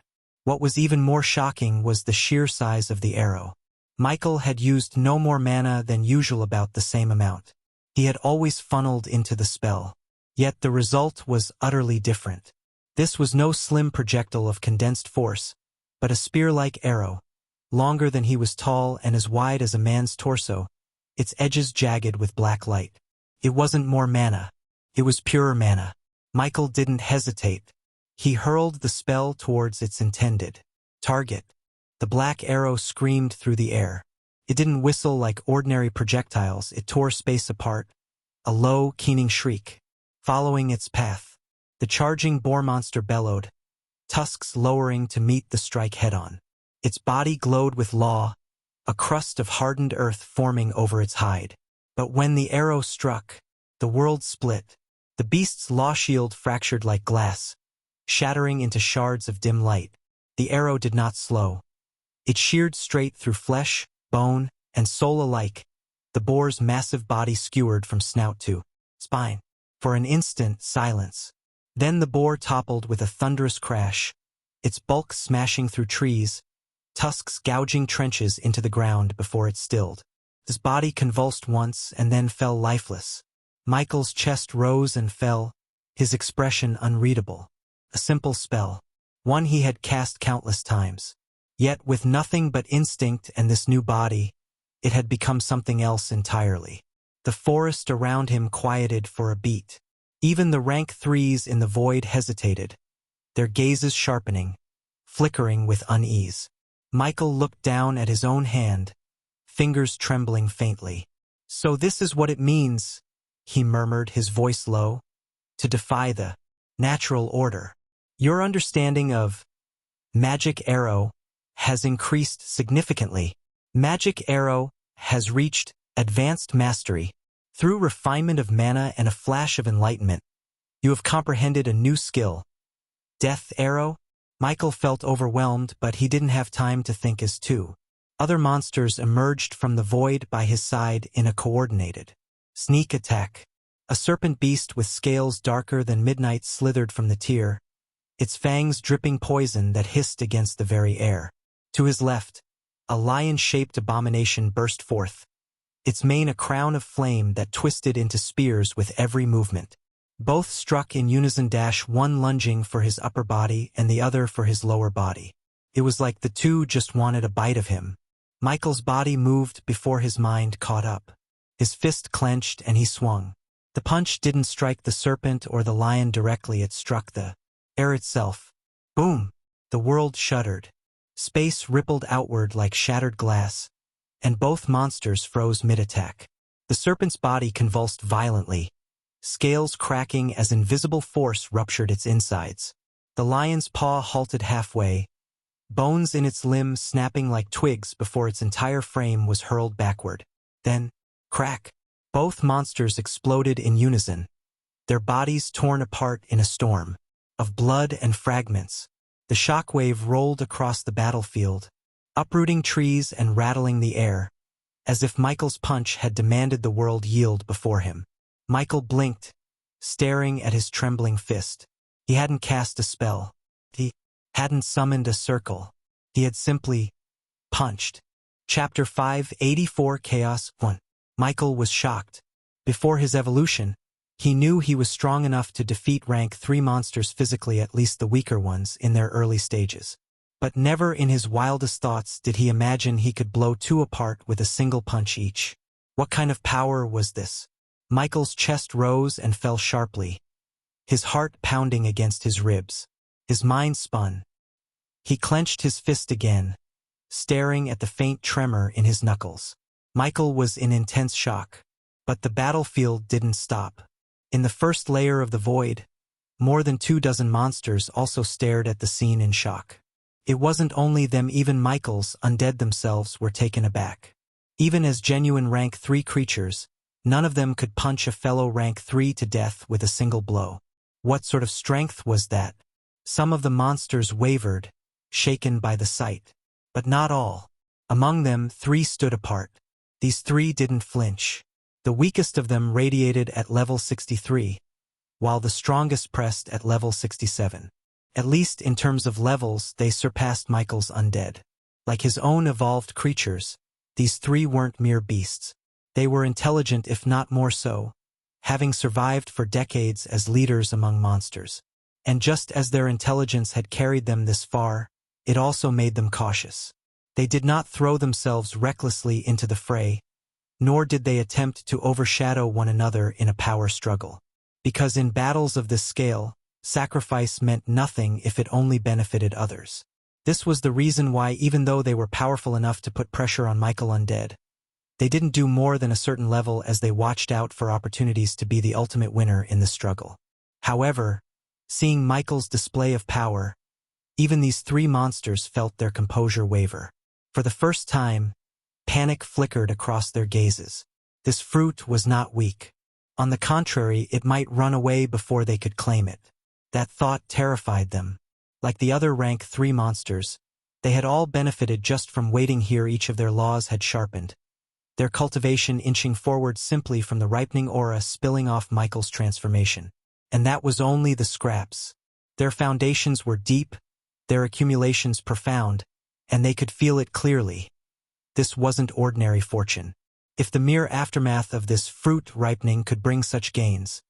What was even more shocking was the sheer size of the arrow. Michael had used no more mana than usual, about the same amount. He had always funneled into the spell. Yet the result was utterly different. This was no slim projectile of condensed force, but a spear-like arrow, longer than he was tall and as wide as a man's torso, its edges jagged with black light. It wasn't more mana. It was purer mana. Michael didn't hesitate. He hurled the spell towards its intended target. The black arrow screamed through the air. It didn't whistle like ordinary projectiles. It tore space apart, a low, keening shriek. Following its path, the charging boar monster bellowed, tusks lowering to meet the strike head-on. Its body glowed with law, a crust of hardened earth forming over its hide. But when the arrow struck, the world split. The beast's law shield fractured like glass, shattering into shards of dim light. The arrow did not slow. It sheared straight through flesh, bone, and soul alike, the boar's massive body skewered from snout to spine. For an instant, silence. Then the boar toppled with a thunderous crash, its bulk smashing through trees, tusks gouging trenches into the ground before it stilled. His body convulsed once and then fell lifeless. Michael's chest rose and fell, his expression unreadable. A simple spell, one he had cast countless times. Yet with nothing but instinct and this new body, it had become something else entirely. The forest around him quieted for a beat. Even the rank 3s in the void hesitated, their gazes sharpening, flickering with unease. Michael looked down at his own hand, fingers trembling faintly. "So this is what it means," he murmured, his voice low, "to defy the natural order. Your understanding of magic arrow has increased significantly. Magic arrow has reached advanced mastery. Through refinement of mana and a flash of enlightenment, you have comprehended a new skill. Death arrow?" Michael felt overwhelmed, but he didn't have time to think as two other monsters emerged from the void by his side in a coordinated sneak attack. A serpent beast with scales darker than midnight slithered from the tier, its fangs dripping poison that hissed against the very air. To his left, a lion-shaped abomination burst forth, its mane a crown of flame that twisted into spears with every movement. Both struck in unison, one lunging for his upper body and the other for his lower body. It was like the two just wanted a bite of him. Michael's body moved before his mind caught up. His fist clenched and he swung. The punch didn't strike the serpent or the lion directly, it struck the air itself. Boom! The world shuddered. Space rippled outward like shattered glass, and both monsters froze mid-attack. The serpent's body convulsed violently, scales cracking as invisible force ruptured its insides. The lion's paw halted halfway, bones in its limbs snapping like twigs before its entire frame was hurled backward. Then, crack! Both monsters exploded in unison, their bodies torn apart in a storm of blood and fragments. The shockwave rolled across the battlefield, uprooting trees and rattling the air, as if Michael's punch had demanded the world yield before him. Michael blinked, staring at his trembling fist. He hadn't cast a spell. He hadn't summoned a circle. He had simply punched. Chapter 584 Chaos 1. Michael was shocked. Before his evolution, he knew he was strong enough to defeat rank 3 monsters physically, at least the weaker ones, in their early stages. But never in his wildest thoughts did he imagine he could blow 2 apart with a single punch each. What kind of power was this? Michael's chest rose and fell sharply, his heart pounding against his ribs. His mind spun. He clenched his fist again, staring at the faint tremor in his knuckles. Michael was in intense shock. But the battlefield didn't stop. In the first layer of the void, more than 24 monsters also stared at the scene in shock. It wasn't only them, even Michael's undead themselves were taken aback. Even as genuine rank 3 creatures, none of them could punch a fellow rank 3 to death with a single blow. What sort of strength was that? Some of the monsters wavered, shaken by the sight. But not all. Among them, 3 stood apart. These 3 didn't flinch. The weakest of them radiated at level 63, while the strongest pressed at level 67. At least in terms of levels, they surpassed Michael's undead. Like his own evolved creatures, these 3 weren't mere beasts. They were intelligent, if not more so, having survived for decades as leaders among monsters. And just as their intelligence had carried them this far, it also made them cautious. They did not throw themselves recklessly into the fray, nor did they attempt to overshadow one another in a power struggle. Because in battles of this scale, sacrifice meant nothing if it only benefited others. This was the reason why, even though they were powerful enough to put pressure on Michael undead, they didn't do more than a certain level as they watched out for opportunities to be the ultimate winner in the struggle. However, seeing Michael's display of power, even these 3 monsters felt their composure waver. For the first time, panic flickered across their gazes. This fruit was not weak. On the contrary, it might run away before they could claim it. That thought terrified them. Like the other rank 3 monsters, they had all benefited just from waiting here. Each of their laws had sharpened, their cultivation inching forward simply from the ripening aura spilling off Michael's transformation. And that was only the scraps. Their foundations were deep, their accumulations profound, and they could feel it clearly. This wasn't ordinary fortune. If the mere aftermath of this fruit ripening could bring such gains,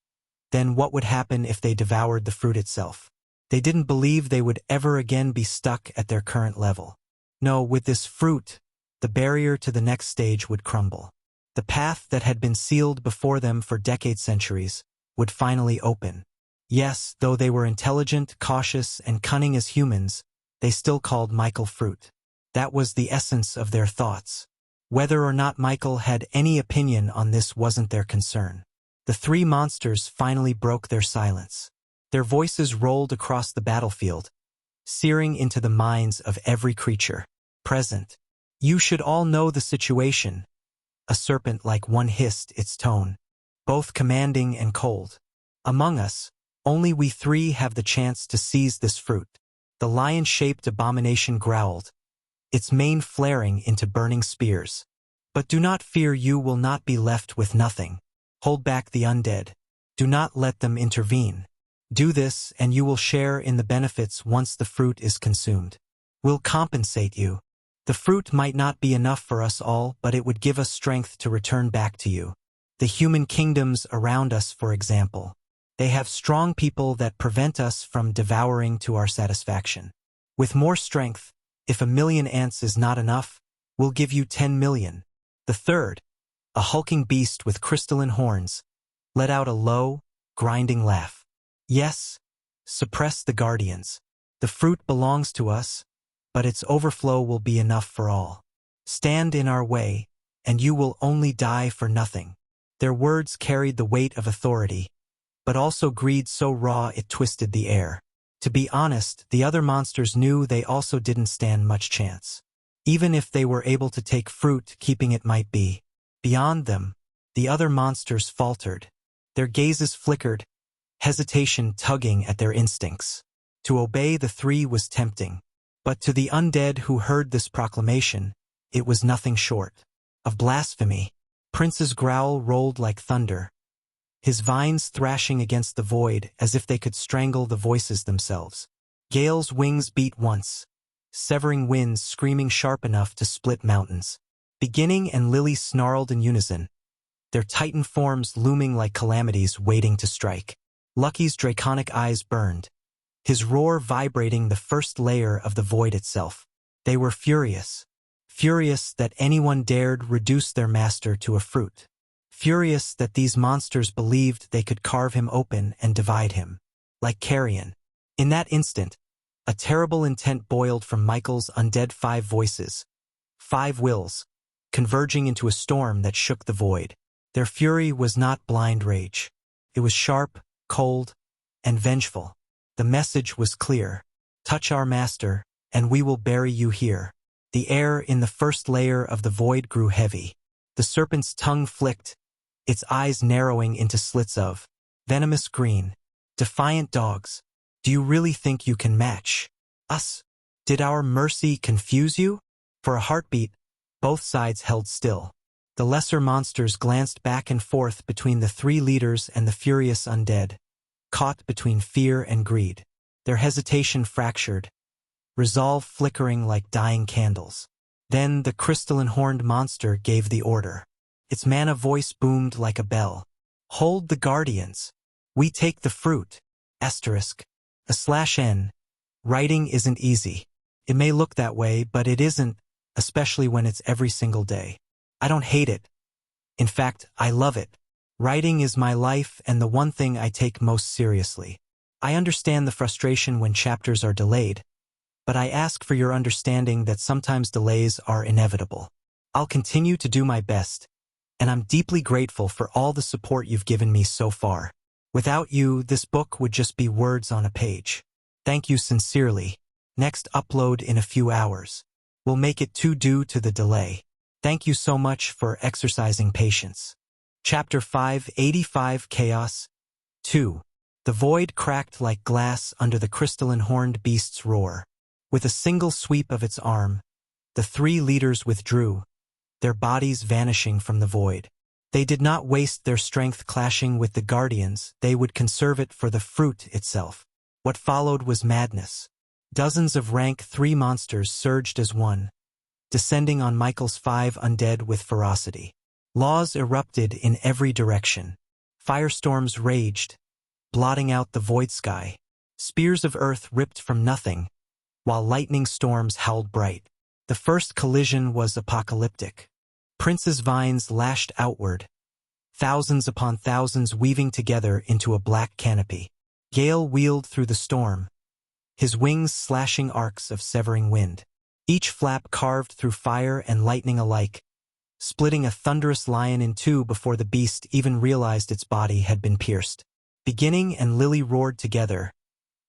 then what would happen if they devoured the fruit itself? They didn't believe they would ever again be stuck at their current level. No, with this fruit, the barrier to the next stage would crumble. The path that had been sealed before them for centuries would finally open. Yes, though they were intelligent, cautious, and cunning as humans, they still called Michael fruit. That was the essence of their thoughts. Whether or not Michael had any opinion on this wasn't their concern. The three monsters finally broke their silence. Their voices rolled across the battlefield, searing into the minds of every creature present. You should all know the situation. A serpent like one hissed its tone, both commanding and cold. Among us, only we three have the chance to seize this fruit. The lion-shaped abomination growled, its mane flaring into burning spears. But do not fear, you will not be left with nothing. Hold back the undead. Do not let them intervene. Do this and you will share in the benefits once the fruit is consumed. We'll compensate you. The fruit might not be enough for us all, but it would give us strength to return back to you. The human kingdoms around us, for example. They have strong people that prevent us from devouring to our satisfaction. With more strength, if 1,000,000 ants is not enough, we'll give you 10,000,000. The third, a hulking beast with crystalline horns, let out a low, grinding laugh. Yes, suppress the guardians. The fruit belongs to us, but its overflow will be enough for all. Stand in our way, and you will only die for nothing. Their words carried the weight of authority, but also greed so raw it twisted the air. To be honest, the other monsters knew they also didn't stand much chance. Even if they were able to take fruit, keeping it might be beyond them. The other monsters faltered. Their gazes flickered, hesitation tugging at their instincts. To obey the three was tempting. But to the undead who heard this proclamation, it was nothing short of blasphemy. Prince's growl rolled like thunder, his vines thrashing against the void as if they could strangle the voices themselves. Gale's wings beat once, severing winds screaming sharp enough to split mountains. Beginning and Lily snarled in unison, their titan forms looming like calamities waiting to strike. Lucky's draconic eyes burned, his roar vibrating the first layer of the void itself. They were furious. Furious that anyone dared reduce their master to a fruit. Furious that these monsters believed they could carve him open and divide him. Like carrion. In that instant, a terrible intent boiled from Michael's undead 5 voices. 5 wills, converging into a storm that shook the void. Their fury was not blind rage. It was sharp, cold, and vengeful. The message was clear. Touch our master, and we will bury you here. The air in the first layer of the void grew heavy. The serpent's tongue flicked, its eyes narrowing into slits of venomous green. Defiant dogs, do you really think you can match us? Did our mercy confuse you? For a heartbeat, both sides held still. The lesser monsters glanced back and forth between the 3 leaders and the furious undead, caught between fear and greed. Their hesitation fractured, resolve flickering like dying candles. Then the crystalline horned monster gave the order. Its mana voice boomed like a bell. Hold the guardians. We take the fruit. *n. Writing isn't easy. It may look that way, but it isn't, especially when it's every single day. I don't hate it. In fact, I love it. Writing is my life and the one thing I take most seriously. I understand the frustration when chapters are delayed, but I ask for your understanding that sometimes delays are inevitable. I'll continue to do my best, and I'm deeply grateful for all the support you've given me so far. Without you, this book would just be words on a page. Thank you sincerely. Next upload in a few hours. We'll make it due to the delay. Thank you so much for exercising patience. Chapter 585 Chaos 2. The void cracked like glass under the crystalline horned beast's roar. With a single sweep of its arm, the 3 leaders withdrew, their bodies vanishing from the void. They did not waste their strength clashing with the guardians, they would conserve it for the fruit itself. What followed was madness. Dozens of rank 3 monsters surged as one, descending on Michael's 5 undead with ferocity. Laws erupted in every direction. Firestorms raged, blotting out the void sky. Spears of earth ripped from nothing, while lightning storms howled bright. The first collision was apocalyptic. Prince's vines lashed outward, thousands upon thousands weaving together into a black canopy. Gale wheeled through the storm, his wings slashing arcs of severing wind. each flap carved through fire and lightning alike, splitting a thunderous lion in two before the beast even realized its body had been pierced. Beginning and Lily roared together,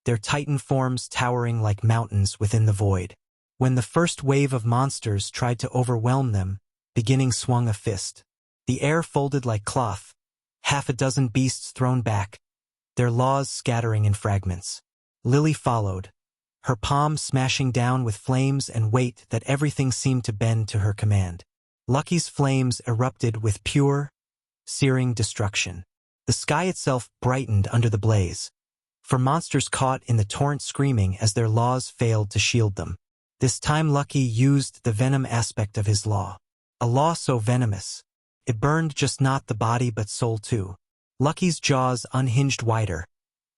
their titan forms towering like mountains within the void. When the first wave of monsters tried to overwhelm them, Beginning swung a fist. The air folded like cloth, half a dozen beasts thrown back, their laws scattering in fragments. Lily followed, her palm smashing down with flames and weight that everything seemed to bend to her command. Lucky's flames erupted with pure, searing destruction. The sky itself brightened under the blaze, for monsters caught in the torrent screaming as their laws failed to shield them. This time Lucky used the venom aspect of his law. A law so venomous, it burned just not the body but soul too. Lucky's jaws unhinged wider,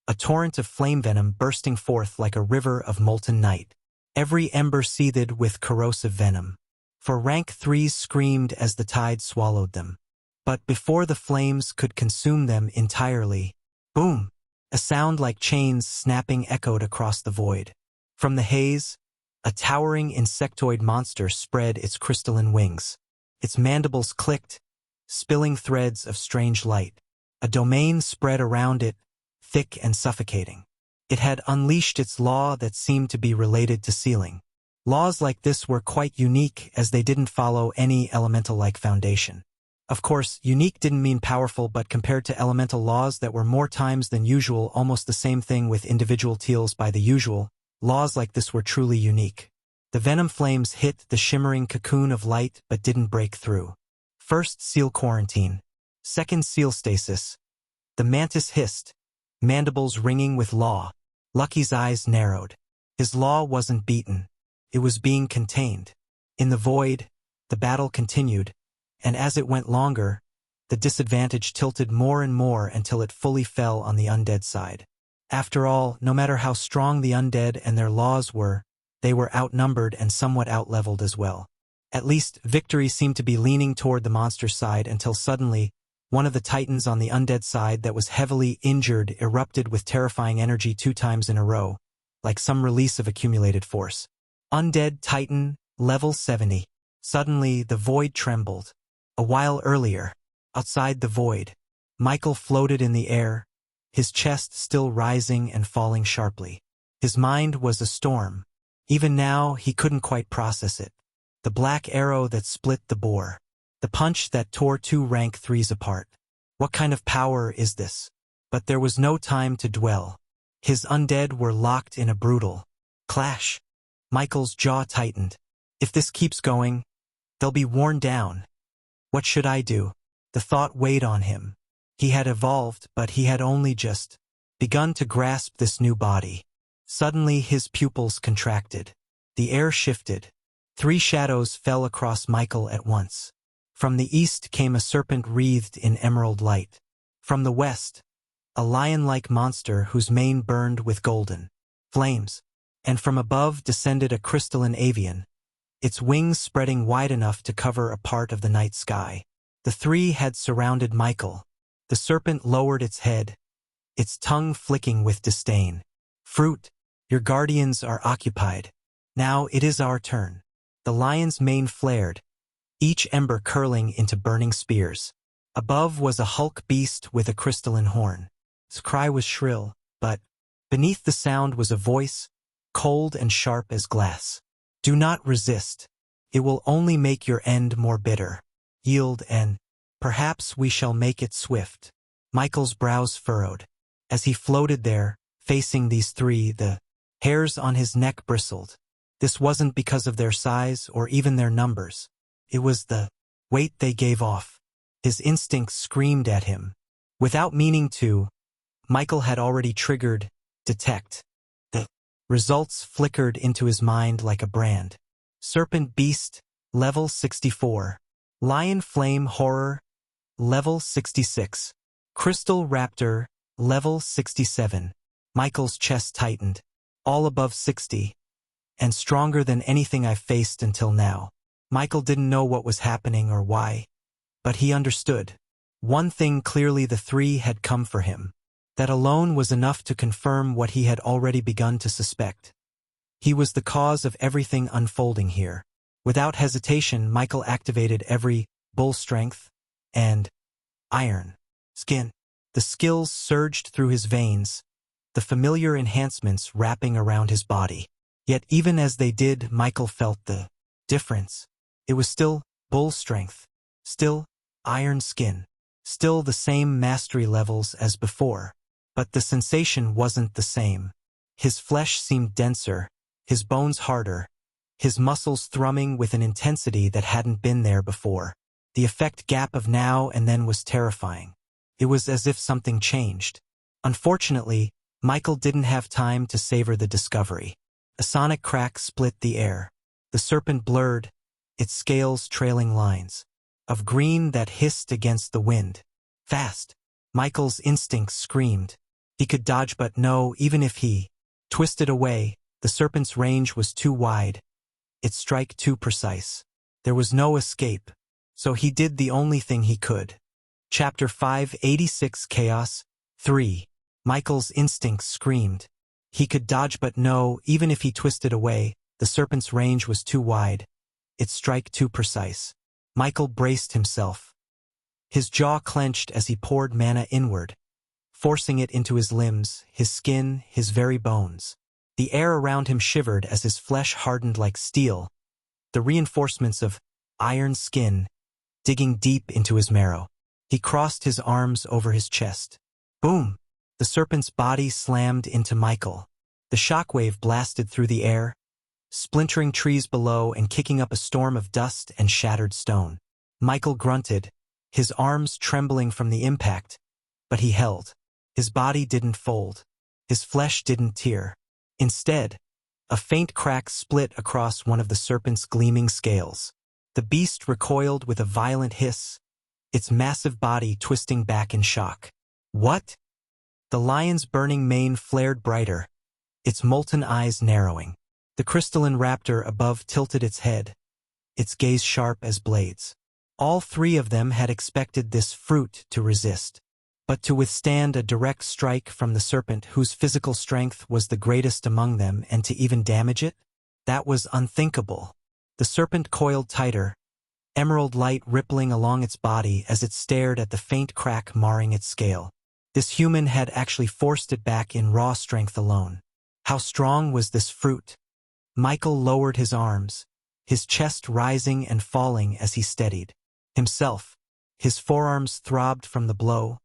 a torrent of flame venom bursting forth like a river of molten night. Every ember seethed with corrosive venom. For rank 3s screamed as the tide swallowed them. But before the flames could consume them entirely, boom! A sound like chains snapping echoed across the void. From the haze, a towering insectoid monster spread its crystalline wings. Its mandibles clicked, spilling threads of strange light. A domain spread around it, thick and suffocating. It had unleashed its law that seemed to be related to sealing. Laws like this were quite unique as they didn't follow any elemental-like foundation. Of course, unique didn't mean powerful, but compared to elemental laws that were more times than usual, almost the same thing with individual teals by the usual, laws like this were truly unique. The venom flames hit the shimmering cocoon of light but didn't break through. First seal quarantine. Second seal stasis. The mantis hissed, mandibles ringing with law. Lucky's eyes narrowed. His law wasn't beaten. It was being contained. In the void, the battle continued, and as it went longer, the disadvantage tilted more and more until it fully fell on the undead side. After all, no matter how strong the undead and their laws were, they were outnumbered and somewhat outleveled as well. At least, victory seemed to be leaning toward the monster side until suddenly, one of the titans on the undead side that was heavily injured erupted with terrifying energy 2 times in a row, like some release of accumulated force. Undead Titan, level 70. Suddenly, the void trembled. A while earlier, outside the void, Michael floated in the air, his chest still rising and falling sharply. His mind was a storm. Even now, he couldn't quite process it. The black arrow that split the boar. The punch that tore 2 rank 3s apart. What kind of power is this? But there was no time to dwell. His undead were locked in a brutal clash. Michael's jaw tightened. If this keeps going, they'll be worn down. What should I do? The thought weighed on him. He had evolved, but he had only just begun to grasp this new body. Suddenly his pupils contracted. The air shifted. 3 shadows fell across Michael at once. From the east came a serpent wreathed in emerald light. From the west, a lion-like monster whose mane burned with golden flames. And from above descended a crystalline avian, its wings spreading wide enough to cover a part of the night sky. The 3 had surrounded Michael. The serpent lowered its head, its tongue flicking with disdain. Fruit, your guardians are occupied. Now it is our turn. The lion's mane flared, each ember curling into burning spears. Above was a hulk beast with a crystalline horn. Its cry was shrill, but beneath the sound was a voice, cold and sharp as glass. Do not resist. It will only make your end more bitter. Yield and perhaps we shall make it swift. Michael's brows furrowed. As he floated there, facing these 3, the hairs on his neck bristled. This wasn't because of their size or even their numbers. It was the weight they gave off. His instincts screamed at him. Without meaning to, Michael had already triggered detect. The results flickered into his mind like a brand. Serpent Beast, level 64. Lion Flame Horror, level 66. Crystal Raptor, level 67. Michael's chest tightened. All above 60. And stronger than anything I've faced until now. Michael didn't know what was happening or why, but he understood. One thing clearly, the 3 had come for him. That alone was enough to confirm what he had already begun to suspect. He was the cause of everything unfolding here. Without hesitation, Michael activated every bull strength and iron skin. The skills surged through his veins, the familiar enhancements wrapping around his body. Yet even as they did, Michael felt the difference. It was still bull strength, still iron skin, still the same mastery levels as before. But the sensation wasn't the same. His flesh seemed denser, his bones harder, his muscles thrumming with an intensity that hadn't been there before. The effect gap of now and then was terrifying. It was as if something changed. Unfortunately, Michael didn't have time to savor the discovery. A sonic crack split the air. The serpent blurred, its scales trailing lines of green that hissed against the wind. Fast! Michael's instincts screamed. He could dodge, but no, even if he twisted away, the serpent's range was too wide, its strike too precise. There was no escape, so he did the only thing he could. Chapter 586 Chaos 3. Michael's instincts screamed. He could dodge, but no, even if he twisted away, the serpent's range was too wide, its strike too precise. Michael braced himself. His jaw clenched as he poured mana inward, forcing it into his limbs, his skin, his very bones. The air around him shivered as his flesh hardened like steel, the reinforcements of iron skin digging deep into his marrow. He crossed his arms over his chest. Boom! The serpent's body slammed into Michael. The shockwave blasted through the air, splintering trees below and kicking up a storm of dust and shattered stone. Michael grunted, his arms trembling from the impact, but he held. His body didn't fold. His flesh didn't tear. Instead, a faint crack split across one of the serpent's gleaming scales. The beast recoiled with a violent hiss, its massive body twisting back in shock. What? The lion's burning mane flared brighter, its molten eyes narrowing. The crystalline raptor above tilted its head, its gaze sharp as blades. All three of them had expected this fruit to resist. But to withstand a direct strike from the serpent whose physical strength was the greatest among them and to even damage it? That was unthinkable. The serpent coiled tighter, emerald light rippling along its body as it stared at the faint crack marring its scale. This human had actually forced it back in raw strength alone. How strong was this fruit? Michael lowered his arms, his chest rising and falling as he steadied himself. His forearms throbbed from the blow,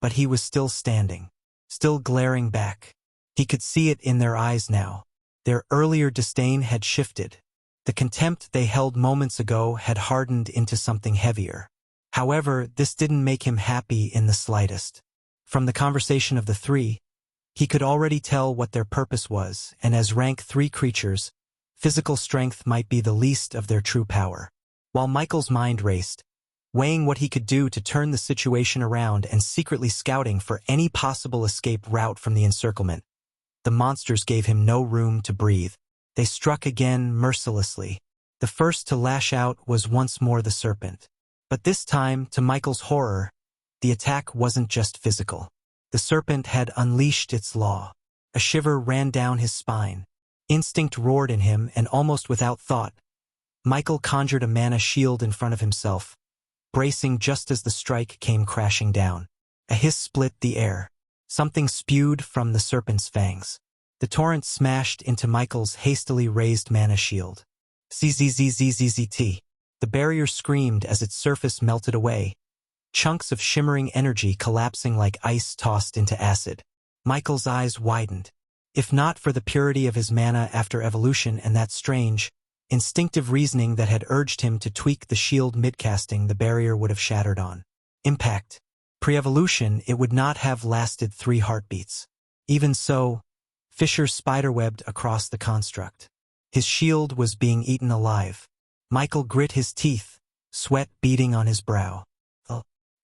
but he was still standing, still glaring back. He could see it in their eyes now. Their earlier disdain had shifted. The contempt they held moments ago had hardened into something heavier. However, this didn't make him happy in the slightest. From the conversation of the three, he could already tell what their purpose was, and as rank 3 creatures, physical strength might be the least of their true power. While Michael's mind raced, weighing what he could do to turn the situation around and secretly scouting for any possible escape route from the encirclement, the monsters gave him no room to breathe. They struck again mercilessly. The first to lash out was once more the serpent. But this time, to Michael's horror, the attack wasn't just physical. The serpent had unleashed its law. A shiver ran down his spine. Instinct roared in him, and almost without thought, Michael conjured a mana shield in front of himself, bracing just as the strike came crashing down. A hiss split the air. Something spewed from the serpent's fangs. The torrent smashed into Michael's hastily raised mana shield. ZZZZZZT. The barrier screamed as its surface melted away, chunks of shimmering energy collapsing like ice tossed into acid. Michael's eyes widened. If not for the purity of his mana after evolution and that strange, instinctive reasoning that had urged him to tweak the shield mid-casting, the barrier would have shattered on impact. Pre-evolution, it would not have lasted 3 heartbeats. Even so, fissures spiderwebbed across the construct. His shield was being eaten alive. Michael grit his teeth, sweat beading on his brow.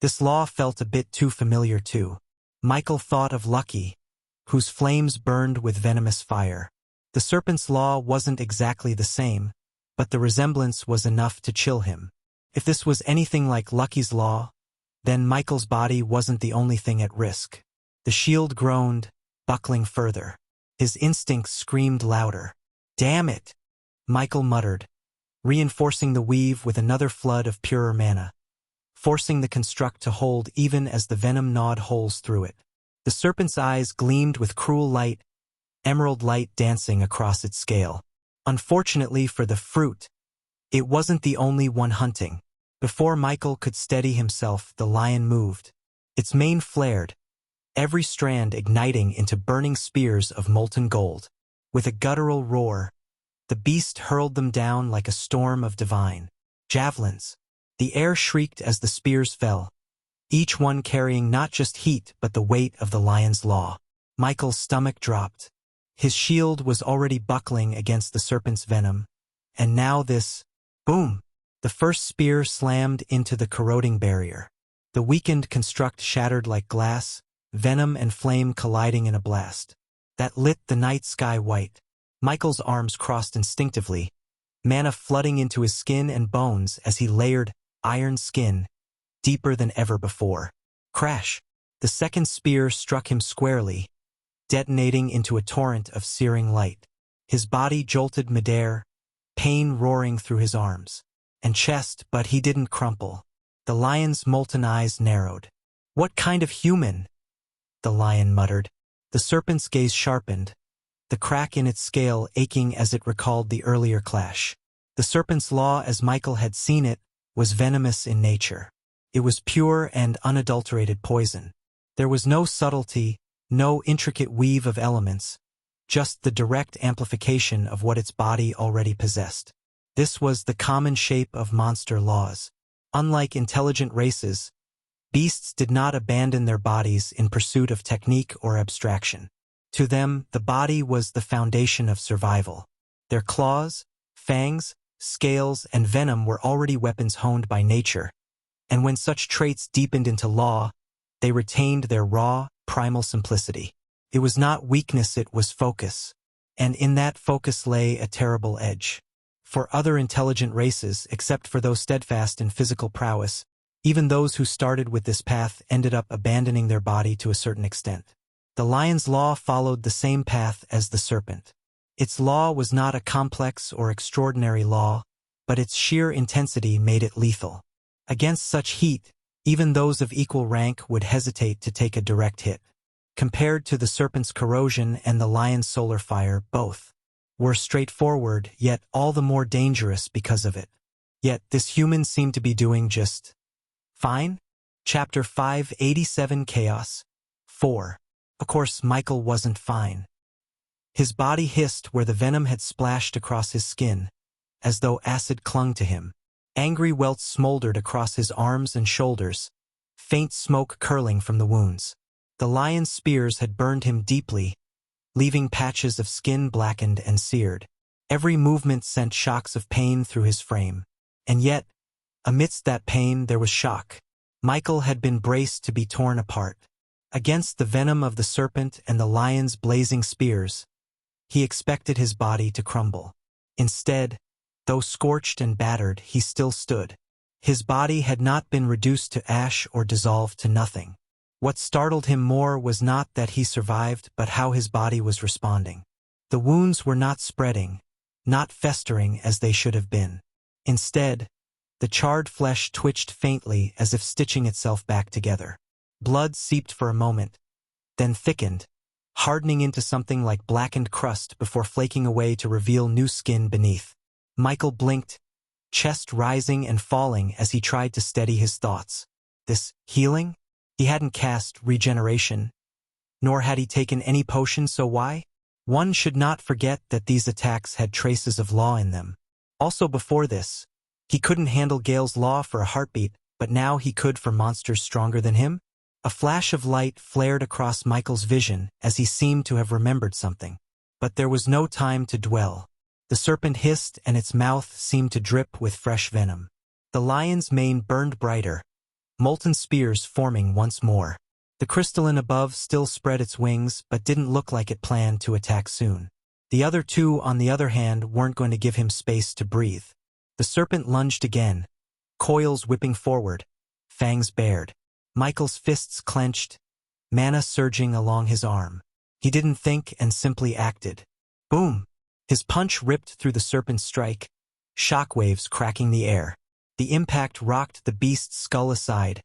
This law felt a bit too familiar too. Michael thought of Lucky, whose flames burned with venomous fire. The serpent's law wasn't exactly the same, but the resemblance was enough to chill him. If this was anything like Lucky's law, then Michael's body wasn't the only thing at risk. The shield groaned, buckling further. His instincts screamed louder. Damn it, Michael muttered, reinforcing the weave with another flood of purer mana, forcing the construct to hold even as the venom gnawed holes through it. The serpent's eyes gleamed with cruel light, emerald light dancing across its scale. Unfortunately for the fruit, it wasn't the only one hunting. Before Michael could steady himself, the lion moved. Its mane flared, every strand igniting into burning spears of molten gold. With a guttural roar, the beast hurled them down like a storm of divine javelins. The air shrieked as the spears fell, each one carrying not just heat but the weight of the lion's law. Michael's stomach dropped. His shield was already buckling against the serpent's venom, and now this, boom! The first spear slammed into the corroding barrier. The weakened construct shattered like glass, venom and flame colliding in a blast that lit the night sky white. Michael's arms crossed instinctively, mana flooding into his skin and bones as he layered iron skin deeper than ever before. Crash! The second spear struck him squarely, detonating into a torrent of searing light. His body jolted midair, pain roaring through his arms and chest, but he didn't crumple. The lion's molten eyes narrowed. "What kind of human?" the lion muttered. The serpent's gaze sharpened, the crack in its scale aching as it recalled the earlier clash. The serpent's law, as Michael had seen it, was venomous in nature. It was pure and unadulterated poison. There was no subtlety, no intricate weave of elements, just the direct amplification of what its body already possessed. This was the common shape of monster laws. Unlike intelligent races, beasts did not abandon their bodies in pursuit of technique or abstraction. To them, the body was the foundation of survival. Their claws, fangs, scales, and venom were already weapons honed by nature, and when such traits deepened into law, they retained their raw, primal simplicity. It was not weakness, it was focus, and in that focus lay a terrible edge. For other intelligent races, except for those steadfast in physical prowess, even those who started with this path ended up abandoning their body to a certain extent. The lion's law followed the same path as the serpent. Its law was not a complex or extraordinary law, but its sheer intensity made it lethal. Against such heat, even those of equal rank would hesitate to take a direct hit. Compared to the serpent's corrosion and the lion's solar fire, both were straightforward, yet all the more dangerous because of it. Yet this human seemed to be doing just fine. Chapter 587 Chaos 4. Of course, Michael wasn't fine. His body hissed where the venom had splashed across his skin, as though acid clung to him. Angry welts smoldered across his arms and shoulders, faint smoke curling from the wounds. The lion's spears had burned him deeply, leaving patches of skin blackened and seared. Every movement sent shocks of pain through his frame. And yet, amidst that pain there was shock. Michael had been braced to be torn apart. Against the venom of the serpent and the lion's blazing spears, he expected his body to crumble. Instead, though scorched and battered, he still stood. His body had not been reduced to ash or dissolved to nothing. What startled him more was not that he survived, but how his body was responding. The wounds were not spreading, not festering as they should have been. Instead, the charred flesh twitched faintly as if stitching itself back together. Blood seeped for a moment, then thickened, hardening into something like blackened crust before flaking away to reveal new skin beneath. Michael blinked, chest rising and falling as he tried to steady his thoughts. This healing? He hadn't cast regeneration, nor had he taken any potion, so why? One should not forget that these attacks had traces of law in them. Also before this, he couldn't handle Gale's law for a heartbeat, but now he could for monsters stronger than him? A flash of light flared across Michael's vision as he seemed to have remembered something. But there was no time to dwell. The serpent hissed and its mouth seemed to drip with fresh venom. The lion's mane burned brighter, molten spears forming once more. The crystalline above still spread its wings but didn't look like it planned to attack soon. The other two, on the other hand, weren't going to give him space to breathe. The serpent lunged again, coils whipping forward, fangs bared. Michael's fists clenched, mana surging along his arm. He didn't think and simply acted. Boom! His punch ripped through the serpent's strike, shockwaves cracking the air. The impact rocked the beast's skull aside,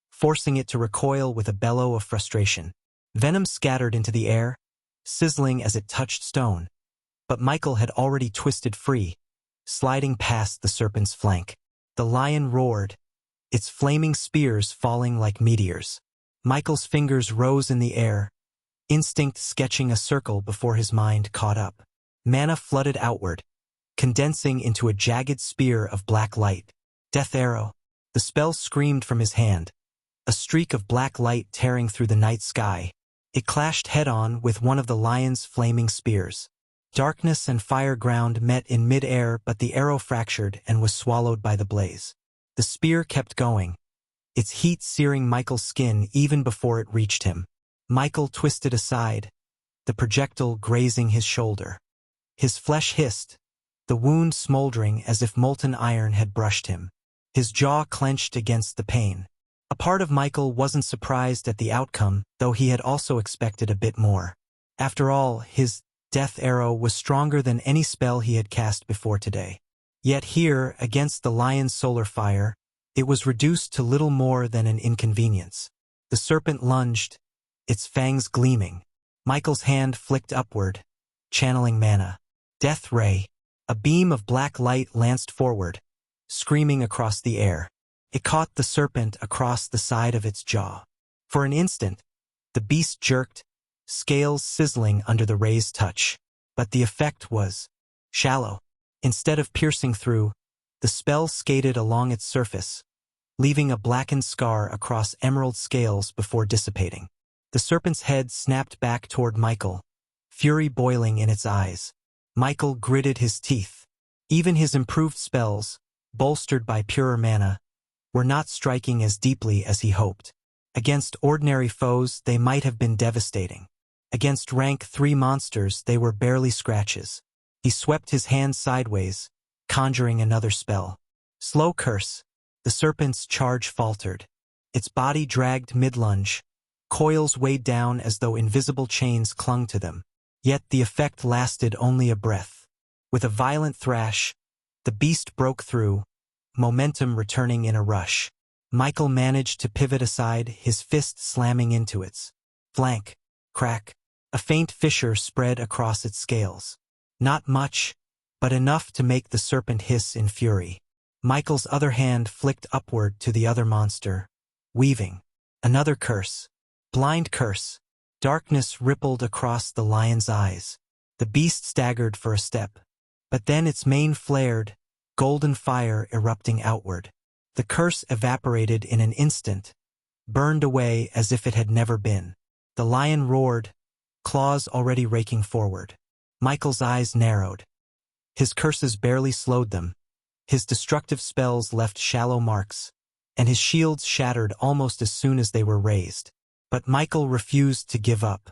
forcing it to recoil with a bellow of frustration. Venom scattered into the air, sizzling as it touched stone. But Michael had already twisted free, sliding past the serpent's flank. The lion roared, its flaming spears falling like meteors. Michael's fingers rose in the air, instinct sketching a circle before his mind caught up. Mana flooded outward, condensing into a jagged spear of black light. Death arrow. The spell screamed from his hand, a streak of black light tearing through the night sky. It clashed head-on with one of the lion's flaming spears. Darkness and fire ground met in mid-air, but the arrow fractured and was swallowed by the blaze. The spear kept going, its heat searing Michael's skin even before it reached him. Michael twisted aside, the projectile grazing his shoulder. His flesh hissed, the wound smoldering as if molten iron had brushed him. His jaw clenched against the pain. A part of Michael wasn't surprised at the outcome, though he had also expected a bit more. After all, his death arrow was stronger than any spell he had cast before today. Yet here, against the lion's solar fire, it was reduced to little more than an inconvenience. The serpent lunged, its fangs gleaming. Michael's hand flicked upward, channeling mana. Death ray. A beam of black light lanced forward, screaming across the air. It caught the serpent across the side of its jaw. For an instant, the beast jerked, scales sizzling under the ray's touch. But the effect was shallow. Instead of piercing through, the spell skated along its surface, leaving a blackened scar across emerald scales before dissipating. The serpent's head snapped back toward Michael, fury boiling in its eyes. Michael gritted his teeth. Even his improved spells, bolstered by purer mana, were not striking as deeply as he hoped. Against ordinary foes, they might have been devastating. Against rank 3 monsters, they were barely scratches. He swept his hand sideways, conjuring another spell. Slow curse. The serpent's charge faltered. Its body dragged mid-lunge. Coils weighed down as though invisible chains clung to them. Yet the effect lasted only a breath. With a violent thrash, the beast broke through, momentum returning in a rush. Michael managed to pivot aside, his fist slamming into its flank. Crack. A faint fissure spread across its scales. Not much, but enough to make the serpent hiss in fury. Michael's other hand flicked upward to the other monster, weaving. Another curse. Blind curse. Darkness rippled across the lion's eyes. The beast staggered for a step, but then its mane flared, golden fire erupting outward. The curse evaporated in an instant, burned away as if it had never been. The lion roared, claws already raking forward. Michael's eyes narrowed. His curses barely slowed them. His destructive spells left shallow marks, and his shields shattered almost as soon as they were raised. But Michael refused to give up.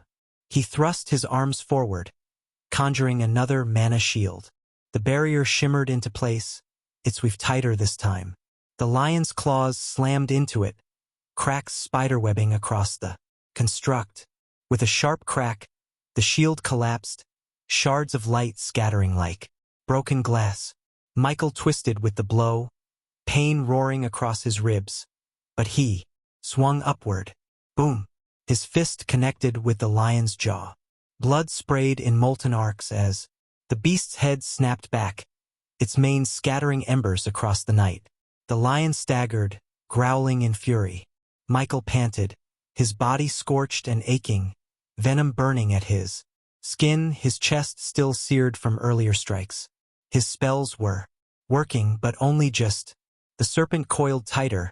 He thrust his arms forward, conjuring another mana shield. The barrier shimmered into place, its weave tighter this time. The lion's claws slammed into it, cracks spiderwebbing across the construct. With a sharp crack, the shield collapsed, shards of light scattering like broken glass. Michael twisted with the blow, pain roaring across his ribs. But he swung upward. Boom! His fist connected with the lion's jaw. Blood sprayed in molten arcs as the beast's head snapped back, its mane scattering embers across the night. The lion staggered, growling in fury. Michael panted, his body scorched and aching, venom burning at his skin, his chest still seared from earlier strikes. His spells were working, but only just. The serpent coiled tighter,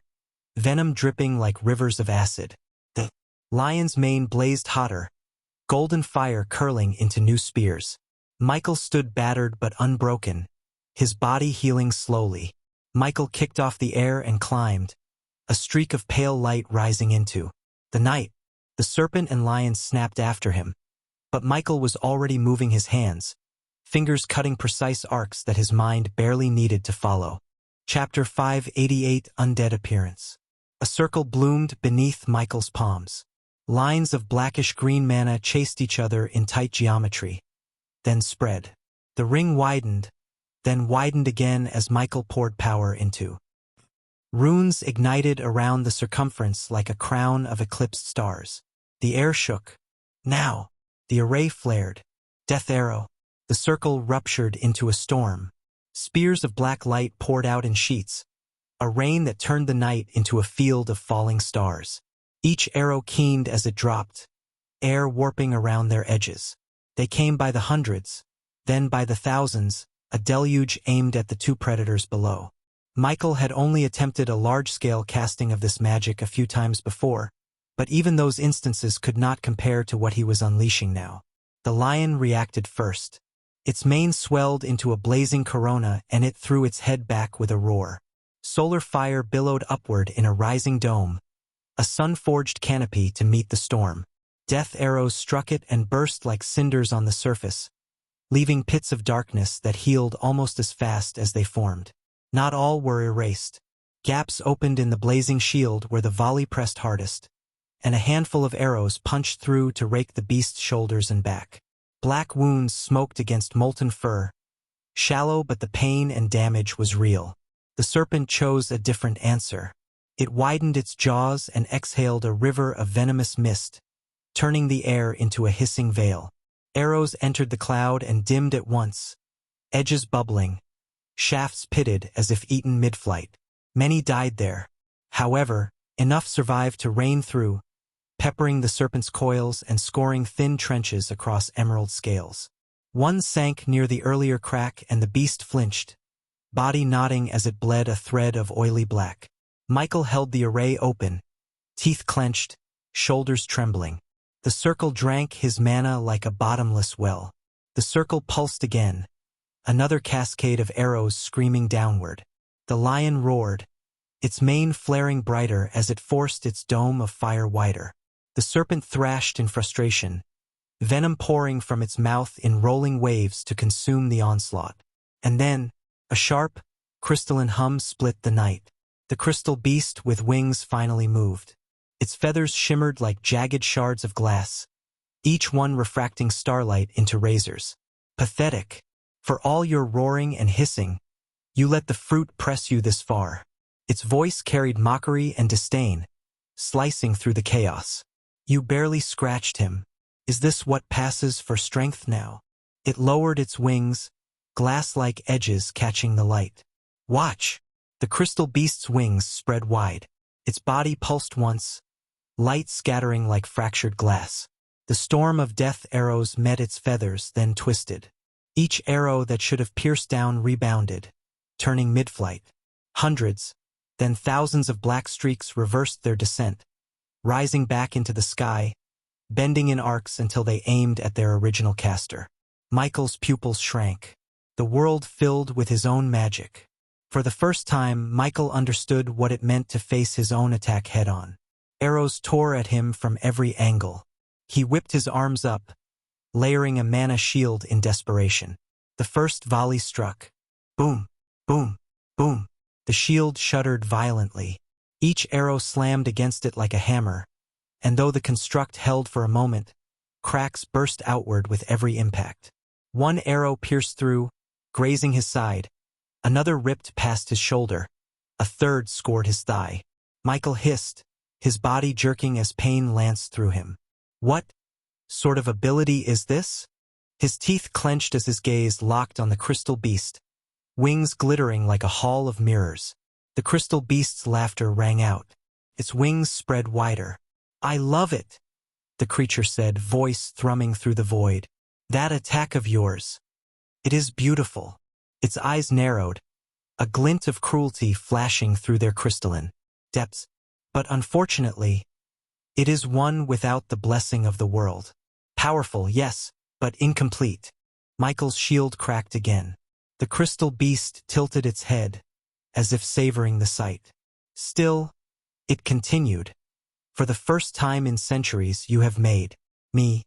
venom dripping like rivers of acid. The lion's mane blazed hotter, golden fire curling into new spears. Michael stood battered but unbroken, his body healing slowly. Michael kicked off the air and climbed, a streak of pale light rising into the night. The serpent and lion snapped after him, but Michael was already moving his hands, fingers cutting precise arcs that his mind barely needed to follow. Chapter 588 Undead Appearance. A circle bloomed beneath Michael's palms. Lines of blackish-green mana chased each other in tight geometry, then spread. The ring widened, then widened again as Michael poured power into. Runes ignited around the circumference like a crown of eclipsed stars. The air shook. Now, the array flared. Death arrow. The circle ruptured into a storm. Spears of black light poured out in sheets, a rain that turned the night into a field of falling stars. Each arrow keened as it dropped, air warping around their edges. They came by the hundreds, then by the thousands, a deluge aimed at the two predators below. Michael had only attempted a large-scale casting of this magic a few times before, but even those instances could not compare to what he was unleashing now. The lion reacted first. Its mane swelled into a blazing corona and it threw its head back with a roar. Solar fire billowed upward in a rising dome, a sun-forged canopy to meet the storm. Death arrows struck it and burst like cinders on the surface, leaving pits of darkness that healed almost as fast as they formed. Not all were erased. Gaps opened in the blazing shield where the volley pressed hardest, and a handful of arrows punched through to rake the beast's shoulders and back. Black wounds smoked against molten fur, shallow, but the pain and damage was real. The serpent chose a different answer. It widened its jaws and exhaled a river of venomous mist, turning the air into a hissing veil. Arrows entered the cloud and dimmed at once, edges bubbling, shafts pitted as if eaten mid-flight. Many died there. However, enough survived to rain through, peppering the serpent's coils and scoring thin trenches across emerald scales. One sank near the earlier crack and the beast flinched, body nodding as it bled a thread of oily black. Michael held the array open, teeth clenched, shoulders trembling. The circle drank his mana like a bottomless well. The circle pulsed again, another cascade of arrows screaming downward. The lion roared, its mane flaring brighter as it forced its dome of fire wider. The serpent thrashed in frustration, venom pouring from its mouth in rolling waves to consume the onslaught. And then, a sharp, crystalline hum split the night. The crystal beast with wings finally moved. Its feathers shimmered like jagged shards of glass, each one refracting starlight into razors. Pathetic. For all your roaring and hissing, you let the fruit press you this far. Its voice carried mockery and disdain, slicing through the chaos. You barely scratched him. Is this what passes for strength now? It lowered its wings, glass-like edges catching the light. Watch! The crystal beast's wings spread wide. Its body pulsed once, light scattering like fractured glass. The storm of death arrows met its feathers, then twisted. Each arrow that should have pierced down rebounded, turning mid-flight. Hundreds, then thousands of black streaks reversed their descent, rising back into the sky, bending in arcs until they aimed at their original caster. Michael's pupils shrank. The world filled with his own magic. For the first time, Michael understood what it meant to face his own attack head-on. Arrows tore at him from every angle. He whipped his arms up, layering a mana shield in desperation. The first volley struck. Boom, boom, boom. The shield shuddered violently. Each arrow slammed against it like a hammer, and though the construct held for a moment, cracks burst outward with every impact. One arrow pierced through, grazing his side. Another ripped past his shoulder. A third scored his thigh. Michael hissed, his body jerking as pain lanced through him. What sort of ability is this? His teeth clenched as his gaze locked on the crystal beast, wings glittering like a hall of mirrors. The crystal beast's laughter rang out. Its wings spread wider. I love it, the creature said, voice thrumming through the void. That attack of yours. It is beautiful. Its eyes narrowed, a glint of cruelty flashing through their crystalline depths. But unfortunately, it is one without the blessing of the world. Powerful, yes, but incomplete. Michael's shield cracked again. The crystal beast tilted its head, as if savoring the sight. Still, it continued. For the first time in centuries, you have made me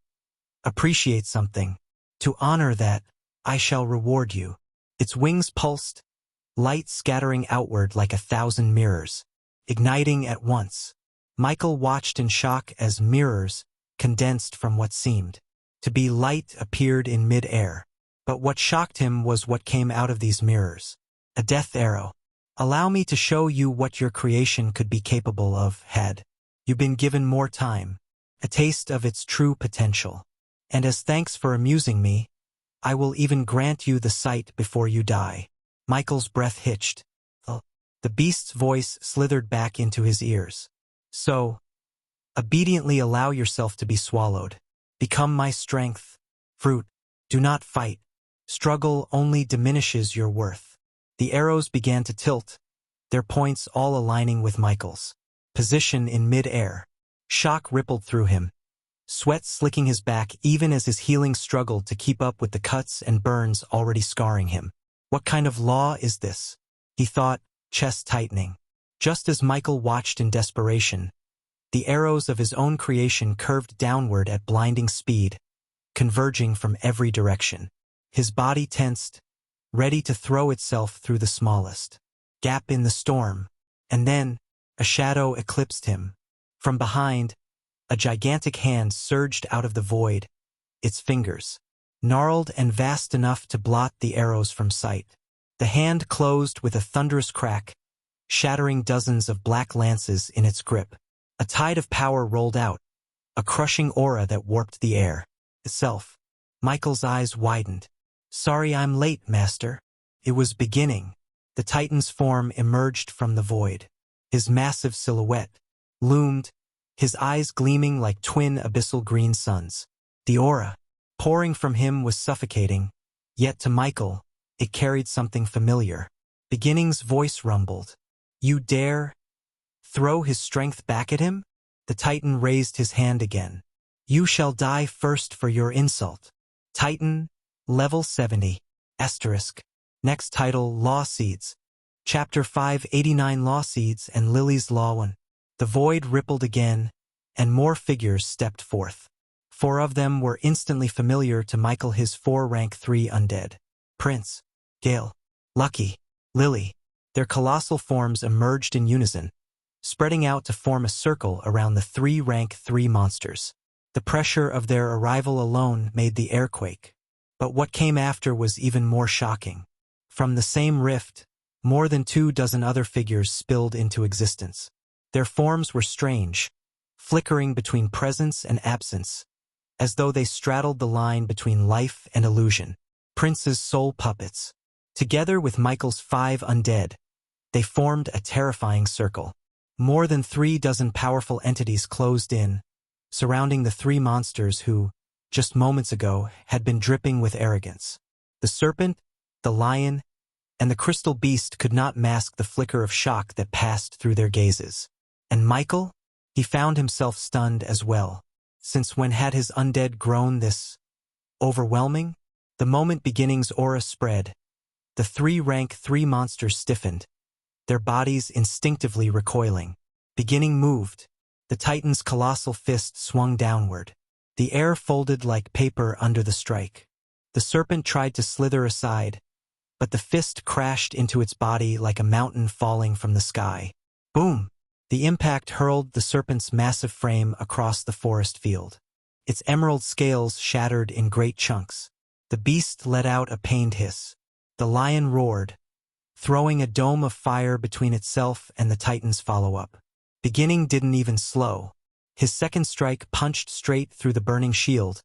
appreciate something. To honor that, I shall reward you. Its wings pulsed, light scattering outward like 1,000 mirrors, igniting at once. Michael watched in shock as mirrors, condensed from what seemed to be light, appeared in mid-air. But what shocked him was what came out of these mirrors. A death arrow. Allow me to show you what your creation could be capable of, had you been given more time, a taste of its true potential. And as thanks for amusing me, I will even grant you the sight before you die. Michael's breath hitched. The beast's voice slithered back into his ears. So, obediently allow yourself to be swallowed. Become my strength. Fruit. Do not fight. Struggle only diminishes your worth. The arrows began to tilt, their points all aligning with Michael's position in mid-air. Shock rippled through him, sweat slicking his back even as his healing struggled to keep up with the cuts and burns already scarring him. What kind of law is this? He thought, chest tightening. Just as Michael watched in desperation, the arrows of his own creation curved downward at blinding speed, converging from every direction. His body tensed, ready to throw itself through the smallest gap in the storm. And then, a shadow eclipsed him. From behind, a gigantic hand surged out of the void, its fingers gnarled and vast enough to blot the arrows from sight. The hand closed with a thunderous crack, shattering dozens of black lances in its grip. A tide of power rolled out, a crushing aura that warped the air itself. Michael's eyes widened. Sorry I'm late, Master. It was beginning. The Titan's form emerged from the void. His massive silhouette loomed, his eyes gleaming like twin abyssal green suns. The aura pouring from him was suffocating, yet to Michael, it carried something familiar. Beginning's voice rumbled. You dare throw his strength back at him? The Titan raised his hand again. You shall die first for your insult. Titan, level 70. Asterisk. Next title, Law Seeds. Chapter 589, Law Seeds and Lily's Law 1. The void rippled again, and more figures stepped forth. 4 of them were instantly familiar to Michael, his 4 rank 3 undead. Prince, Gale, Lucky, Lily. Their colossal forms emerged in unison, spreading out to form a circle around the 3 rank 3 monsters. The pressure of their arrival alone made the air quake. But what came after was even more shocking. From the same rift, more than 24 other figures spilled into existence. Their forms were strange, flickering between presence and absence, as though they straddled the line between life and illusion. Prince's soul puppets. Together with Michael's 5 undead, they formed a terrifying circle. More than 36 powerful entities closed in, surrounding the 3 monsters who, just moments ago, had been dripping with arrogance. The serpent, the lion, and the crystal beast could not mask the flicker of shock that passed through their gazes. And Michael? He found himself stunned as well. Since when had his undead grown this overwhelming? The moment Beginning's aura spread, the 3 rank 3 monsters stiffened, their bodies instinctively recoiling. Beginning moved. The Titan's colossal fist swung downward. The air folded like paper under the strike. The serpent tried to slither aside, but the fist crashed into its body like a mountain falling from the sky. Boom! The impact hurled the serpent's massive frame across the forest field. Its emerald scales shattered in great chunks. The beast let out a pained hiss. The lion roared, throwing a dome of fire between itself and the Titan's follow-up. Beginning didn't even slow. His second strike punched straight through the burning shield,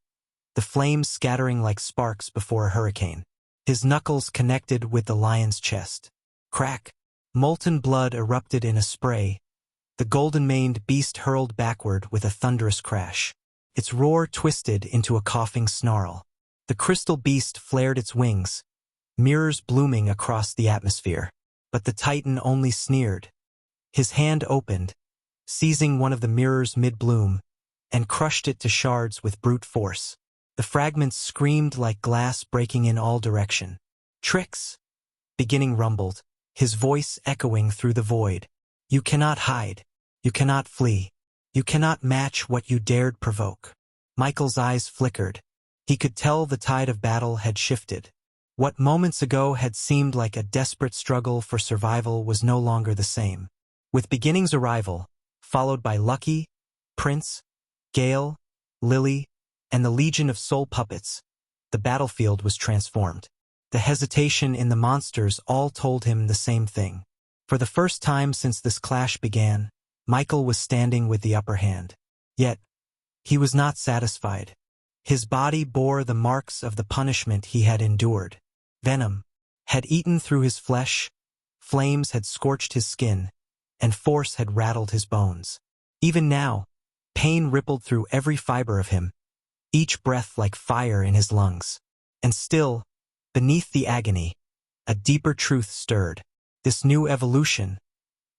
the flames scattering like sparks before a hurricane. His knuckles connected with the lion's chest. Crack! Molten blood erupted in a spray. The golden-maned beast hurled backward with a thunderous crash. Its roar twisted into a coughing snarl. The crystal beast flared its wings, mirrors blooming across the atmosphere. But the Titan only sneered. His hand opened, seizing one of the mirrors mid-bloom, and crushed it to shards with brute force. The fragments screamed like glass breaking in all direction. Tricks! Beginning rumbled, his voice echoing through the void. You cannot hide. You cannot flee. You cannot match what you dared provoke. Michael's eyes flickered. He could tell the tide of battle had shifted. What moments ago had seemed like a desperate struggle for survival was no longer the same. With Beginning's arrival, followed by Lucky, Prince, Gale, Lily, and the legion of soul puppets, the battlefield was transformed. The hesitation in the monsters all told him the same thing. For the first time since this clash began, Michael was standing with the upper hand. Yet, he was not satisfied. His body bore the marks of the punishment he had endured. Venom had eaten through his flesh, flames had scorched his skin, and force had rattled his bones. Even now, pain rippled through every fiber of him, each breath like fire in his lungs. And still, beneath the agony, a deeper truth stirred. This new evolution,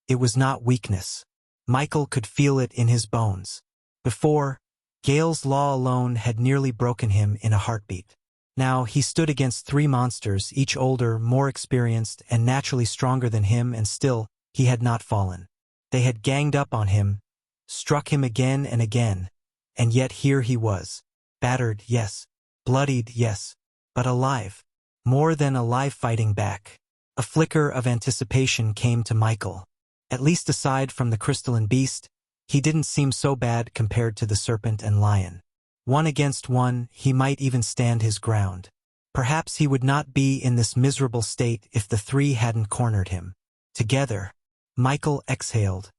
it was not weakness. Michael could feel it in his bones. Before, Gale's law alone had nearly broken him in a heartbeat. Now he stood against 3 monsters, each older, more experienced, and naturally stronger than him, and still, he had not fallen. They had ganged up on him, struck him again and again, and yet here he was. Battered, yes. Bloodied, yes. But alive. More than alive, fighting back. A flicker of anticipation came to Michael. At least aside from the crystalline beast, he didn't seem so bad compared to the serpent and lion. 1 against 1, he might even stand his ground. Perhaps he would not be in this miserable state if the 3 hadn't cornered him. Together, Michael exhaled,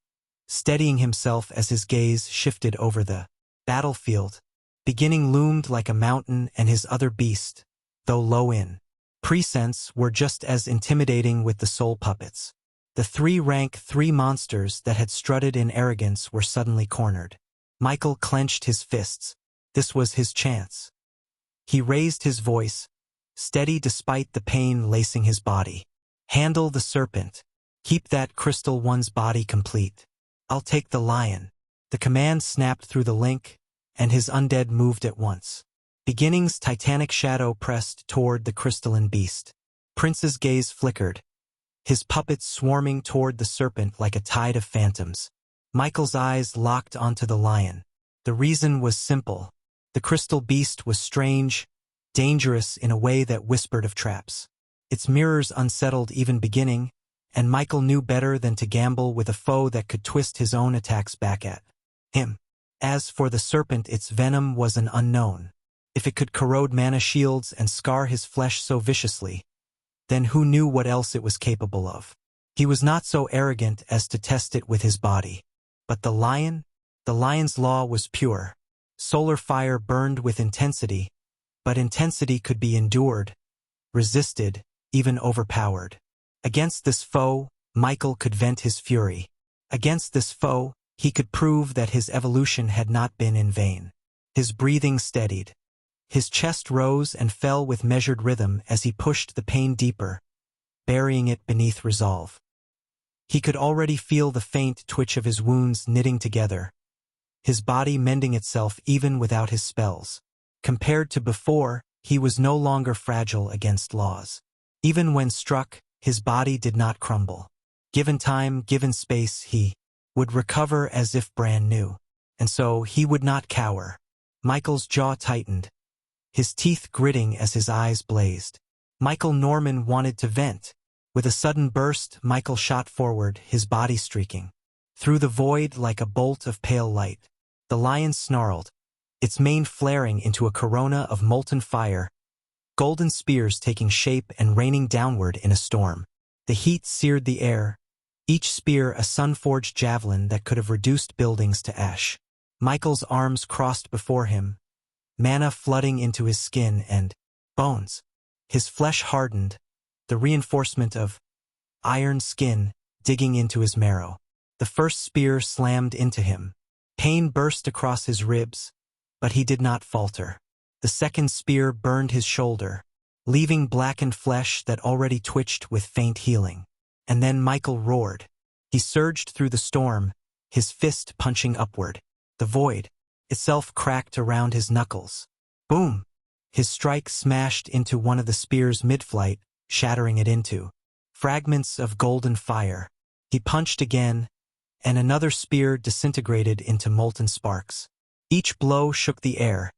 steadying himself as his gaze shifted over the battlefield. Beginning loomed like a mountain, and his other beast, though low in presence, were just as intimidating with the soul puppets. The 3-rank 3 monsters that had strutted in arrogance were suddenly cornered. Michael clenched his fists. This was his chance. He raised his voice, steady despite the pain lacing his body. Handle the serpent. Keep that crystal one's body complete. I'll take the lion. The command snapped through the link, and his undead moved at once. Beginning's titanic shadow pressed toward the crystalline beast. Prince's gaze flickered, his puppets swarming toward the serpent like a tide of phantoms. Michael's eyes locked onto the lion. The reason was simple. The crystal beast was strange, dangerous in a way that whispered of traps. Its mirrors unsettled even Beginning, and Michael knew better than to gamble with a foe that could twist his own attacks back at him. As for the serpent, its venom was an unknown. If it could corrode mana shields and scar his flesh so viciously, then who knew what else it was capable of? He was not so arrogant as to test it with his body. But the lion? The lion's law was pure. Solar fire burned with intensity, but intensity could be endured, resisted, even overpowered. Against this foe, Michael could vent his fury. Against this foe, he could prove that his evolution had not been in vain. His breathing steadied. His chest rose and fell with measured rhythm as he pushed the pain deeper, burying it beneath resolve. He could already feel the faint twitch of his wounds knitting together, his body mending itself even without his spells. Compared to before, he was no longer fragile against laws. Even when struck, his body did not crumble. Given time, given space, he would recover as if brand new. And so he would not cower. Michael's jaw tightened, his teeth gritting as his eyes blazed. Michael Norman wanted to vent. With a sudden burst, Michael shot forward, his body streaking through the void like a bolt of pale light. The lion snarled, its mane flaring into a corona of molten fire, golden spears taking shape and raining downward in a storm. The heat seared the air, each spear a sun-forged javelin that could have reduced buildings to ash. Michael's arms crossed before him, mana flooding into his skin and bones. His flesh hardened, the reinforcement of iron skin digging into his marrow. The first spear slammed into him. Pain burst across his ribs, but he did not falter. The second spear burned his shoulder, leaving blackened flesh that already twitched with faint healing. And then Michael roared. He surged through the storm, his fist punching upward. The void itself cracked around his knuckles. Boom! His strike smashed into one of the spears mid-flight, shattering it into fragments of golden fire. He punched again, and another spear disintegrated into molten sparks. Each blow shook the air,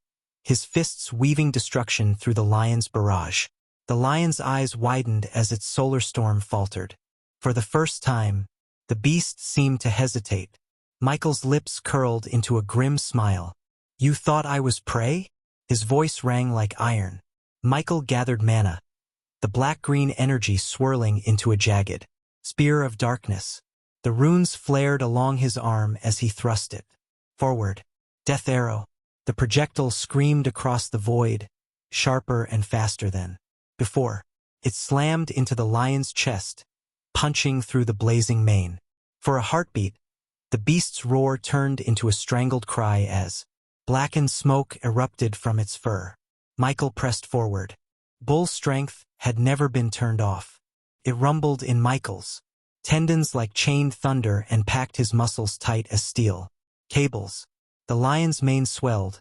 his fists weaving destruction through the lion's barrage. The lion's eyes widened as its solar storm faltered. For the first time, the beast seemed to hesitate. Michael's lips curled into a grim smile. "You thought I was prey?" His voice rang like iron. Michael gathered mana, the black-green energy swirling into a jagged spear of darkness. The runes flared along his arm as he thrust it forward. Death arrow. The projectile screamed across the void, sharper and faster than before. It slammed into the lion's chest, punching through the blazing mane. For a heartbeat, the beast's roar turned into a strangled cry as blackened smoke erupted from its fur. Michael pressed forward. Bull strength had never been turned off. It rumbled in Michael's tendons like chained thunder and packed his muscles tight as steel cables. The lion's mane swelled,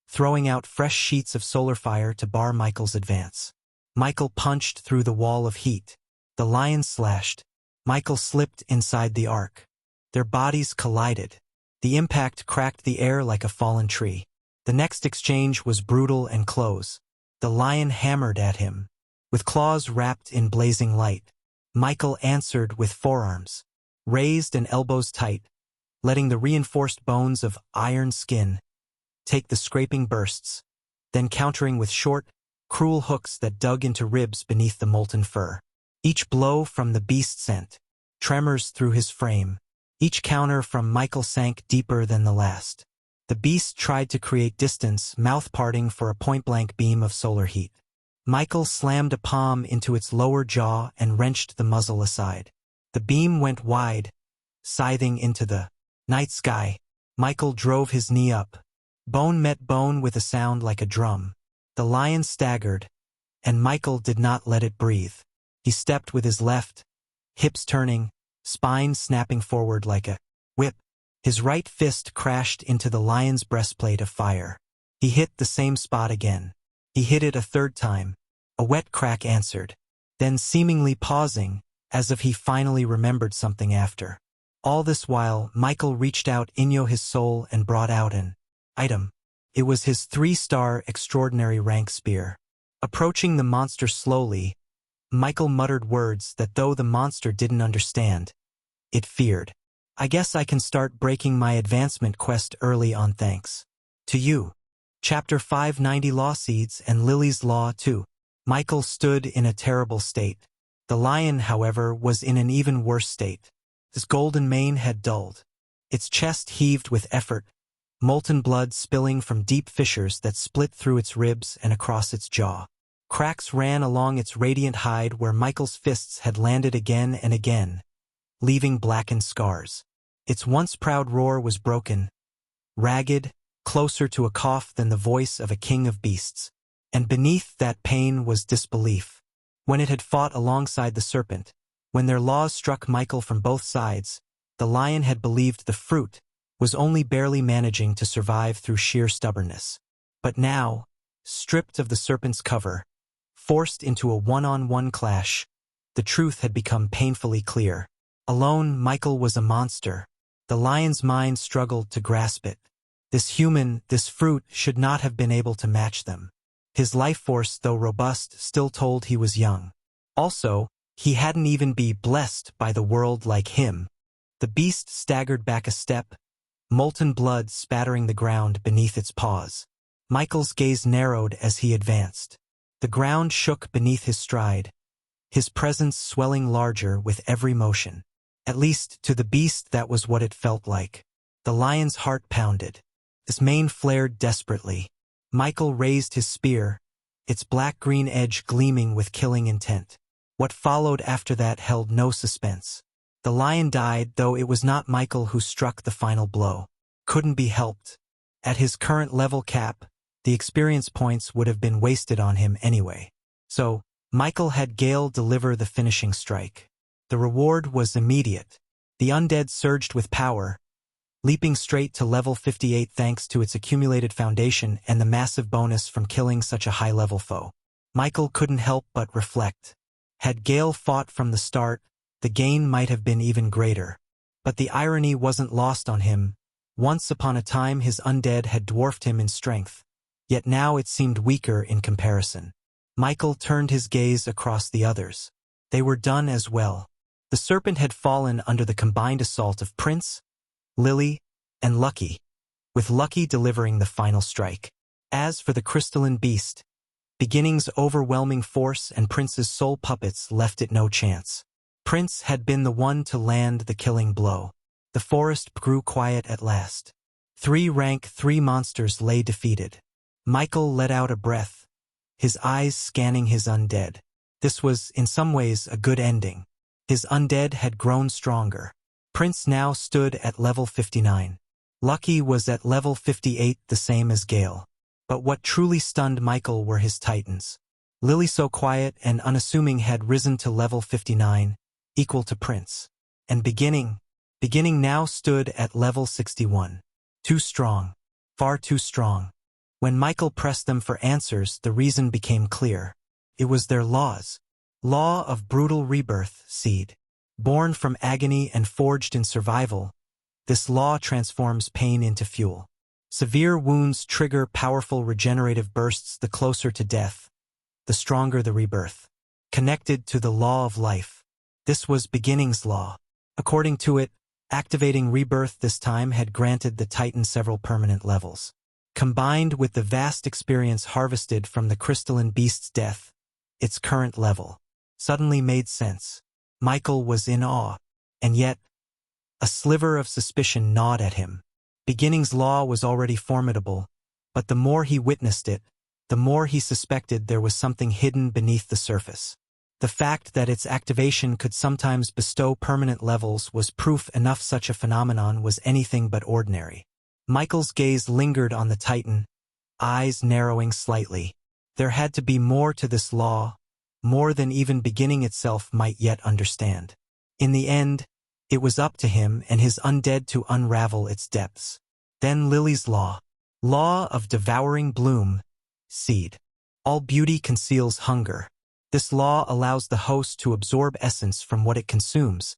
throwing out fresh sheets of solar fire to bar Michael's advance. Michael punched through the wall of heat. The lion slashed. Michael slipped inside the arc. Their bodies collided. The impact cracked the air like a fallen tree. The next exchange was brutal and close. The lion hammered at him, with claws wrapped in blazing light. Michael answered with forearms, raised and elbows tight, letting the reinforced bones of iron skin take the scraping bursts, then countering with short, cruel hooks that dug into ribs beneath the molten fur. Each blow from the beast sent tremors through his frame. Each counter from Michael sank deeper than the last. The beast tried to create distance, mouth parting for a point-blank beam of solar heat. Michael slammed a palm into its lower jaw and wrenched the muzzle aside. The beam went wide, scything into the night sky. Michael drove his knee up. Bone met bone with a sound like a drum. The lion staggered, and Michael did not let it breathe. He stepped with his left, hips turning, spine snapping forward like a whip. His right fist crashed into the lion's breastplate of fire. He hit the same spot again. He hit it a third time. A wet crack answered, then seemingly pausing, as if he finally remembered something after. All this while, Michael reached out his soul and brought out an item. It was his 3-star extraordinary rank spear. Approaching the monster slowly, Michael muttered words that though the monster didn't understand, it feared. I guess I can start breaking my advancement quest early on thanks to you. Chapter 590 Law Seeds and Lily's Law 2. Michael stood in a terrible state. The lion, however, was in an even worse state. His golden mane had dulled. Its chest heaved with effort, molten blood spilling from deep fissures that split through its ribs and across its jaw. Cracks ran along its radiant hide where Michael's fists had landed again and again, leaving blackened scars. Its once proud roar was broken, ragged, closer to a cough than the voice of a king of beasts. And beneath that pain was disbelief. When it had fought alongside the serpent, when their laws struck Michael from both sides, the lion had believed the fruit was only barely managing to survive through sheer stubbornness. But now, stripped of the serpent's cover, forced into a one-on-one clash, the truth had become painfully clear. Alone, Michael was a monster. The lion's mind struggled to grasp it. This fruit should not have been able to match them. His life force, though robust, still told he was young. Also, he hadn't even been blessed by the world like him. The beast staggered back a step, molten blood spattering the ground beneath its paws. Michael's gaze narrowed as he advanced. The ground shook beneath his stride, his presence swelling larger with every motion. At least, to the beast, that was what it felt like. The lion's heart pounded. His mane flared desperately. Michael raised his spear, its black-green edge gleaming with killing intent. What followed after that held no suspense. The lion died, though it was not Michael who struck the final blow. Couldn't be helped. At his current level cap, the experience points would have been wasted on him anyway. So, Michael had Gale deliver the finishing strike. The reward was immediate. The undead surged with power, leaping straight to level 58 thanks to its accumulated foundation and the massive bonus from killing such a high-level foe. Michael couldn't help but reflect. Had Gale fought from the start, the gain might have been even greater. But the irony wasn't lost on him. Once upon a time his undead had dwarfed him in strength, yet now it seemed weaker in comparison. Michael turned his gaze across the others. They were done as well. The serpent had fallen under the combined assault of Prince, Lily, and Lucky, with Lucky delivering the final strike. As for the crystalline beast, Beginning's overwhelming force and Prince's sole puppets left it no chance. Prince had been the one to land the killing blow. The forest grew quiet at last. 3 rank 3 monsters lay defeated. Michael let out a breath, his eyes scanning his undead. This was, in some ways, a good ending. His undead had grown stronger. Prince now stood at level 59. Lucky was at level 58, the same as Gale. But what truly stunned Michael were his titans. Lily, so quiet and unassuming, had risen to level 59, equal to Prince. And Beginning now stood at level 61. Too strong. Far too strong. When Michael pressed them for answers, the reason became clear. It was their laws. Law of brutal rebirth, seed. Born from agony and forged in survival, this law transforms pain into fuel. Severe wounds trigger powerful regenerative bursts. The closer to death, the stronger the rebirth. Connected to the law of life. This was Beginning's law. According to it, activating rebirth this time had granted the Titan several permanent levels. Combined with the vast experience harvested from the crystalline beast's death, its current level suddenly made sense. Michael was in awe, and yet a sliver of suspicion gnawed at him. Beginning's law was already formidable, but the more he witnessed it, the more he suspected there was something hidden beneath the surface. The fact that its activation could sometimes bestow permanent levels was proof enough such a phenomenon was anything but ordinary. Michael's gaze lingered on the Titan, eyes narrowing slightly. There had to be more to this law, more than even Beginning itself might yet understand. In the end, it was up to him and his undead to unravel its depths. Then Lily's law. Law of devouring bloom, seed. All beauty conceals hunger. This law allows the host to absorb essence from what it consumes,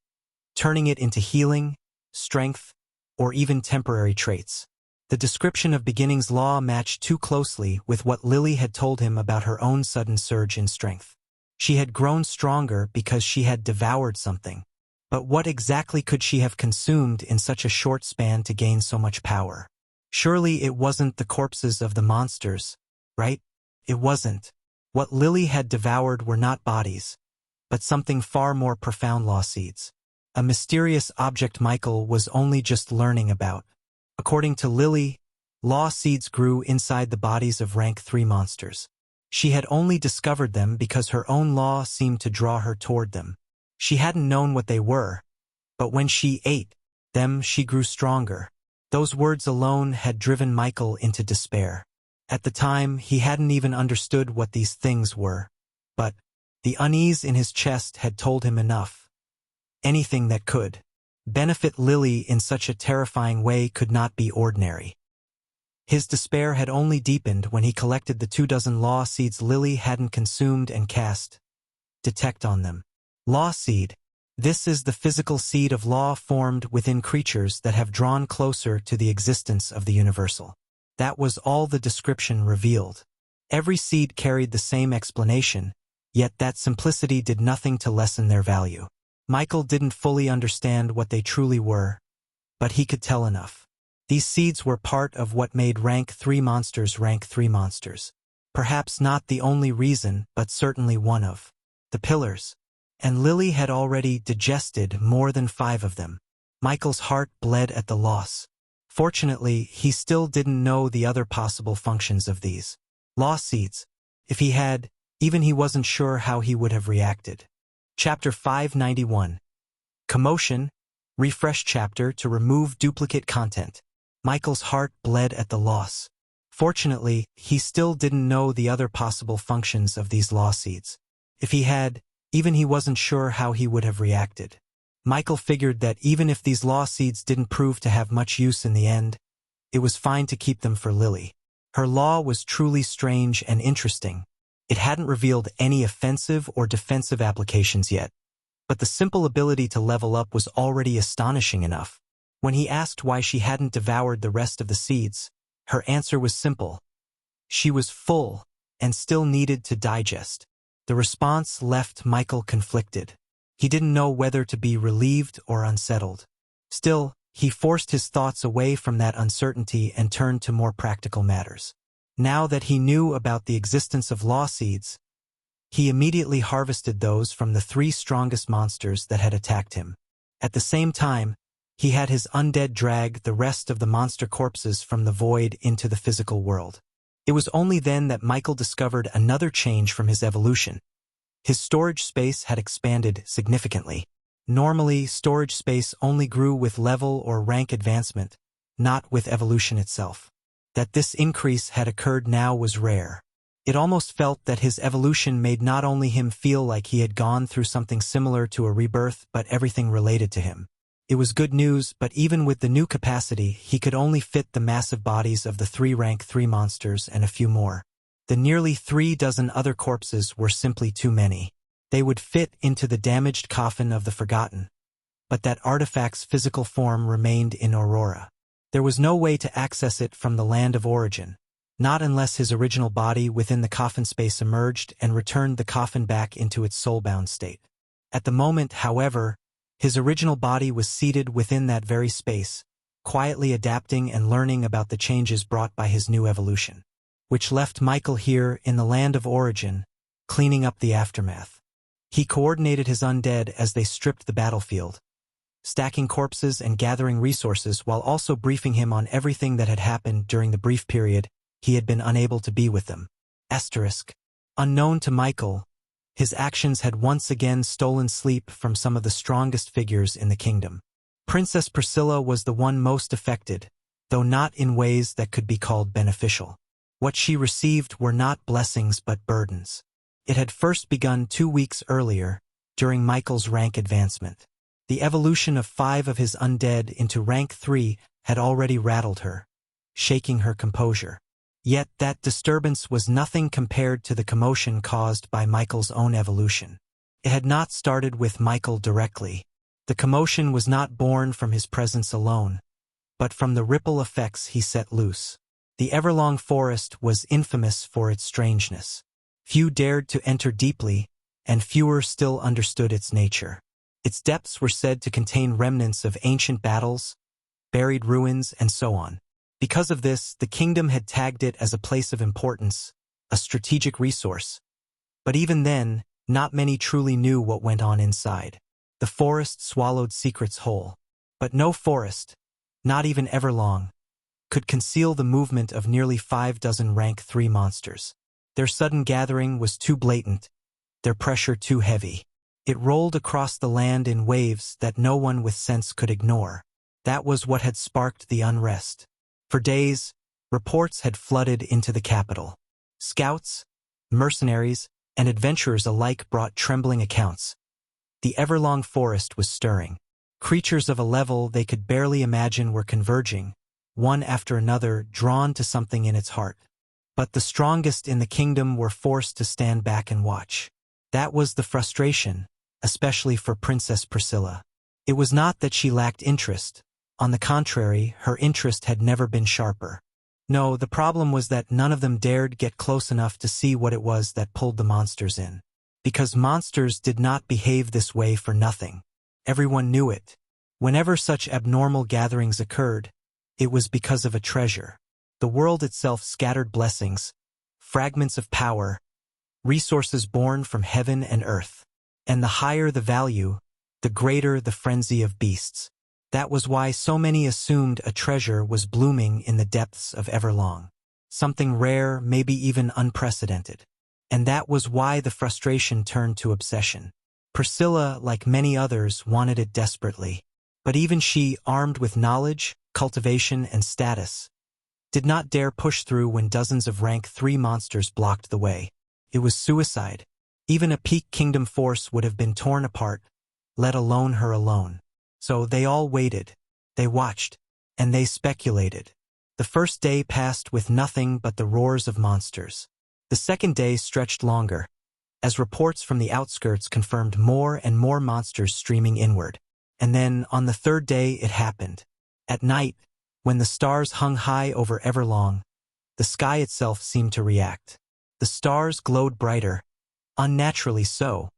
turning it into healing, strength, or even temporary traits. The description of Beginning's law matched too closely with what Lily had told him about her own sudden surge in strength. She had grown stronger because she had devoured something. But what exactly could she have consumed in such a short span to gain so much power? Surely it wasn't the corpses of the monsters, right? It wasn't. What Lily had devoured were not bodies, but something far more profound: law seeds. A mysterious object Michael was only just learning about. According to Lily, law seeds grew inside the bodies of rank 3 monsters. She had only discovered them because her own law seemed to draw her toward them. She hadn't known what they were, but when she ate them, she grew stronger. Those words alone had driven Michael into despair. At the time, he hadn't even understood what these things were, but the unease in his chest had told him enough. Anything that could benefit Lily in such a terrifying way could not be ordinary. His despair had only deepened when he collected the 24 law seeds Lily hadn't consumed and cast detect on them. Law seed. This is the physical seed of law formed within creatures that have drawn closer to the existence of the universal. That was all the description revealed. Every seed carried the same explanation, yet that simplicity did nothing to lessen their value. Michael didn't fully understand what they truly were, but he could tell enough. These seeds were part of what made rank 3 monsters rank 3 monsters. Perhaps not the only reason, but certainly one of the pillars. And Lily had already digested more than 5 of them. Michael's heart bled at the loss. Fortunately, he still didn't know the other possible functions of these law seeds. If he had, even he wasn't sure how he would have reacted. Chapter 591. Commotion. Refresh chapter to remove duplicate content. Michael's heart bled at the loss. Fortunately, he still didn't know the other possible functions of these law seeds. If he had, even he wasn't sure how he would have reacted. Michael figured that even if these law seeds didn't prove to have much use in the end, it was fine to keep them for Lily. Her law was truly strange and interesting. It hadn't revealed any offensive or defensive applications yet, but the simple ability to level up was already astonishing enough. When he asked why she hadn't devoured the rest of the seeds, her answer was simple. She was full and still needed to digest. The response left Michael conflicted. He didn't know whether to be relieved or unsettled. Still, he forced his thoughts away from that uncertainty and turned to more practical matters. Now that he knew about the existence of law seeds, he immediately harvested those from the 3 strongest monsters that had attacked him. At the same time, he had his undead drag the rest of the monster corpses from the void into the physical world. It was only then that Michael discovered another change from his evolution. His storage space had expanded significantly. Normally, storage space only grew with level or rank advancement, not with evolution itself. That this increase had occurred now was rare. It almost felt that his evolution made not only him feel like he had gone through something similar to a rebirth but everything related to him. It was good news, but even with the new capacity, he could only fit the massive bodies of the 3 rank 3 monsters and a few more. The nearly 3 dozen other corpses were simply too many. They would fit into the damaged coffin of the Forgotten, but that artifact's physical form remained in Aurora. There was no way to access it from the land of origin, not unless his original body within the coffin space emerged and returned the coffin back into its soul-bound state. At the moment, however, his original body was seated within that very space, quietly adapting and learning about the changes brought by his new evolution, which left Michael here in the land of origin, cleaning up the aftermath. He coordinated his undead as they stripped the battlefield, stacking corpses and gathering resources while also briefing him on everything that had happened during the brief period he had been unable to be with them. Asterisk. Unknown to Michael, his actions had once again stolen sleep from some of the strongest figures in the kingdom. Princess Priscilla was the one most affected, though not in ways that could be called beneficial. What she received were not blessings but burdens. It had first begun 2 weeks earlier, during Michael's rank advancement. The evolution of 5 of his undead into rank 3 had already rattled her, shaking her composure. Yet that disturbance was nothing compared to the commotion caused by Michael's own evolution. It had not started with Michael directly. The commotion was not born from his presence alone, but from the ripple effects he set loose. The Everlong Forest was infamous for its strangeness. Few dared to enter deeply, and fewer still understood its nature. Its depths were said to contain remnants of ancient battles, buried ruins, and so on. Because of this, the kingdom had tagged it as a place of importance, a strategic resource. But even then, not many truly knew what went on inside. The forest swallowed secrets whole. But no forest, not even Everlong, could conceal the movement of nearly 5 dozen rank 3 monsters. Their sudden gathering was too blatant, their pressure too heavy. It rolled across the land in waves that no one with sense could ignore. That was what had sparked the unrest. For days, reports had flooded into the capital. Scouts, mercenaries, and adventurers alike brought trembling accounts. The Everlong Forest was stirring. Creatures of a level they could barely imagine were converging, one after another drawn to something in its heart. But the strongest in the kingdom were forced to stand back and watch. That was the frustration, especially for Princess Priscilla. It was not that she lacked interest. On the contrary, her interest had never been sharper. No, the problem was that none of them dared get close enough to see what it was that pulled the monsters in. Because monsters did not behave this way for nothing. Everyone knew it. Whenever such abnormal gatherings occurred, it was because of a treasure. The world itself scattered blessings, fragments of power, resources born from heaven and earth. And the higher the value, the greater the frenzy of beasts. That was why so many assumed a treasure was blooming in the depths of Everlong. Something rare, maybe even unprecedented. And that was why the frustration turned to obsession. Priscilla, like many others, wanted it desperately. But even she, armed with knowledge, cultivation, and status, did not dare push through when dozens of rank 3 monsters blocked the way. It was suicide. Even a peak kingdom force would have been torn apart, let alone her alone. So they all waited, they watched, and they speculated. The first day passed with nothing but the roars of monsters. The second day stretched longer, as reports from the outskirts confirmed more and more monsters streaming inward. And then, on the third day, it happened. At night, when the stars hung high over Everlong, the sky itself seemed to react. The stars glowed brighter, unnaturally so,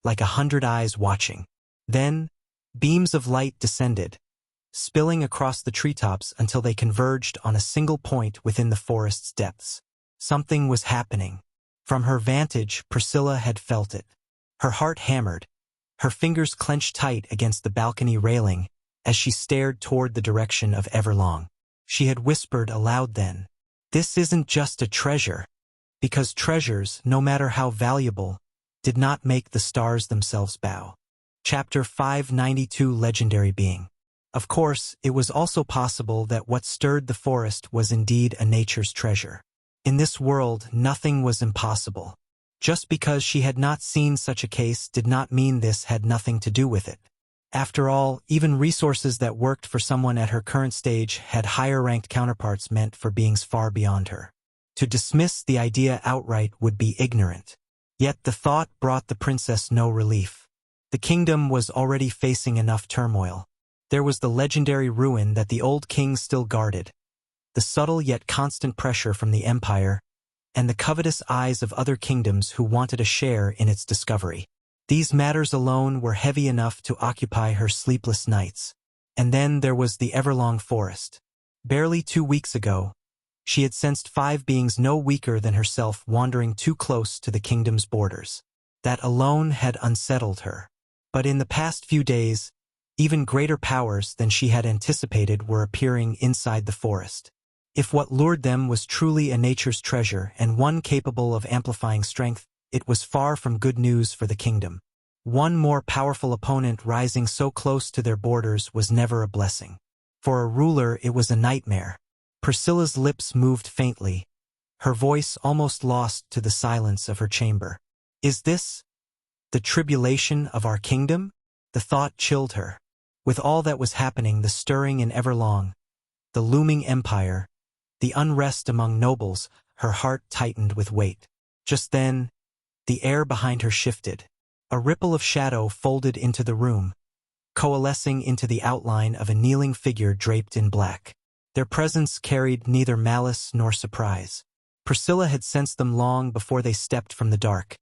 like 100 eyes watching. Then, beams of light descended, spilling across the treetops until they converged on a single point within the forest's depths. Something was happening. From her vantage, Priscilla had felt it. Her heart hammered, her fingers clenched tight against the balcony railing as she stared toward the direction of Everlong. She had whispered aloud then, "This isn't just a treasure," because treasures, no matter how valuable, did not make the stars themselves bow. Chapter 592 Legendary Being. Of course, it was also possible that what stirred the forest was indeed a nature's treasure. In this world, nothing was impossible. Just because she had not seen such a case did not mean this had nothing to do with it. After all, even resources that worked for someone at her current stage had higher-ranked counterparts meant for beings far beyond her. To dismiss the idea outright would be ignorant. Yet the thought brought the princess no relief. The kingdom was already facing enough turmoil. There was the legendary ruin that the old king still guarded, the subtle yet constant pressure from the empire, and the covetous eyes of other kingdoms who wanted a share in its discovery. These matters alone were heavy enough to occupy her sleepless nights. And then there was the Everlong forest. Barely 2 weeks ago, she had sensed 5 beings no weaker than herself wandering too close to the kingdom's borders. That alone had unsettled her. But in the past few days, even greater powers than she had anticipated were appearing inside the forest. If what lured them was truly a nature's treasure and one capable of amplifying strength, it was far from good news for the kingdom. One more powerful opponent rising so close to their borders was never a blessing. For a ruler, it was a nightmare. Priscilla's lips moved faintly, her voice almost lost to the silence of her chamber. Is this the tribulation of our kingdom? The thought chilled her. With all that was happening, the stirring in Everlong, the looming empire, the unrest among nobles, her heart tightened with weight. Just then, the air behind her shifted. A ripple of shadow folded into the room, coalescing into the outline of a kneeling figure draped in black. Their presence carried neither malice nor surprise. Priscilla had sensed them long before they stepped from the dark,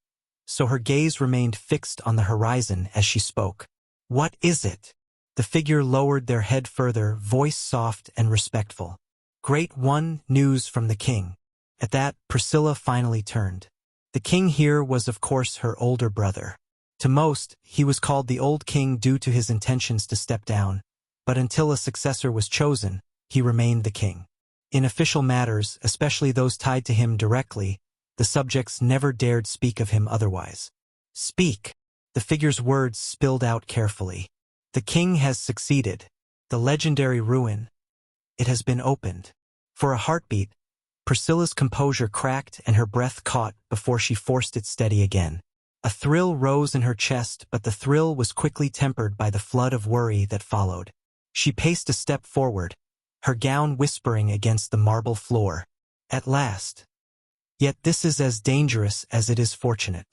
so her gaze remained fixed on the horizon as she spoke. "What is it?" The figure lowered their head further, voice soft and respectful. "Great One, news from the king." At that, Priscilla finally turned. The king here was of course her older brother. To most, he was called the Old King due to his intentions to step down, but until a successor was chosen, he remained the king. In official matters, especially those tied to him directly, the subjects never dared speak of him otherwise. "Speak." The figure's words spilled out carefully. "The king has succeeded. The legendary ruin. It has been opened." For a heartbeat, Priscilla's composure cracked and her breath caught before she forced it steady again. A thrill rose in her chest, but the thrill was quickly tempered by the flood of worry that followed. She paced a step forward, her gown whispering against the marble floor. At last. Yet this is as dangerous as it is fortunate.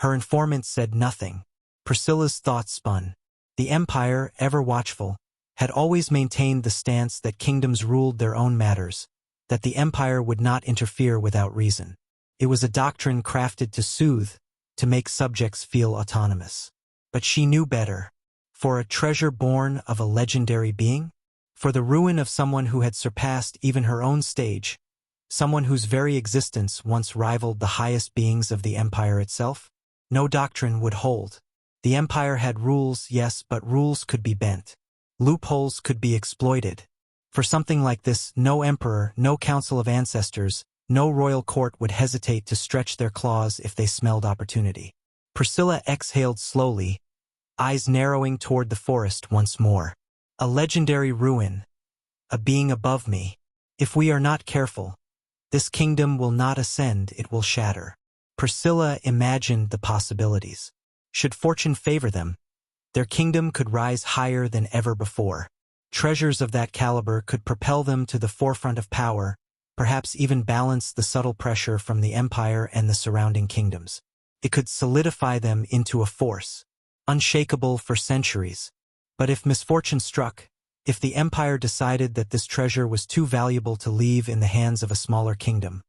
Her informant said nothing. Priscilla's thoughts spun. The empire, ever watchful, had always maintained the stance that kingdoms ruled their own matters, that the empire would not interfere without reason. It was a doctrine crafted to soothe, to make subjects feel autonomous. But she knew better. For a treasure born of a legendary being? For the ruin of someone who had surpassed even her own stage, someone whose very existence once rivaled the highest beings of the empire itself? No doctrine would hold. The empire had rules, yes, but rules could be bent. Loopholes could be exploited. For something like this, no emperor, no council of ancestors, no royal court would hesitate to stretch their claws if they smelled opportunity. Priscilla exhaled slowly, eyes narrowing toward the forest once more. A legendary ruin, a being above me. If we are not careful, this kingdom will not ascend, it will shatter. Priscilla imagined the possibilities. Should fortune favor them, their kingdom could rise higher than ever before. Treasures of that caliber could propel them to the forefront of power, perhaps even balance the subtle pressure from the empire and the surrounding kingdoms. It could solidify them into a force, unshakable for centuries. But if misfortune struck, if the empire decided that this treasure was too valuable to leave in the hands of a smaller kingdom,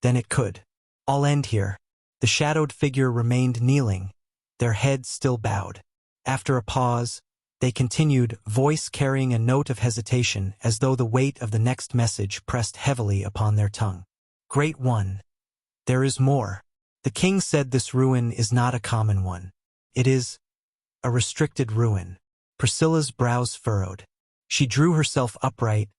then it could all end here. The shadowed figure remained kneeling, their heads still bowed. After a pause, they continued, voice carrying a note of hesitation as though the weight of the next message pressed heavily upon their tongue. Great One, there is more. The king said this ruin is not a common one. It is a restricted ruin. Priscilla's brows furrowed. She drew herself upright,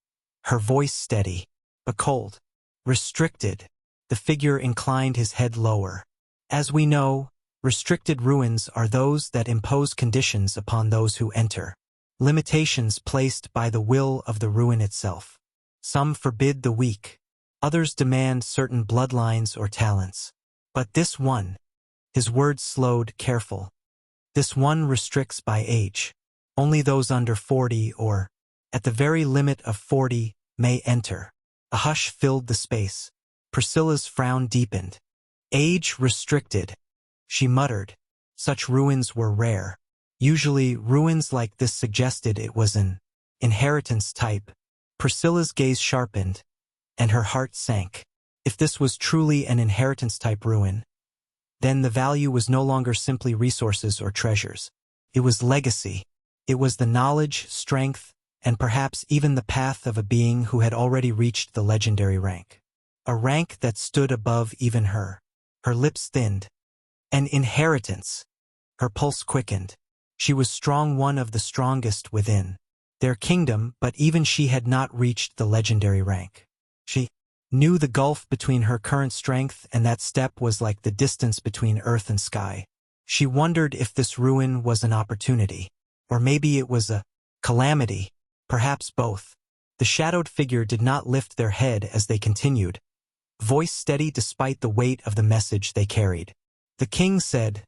her voice steady, but cold. Restricted. The figure inclined his head lower. As we know, restricted ruins are those that impose conditions upon those who enter. Limitations placed by the will of the ruin itself. Some forbid the weak. Others demand certain bloodlines or talents. But this one, his words slowed, careful. This one restricts by age. Only those under 40 or, at the very limit of 40, may enter. A hush filled the space. Priscilla's frown deepened. Age restricted, she muttered. Such ruins were rare. Usually, ruins like this suggested it was an inheritance type. Priscilla's gaze sharpened, and her heart sank. If this was truly an inheritance-type ruin, then the value was no longer simply resources or treasures. It was legacy. It was the knowledge, strength, and perhaps even the path of a being who had already reached the legendary rank. A rank that stood above even her. Her lips thinned. An inheritance. Her pulse quickened. She was strong, one of the strongest within their kingdom, but even she had not reached the legendary rank. She knew the gulf between her current strength and that step was like the distance between earth and sky. She wondered if this ruin was an opportunity, or maybe it was a calamity, perhaps both. The shadowed figure did not lift their head as they continued, voice steady despite the weight of the message they carried. The king said,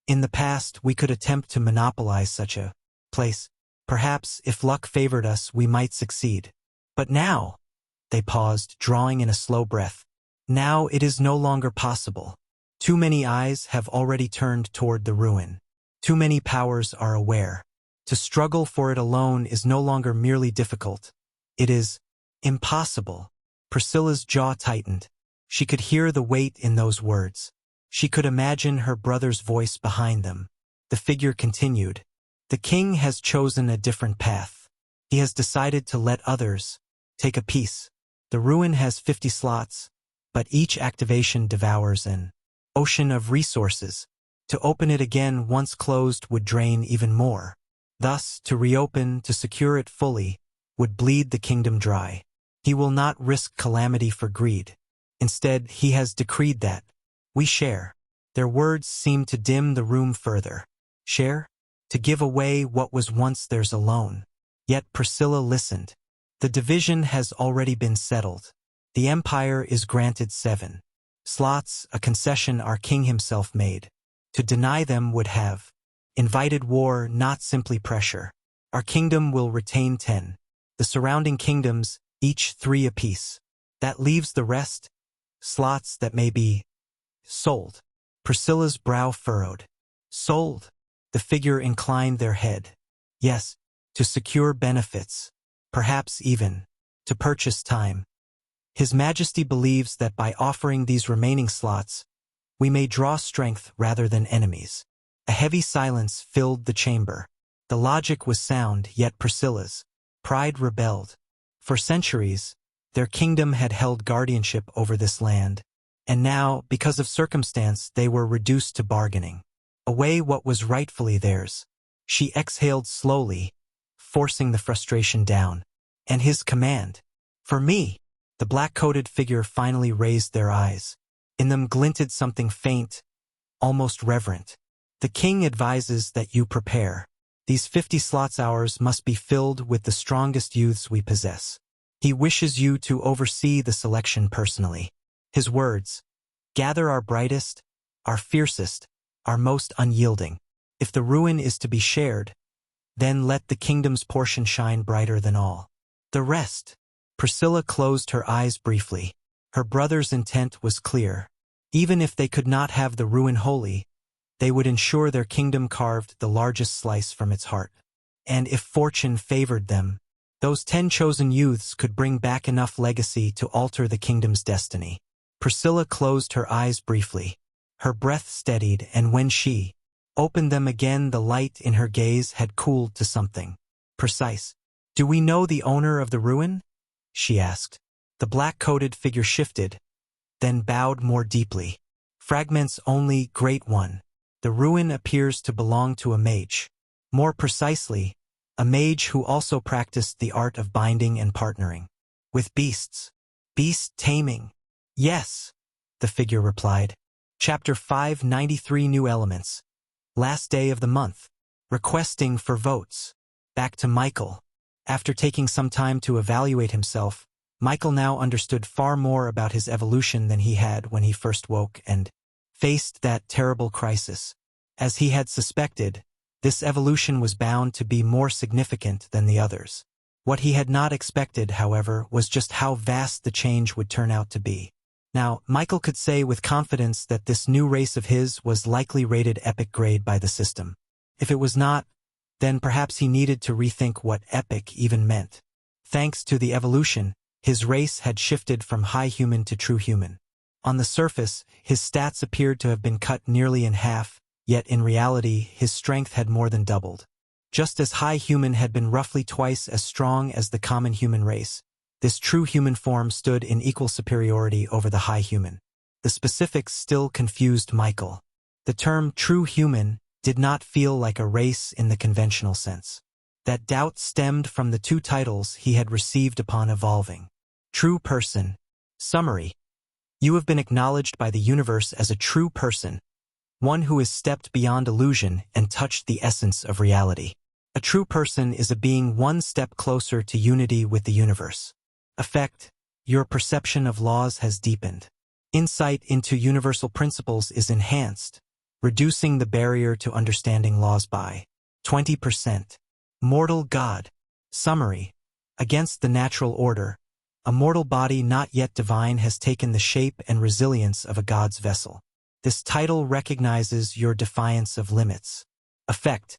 "In the past, we could attempt to monopolize such a place. Perhaps, if luck favored us, we might succeed. But now," they paused, drawing in a slow breath, "now it is no longer possible. Too many eyes have already turned toward the ruin. Too many powers are aware. To struggle for it alone is no longer merely difficult. It is impossible." Priscilla's jaw tightened. She could hear the weight in those words. She could imagine her brother's voice behind them. The figure continued. "The king has chosen a different path. He has decided to let others take a piece. The ruin has 50 slots, but each activation devours an ocean of resources. To open it again once closed would drain even more. Thus, to reopen, to secure it fully, would bleed the kingdom dry. He will not risk calamity for greed. Instead, he has decreed that we share." Their words seemed to dim the room further. Share? To give away what was once theirs alone. Yet Priscilla listened. The division has already been settled. The empire is granted 7 slots, a concession our king himself made. To deny them would have invited war, not simply pressure. Our kingdom will retain 10. The surrounding kingdoms, each 3 apiece. That leaves the rest, slots that may be sold. Priscilla's brow furrowed. Sold? The figure inclined their head. Yes, to secure benefits. Perhaps even to purchase time. His Majesty believes that by offering these remaining slots, we may draw strength rather than enemies. A heavy silence filled the chamber. The logic was sound, yet Priscilla's pride rebelled. For centuries, their kingdom had held guardianship over this land, and now, because of circumstance, they were reduced to bargaining away what was rightfully theirs. She exhaled slowly, forcing the frustration down. And his command. "For me." The black-coated figure finally raised their eyes. In them glinted something faint, almost reverent. "The king advises that you prepare. These 50 slots ours must be filled with the strongest youths we possess. He wishes you to oversee the selection personally." His words, "Gather our brightest, our fiercest, our most unyielding. If the ruin is to be shared, then let the kingdom's portion shine brighter than all. The rest." Priscilla closed her eyes briefly. Her brother's intent was clear. Even if they could not have the ruin wholly, they would ensure their kingdom carved the largest slice from its heart. And if fortune favored them, those 10 chosen youths could bring back enough legacy to alter the kingdom's destiny. Priscilla closed her eyes briefly. Her breath steadied, and when she opened them again, the light in her gaze had cooled to something precise. "Do we know the owner of the ruin?" she asked. The black-coated figure shifted, then bowed more deeply. Fragments only, Great One. The ruin appears to belong to a mage. More precisely, a mage who also practiced the art of binding and partnering. With beasts. Beast taming. Yes, the figure replied. Chapter 593 New Elements. Last day of the month. Requesting for votes. Back to Michael. After taking some time to evaluate himself, Michael now understood far more about his evolution than he had when he first woke and faced that terrible crisis. As he had suspected, this evolution was bound to be more significant than the others. What he had not expected, however, was just how vast the change would turn out to be. Now, Michael could say with confidence that this new race of his was likely rated epic grade by the system. If it was not, then perhaps he needed to rethink what epic even meant. Thanks to the evolution, his race had shifted from high human to true human. On the surface, his stats appeared to have been cut nearly in half, yet in reality, his strength had more than doubled. Just as high human had been roughly twice as strong as the common human race, this true human form stood in equal superiority over the high human. The specifics still confused Michael. The term true human did not feel like a race in the conventional sense. That doubt stemmed from the two titles he had received upon evolving. True person. Summary. You have been acknowledged by the universe as a true person, one who has stepped beyond illusion and touched the essence of reality. A true person is a being one step closer to unity with the universe. Effect. Your perception of laws has deepened. Insight into universal principles is enhanced, reducing the barrier to understanding laws by 20%. Mortal God. Summary. Against the natural order, a mortal body not yet divine has taken the shape and resilience of a god's vessel. This title recognizes your defiance of limits. Effect.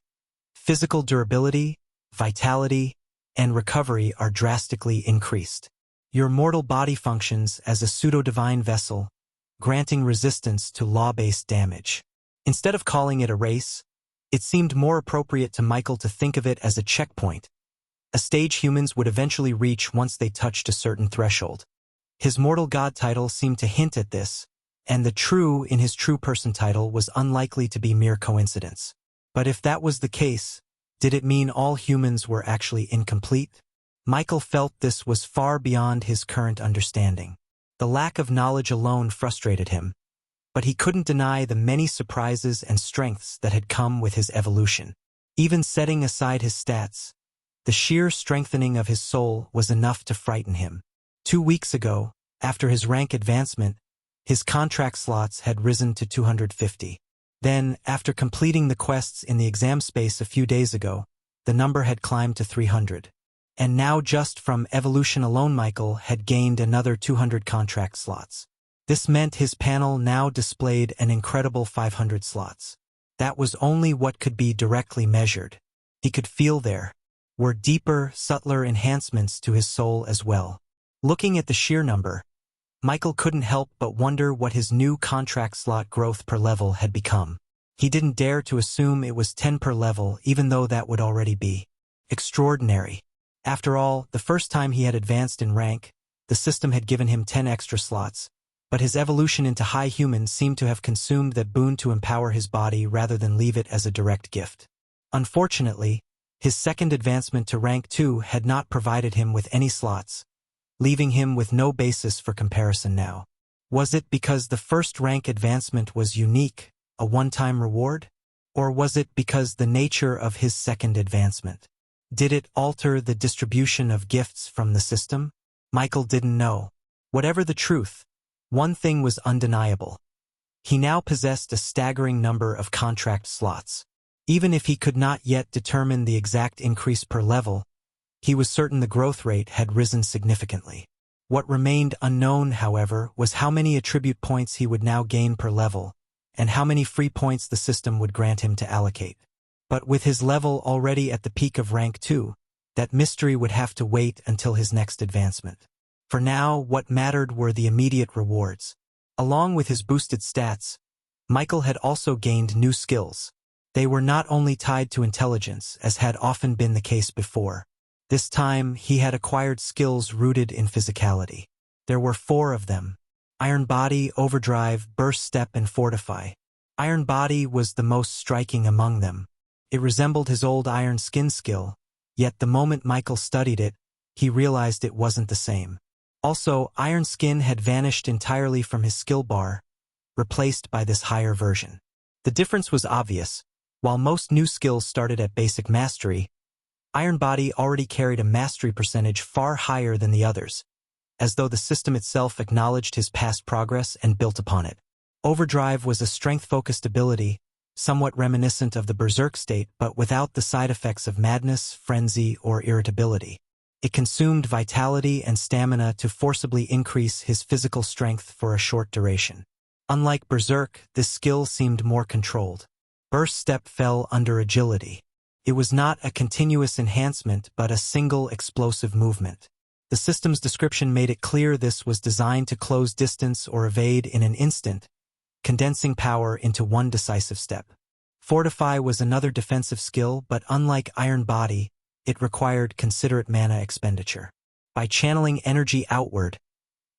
Physical durability, vitality, and recovery are drastically increased. Your mortal body functions as a pseudo-divine vessel, granting resistance to law-based damage. Instead of calling it a race, it seemed more appropriate to Michael to think of it as a checkpoint, a stage humans would eventually reach once they touched a certain threshold. His mortal god title seemed to hint at this, and the true in his true person title was unlikely to be mere coincidence. But if that was the case, did it mean all humans were actually incomplete? Michael felt this was far beyond his current understanding. The lack of knowledge alone frustrated him, but he couldn't deny the many surprises and strengths that had come with his evolution. Even setting aside his stats, the sheer strengthening of his soul was enough to frighten him. 2 weeks ago, after his rank advancement, his contract slots had risen to 250. Then, after completing the quests in the exam space a few days ago, the number had climbed to 300. And now just from evolution alone Michael had gained another 200 contract slots. This meant his panel now displayed an incredible 500 slots. That was only what could be directly measured. He could feel there were deeper, subtler enhancements to his soul as well. Looking at the sheer number, Michael couldn't help but wonder what his new contract slot growth per level had become. He didn't dare to assume it was 10 per level, even though that would already be extraordinary. After all, the first time he had advanced in rank, the system had given him 10 extra slots, but his evolution into high human seemed to have consumed that boon to empower his body rather than leave it as a direct gift. Unfortunately, his second advancement to rank 2 had not provided him with any slots, leaving him with no basis for comparison now. Was it because the first rank advancement was unique, a one-time reward? Or was it because the nature of his second advancement? Did it alter the distribution of gifts from the system? Michael didn't know. Whatever the truth, one thing was undeniable. He now possessed a staggering number of contract slots. Even if he could not yet determine the exact increase per level, he was certain the growth rate had risen significantly. What remained unknown, however, was how many attribute points he would now gain per level, and how many free points the system would grant him to allocate. But with his level already at the peak of rank 2, that mystery would have to wait until his next advancement. For now, what mattered were the immediate rewards. Along with his boosted stats, Michael had also gained new skills. They were not only tied to intelligence, as had often been the case before. This time, he had acquired skills rooted in physicality. There were 4 of them. Iron Body, Overdrive, Burst Step, and Fortify. Iron Body was the most striking among them. It resembled his old Iron Skin skill, yet the moment Michael studied it, he realized it wasn't the same. Also, Iron Skin had vanished entirely from his skill bar, replaced by this higher version. The difference was obvious. While most new skills started at basic mastery, Iron Body already carried a mastery percentage far higher than the others, as though the system itself acknowledged his past progress and built upon it. Overdrive was a strength-focused ability, somewhat reminiscent of the Berserk state but without the side effects of madness, frenzy, or irritability. It consumed vitality and stamina to forcibly increase his physical strength for a short duration. Unlike Berserk, this skill seemed more controlled. Burst Step fell under agility. It was not a continuous enhancement but a single explosive movement. The system's description made it clear this was designed to close distance or evade in an instant, condensing power into one decisive step. Fortify was another defensive skill, but unlike Iron Body, it required considerate mana expenditure. By channeling energy outward,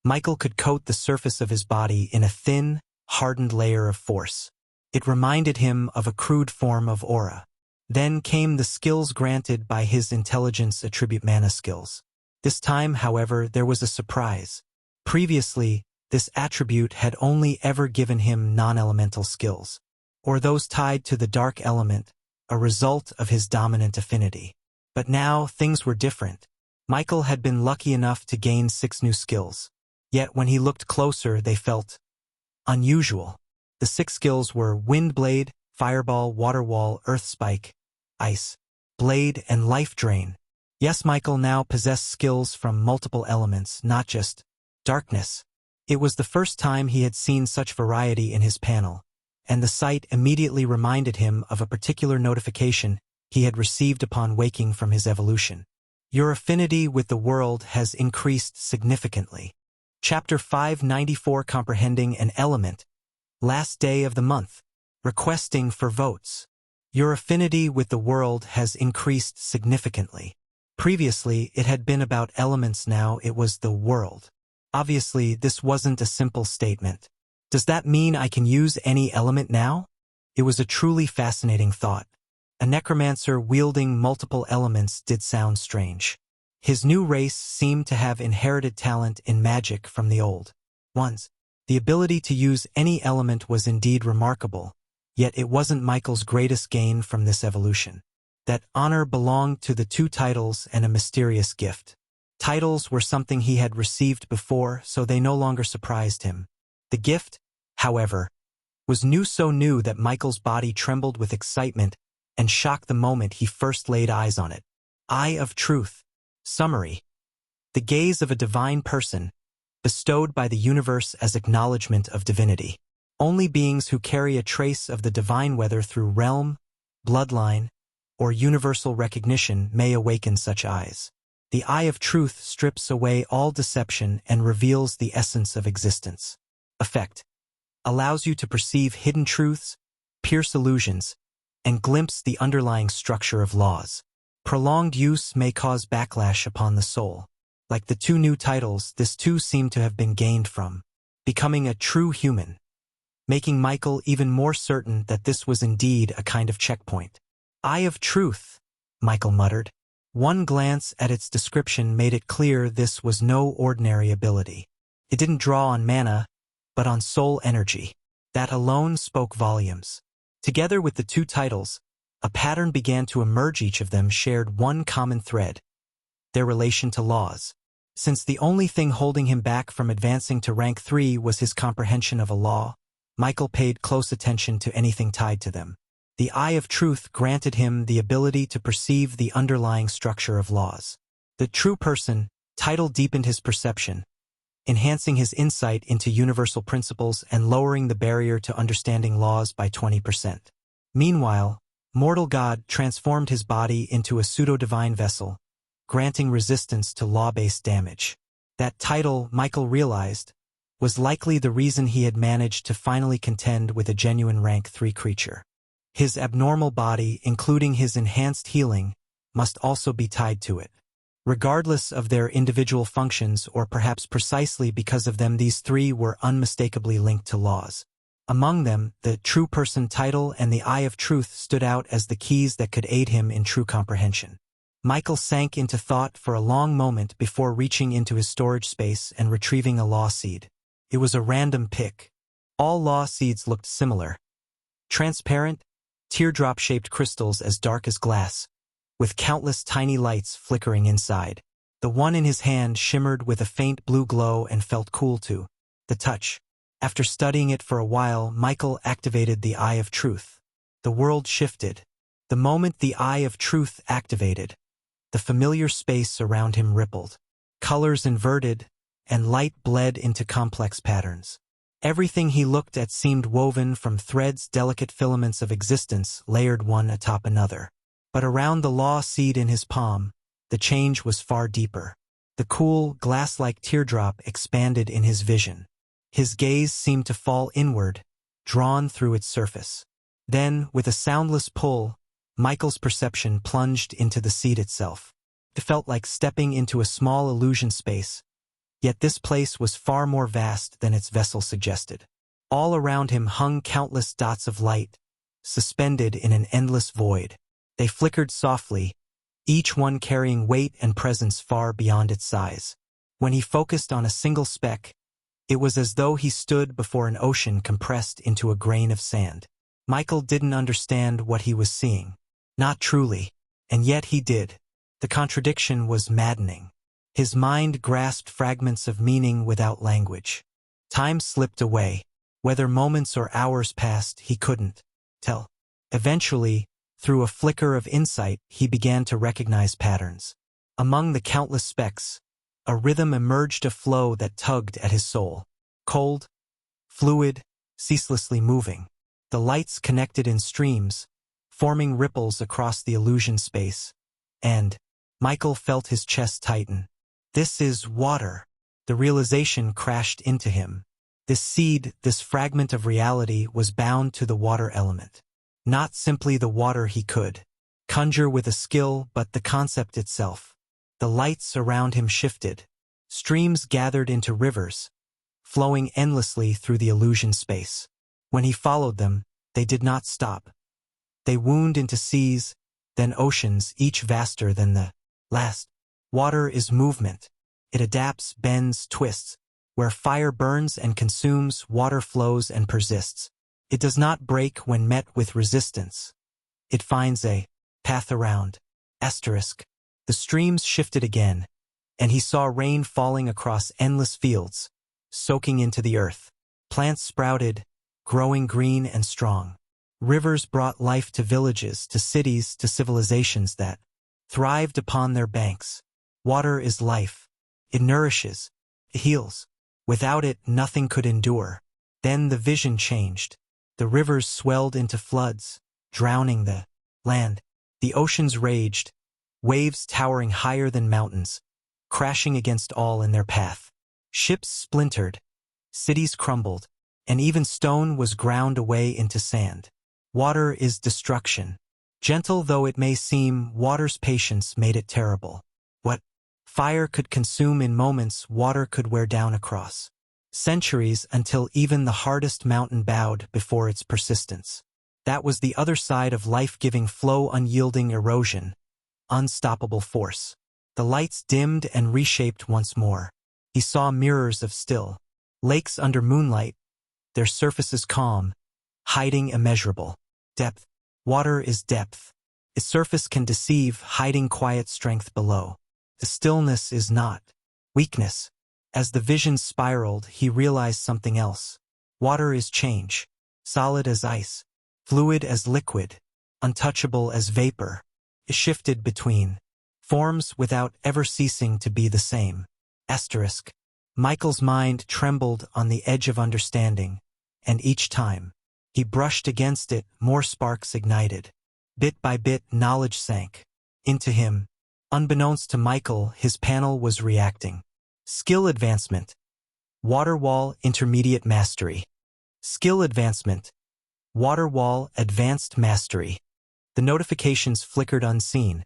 Michael could coat the surface of his body in a thin, hardened layer of force. It reminded him of a crude form of aura. Then came the skills granted by his intelligence attribute mana skills. This time, however, there was a surprise. Previously, this attribute had only ever given him non-elemental skills, or those tied to the dark element, a result of his dominant affinity. But now, things were different. Michael had been lucky enough to gain 6 new skills. Yet when he looked closer, they felt unusual. The 6 skills were Wind Blade, Fireball, Water Wall, Earth Spike, Ice Blade, and Life Drain. Yes, Michael now possessed skills from multiple elements, not just darkness. It was the first time he had seen such variety in his panel, and the sight immediately reminded him of a particular notification he had received upon waking from his evolution. Your affinity with the world has increased significantly. Chapter 594, Comprehending an Element. Last day of the month. Requesting for votes. Your affinity with the world has increased significantly. Previously, it had been about elements, now it was the world. Obviously, this wasn't a simple statement. Does that mean I can use any element now? It was a truly fascinating thought. A necromancer wielding multiple elements did sound strange. His new race seemed to have inherited talent in magic from the old ones. The ability to use any element was indeed remarkable, yet it wasn't Michael's greatest gain from this evolution. That honor belonged to the 2 titles and a mysterious gift. Titles were something he had received before, so they no longer surprised him. The gift, however, was new, so new that Michael's body trembled with excitement and shock the moment he first laid eyes on it. Eye of Truth. Summary. The gaze of a divine person, bestowed by the universe as acknowledgement of divinity. Only beings who carry a trace of the divine, whether through realm, bloodline, or universal recognition, may awaken such eyes. The Eye of Truth strips away all deception and reveals the essence of existence. Effect. Allows you to perceive hidden truths, pierce illusions, and glimpse the underlying structure of laws. Prolonged use may cause backlash upon the soul. Like the 2 new titles, this too seemed to have been gained from becoming a true human, making Michael even more certain that this was indeed a kind of checkpoint. Eye of Truth, Michael muttered. One glance at its description made it clear this was no ordinary ability. It didn't draw on mana, but on soul energy. That alone spoke volumes. Together with the 2 titles, a pattern began to emerge. Each of them shared one common thread: their relation to laws. Since the only thing holding him back from advancing to rank 3 was his comprehension of a law, Michael paid close attention to anything tied to them. The Eye of Truth granted him the ability to perceive the underlying structure of laws. The True Person title deepened his perception, enhancing his insight into universal principles and lowering the barrier to understanding laws by 20%. Meanwhile, Mortal God transformed his body into a pseudo-divine vessel, granting resistance to law-based damage. That title, Michael realized, was likely the reason he had managed to finally contend with a genuine rank 3 creature. His abnormal body, including his enhanced healing, must also be tied to it. Regardless of their individual functions, or perhaps precisely because of them, these three were unmistakably linked to laws. Among them, the true person title and the Eye of Truth stood out as the keys that could aid him in true comprehension. Michael sank into thought for a long moment before reaching into his storage space and retrieving a law seed. It was a random pick. All law seeds looked similar. Transparent, teardrop-shaped crystals as dark as glass, with countless tiny lights flickering inside. The one in his hand shimmered with a faint blue glow and felt cool to the touch. After studying it for a while, Michael activated the Eye of Truth. The world shifted. The moment the Eye of Truth activated, the familiar space around him rippled. Colors inverted, and light bled into complex patterns. Everything he looked at seemed woven from threads, delicate filaments of existence layered one atop another. But around the law seed in his palm, the change was far deeper. The cool, glass-like teardrop expanded in his vision. His gaze seemed to fall inward, drawn through its surface. Then, with a soundless pull, Michael's perception plunged into the seed itself. It felt like stepping into a small illusion space, yet this place was far more vast than its vessel suggested. All around him hung countless dots of light, suspended in an endless void. They flickered softly, each one carrying weight and presence far beyond its size. When he focused on a single speck, it was as though he stood before an ocean compressed into a grain of sand. Michael didn't understand what he was seeing. Not truly. And yet he did. The contradiction was maddening. His mind grasped fragments of meaning without language. Time slipped away. Whether moments or hours passed, he couldn't tell. Eventually, through a flicker of insight, he began to recognize patterns. Among the countless specks, a rhythm emerged, a flow that tugged at his soul. Cold, fluid, ceaselessly moving. The lights connected in streams, forming ripples across the illusion space. And Michael felt his chest tighten. This is water. The realization crashed into him. This seed, this fragment of reality, was bound to the water element. Not simply the water he could conjure with a skill, but the concept itself. The lights around him shifted. Streams gathered into rivers, flowing endlessly through the illusion space. When he followed them, they did not stop. They wound into seas, then oceans, each vaster than the last. Water is movement. It adapts, bends, twists. Where fire burns and consumes, water flows and persists. It does not break when met with resistance. It finds a path around. Asterisk. The streams shifted again, and he saw rain falling across endless fields, soaking into the earth. Plants sprouted, growing green and strong. Rivers brought life to villages, to cities, to civilizations that thrived upon their banks. Water is life. It nourishes. It heals. Without it, nothing could endure. Then the vision changed. The rivers swelled into floods, drowning the land. The oceans raged, waves towering higher than mountains, crashing against all in their path. Ships splintered, cities crumbled, and even stone was ground away into sand. Water is destruction. Gentle though it may seem, water's patience made it terrible. What fire could consume in moments, water could wear down across centuries, until even the hardest mountain bowed before its persistence. That was the other side of life-giving flow, unyielding erosion, unstoppable force. The lights dimmed and reshaped once more. He saw mirrors of still lakes under moonlight, their surfaces calm, hiding immeasurable depth. Water is depth. Its surface can deceive, hiding quiet strength below. The stillness is not weakness. As the vision spiraled, he realized something else. Water is change, solid as ice, fluid as liquid, untouchable as vapor. It shifted between forms without ever ceasing to be the same. Asterisk. Michael's mind trembled on the edge of understanding, and each time he brushed against it, more sparks ignited. Bit by bit, knowledge sank into him. Unbeknownst to Michael, his panel was reacting. Skill advancement. Water wall, intermediate mastery. Skill advancement. Water wall, advanced mastery. The notifications flickered unseen,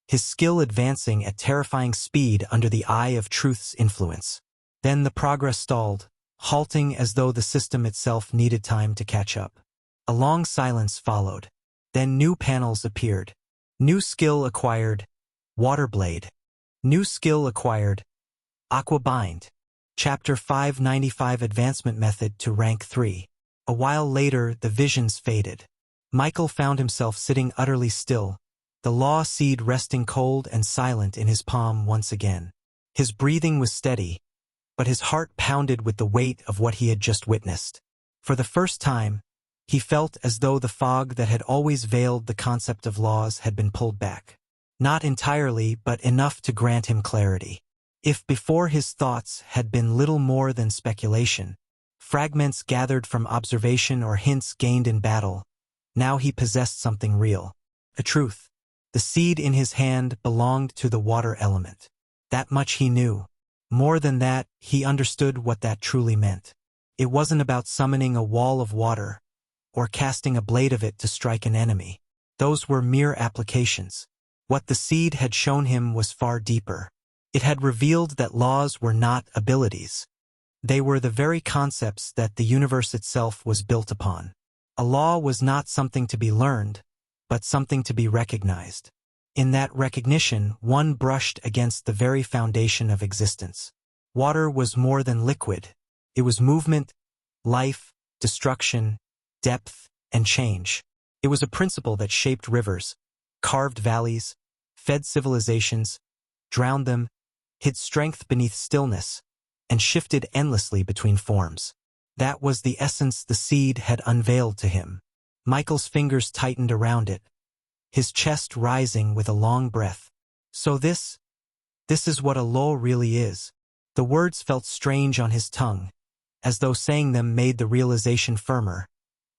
his skill advancing at terrifying speed under the eye of truth's influence. Then the progress stalled, halting as though the system itself needed time to catch up. A long silence followed. Then new panels appeared. New skill acquired, Waterblade. New skill acquired, Aquabind. Chapter 595 Advancement Method to Rank 3. A while later, the visions faded. Michael found himself sitting utterly still, the law seed resting cold and silent in his palm once again. His breathing was steady, but his heart pounded with the weight of what he had just witnessed. For the first time, he felt as though the fog that had always veiled the concept of laws had been pulled back. Not entirely, but enough to grant him clarity. If before his thoughts had been little more than speculation, fragments gathered from observation or hints gained in battle, now he possessed something real. A truth. The seed in his hand belonged to the water element. That much he knew. More than that, he understood what that truly meant. It wasn't about summoning a wall of water, or casting a blade of it to strike an enemy. Those were mere applications. What the seed had shown him was far deeper. It had revealed that laws were not abilities. They were the very concepts that the universe itself was built upon. A law was not something to be learned, but something to be recognized. In that recognition, one brushed against the very foundation of existence. Water was more than liquid. It was movement, life, destruction, depth, and change. It was a principle that shaped rivers, carved valleys, fed civilizations, drowned them, hid strength beneath stillness, and shifted endlessly between forms. That was the essence the seed had unveiled to him. Michael's fingers tightened around it, his chest rising with a long breath. So this is what a law really is. The words felt strange on his tongue, as though saying them made the realization firmer,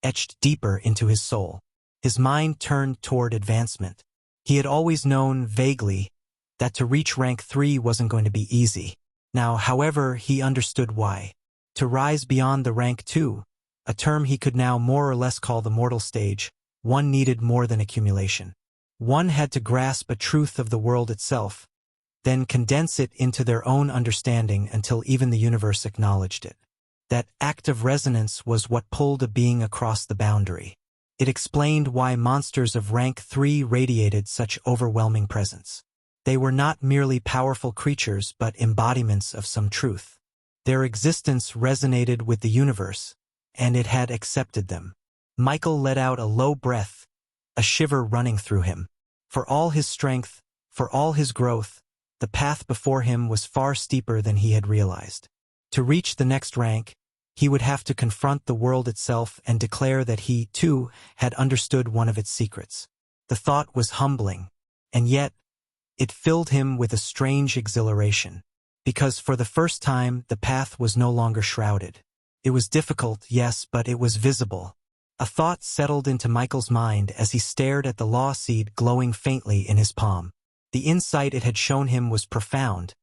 etched deeper into his soul. His mind turned toward advancement. He had always known, vaguely, that to reach rank 3 wasn't going to be easy. Now, however, he understood why. To rise beyond the rank 2, a term he could now more or less call the mortal stage, one needed more than accumulation. One had to grasp a truth of the world itself, then condense it into their own understanding until even the universe acknowledged it. That act of resonance was what pulled a being across the boundary. It explained why monsters of rank 3 radiated such overwhelming presence. They were not merely powerful creatures but embodiments of some truth. Their existence resonated with the universe, and it had accepted them. Michael let out a low breath, a shiver running through him. For all his strength, for all his growth, the path before him was far steeper than he had realized. To reach the next rank, he would have to confront the world itself and declare that he, too, had understood one of its secrets. The thought was humbling, and yet, it filled him with a strange exhilaration. Because for the first time, the path was no longer shrouded. It was difficult, yes, but it was visible. A thought settled into Michael's mind as he stared at the law seed glowing faintly in his palm. The insight it had shown him was profound,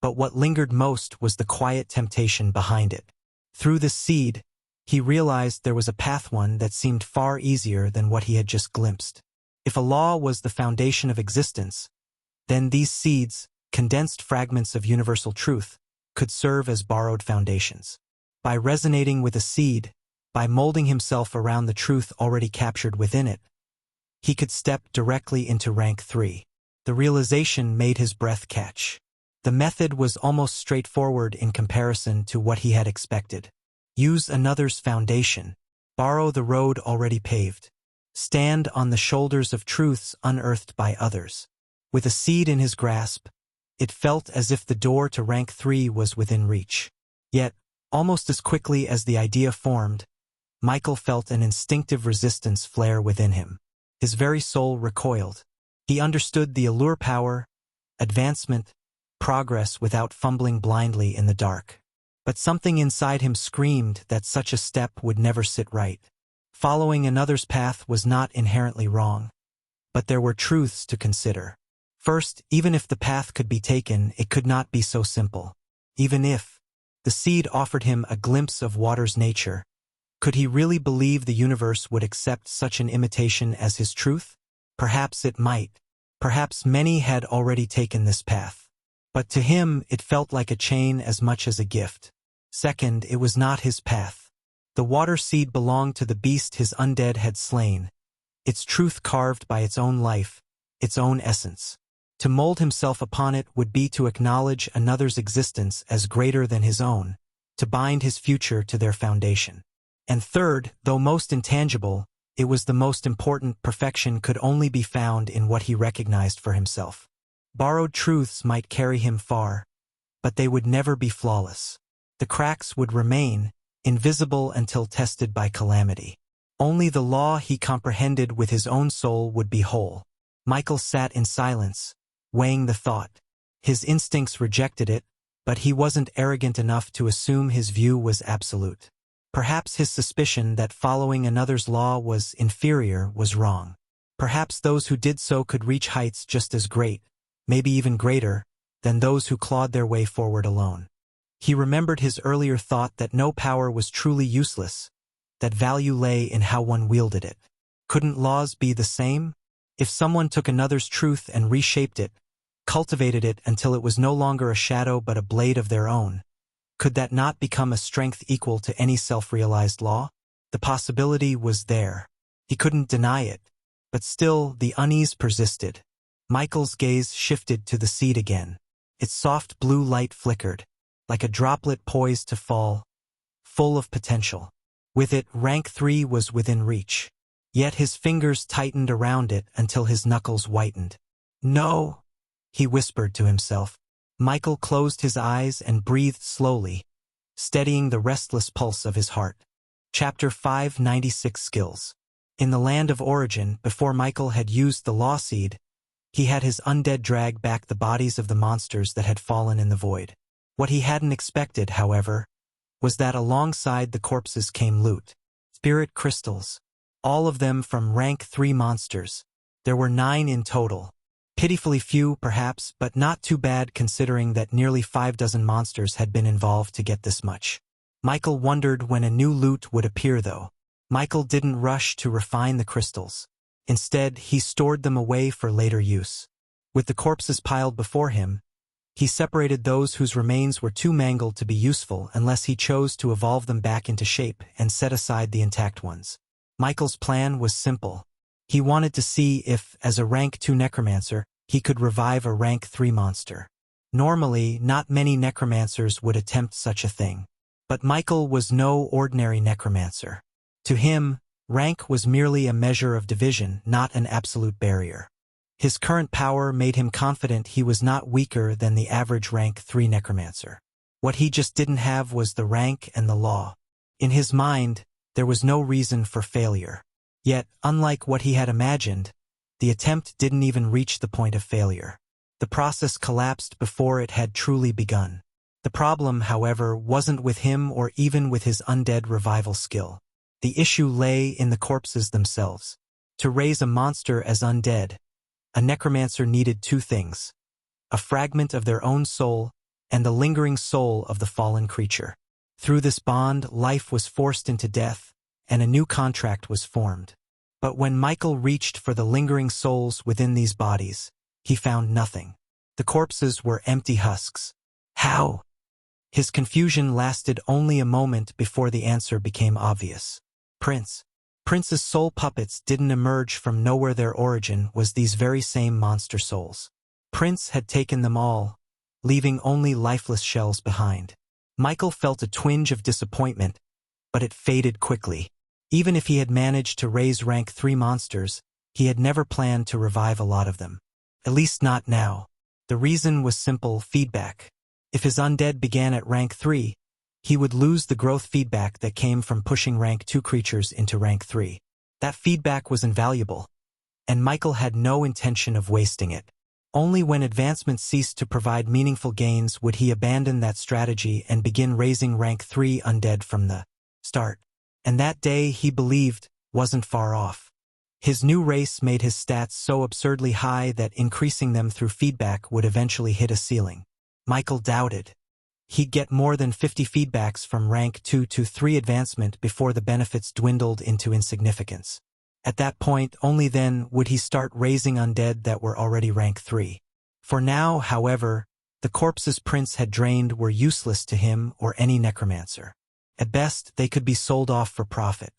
but what lingered most was the quiet temptation behind it. Through this seed, he realized there was a path, one that seemed far easier than what he had just glimpsed. If a law was the foundation of existence, then these seeds, condensed fragments of universal truth, could serve as borrowed foundations. By resonating with a seed, by molding himself around the truth already captured within it, he could step directly into rank 3. The realization made his breath catch. The method was almost straightforward in comparison to what he had expected. Use another's foundation. Borrow the road already paved. Stand on the shoulders of truths unearthed by others. With a seed in his grasp, it felt as if the door to rank 3 was within reach. Yet, almost as quickly as the idea formed, Michael felt an instinctive resistance flare within him. His very soul recoiled. He understood the allure power, advancement, progress without fumbling blindly in the dark. But something inside him screamed that such a step would never sit right. Following another's path was not inherently wrong, but there were truths to consider. First, even if the path could be taken, it could not be so simple. Even if the seed offered him a glimpse of water's nature, could he really believe the universe would accept such an imitation as his truth? Perhaps it might, Perhaps many had already taken this path. But to him, it felt like a chain as much as a gift. Second, it was not his path. The water seed belonged to the beast his undead had slain, its truth carved by its own life, its own essence. To mold himself upon it would be to acknowledge another's existence as greater than his own, to bind his future to their foundation. And third, though most intangible, it was the most important. Perfection could only be found in what he recognized for himself. Borrowed truths might carry him far, but they would never be flawless. The cracks would remain, invisible until tested by calamity. Only the law he comprehended with his own soul would be whole. Michael sat in silence, weighing the thought. His instincts rejected it, but he wasn't arrogant enough to assume his view was absolute. Perhaps his suspicion that following another's law was inferior was wrong. Perhaps those who did so could reach heights just as great, maybe even greater, than those who clawed their way forward alone. He remembered his earlier thought that no power was truly useless, that value lay in how one wielded it. Couldn't laws be the same? If someone took another's truth and reshaped it, cultivated it until it was no longer a shadow but a blade of their own, could that not become a strength equal to any self-realized law? The possibility was there. He couldn't deny it. But still, the unease persisted. Michael's gaze shifted to the seed again. Its soft blue light flickered, like a droplet poised to fall, full of potential. With it, rank 3 was within reach. Yet his fingers tightened around it until his knuckles whitened. No, he whispered to himself. Michael closed his eyes and breathed slowly, steadying the restless pulse of his heart. Chapter 596 Skills. In the land of origin, before Michael had used the law seed, he had his undead drag back the bodies of the monsters that had fallen in the void. What he hadn't expected, however, was that alongside the corpses came loot. Spirit crystals. All of them from rank 3 monsters. There were 9 in total. Pitifully few, perhaps, but not too bad considering that nearly 6 monsters had been involved to get this much. Michael wondered when a new loot would appear, though. Michael didn't rush to refine the crystals. Instead, he stored them away for later use. With the corpses piled before him, he separated those whose remains were too mangled to be useful unless he chose to evolve them back into shape and set aside the intact ones. Michael's plan was simple. He wanted to see if, as a rank 2 Necromancer, he could revive a rank 3 monster. Normally, not many Necromancers would attempt such a thing. But Michael was no ordinary Necromancer. To him, rank was merely a measure of division, not an absolute barrier. His current power made him confident he was not weaker than the average rank 3 Necromancer. What he just didn't have was the rank and the law. In his mind, there was no reason for failure. Yet, unlike what he had imagined, the attempt didn't even reach the point of failure. The process collapsed before it had truly begun. The problem, however, wasn't with him or even with his undead revival skill. The issue lay in the corpses themselves. To raise a monster as undead, a Necromancer needed 2 things: a fragment of their own soul and the lingering soul of the fallen creature. Through this bond, life was forced into death, and a new contract was formed. But when Michael reached for the lingering souls within these bodies, he found nothing. The corpses were empty husks. How? His confusion lasted only a moment before the answer became obvious. Prince's soul puppets didn't emerge from nowhere. Their origin was these very same monster souls. Prince had taken them all, leaving only lifeless shells behind. Michael felt a twinge of disappointment, but it faded quickly. Even if he had managed to raise rank 3 monsters, he had never planned to revive a lot of them. At least not now. The reason was simple: feedback. If his undead began at rank 3, he would lose the growth feedback that came from pushing rank 2 creatures into rank 3. That feedback was invaluable, and Michael had no intention of wasting it. Only when advancement ceased to provide meaningful gains would he abandon that strategy and begin raising rank 3 undead from the start. And that day, he believed, wasn't far off. His new race made his stats so absurdly high that increasing them through feedback would eventually hit a ceiling. Michael doubted. He'd get more than 50 feedbacks from rank 2 to 3 advancement before the benefits dwindled into insignificance. At that point, only then would he start raising undead that were already rank 3. For now, however, the corpses Prince had drained were useless to him or any necromancer. At best, they could be sold off for profit,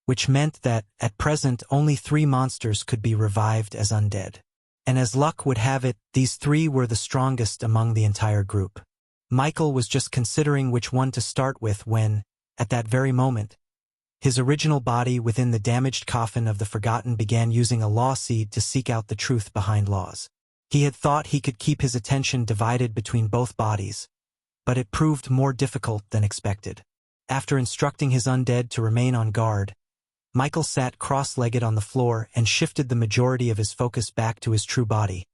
which meant that, at present, only 3 monsters could be revived as undead. And as luck would have it, these 3 were the strongest among the entire group. Michael was just considering which one to start with when, at that very moment, his original body within the damaged coffin of the Forgotten began using a law seed to seek out the truth behind laws. He had thought he could keep his attention divided between both bodies, but it proved more difficult than expected. After instructing his undead to remain on guard, Michael sat cross-legged on the floor and shifted the majority of his focus back to his true body,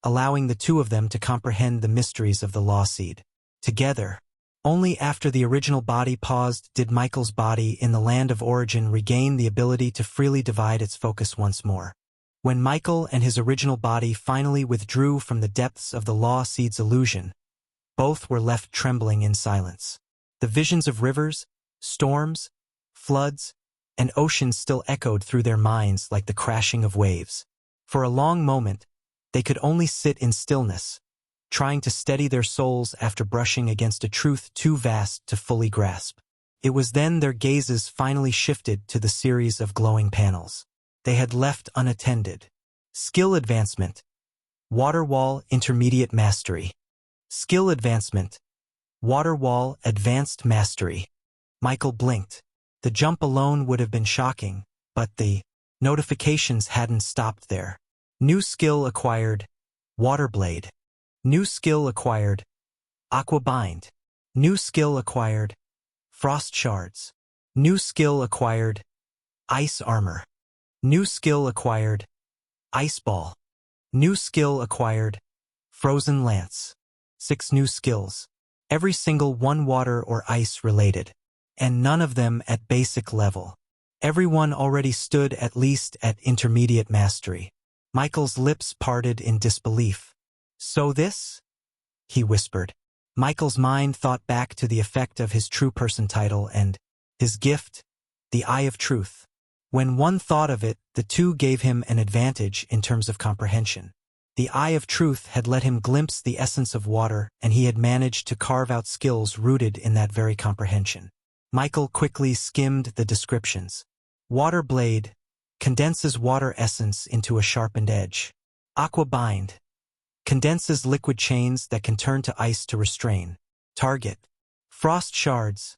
allowing the 2 of them to comprehend the mysteries of the law seed. Together, only after the original body paused did Michael's body in the land of origin regain the ability to freely divide its focus once more. When Michael and his original body finally withdrew from the depths of the law seed's illusion, both were left trembling in silence. The visions of rivers, storms, floods, and oceans still echoed through their minds like the crashing of waves. For a long moment, they could only sit in stillness, trying to steady their souls after brushing against a truth too vast to fully grasp. It was then their gazes finally shifted to the series of glowing panels they had left unattended. Skill advancement. Water wall intermediate mastery. Skill advancement. Water wall advanced mastery. Michael blinked. The jump alone would have been shocking, but the notifications hadn't stopped there. New skill acquired. Water blade. New skill acquired. Aqua bind. New skill acquired. Frost shards. New skill acquired. Ice armor. New skill acquired. Ice ball. New skill acquired. Frozen lance. 6 new skills. Every single one water or ice related. And none of them at basic level. Everyone already stood at least at intermediate mastery. Michael's lips parted in disbelief. So this? He whispered. Michael's mind thought back to the effect of his true person title and his gift, the Eye of Truth. When one thought of it, the 2 gave him an advantage in terms of comprehension. The Eye of Truth had let him glimpse the essence of water, and he had managed to carve out skills rooted in that very comprehension. Michael quickly skimmed the descriptions. Water blade condenses water essence into a sharpened edge. Aqua bind condenses liquid chains that can turn to ice to restrain. Target. Frost shards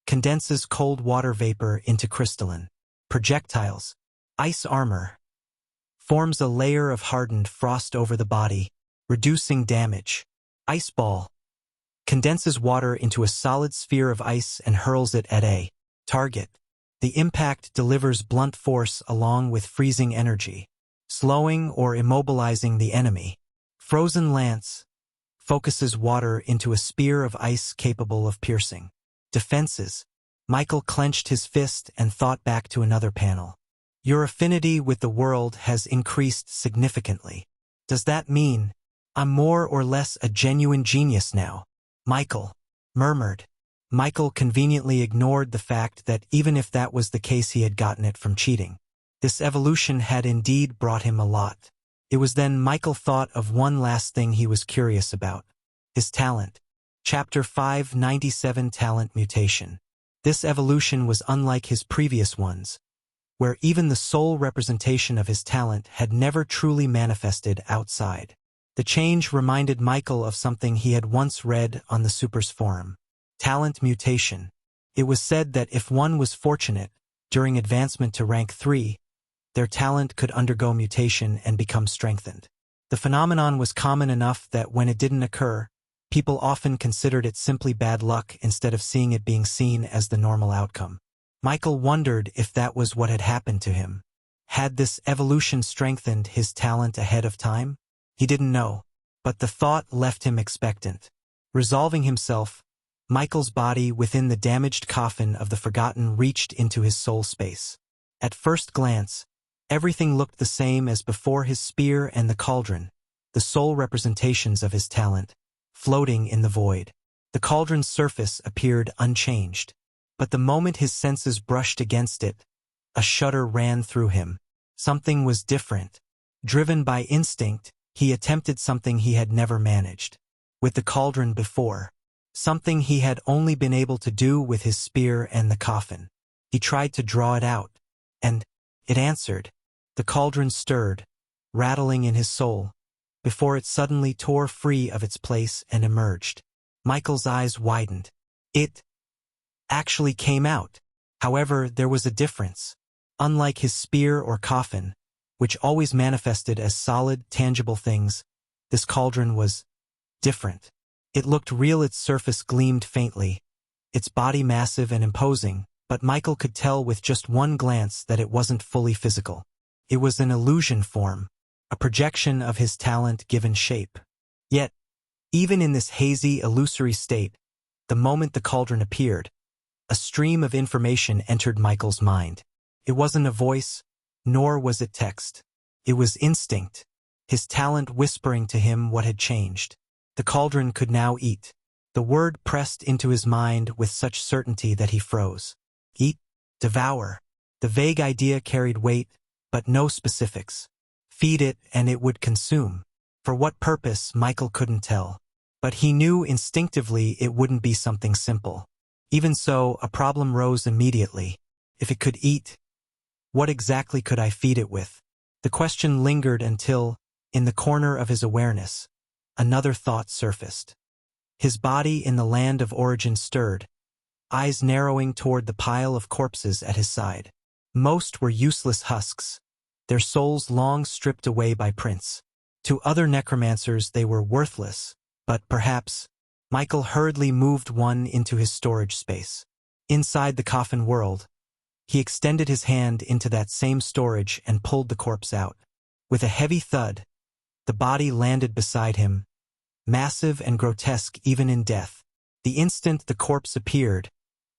condenses cold water vapor into crystalline. Projectiles. Ice armor forms a layer of hardened frost over the body, reducing damage. Ice ball condenses water into a solid sphere of ice and hurls it at a target. The impact delivers blunt force along with freezing energy, slowing or immobilizing the enemy. Frozen lance focuses water into a spear of ice capable of piercing. Defenses. Michael clenched his fist and thought back to another panel. Your affinity with the world has increased significantly. Does that mean I'm more or less a genuine genius now? Michael murmured. Michael conveniently ignored the fact that even if that was the case, he had gotten it from cheating. This evolution had indeed brought him a lot. It was then Michael thought of one last thing he was curious about. His talent. Chapter 597 Talent Mutation. This evolution was unlike his previous ones, where even the sole representation of his talent had never truly manifested outside. The change reminded Michael of something he had once read on the Supers forum. Talent mutation. It was said that if one was fortunate, during advancement to rank 3, their talent could undergo mutation and become strengthened. The phenomenon was common enough that when it didn't occur, people often considered it simply bad luck instead of seeing it being seen as the normal outcome. Michael wondered if that was what had happened to him. Had this evolution strengthened his talent ahead of time? He didn't know, but the thought left him expectant. Resolving himself, Michael's body within the damaged coffin of the Forgotten reached into his soul space. At first glance, everything looked the same as before: his spear and the cauldron, the sole representations of his talent, floating in the void. The cauldron's surface appeared unchanged, but the moment his senses brushed against it, a shudder ran through him. Something was different. Driven by instinct, he attempted something he had never managed with the cauldron before, something he had only been able to do with his spear and the coffin. He tried to draw it out, and it answered. The cauldron stirred, rattling in his soul, before it suddenly tore free of its place and emerged. Michael's eyes widened. It actually came out. However, there was a difference. Unlike his spear or coffin, which always manifested as solid, tangible things, this cauldron was different. It looked real. Its surface gleamed faintly, its body massive and imposing, but Michael could tell with just one glance that it wasn't fully physical. It was an illusion form, a projection of his talent given shape. Yet, even in this hazy, illusory state, the moment the cauldron appeared, a stream of information entered Michael's mind. It wasn't a voice, nor was it text. It was instinct, his talent whispering to him what had changed. The cauldron could now eat. The word pressed into his mind with such certainty that he froze. Eat, devour. The vague idea carried weight, but no specifics. Feed it and it would consume. For what purpose, Michael couldn't tell. But he knew instinctively it wouldn't be something simple. Even so, a problem rose immediately. If it could eat, what exactly could I feed it with? The question lingered until, in the corner of his awareness, another thought surfaced. His body in the land of origin stirred, eyes narrowing toward the pile of corpses at his side. Most were useless husks, their souls long stripped away by Prince. To other necromancers they were worthless, but perhaps, Michael hurriedly moved one into his storage space. Inside the coffin world, he extended his hand into that same storage and pulled the corpse out. With a heavy thud, the body landed beside him, massive and grotesque even in death. The instant the corpse appeared,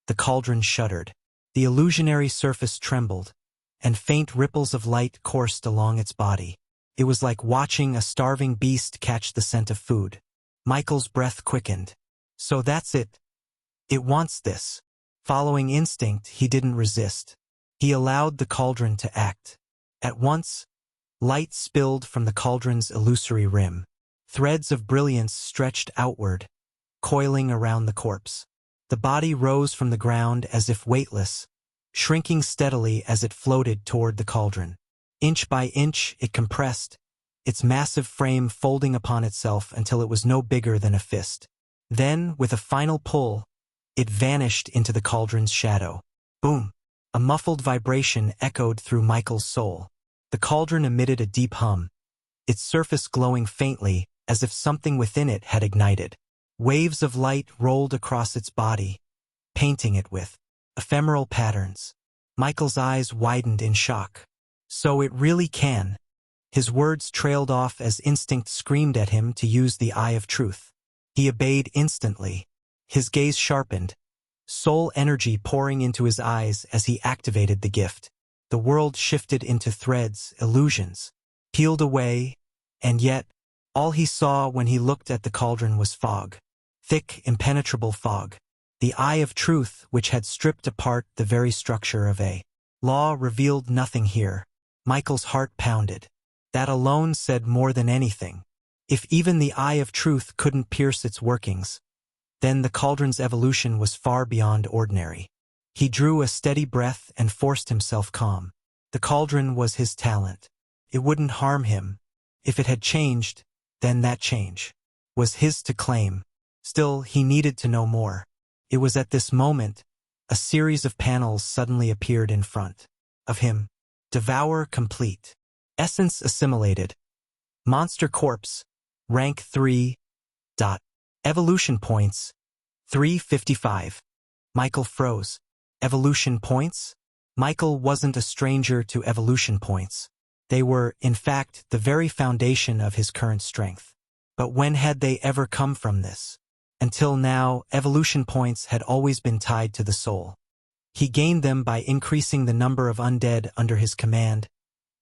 the cauldron shuddered. The illusionary surface trembled, and faint ripples of light coursed along its body. It was like watching a starving beast catch the scent of food. Michael's breath quickened. So that's it. It wants this. Following instinct, he didn't resist. He allowed the cauldron to act. At once, light spilled from the cauldron's illusory rim. Threads of brilliance stretched outward, coiling around the corpse. The body rose from the ground as if weightless, shrinking steadily as it floated toward the cauldron. Inch by inch, it compressed, its massive frame folding upon itself until it was no bigger than a fist. Then, with a final pull, it vanished into the cauldron's shadow. Boom! A muffled vibration echoed through Michael's soul. The cauldron emitted a deep hum, its surface glowing faintly as if something within it had ignited. Waves of light rolled across its body, painting it with ephemeral patterns. Michael's eyes widened in shock. So it really can. His words trailed off as instinct screamed at him to use the eye of truth. He obeyed instantly. His gaze sharpened, soul energy pouring into his eyes as he activated the gift. The world shifted into threads, illusions, peeled away, and yet, all he saw when he looked at the cauldron was fog. Thick, impenetrable fog. The eye of truth, which had stripped apart the very structure of a law, revealed nothing here. Michael's heart pounded. That alone said more than anything. If even the eye of truth couldn't pierce its workings, then the cauldron's evolution was far beyond ordinary. He drew a steady breath and forced himself calm. The cauldron was his talent. It wouldn't harm him. If it had changed, then that change was his to claim. Still, he needed to know more. It was at this moment, a series of panels suddenly appeared in front of him. Devour complete. Essence assimilated. Monster corpse. Rank 3. Evolution points. 355. Michael froze. Evolution points? Michael wasn't a stranger to evolution points. They were, in fact, the very foundation of his current strength. But when had they ever come from this? Until now, evolution points had always been tied to the soul. He gained them by increasing the number of undead under his command,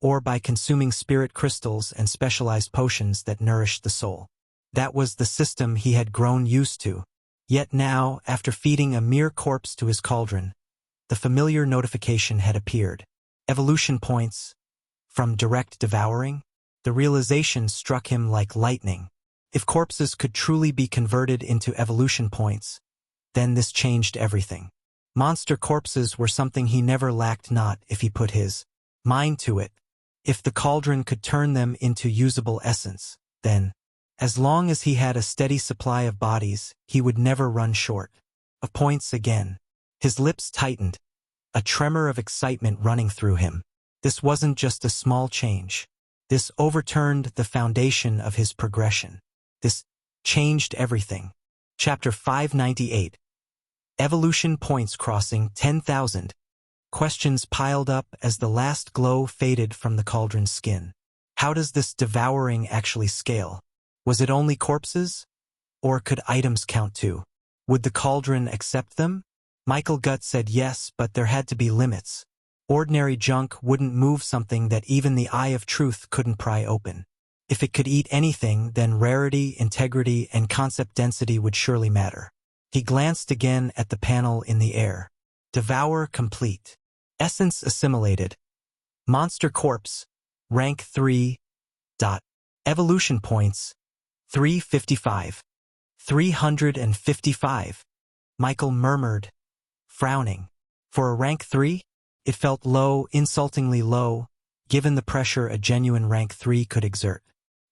or by consuming spirit crystals and specialized potions that nourished the soul. That was the system he had grown used to. Yet now, after feeding a mere corpse to his cauldron, the familiar notification had appeared. Evolution points. from direct devouring? The realization struck him like lightning. If corpses could truly be converted into evolution points, then this changed everything. Monster corpses were something he never lacked, not if he put his mind to it. If the cauldron could turn them into usable essence, then, as long as he had a steady supply of bodies, he would never run short of points again. His lips tightened, a tremor of excitement running through him. This wasn't just a small change. This overturned the foundation of his progression. This changed everything. Chapter 598. Evolution points crossing 10,000. Questions piled up as the last glow faded from the cauldron's skin. How does this devouring actually scale? Was it only corpses? Or could items count too? Would the cauldron accept them? Michael Gut said yes, but there had to be limits. Ordinary junk wouldn't move something that even the eye of truth couldn't pry open. If it could eat anything, then rarity, integrity, and concept density would surely matter. He glanced again at the panel in the air. Devour complete. Essence assimilated. Monster corpse. Rank 3. Evolution points. 355. 355. Michael murmured, frowning. For a rank 3? It felt low, insultingly low, given the pressure a genuine rank 3 could exert.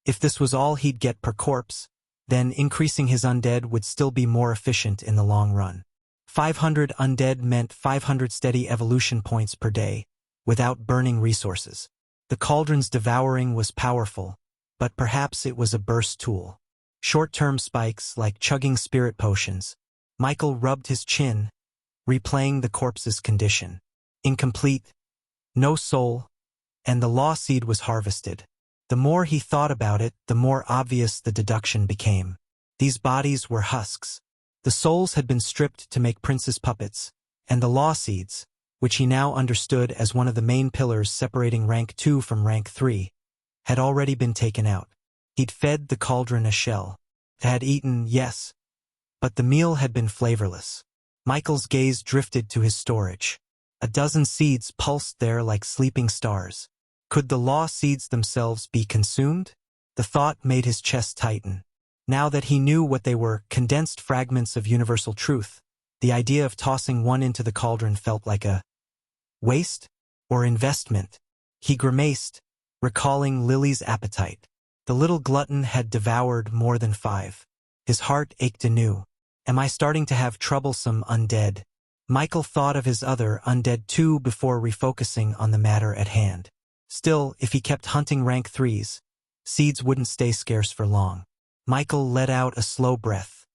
If this was all he'd get per corpse, then increasing his undead would still be more efficient in the long run. 500 undead meant 500 steady evolution points per day, without burning resources. The cauldron's devouring was powerful, but perhaps it was a burst tool. Short-term spikes like chugging spirit potions. Michael rubbed his chin, replaying the corpse's condition. Incomplete, no soul, and the law seed was harvested. The more he thought about it, the more obvious the deduction became. These bodies were husks. The souls had been stripped to make prince's puppets, and the law seeds, which he now understood as one of the main pillars separating rank 2 from rank 3, had already been taken out. He'd fed the cauldron a shell. It had eaten, yes, but the meal had been flavorless. Michael's gaze drifted to his storage. A dozen seeds pulsed there like sleeping stars. Could the law seeds themselves be consumed? The thought made his chest tighten. Now that he knew what they were, condensed fragments of universal truth, the idea of tossing one into the cauldron felt like a waste or investment. He grimaced, recalling Lily's appetite. The little glutton had devoured more than 5. His heart ached anew. Am I starting to have troublesome undead? Michael thought of his other undead too before refocusing on the matter at hand. Still, if he kept hunting rank 3s, seeds wouldn't stay scarce for long. Michael let out a slow breath.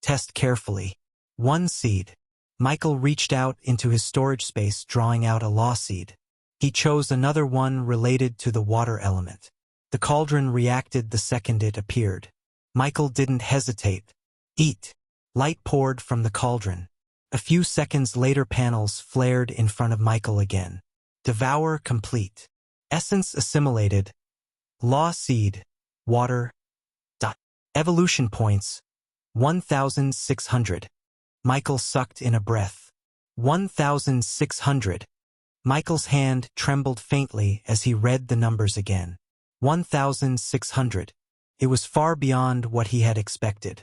Test carefully. 1 seed. Michael reached out into his storage space, drawing out a law seed. He chose another one related to the water element. The cauldron reacted the second it appeared. Michael didn't hesitate. Eat. Light poured from the cauldron. A few seconds later, panels flared in front of Michael again. Devour complete. Essence assimilated. Law seed. Water. Evolution points. 1,600. Michael sucked in a breath. 1,600. Michael's hand trembled faintly as he read the numbers again. 1,600. It was far beyond what he had expected.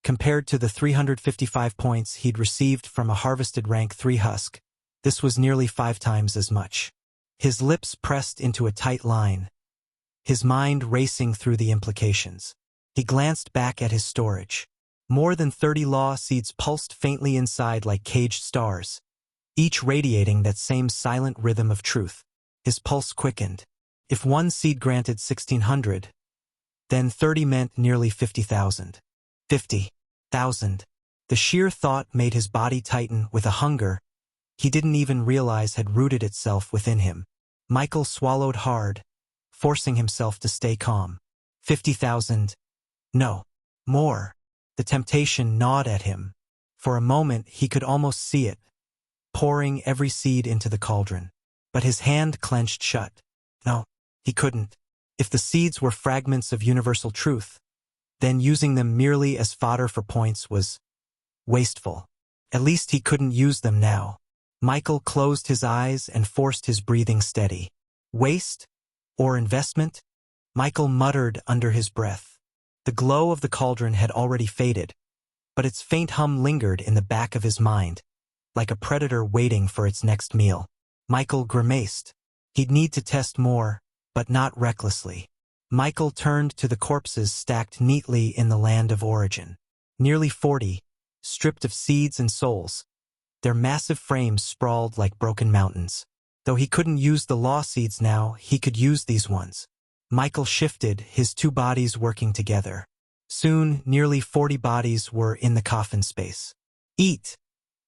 Compared to the 355 points he'd received from a harvested rank 3 husk, this was nearly 5 times as much. His lips pressed into a tight line, his mind racing through the implications. He glanced back at his storage. More than 30 law seeds pulsed faintly inside like caged stars, each radiating that same silent rhythm of truth. His pulse quickened. If 1 seed granted 1,600, then 30 meant nearly 50,000. 50,000. The sheer thought made his body tighten with a hunger he didn't even realize had rooted itself within him. Michael swallowed hard, forcing himself to stay calm. 50,000. No. More. The temptation gnawed at him. For a moment he could almost see it, pouring every seed into the cauldron. But his hand clenched shut. No, he couldn't. If the seeds were fragments of universal truth, then using them merely as fodder for points was wasteful. At least he couldn't use them now. Michael closed his eyes and forced his breathing steady. Waste? Or investment? Michael muttered under his breath. The glow of the cauldron had already faded, but its faint hum lingered in the back of his mind, like a predator waiting for its next meal. Michael grimaced. He'd need to test more, but not recklessly. Michael turned to the corpses stacked neatly in the land of origin. Nearly 40, stripped of seeds and souls. Their massive frames sprawled like broken mountains. Though he couldn't use the law seeds now, he could use these ones. Michael shifted, his two bodies working together. Soon, nearly 40 bodies were in the coffin space. Eat,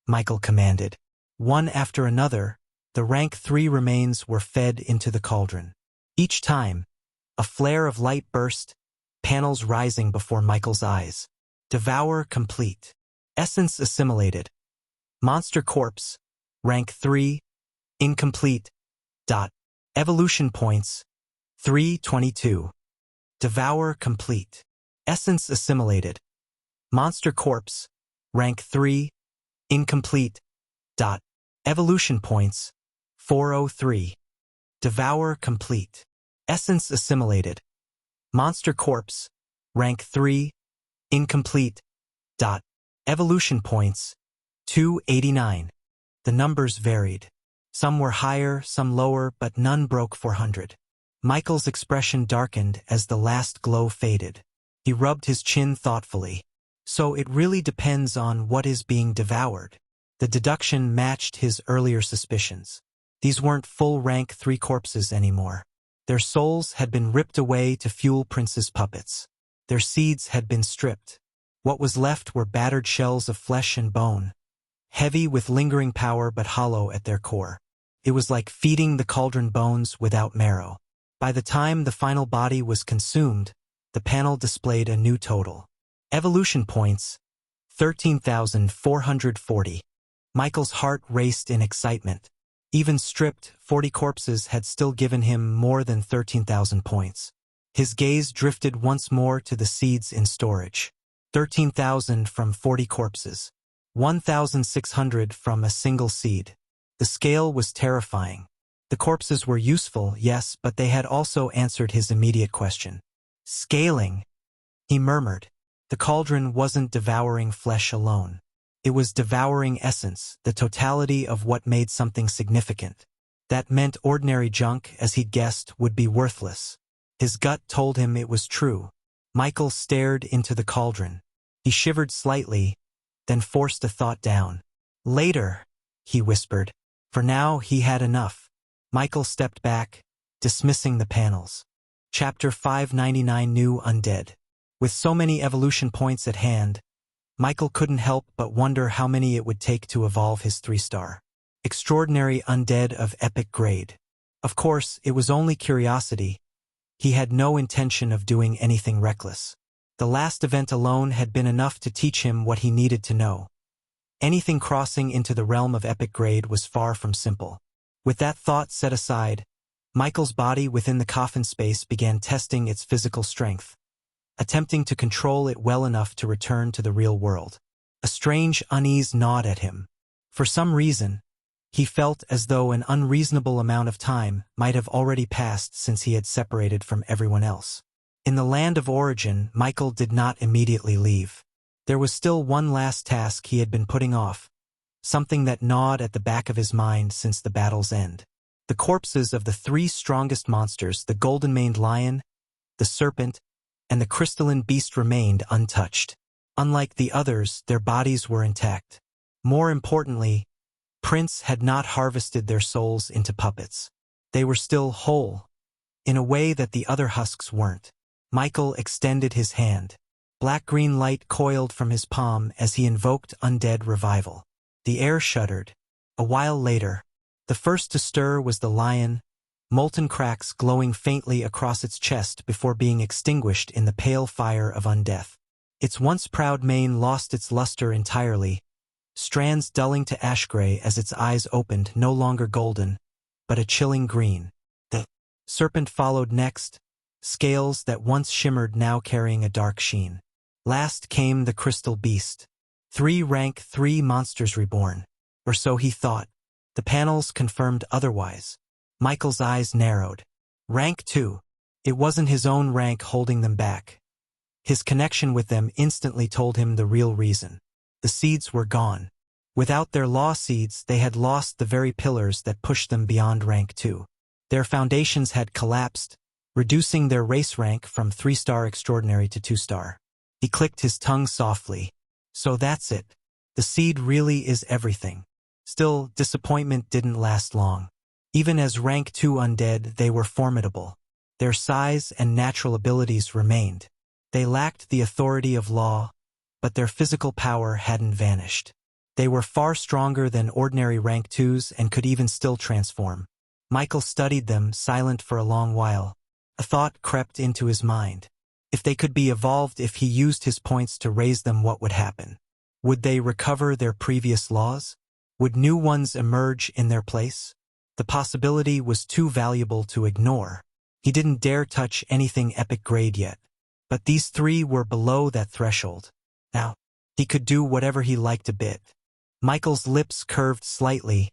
Michael commanded. One after another, the rank 3 remains were fed into the cauldron. Each time, a flare of light burst, panels rising before Michael's eyes. Devour complete. Essence assimilated. Monster corpse, rank 3, incomplete. Evolution points, 322. Devour complete. Essence assimilated. Monster corpse, rank 3, incomplete. Evolution points, 403. Devour complete. Essence assimilated. Monster corpse, rank 3, incomplete. Evolution points, 289. The numbers varied. Some were higher, some lower, but none broke 400. Michael's expression darkened as the last glow faded. He rubbed his chin thoughtfully. So it really depends on what is being devoured. The deduction matched his earlier suspicions. These weren't full rank 3 corpses anymore. Their souls had been ripped away to fuel Prince's puppets. Their seeds had been stripped. What was left were battered shells of flesh and bone, heavy with lingering power but hollow at their core. It was like feeding the cauldron bones without marrow. By the time the final body was consumed, the panel displayed a new total. Evolution points, 13,440. Michael's heart raced in excitement. Even stripped, 40 corpses had still given him more than 13,000 points. His gaze drifted once more to the seeds in storage. 13,000 from 40 corpses. 1,600 from a single seed. The scale was terrifying. The corpses were useful, yes, but they had also answered his immediate question. Scaling, he murmured. The cauldron wasn't devouring flesh alone. It was devouring essence, the totality of what made something significant. That meant ordinary junk, as he'd guessed, would be worthless. His gut told him it was true. Michael stared into the cauldron. He shivered slightly, then forced a thought down. Later, he whispered. For now, he had enough. Michael stepped back, dismissing the panels. Chapter 599 New Undead. With so many evolution points at hand, Michael couldn't help but wonder how many it would take to evolve his 3-star. Extraordinary undead of epic grade. Of course, it was only curiosity. He had no intention of doing anything reckless. The last event alone had been enough to teach him what he needed to know. Anything crossing into the realm of epic grade was far from simple. With that thought set aside, Michael's body within the coffin space began testing its physical strength, attempting to control it well enough to return to the real world. A strange unease gnawed at him. For some reason, he felt as though an unreasonable amount of time might have already passed since he had separated from everyone else. In the land of origin, Michael did not immediately leave. There was still one last task he had been putting off, something that gnawed at the back of his mind since the battle's end. The corpses of the 3 strongest monsters, the golden-maned lion, the serpent, and the crystalline beast remained untouched. Unlike the others, their bodies were intact. More importantly, Prince had not harvested their souls into puppets. They were still whole, in a way that the other husks weren't. Michael extended his hand. Black-green light coiled from his palm as he invoked undead revival. The air shuddered. A while later, the first to stir was the lion, molten cracks glowing faintly across its chest before being extinguished in the pale fire of undeath. Its once proud mane lost its luster entirely, strands dulling to ash-gray as its eyes opened, no longer golden, but a chilling green. The serpent followed next, scales that once shimmered now carrying a dark sheen. Last came the crystal beast. 3 rank 3 monsters reborn. Or so he thought. The panels confirmed otherwise. Michael's eyes narrowed. Rank 2. It wasn't his own rank holding them back. His connection with them instantly told him the real reason. The seeds were gone. Without their law seeds, they had lost the very pillars that pushed them beyond rank 2. Their foundations had collapsed, reducing their race rank from 3-star extraordinary to 2-star. He clicked his tongue softly. So that's it. The seed really is everything. Still, disappointment didn't last long. Even as rank 2 undead, they were formidable. Their size and natural abilities remained. They lacked the authority of law, but their physical power hadn't vanished. They were far stronger than ordinary rank 2s and could even still transform. Michael studied them, silent for a long while. A thought crept into his mind. If they could be evolved, if he used his points to raise them, what would happen? Would they recover their previous laws? Would new ones emerge in their place? The possibility was too valuable to ignore. He didn't dare touch anything epic grade yet. But these 3 were below that threshold. Now, he could do whatever he liked a bit. Michael's lips curved slightly,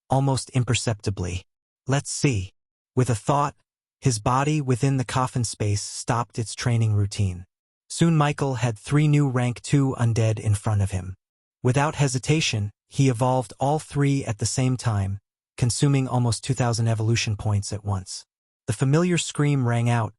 almost imperceptibly. Let's see. With a thought, his body within the coffin space stopped its training routine. Soon Michael had 3 new rank 2 undead in front of him. Without hesitation, he evolved all 3 at the same time, consuming almost 2,000 evolution points at once. The familiar scream rang out,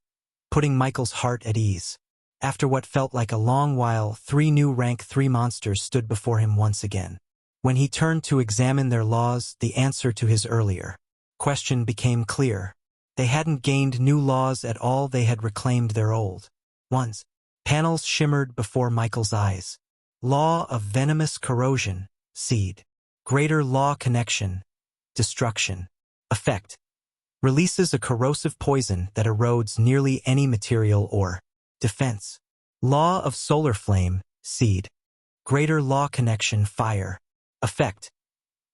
putting Michael's heart at ease. After what felt like a long while, 3 new rank 3 monsters stood before him once again. When he turned to examine their laws, the answer to his earlier question became clear. They hadn't gained new laws at all, they had reclaimed their old ones. Panels shimmered before Michael's eyes. Law of venomous corrosion, seed. Greater law connection, destruction. Effect. Releases a corrosive poison that erodes nearly any material or defense. Law of solar flame, seed. Greater law connection, fire. Effect.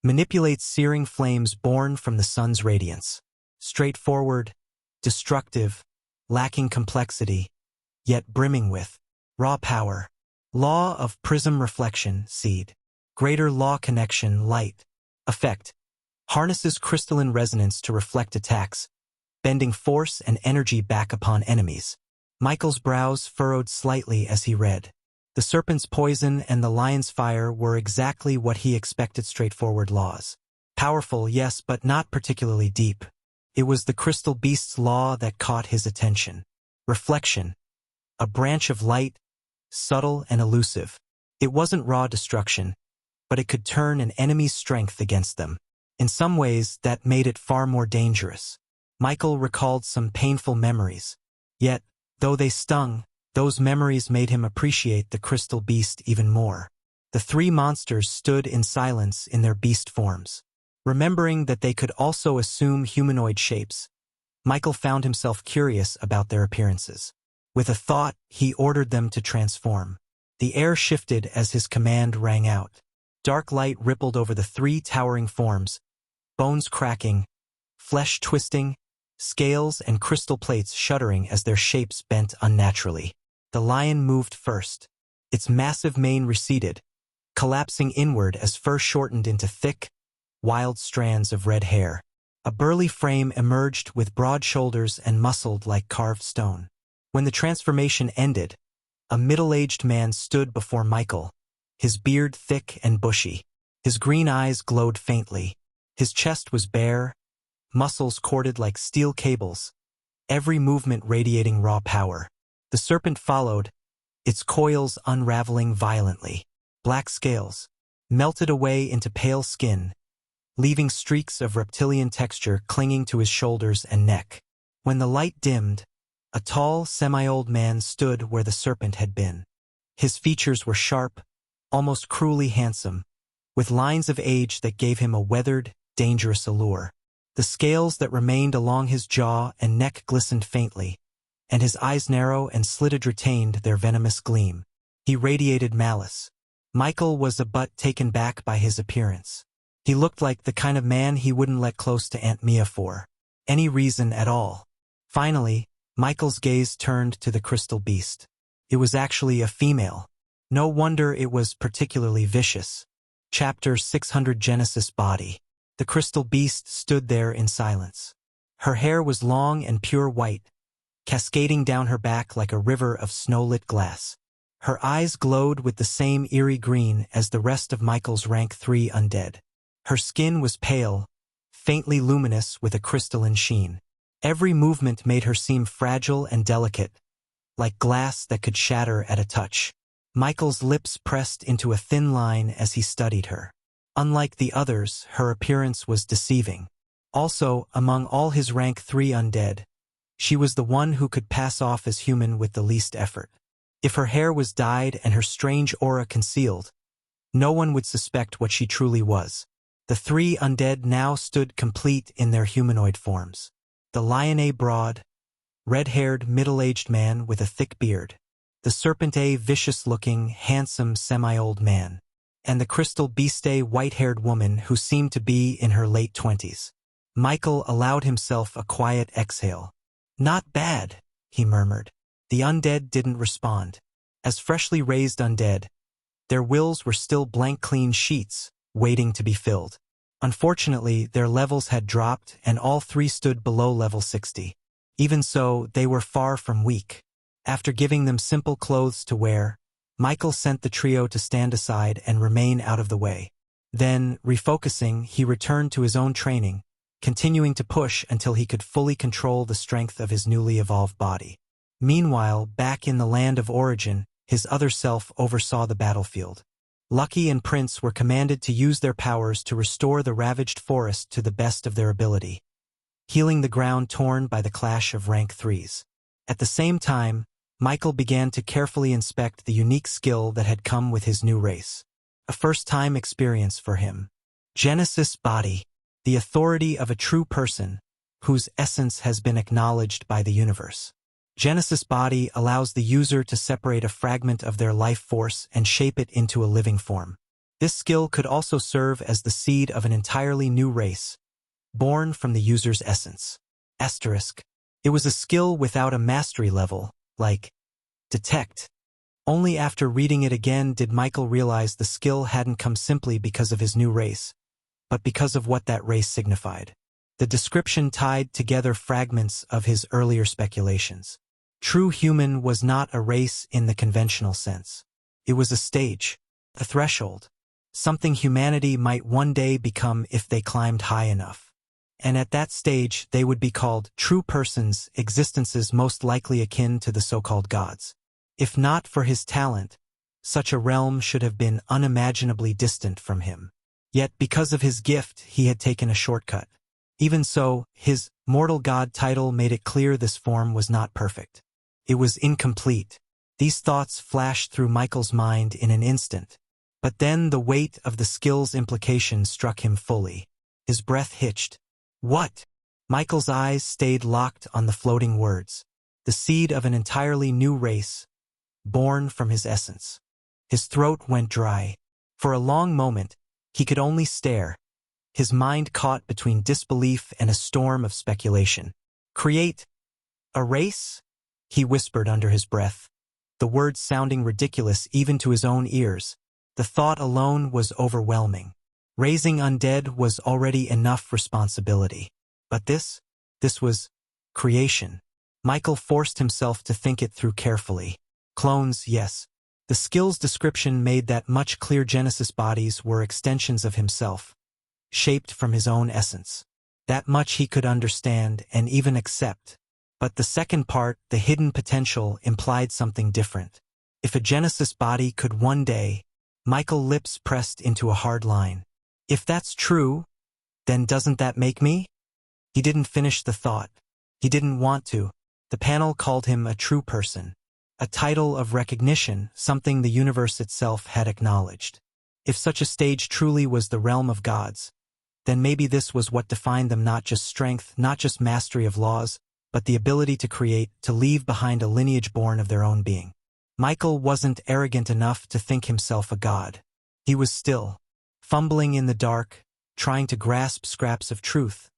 Manipulates searing flames born from the sun's radiance. Straightforward, destructive, lacking complexity, yet brimming with raw power. Law of prism reflection, seed. Greater law connection, light. Effect. Harnesses crystalline resonance to reflect attacks, bending force and energy back upon enemies. Michael's brows furrowed slightly as he read. The serpent's poison and the lion's fire were exactly what he expected. Straightforward laws. Powerful, yes, but not particularly deep. It was the crystal beast's law that caught his attention. Reflection. A branch of light, subtle and elusive. It wasn't raw destruction, but it could turn an enemy's strength against them. In some ways, that made it far more dangerous. Michael recalled some painful memories. Yet, though they stung, those memories made him appreciate the crystal beast even more. The 3 monsters stood in silence in their beast forms. Remembering that they could also assume humanoid shapes, Michael found himself curious about their appearances. With a thought, he ordered them to transform. The air shifted as his command rang out. Dark light rippled over the 3 towering forms, bones cracking, flesh twisting, scales and crystal plates shuddering as their shapes bent unnaturally. The lion moved first. Its massive mane receded, collapsing inward as fur shortened into thick, wild strands of red hair. A burly frame emerged with broad shoulders and muscled like carved stone. When the transformation ended, a middle-aged man stood before Michael, his beard thick and bushy. His green eyes glowed faintly. His chest was bare, muscles corded like steel cables, every movement radiating raw power. The serpent followed, its coils unraveling violently. Black scales melted away into pale skin, leaving streaks of reptilian texture clinging to his shoulders and neck. When the light dimmed, a tall, semi-old man stood where the serpent had been. His features were sharp, almost cruelly handsome, with lines of age that gave him a weathered, dangerous allure. The scales that remained along his jaw and neck glistened faintly, and his eyes narrow and slitted retained their venomous gleam. He radiated malice. Michael was a but taken back by his appearance. He looked like the kind of man he wouldn't let close to Aunt Mia for any reason at all. Finally, Michael's gaze turned to the crystal beast. It was actually a female. No wonder it was particularly vicious. Chapter 600 Genesis Body. The crystal beast stood there in silence. Her hair was long and pure white, cascading down her back like a river of snow-lit glass. Her eyes glowed with the same eerie green as the rest of Michael's rank 3 undead. Her skin was pale, faintly luminous with a crystalline sheen. Every movement made her seem fragile and delicate, like glass that could shatter at a touch. Michael's lips pressed into a thin line as he studied her. Unlike the others, her appearance was deceiving. Also, among all his rank 3 undead, she was the one who could pass off as human with the least effort. If her hair was dyed and her strange aura concealed, no one would suspect what she truly was. The 3 undead now stood complete in their humanoid forms. The Lion-A broad, red-haired, middle-aged man with a thick beard. The Serpent-A vicious-looking, handsome, semi-old man. And the Crystal Beast-A white-haired woman who seemed to be in her late 20s. Michael allowed himself a quiet exhale. "Not bad," he murmured. The undead didn't respond. As freshly raised undead, their wills were still blank clean sheets, waiting to be filled. Unfortunately, their levels had dropped and all 3 stood below level 60. Even so, they were far from weak. After giving them simple clothes to wear, Michael sent the trio to stand aside and remain out of the way. Then, refocusing, he returned to his own training, continuing to push until he could fully control the strength of his newly evolved body. Meanwhile, back in the land of origin, his other self oversaw the battlefield. Lucky and Prince were commanded to use their powers to restore the ravaged forest to the best of their ability, healing the ground torn by the clash of rank 3s. At the same time, Michael began to carefully inspect the unique skill that had come with his new race. A first-time experience for him. Genesis Body, the authority of a true person, whose essence has been acknowledged by the universe. Genesis Body allows the user to separate a fragment of their life force and shape it into a living form. This skill could also serve as the seed of an entirely new race, born from the user's essence. Asterisk. It was a skill without a mastery level, like detect. Only after reading it again did Michael realize the skill hadn't come simply because of his new race, but because of what that race signified. The description tied together fragments of his earlier speculations. True human was not a race in the conventional sense. It was a stage, a threshold, something humanity might one day become if they climbed high enough. And at that stage, they would be called true persons, existences most likely akin to the so-called gods. If not for his talent, such a realm should have been unimaginably distant from him. Yet because of his gift, he had taken a shortcut. Even so, his mortal god title made it clear this form was not perfect. It was incomplete. These thoughts flashed through Michael's mind in an instant. But then the weight of the skill's implications struck him fully. His breath hitched. What? Michael's eyes stayed locked on the floating words. The seed of an entirely new race, born from his essence. His throat went dry. For a long moment, he could only stare, his mind caught between disbelief and a storm of speculation. Create a race? He whispered under his breath, the words sounding ridiculous even to his own ears. The thought alone was overwhelming. Raising undead was already enough responsibility. But this was creation. Michael forced himself to think it through carefully. Clones, yes. The skill's description made that much clear. Genesis bodies were extensions of himself, shaped from his own essence. That much he could understand and even accept. But the second part, the hidden potential, implied something different. If a Genesis body could one day, Michael's lips pressed into a hard line. If that's true, then doesn't that make me? He didn't finish the thought. He didn't want to. The panel called him a true person. A title of recognition, something the universe itself had acknowledged. If such a stage truly was the realm of gods, then maybe this was what defined them, not just strength, not just mastery of laws, but the ability to create, to leave behind a lineage born of their own being. Michael wasn't arrogant enough to think himself a god. He was still, fumbling in the dark, trying to grasp scraps of truth,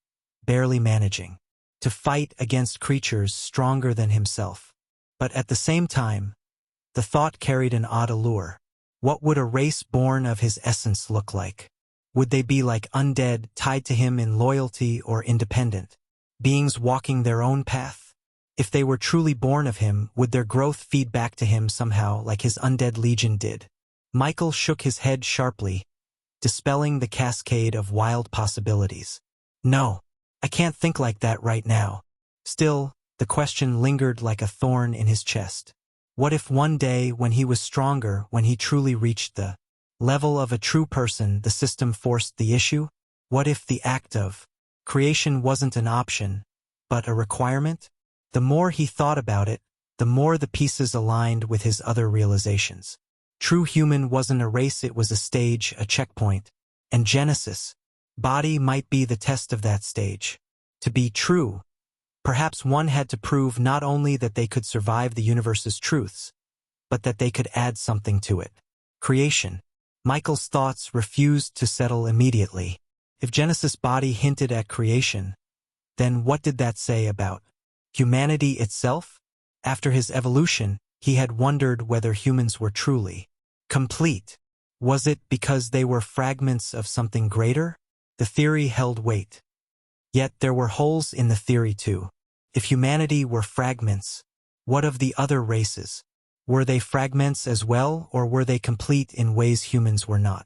barely managing to fight against creatures stronger than himself. But at the same time, the thought carried an odd allure. What would a race born of his essence look like? Would they be like undead, tied to him in loyalty, or independent, beings walking their own path? If they were truly born of him, would their growth feed back to him somehow like his undead legion did? Michael shook his head sharply, dispelling the cascade of wild possibilities. No, I can't think like that right now. Still, the question lingered like a thorn in his chest. What if one day, when he was stronger, when he truly reached the level of a true person, the system forced the issue? What if the act of creation wasn't an option, but a requirement? The more he thought about it, the more the pieces aligned with his other realizations. True human wasn't a race, it was a stage, a checkpoint. And Genesis, body might be the test of that stage. To be true, perhaps one had to prove not only that they could survive the universe's truths, but that they could add something to it. Creation. Michael's thoughts refused to settle immediately. If Genesis' body hinted at creation, then what did that say about humanity itself? After his evolution, he had wondered whether humans were truly complete. Was it because they were fragments of something greater? The theory held weight. Yet there were holes in the theory too. If humanity were fragments, what of the other races? Were they fragments as well, or were they complete in ways humans were not?